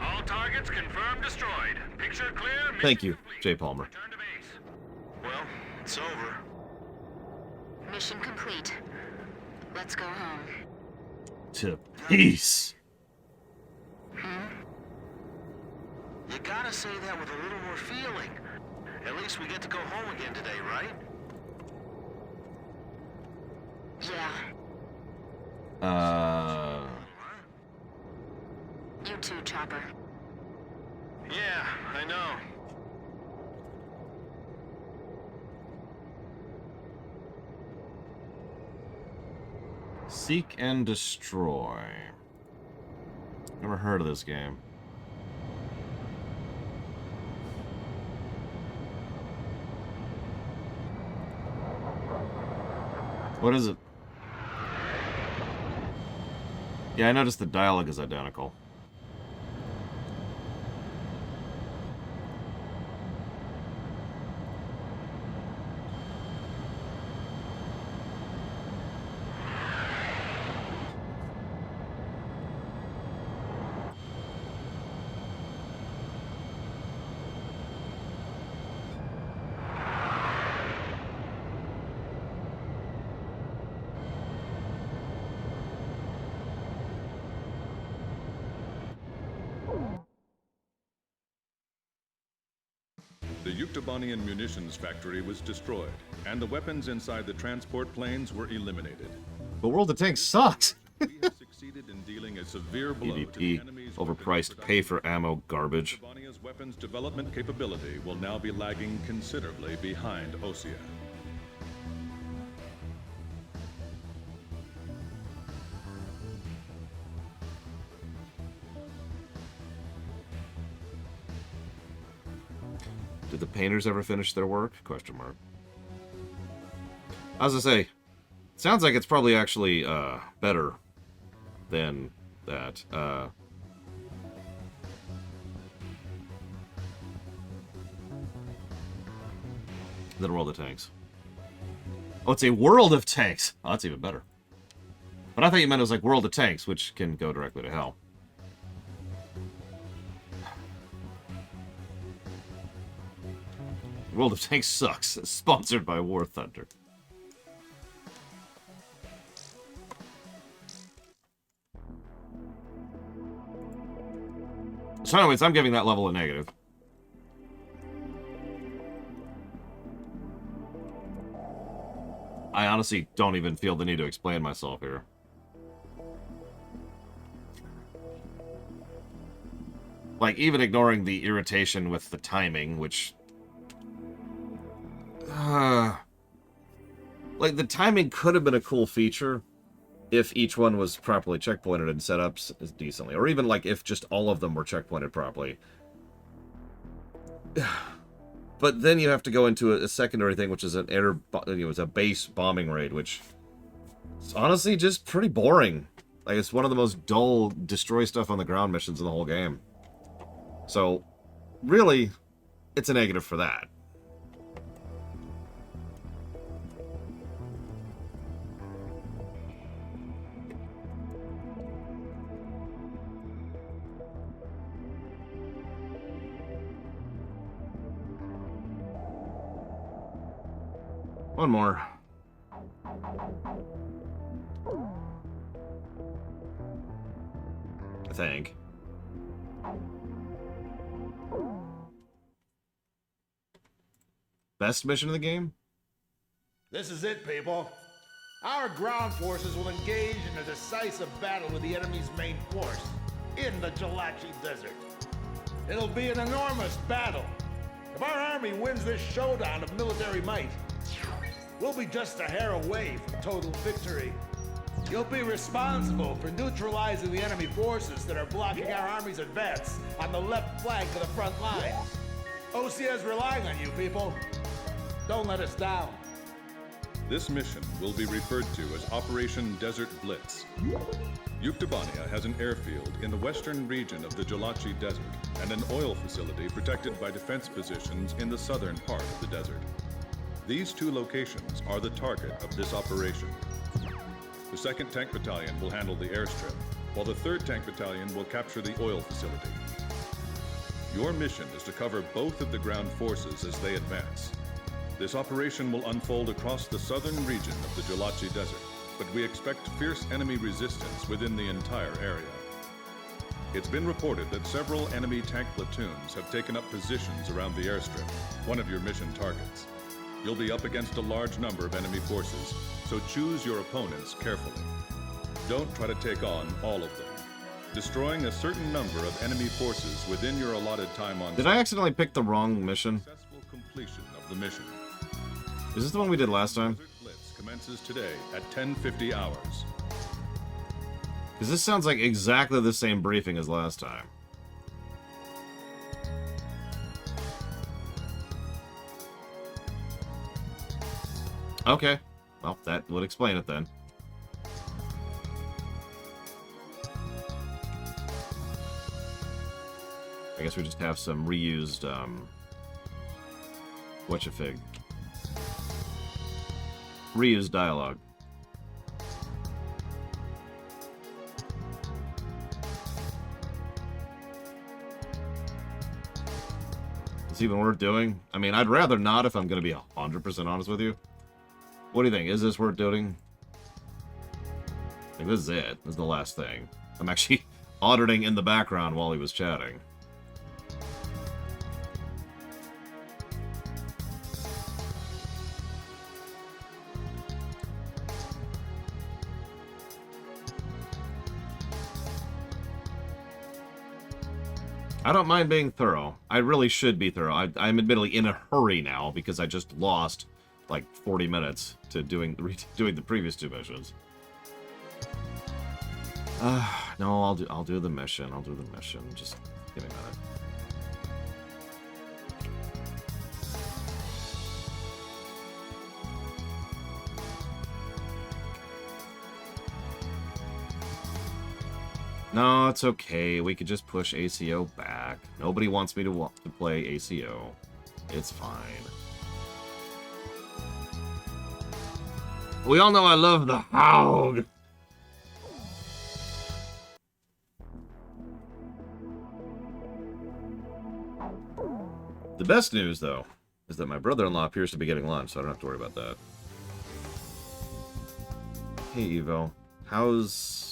All targets confirmed destroyed. Picture clear. Thank you, Jay Palmer. Return to base. Well, it's over. Mission complete. Let's go home. To peace. You gotta say that with a little more feeling. At least we get to go home again today, right? Yeah. You too, Chopper. Yeah, I know. Seek and Destroy. Never heard of this game. What is it? Yeah, I noticed the dialogue is identical. The Yuktobanian munitions factory was destroyed, and the weapons inside the transport planes were eliminated. But World of Tanks sucks! We have succeeded succeeded in dealing a severe blow to the PvP, enemy's overpriced, pay for ammo garbage. Yutubania's weapons development capability will now be lagging considerably behind Osea. Did the painters ever finish their work? Question mark. I was gonna say, sounds like it's probably actually better than that. Than World of Tanks. Oh, it's a World of Tanks. Oh, that's even better. But I thought you meant it was like World of Tanks, which can go directly to hell. World of Tanks sucks. It's sponsored by War Thunder. So anyways, I'm giving that level a negative. I honestly don't even feel the need to explain myself here. Like, even ignoring the irritation with the timing, which... like, the timing could have been a cool feature if each one was properly checkpointed and set up decently. Or even, like, if just all of them were checkpointed properly. But then you have to go into a secondary thing, which is an a base bombing raid, which is honestly just pretty boring. Like, it's one of the most dull destroy stuff on the ground missions in the whole game. So, really, it's a negative for that. One more. I think. Best mission of the game? This is it, people. Our ground forces will engage in a decisive battle with the enemy's main force in the Jalachi Desert. It'll be an enormous battle. If our army wins this showdown of military might, we'll be just a hair away from total victory. You'll be responsible for neutralizing the enemy forces that are blocking our army's advance on the left flank of the front lines. Osea is relying on you, people. Don't let us down. This mission will be referred to as Operation Desert Blitz. Yuktobania has an airfield in the western region of the Jalachi Desert and an oil facility protected by defense positions in the southern part of the desert. These two locations are the target of this operation. The 2nd Tank Battalion will handle the airstrip, while the 3rd Tank Battalion will capture the oil facility. Your mission is to cover both of the ground forces as they advance. This operation will unfold across the southern region of the Jalachi Desert, but we expect fierce enemy resistance within the entire area. It's been reported that several enemy tank platoons have taken up positions around the airstrip, one of your mission targets. You'll be up against a large number of enemy forces, so choose your opponents carefully. Don't try to take on all of them. Destroying a certain number of enemy forces within your allotted time on... Did I accidentally pick the wrong mission? Successful completion of the mission. Is this the one we did last time? Desert Blitz commences today at 10:50 hours. Because this sounds like exactly the same briefing as last time. Okay. Well, that would explain it then. I guess we just have some reused, whatcha-fig. Reused dialogue. It's even worth doing. I mean, I'd rather not if I'm going to be 100% honest with you. What do you think? Is this worth doing? I think this is it. This is the last thing. I'm actually auditing in the background while he was chatting. I don't mind being thorough. I really should be thorough. I'm admittedly in a hurry now because I just lost like 40 minutes to doing the previous 2 missions. No, I'll do the mission. I'll do the mission. Just give me a minute. No, it's okay. We could just push ACO back. Nobody wants me to play ACO. It's fine. We all know I love the Haug. The best news, though, is that my brother-in-law appears to be getting lunch, so I don't have to worry about that. Hey, Evo. How's...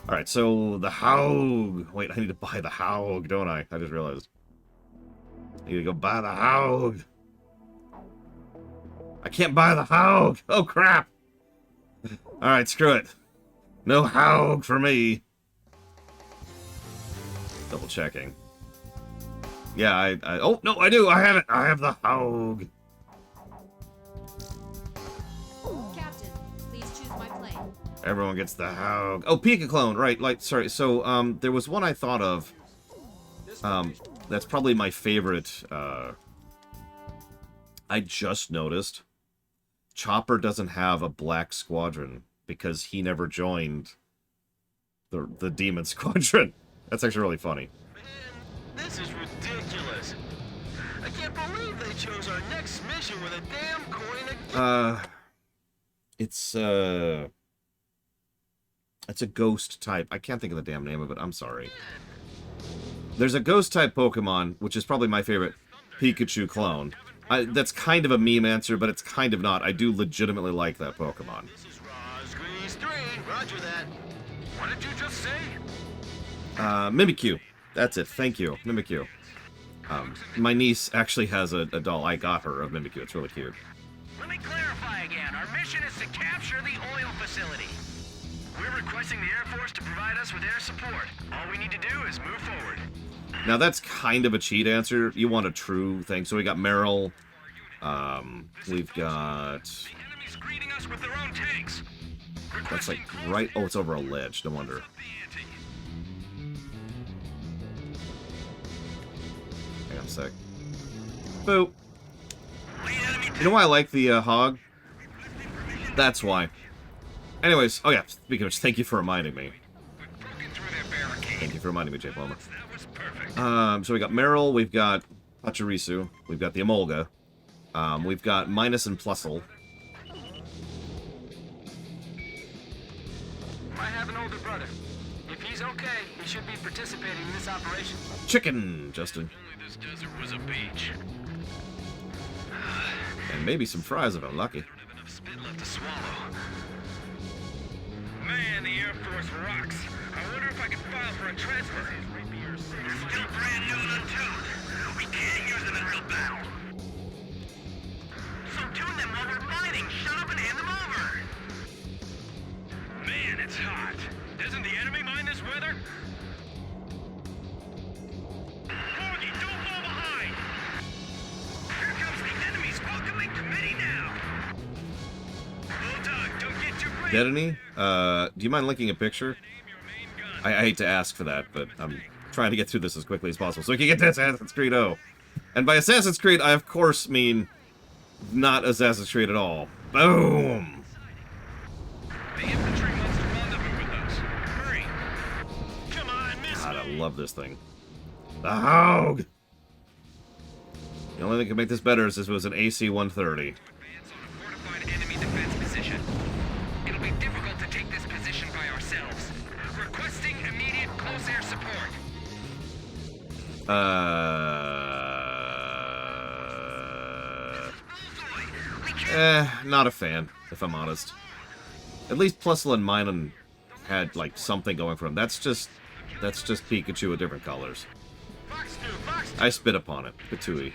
Alright, so the Haug. Wait, I need to buy the Haug, don't I? I just realized. I need to go buy the Haug. I can't buy the Haug. Oh, crap. Alright, screw it. No Haug for me. Double checking. Yeah, oh, no, I do. I have it. I have the Haug. Captain, please choose my plane. Everyone gets the Haug. Oh, Pika clone, right? Like, sorry. So, there was one I thought of. That's probably my favorite. I just noticed Chopper doesn't have a black squadron because he never joined the Demon Squadron. That's actually really funny. This is ridiculous. I can't believe they chose our next mission with a damn coin. It's a ghost type. I can't think of the damn name of it. I'm sorry. There's a ghost type Pokemon, which is probably my favorite Pikachu clone. That's kind of a meme answer, but it's kind of not. I do legitimately like that Pokemon. This is Rosgrease 3. Roger that. What did you just say? Mimikyu. That's it. Thank you. Mimikyu. My niece actually has a doll. I got her of Mimikyu. It's really cute. Let me clarify again. Our mission is to capture the oil facility. We're requesting the Air Force to provide us with air support. All we need to do is move forward. Now, that's kind of a cheat answer. You want a true thing. So we got Meryl. We've got... The enemy's greeting us with their own tanks. That's like right... Oh, it's over a ledge. No wonder. Hang on a sec. Boop. You know why I like the Hog? That's why. Anyways, oh yeah, speaking of which, thank you for reminding me. Thank you for reminding me, Jay Palmer. So we got Meryl, we've got Pachirisu, we've got the Emolga, we've got Minus and Plusle. I have an older brother. If he's okay, he should be participating in this operation. Chicken, Justin. Only this desert was a beach. And maybe some fries if I'm lucky. I don't have enough spit left to swallow. Man, the Air Force rocks. I wonder if I can file for a transfer. They're still brand new and untuned. We can't use them in real battle. So tune them while we're fighting. Shut up and hand them over. Man, it's hot. Doesn't the enemy mind this weather? Corgi, don't fall behind. Here comes the enemy's welcoming committee now. Bulldog, don't get too brave. Dedany, do you mind linking a picture? I hate to ask for that, but I'm trying to get through this as quickly as possible so we can get to Assassin's Creed O. And by Assassin's Creed, I of course mean not Assassin's Creed at all. Boom! The infantry wants to rendezvous with us. Hurry! Come on, miss God, I me. love this thing. The Haug! The only thing that could make this better is this was an AC-130. Advance on a fortified enemy defense position. It'll be difficult to take this position by ourselves. Requesting immediate close air support. Not a fan, if I'm honest. At least Plusle and Minun had, like, something going for them. That's just Pikachu with different colors. I spit upon it. Patooey.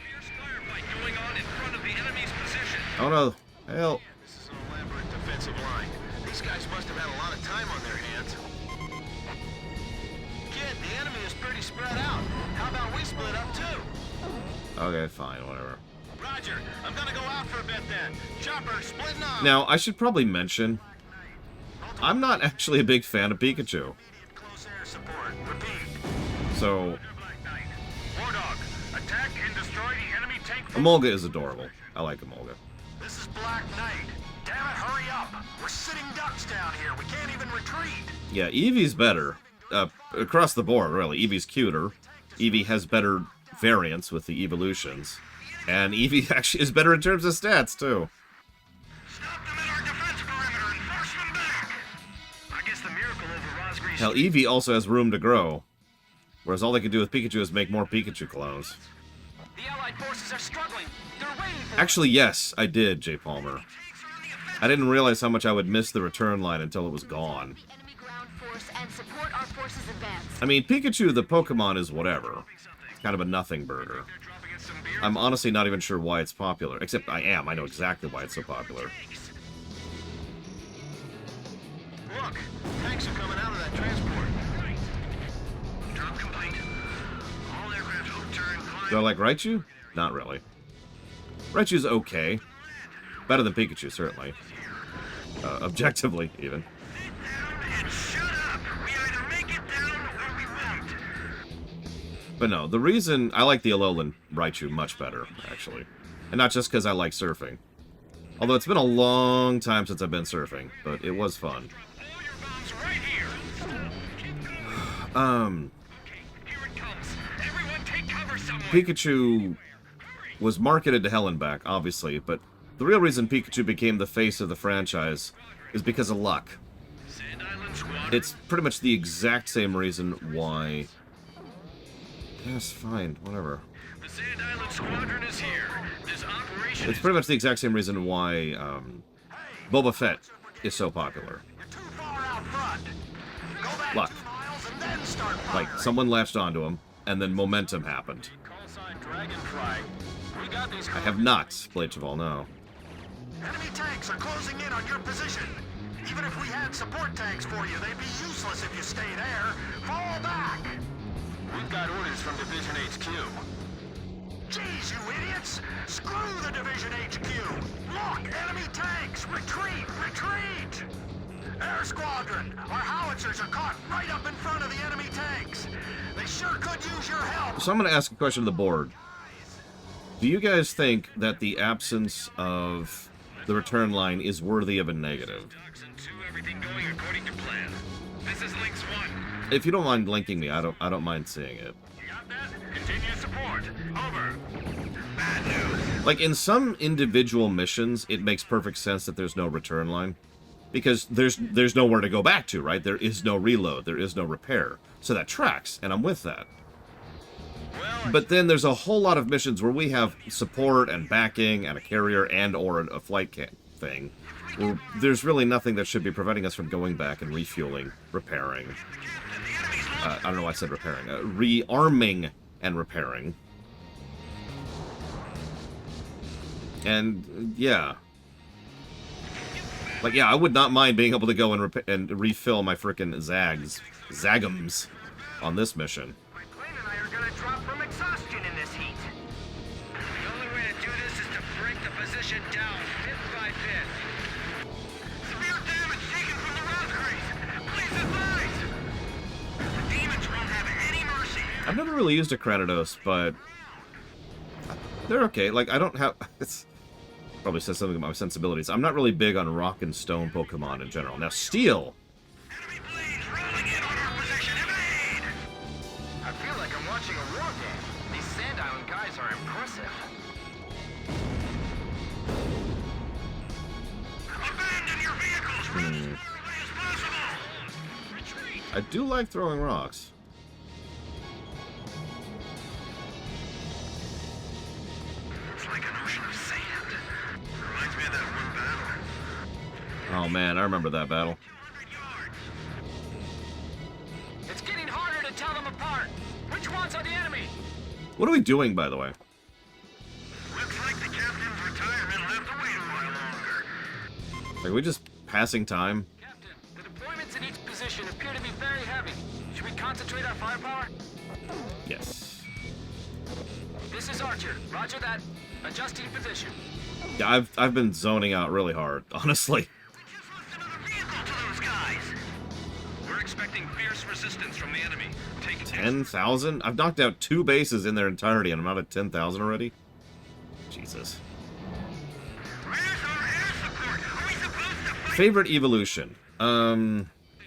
Oh no. Help. This is an elaborate defensive line. These guys must have had a lot of time on their hands. Kid, the enemy is pretty spread out. How about we split up too? Okay, fine, whatever. Roger. I'm gonna go out for a bit then. Chopper, splitting up. Now, I should probably mention, I'm not actually a big fan of Pikachu. Close air support. Repeat. So, Wardog, attack and destroy the enemy tank. Emolga is adorable. I like Emolga. This is Black Knight. Damn it, hurry up. We're sitting ducks down here. We can't even retreat. Yeah, Eevee's better. Across the board, really. Eevee's cuter. Eevee has better variants with the evolutions. And Eevee actually is better in terms of stats, too. I guess the miracle over Rosgrea's... Hell, Eevee also has room to grow. Whereas all they can do with Pikachu is make more Pikachu clones. The Allied forces are struggling. They're waiting for... Actually, yes, I did, J. Palmer. I didn't realize how much I would miss the return line until it was gone. Enemy ground force and support our forces advance. I mean, Pikachu, the Pokemon, is whatever. Kind of a nothing burger. I'm honestly not even sure why it's popular. Except I am. I know exactly why it's so popular. Look, tanks are coming out of that transport. Drop complete. All aircraft hook turn, climb. Do I like Raichu? Not really. Raichu's okay. Better than Pikachu, certainly. Objectively, even. And shut up. We either make it down or we won't. But no, the reason I like the Alolan Raichu much better, actually. And not just because I like surfing. Although it's been a long time since I've been surfing, but it was fun. Pikachu was marketed to hell and back, obviously, but the real reason Pikachu became the face of the franchise is because of luck. It's pretty much the exact same reason why... Yes, fine, whatever. The Sand Island Squadron is here. This operation It's pretty much the exact same reason why Boba Fett is so popular. Luck. Like, someone latched onto him, and then momentum happened. I have not, Blade Chaval, no. Enemy tanks are closing in on your position. Even if we had support tanks for you, they'd be useless if you stay there. Fall back! We've got orders from Division HQ. Jeez, you idiots! Screw the Division HQ! Look, enemy tanks! Retreat! Retreat! Air Squadron, our howitzers are caught right up in front of the enemy tanks. They sure could use your help. So I'm going to ask a question to the board. Do you guys think that the absence of the return line is worthy of a negative? Everything going according to plan. This is Lynx 1. If you don't mind linking me, I don't mind seeing it. You got that? Continue support. Over. Bad news. Like, in some individual missions, it makes perfect sense that there's no return line. Because there's nowhere to go back to, right? There is no reload. There is no repair. So that tracks, and I'm with that. But then there's a whole lot of missions where we have support and backing and a carrier and or a flight thing. Well, there's really nothing that should be preventing us from going back and refueling, repairing. I don't know why I said repairing. Rearming and repairing. And, yeah. Like, yeah, I would not mind being able to go and refill my frickin' Zagums on this mission. My plane and I are gonna drop from exhaustion in this heat. The only way to do this is to break the position down bit by bit. Severe damage taken from the Rosgreaves. Please advise. The demons won't have any mercy. I've never really used a Cranidos, but they're okay. Like, I don't have... It's probably says something about my sensibilities. I'm not really big on rock and stone Pokemon in general. Now, Steel... I feel like I'm watching a war game. These Sand Island guys are impressive. Abandon your vehicles. Run as furtively as possible. Retreat. I do like throwing rocks. It's like an ocean of sand. Reminds me of that one battle. Oh man, I remember that battle. It's getting harder to tell them apart. Which ones are the enemy? What are we doing, by the way? Looks like the captain's retirement will have to wait a while longer. Are we just passing time? Captain, the deployments in each position appear to be very heavy. Should we concentrate our firepower? Yes. This is Archer. Roger that. Adjusting position. Yeah, I've been zoning out really hard, honestly. We're expecting fierce resistance from the enemy. Take 10,000? I've knocked out 2 bases in their entirety, and I'm not at 10,000 already? Jesus. Favorite evolution?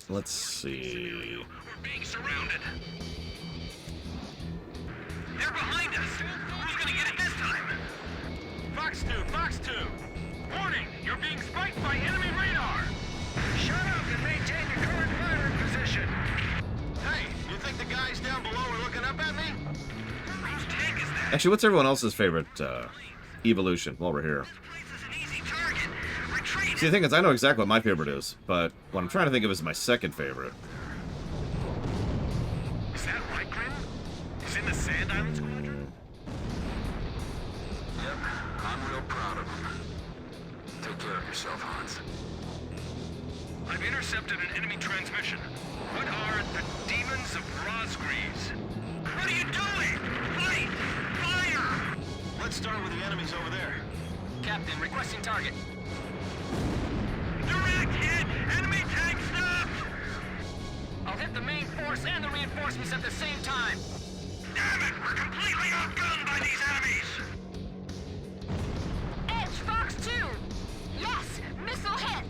Let's see. We're being surrounded. They're behind us. Who's gonna get it this time? Fox 2, Fox 2. Warning, you're being spiked by enemy radar. Shut up and maintain your current firing position. Hey, you think the guys down below are looking up at me? Whose tank is that? Actually, what's everyone else's favorite evolution while we're here? See, the thing is, I know exactly what my favorite is, but what I'm trying to think of is my second favorite. Is that Rykrin? He's in the Sand Island Squadron? Yep, I'm real proud of him. Take care of yourself, Hans. I've intercepted an enemy transmission. What are the demons of Rosgreaves? What are you doing? Fight! Fire! Let's start with the enemies over there. Captain, requesting target. Direct hit! Enemy tank stopped! I'll hit the main force and the reinforcements at the same time. Damn it! We're completely outgunned by these enemies! Edge, Fox 2! Yes! Missile hit!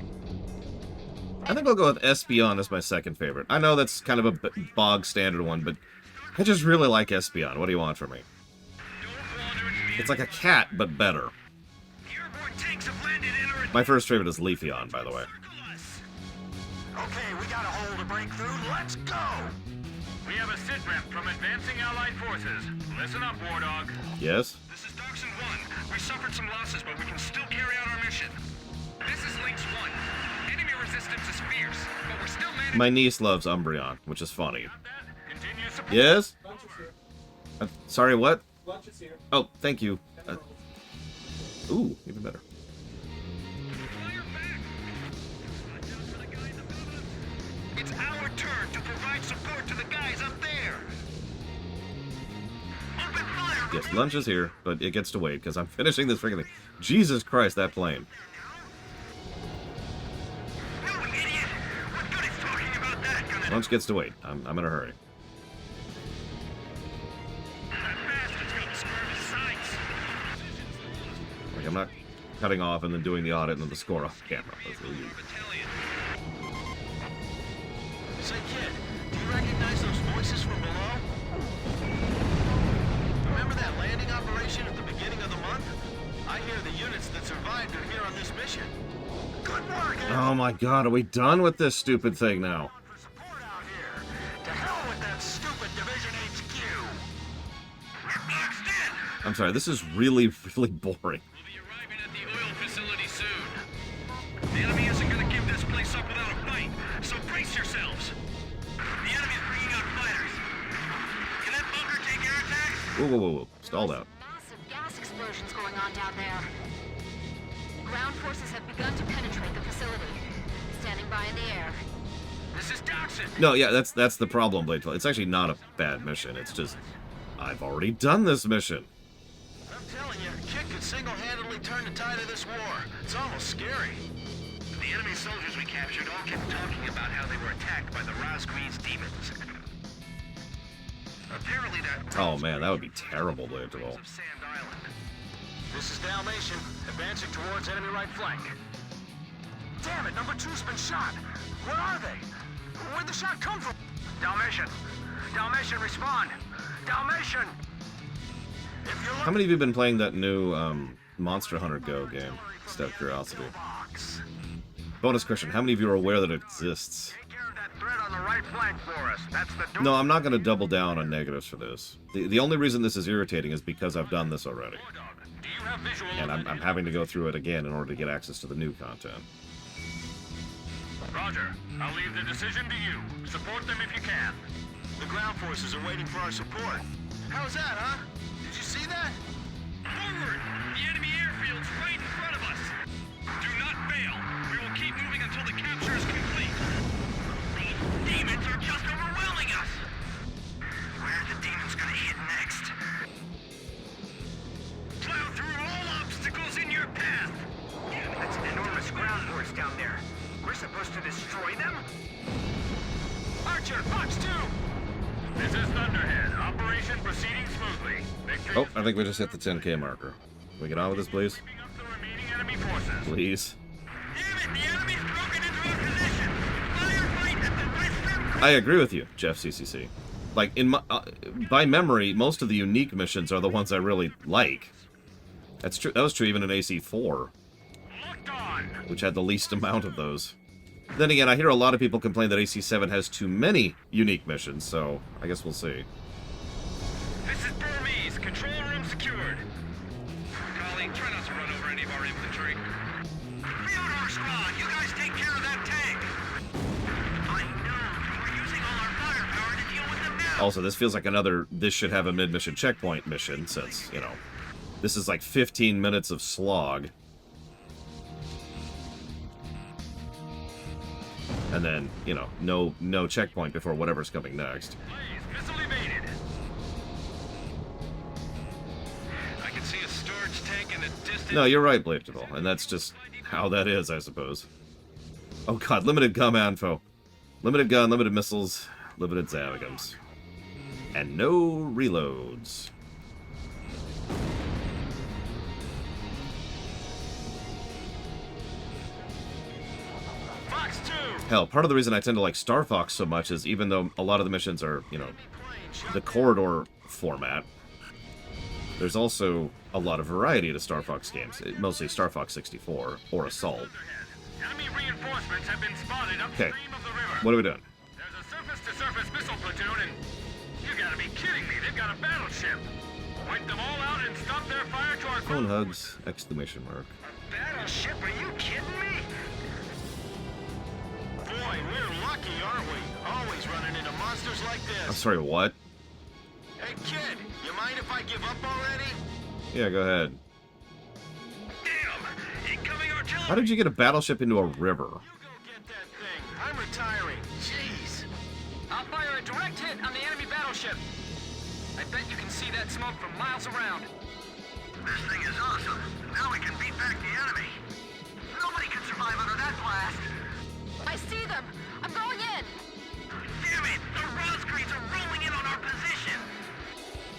I think I'll go with Espeon as my second favorite. I know that's kind of a bog standard one, but I just really like Espeon. What do you want from me? It's like a cat, but better. My first favorite is Leafeon, by the way. Okay, we got a hole to break through. Let's go! We have a sit rep from advancing Allied forces. Listen up, War Dog. Yes? This is Dachshund 1. We suffered some losses, but we can still carry out our mission. This is Lynx 1. Enemy resistance is fierce, but we're still managing. My niece loves Umbreon, which is funny. Yes? Sorry, what? Lunch is here. Oh, thank you. Ooh, even better. It's our turn to provide support to the guys up there. Open fire! Yes, lunch is here, but it gets to wait, because I'm finishing this freaking thing. Jesus Christ, that plane. No, idiot! What good is talking about that gonna Lunch gets to wait. I'm in a hurry. That bastard's got square sights. Like, I'm not cutting off and then doing the audit and then the score off camera. That's really easy. Say, kid, do you recognize those voices from below? Remember that landing operation at the beginning of the month? I hear the units that survived are here on this mission. Good work, Ed. Oh my god, are we done with this stupid thing now? To hell with that stupid Division HQ! We're boxed in! I'm sorry, this is really, really boring. At the oil facility soon. The enemy isn't gonna give this place up without a fight, so brace yourselves. The enemy's bringing out fighters. Can that bunker take air attacks? Whoa, whoa, whoa, whoa. Stalled out. Massive gas explosions going on down there. Ground forces have begun to penetrate the facility. Standing by in the air. This is Dachshund. No, yeah, that's the problem, Bladefell. It's actually not a bad mission. It's just, I've already done this mission. I'm telling you, Kit could single-handedly turn the tide of this war. It's almost scary. The enemy soldiers we captured all kept talking about how they were attacked by the Rosgreaves demons. Apparently that... Oh man, that would be terrible, Bladefell. This is Dalmatian, advancing towards enemy right flank. Damn it, number 2's been shot. Where are they? Where'd the shot come from? Dalmatian! Dalmatian, respond! Dalmatian! How many of you have been playing that new Monster Hunter Go game? Just out of curiosity. Bonus question, how many of you are aware that it exists? Threat on the right flank for us. That's the door. No, I'm not going to double down on negatives for this. The only reason this is irritating is because I've done this already. And I'm having to go through it again in order to get access to the new content. Roger. I'll leave the decision to you. Support them if you can. The ground forces are waiting for our support. How's that, huh? Did you see that? Forward! The enemy airfield's right in front of us. Do not fail. We will keep moving until the capture is complete. These demons are just overwhelming us. Where's the demons proceeding smoothly. Victory Oh, I think we just hit the 10K marker. Can we get on with this, please? the remaining enemy forces. Please. Damn it, the enemy's broken into our position. Firefight at the western. I agree with you, Jeff CCC. Like, in my, by memory, most of the unique missions are the ones I really like. That's true. That was true even in AC4, which had the least amount of those. Then again, I hear a lot of people complain that AC7 has too many unique missions, so I guess we'll see. This is Burmese. Control room secured. Colleen, try not to run over any of our infantry. Theodore Squad, you guys take care of that tank. I know. We're using all our firepower to deal with them now. Also, this feels like another this should have a mid-mission checkpoint mission, since, you know, this is like 15 minutes of slog. And then, you know, no checkpoint before whatever's coming next. Missile evaded. I can see a storage tank in the distance. No, you're right, Bladeable, and that's just how that is, I suppose. Oh god, limited gun info. Limited gun, limited missiles, limited Zavigums. And no reloads. Fox 2. Hell, part of the reason I tend to like Star Fox so much is even though a lot of the missions are, you know, the corridor format, there's also a lot of variety to Star Fox games. Mostly Star Fox 64 or Assault. Enemy reinforcements have been spotted Okay, upstream of the river. what are we doing? There's a surface-to-surface missile platoon, and you gotta be kidding me. They've got a battleship. Wipe them all out and stop their fire to our Phone hugs! Exclamation mark. battleship. Are you kidding me? Boy, we're lucky, aren't we? Always running into monsters like I'm this. sorry, what? Hey, kid, you mind if I give up already? Yeah, go ahead. Damn! Incoming artillery! How did you get a battleship into a river? I'm retiring. Jeez. I'll fire a direct hit on the enemy battleship. I bet you can see that smoke from miles around. This thing is awesome. Now we can beat back the enemy. Nobody can survive under that blast. I see them! I'm going in! Damn it! The Roscreeds are rolling in on our position.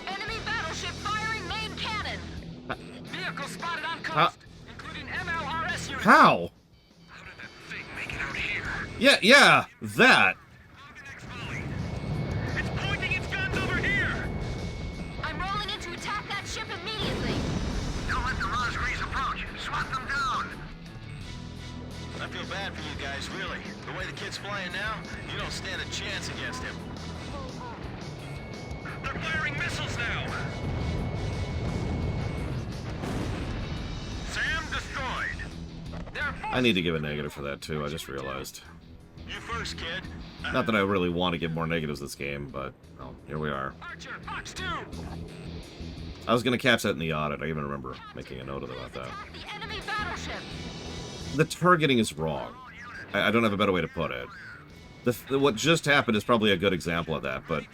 Enemy battleship firing main cannon! Vehicle spotted on How? coast, including MLRS units. How? Yeah, that. It's pointing its guns over here. I'm rolling in to attack that ship immediately! Don't let the Roscreeds approach. Swat them down. I feel bad for you guys, really. The way the kid's flying now, you don't stand a chance against him. They're firing missiles now. Sam destroyed. I need to give a negative for that too, I just realized. You first, kid. Not that I really want to give more negatives this game, but, well, here we are. Archer, Fox 2. I was going to catch that in the audit, I even remember making a note about that. The enemy battleship! The targeting is wrong. I don't have a better way to put it. What just happened is probably a good example of that, but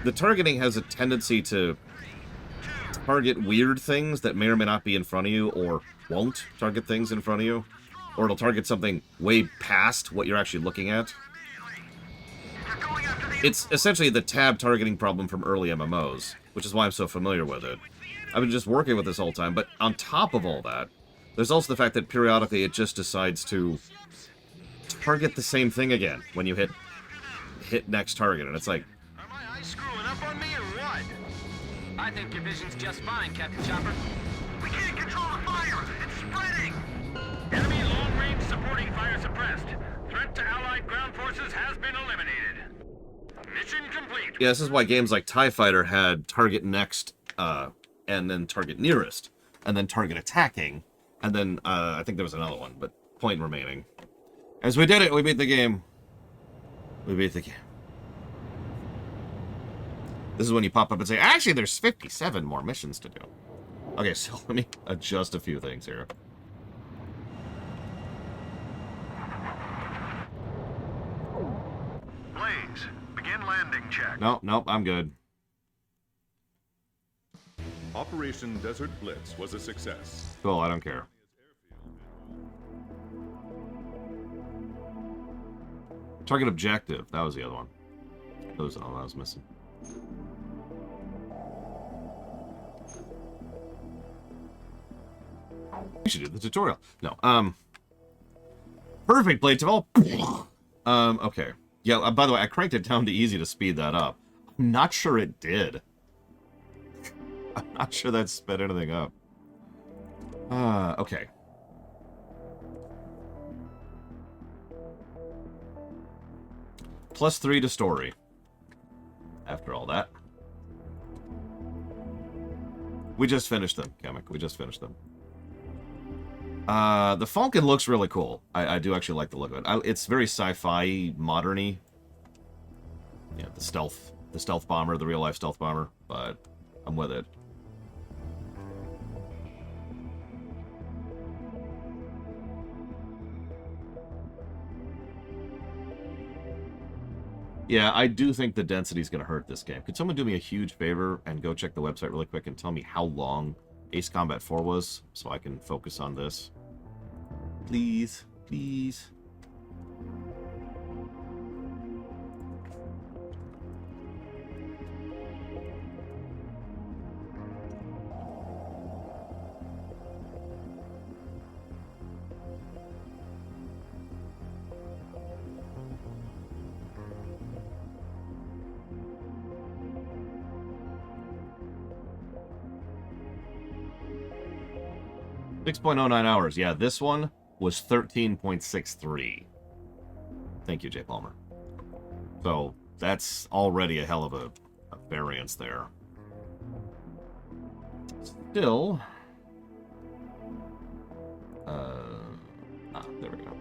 the targeting has a tendency to target weird things that may or may not be in front of you, or won't target things in front of you, or it'll target something way past what you're actually looking at. It's essentially the tab targeting problem from early MMOs, which is why I'm so familiar with it. I've been just working with this whole time, but on top of all that, there's also the fact that periodically it just decides to target the same thing again when you hit next target, and it's like, Are you screwing up on me or what? I think your vision's just fine, Captain Chopper. We can't control the fire. It's spreading. Enemy long-range supporting fire suppressed. Threat to Allied ground forces has been eliminated. Mission complete. yeah, this is why games like TIE Fighter had target next, and then target nearest, and then target attacking, and then, I think there was another one, but point remaining. As we did it, we beat the game. We beat the game. This is when you pop up and say, actually, there's 57 more missions to do. Okay, so let me adjust a few things here. Blaze, begin landing check. Nope, I'm good. Operation Desert Blitz was a success. Cool, I don't care. Target objective. That was the other one. That was all I was missing. We should do the tutorial. No, perfect, Blade Tavol. Okay. Yeah, by the way, I cranked it down to easy to speed that up. I'm not sure it did. I'm not sure that sped anything up. Okay. +3 to story. After all that. We just finished them, Kamek. We just finished them. The Falcon looks really cool. I do actually like the look of it. It's very sci-fi, modern-y. Yeah, the stealth bomber, the real-life stealth bomber, but I'm with it. Yeah, I do think the density is going to hurt this game. Could someone do me a huge favor and go check the website really quick and tell me how long Ace Combat 4 was so I can focus on this? Please, please. .09 hours. Yeah, this one was 13.63. Thank you, Jay Palmer. So, that's already a hell of a variance there. Still... there we go.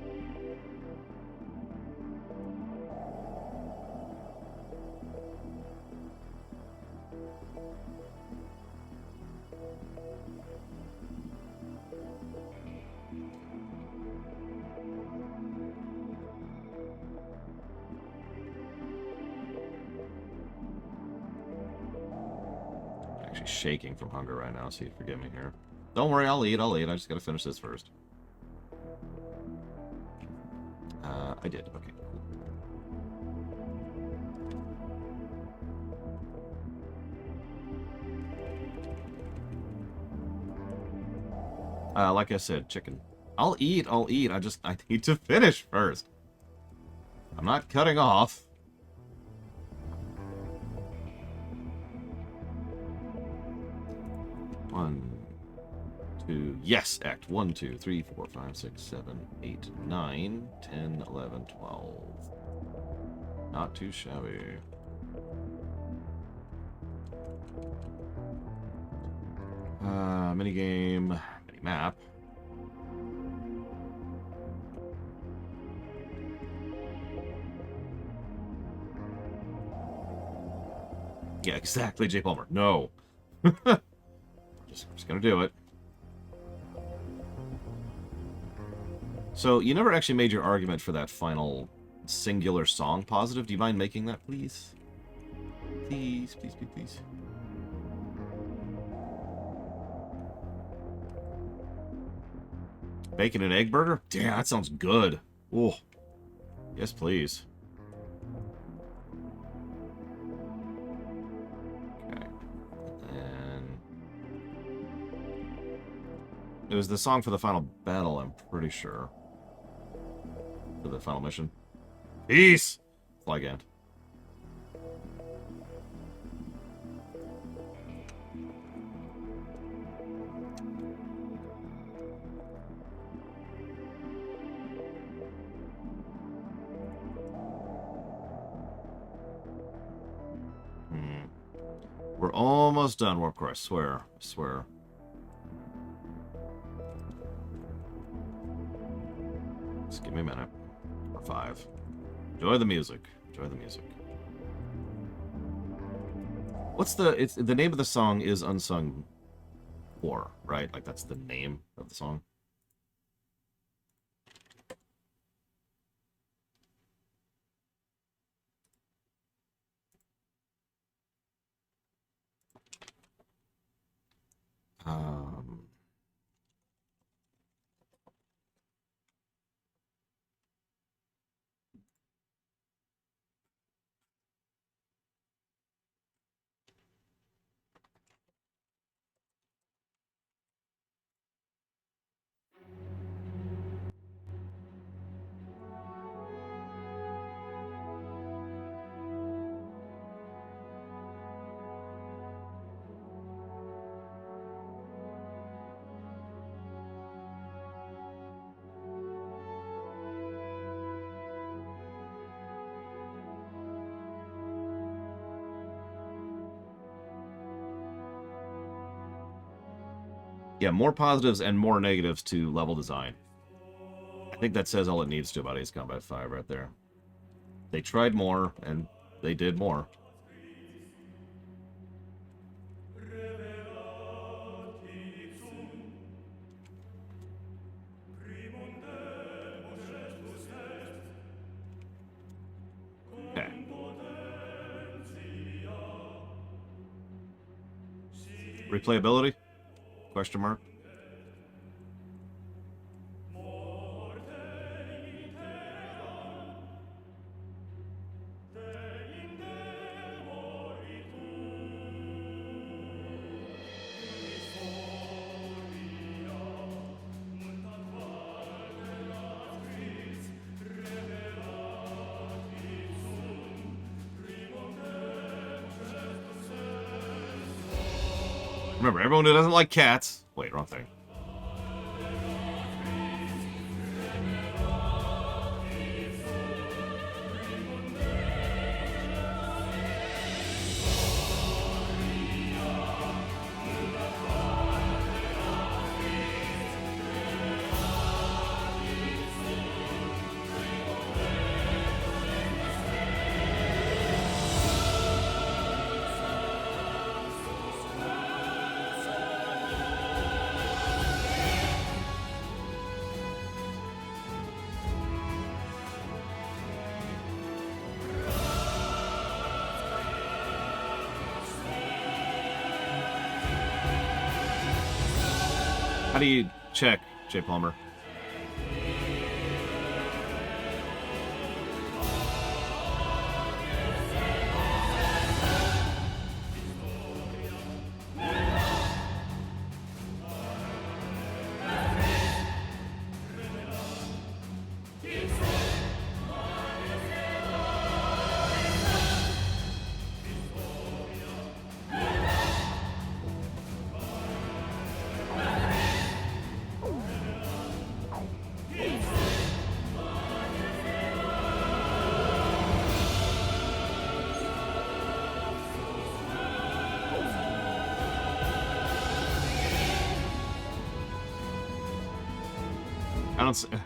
Actually shaking from hunger right now, so you forgive me here. Don't worry, I'll eat. I just gotta finish this first. I did. Okay, cool. Like I said, chicken. I'll eat. I need to finish first. I'm not cutting off. Yes, act 1, 2, 3, 4, 5, 6, 7, 8, 9, 10, 11, 12. Not too shabby. Minigame, mini-map. Yeah, exactly, Jay Palmer. No. just gonna do it. So, you never actually made your argument for that final singular song positive. Do you mind making that, please? Please, please, please, please. Bacon and egg burger? Damn, that sounds good. Oh, yes, please. Okay. And it was the song for the final battle, I'm pretty sure. For the final mission. Peace! Flag Ant. We're almost done, Warp Core, I swear. I swear. Just give me a minute. Or 5. Enjoy the music. Enjoy the music. What's the name of the song is Unsung War, right? Like that's the name of the song. Yeah, more positives and more negatives to level design. I think that says all it needs to about Ace Combat 5 right there. They tried more, and they did more. Okay. Replayability? Question mark. Remember, everyone who doesn't like cats... Wait, wrong thing. How do you check, Jay Palmer?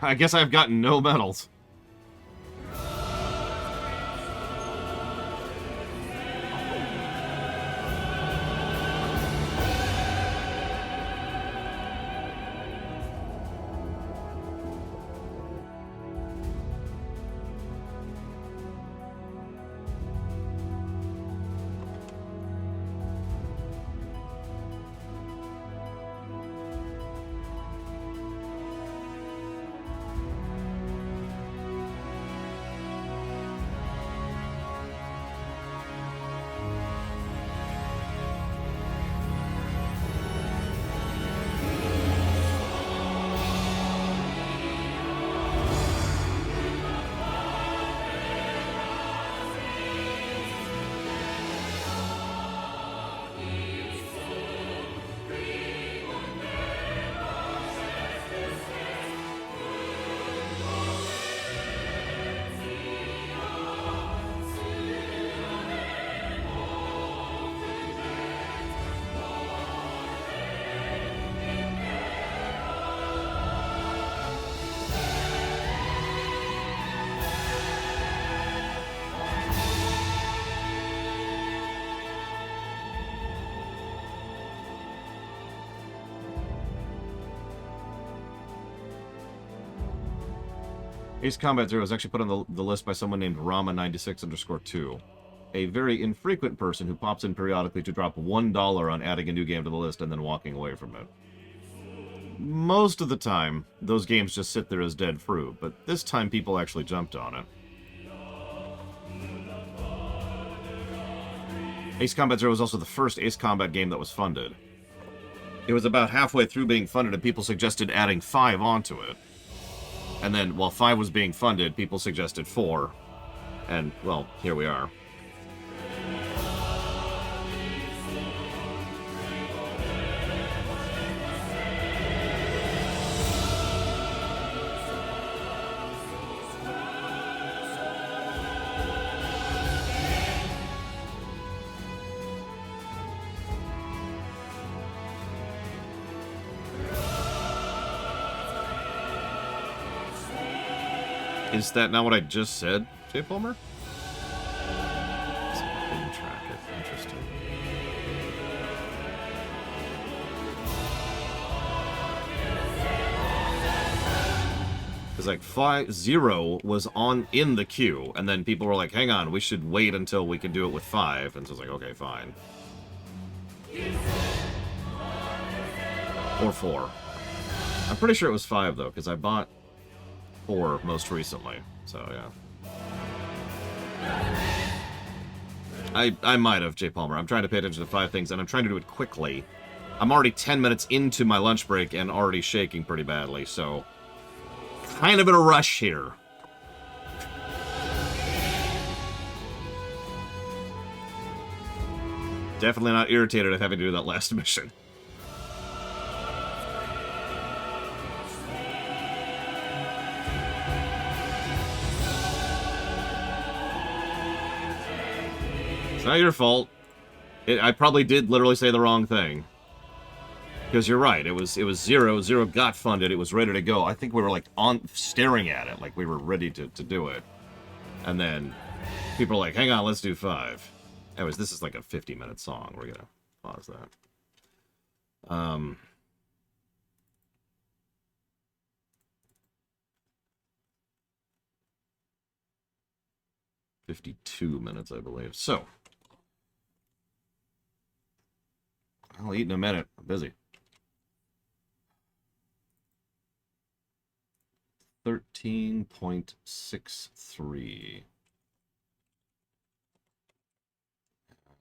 I guess I've gotten no medals. Ace Combat Zero was actually put on the list by someone named Rama96_2. A very infrequent person who pops in periodically to drop $1 on adding a new game to the list and then walking away from it. Most of the time, those games just sit there as dead fruit, but this time people actually jumped on it. Ace Combat Zero was also the first Ace Combat game that was funded. It was about halfway through being funded and people suggested adding 5 onto it. And then, while 5 was being funded, people suggested 4. And, well, here we are. Is that not what I just said, Jay Palmer? Didn't track it. Interesting. Because like 5-0 was in the queue, and then people were like, hang on, we should wait until we can do it with 5. And so I was like, okay, fine. Or 4. I'm pretty sure it was 5 though, because I bought 4 most recently. So yeah. I might have, Jay Palmer. I'm trying to pay attention to 5 things, and I'm trying to do it quickly. I'm already 10 minutes into my lunch break and already shaking pretty badly, so... kind of in a rush here. Definitely not irritated at having to do that last mission. It's not your fault. I probably did literally say the wrong thing. Because you're right, it was 0. 0 got funded, it was ready to go. I think we were like staring at it, like we were ready to do it. And then people are like, hang on, let's do 5. Anyways, this is like a 50-minute song. We're gonna pause that. 52 minutes, I believe. So, I'll eat in a minute. I'm busy. 13.63.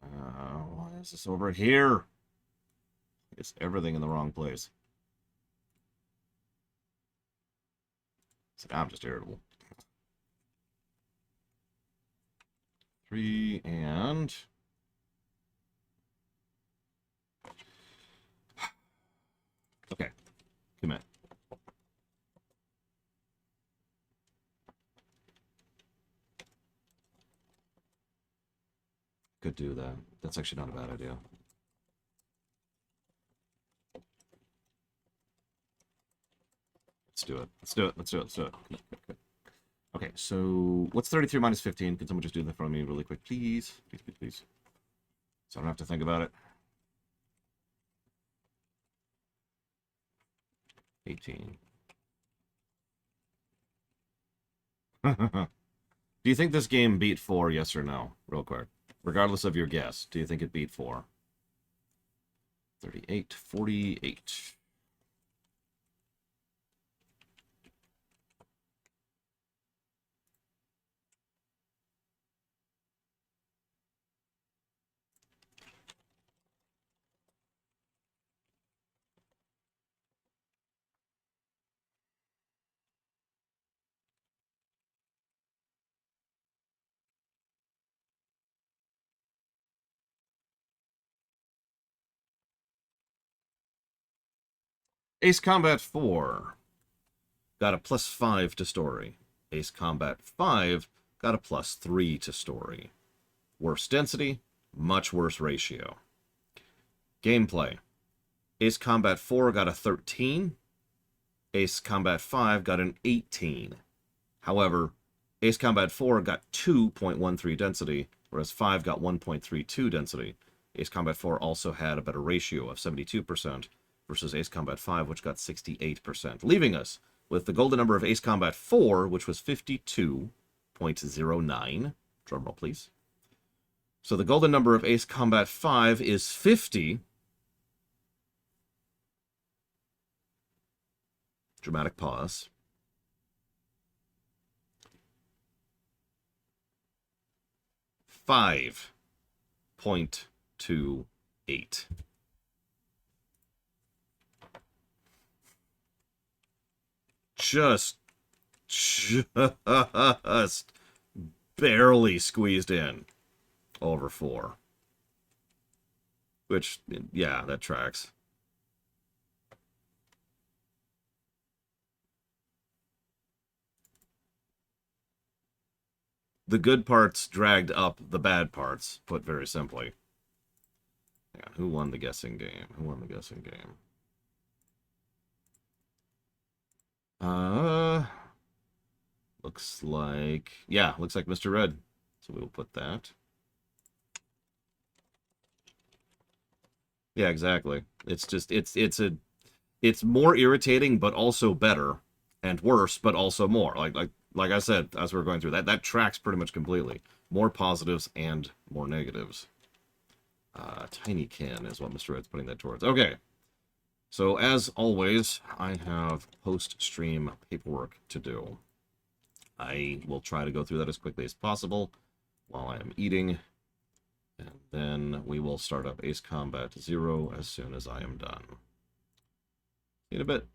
Why is this over here? It's everything in the wrong place. I'm just irritable. 3 and... okay, commit. Could do that. That's actually not a bad idea. Let's do it. Let's do it. Let's do it. Let's do it. Good. Okay, so what's 33 minus 15? Can someone just do that for me really quick, please? Please, please, please. So I don't have to think about it. 18. Do you think this game beat 4, yes or no? Real quick. Regardless of your guess, do you think it beat 4? 38, 48. Ace Combat 4 got a +5 to story. Ace Combat 5 got a +3 to story. Worse density, much worse ratio. Gameplay. Ace Combat 4 got a 13. Ace Combat 5 got an 18. However, Ace Combat 4 got 2.13 density, whereas 5 got 1.32 density. Ace Combat 4 also had a better ratio of 72%, versus Ace Combat 5, which got 68%, leaving us with the golden number of Ace Combat 4, which was 52.09. Drumroll, please. So the golden number of Ace Combat 5 is 50. Dramatic pause. $5.28. Just barely squeezed in over 4. Which, yeah, that tracks. The good parts dragged up the bad parts, put very simply. Hang on, who won the guessing game? Who won the guessing game? Looks like... Yeah, looks like Mr. Red. So we will put that. Yeah, exactly. It's just... It's more irritating, but also better. And worse, but also more. Like I said, as we're going through, that tracks pretty much completely. More positives and more negatives. Tiny can is what Mr. Red's putting that towards. Okay. So, as always, I have post-stream paperwork to do. I will try to go through that as quickly as possible while I am eating. And then we will start up Ace Combat 0 as soon as I am done. See you in a bit.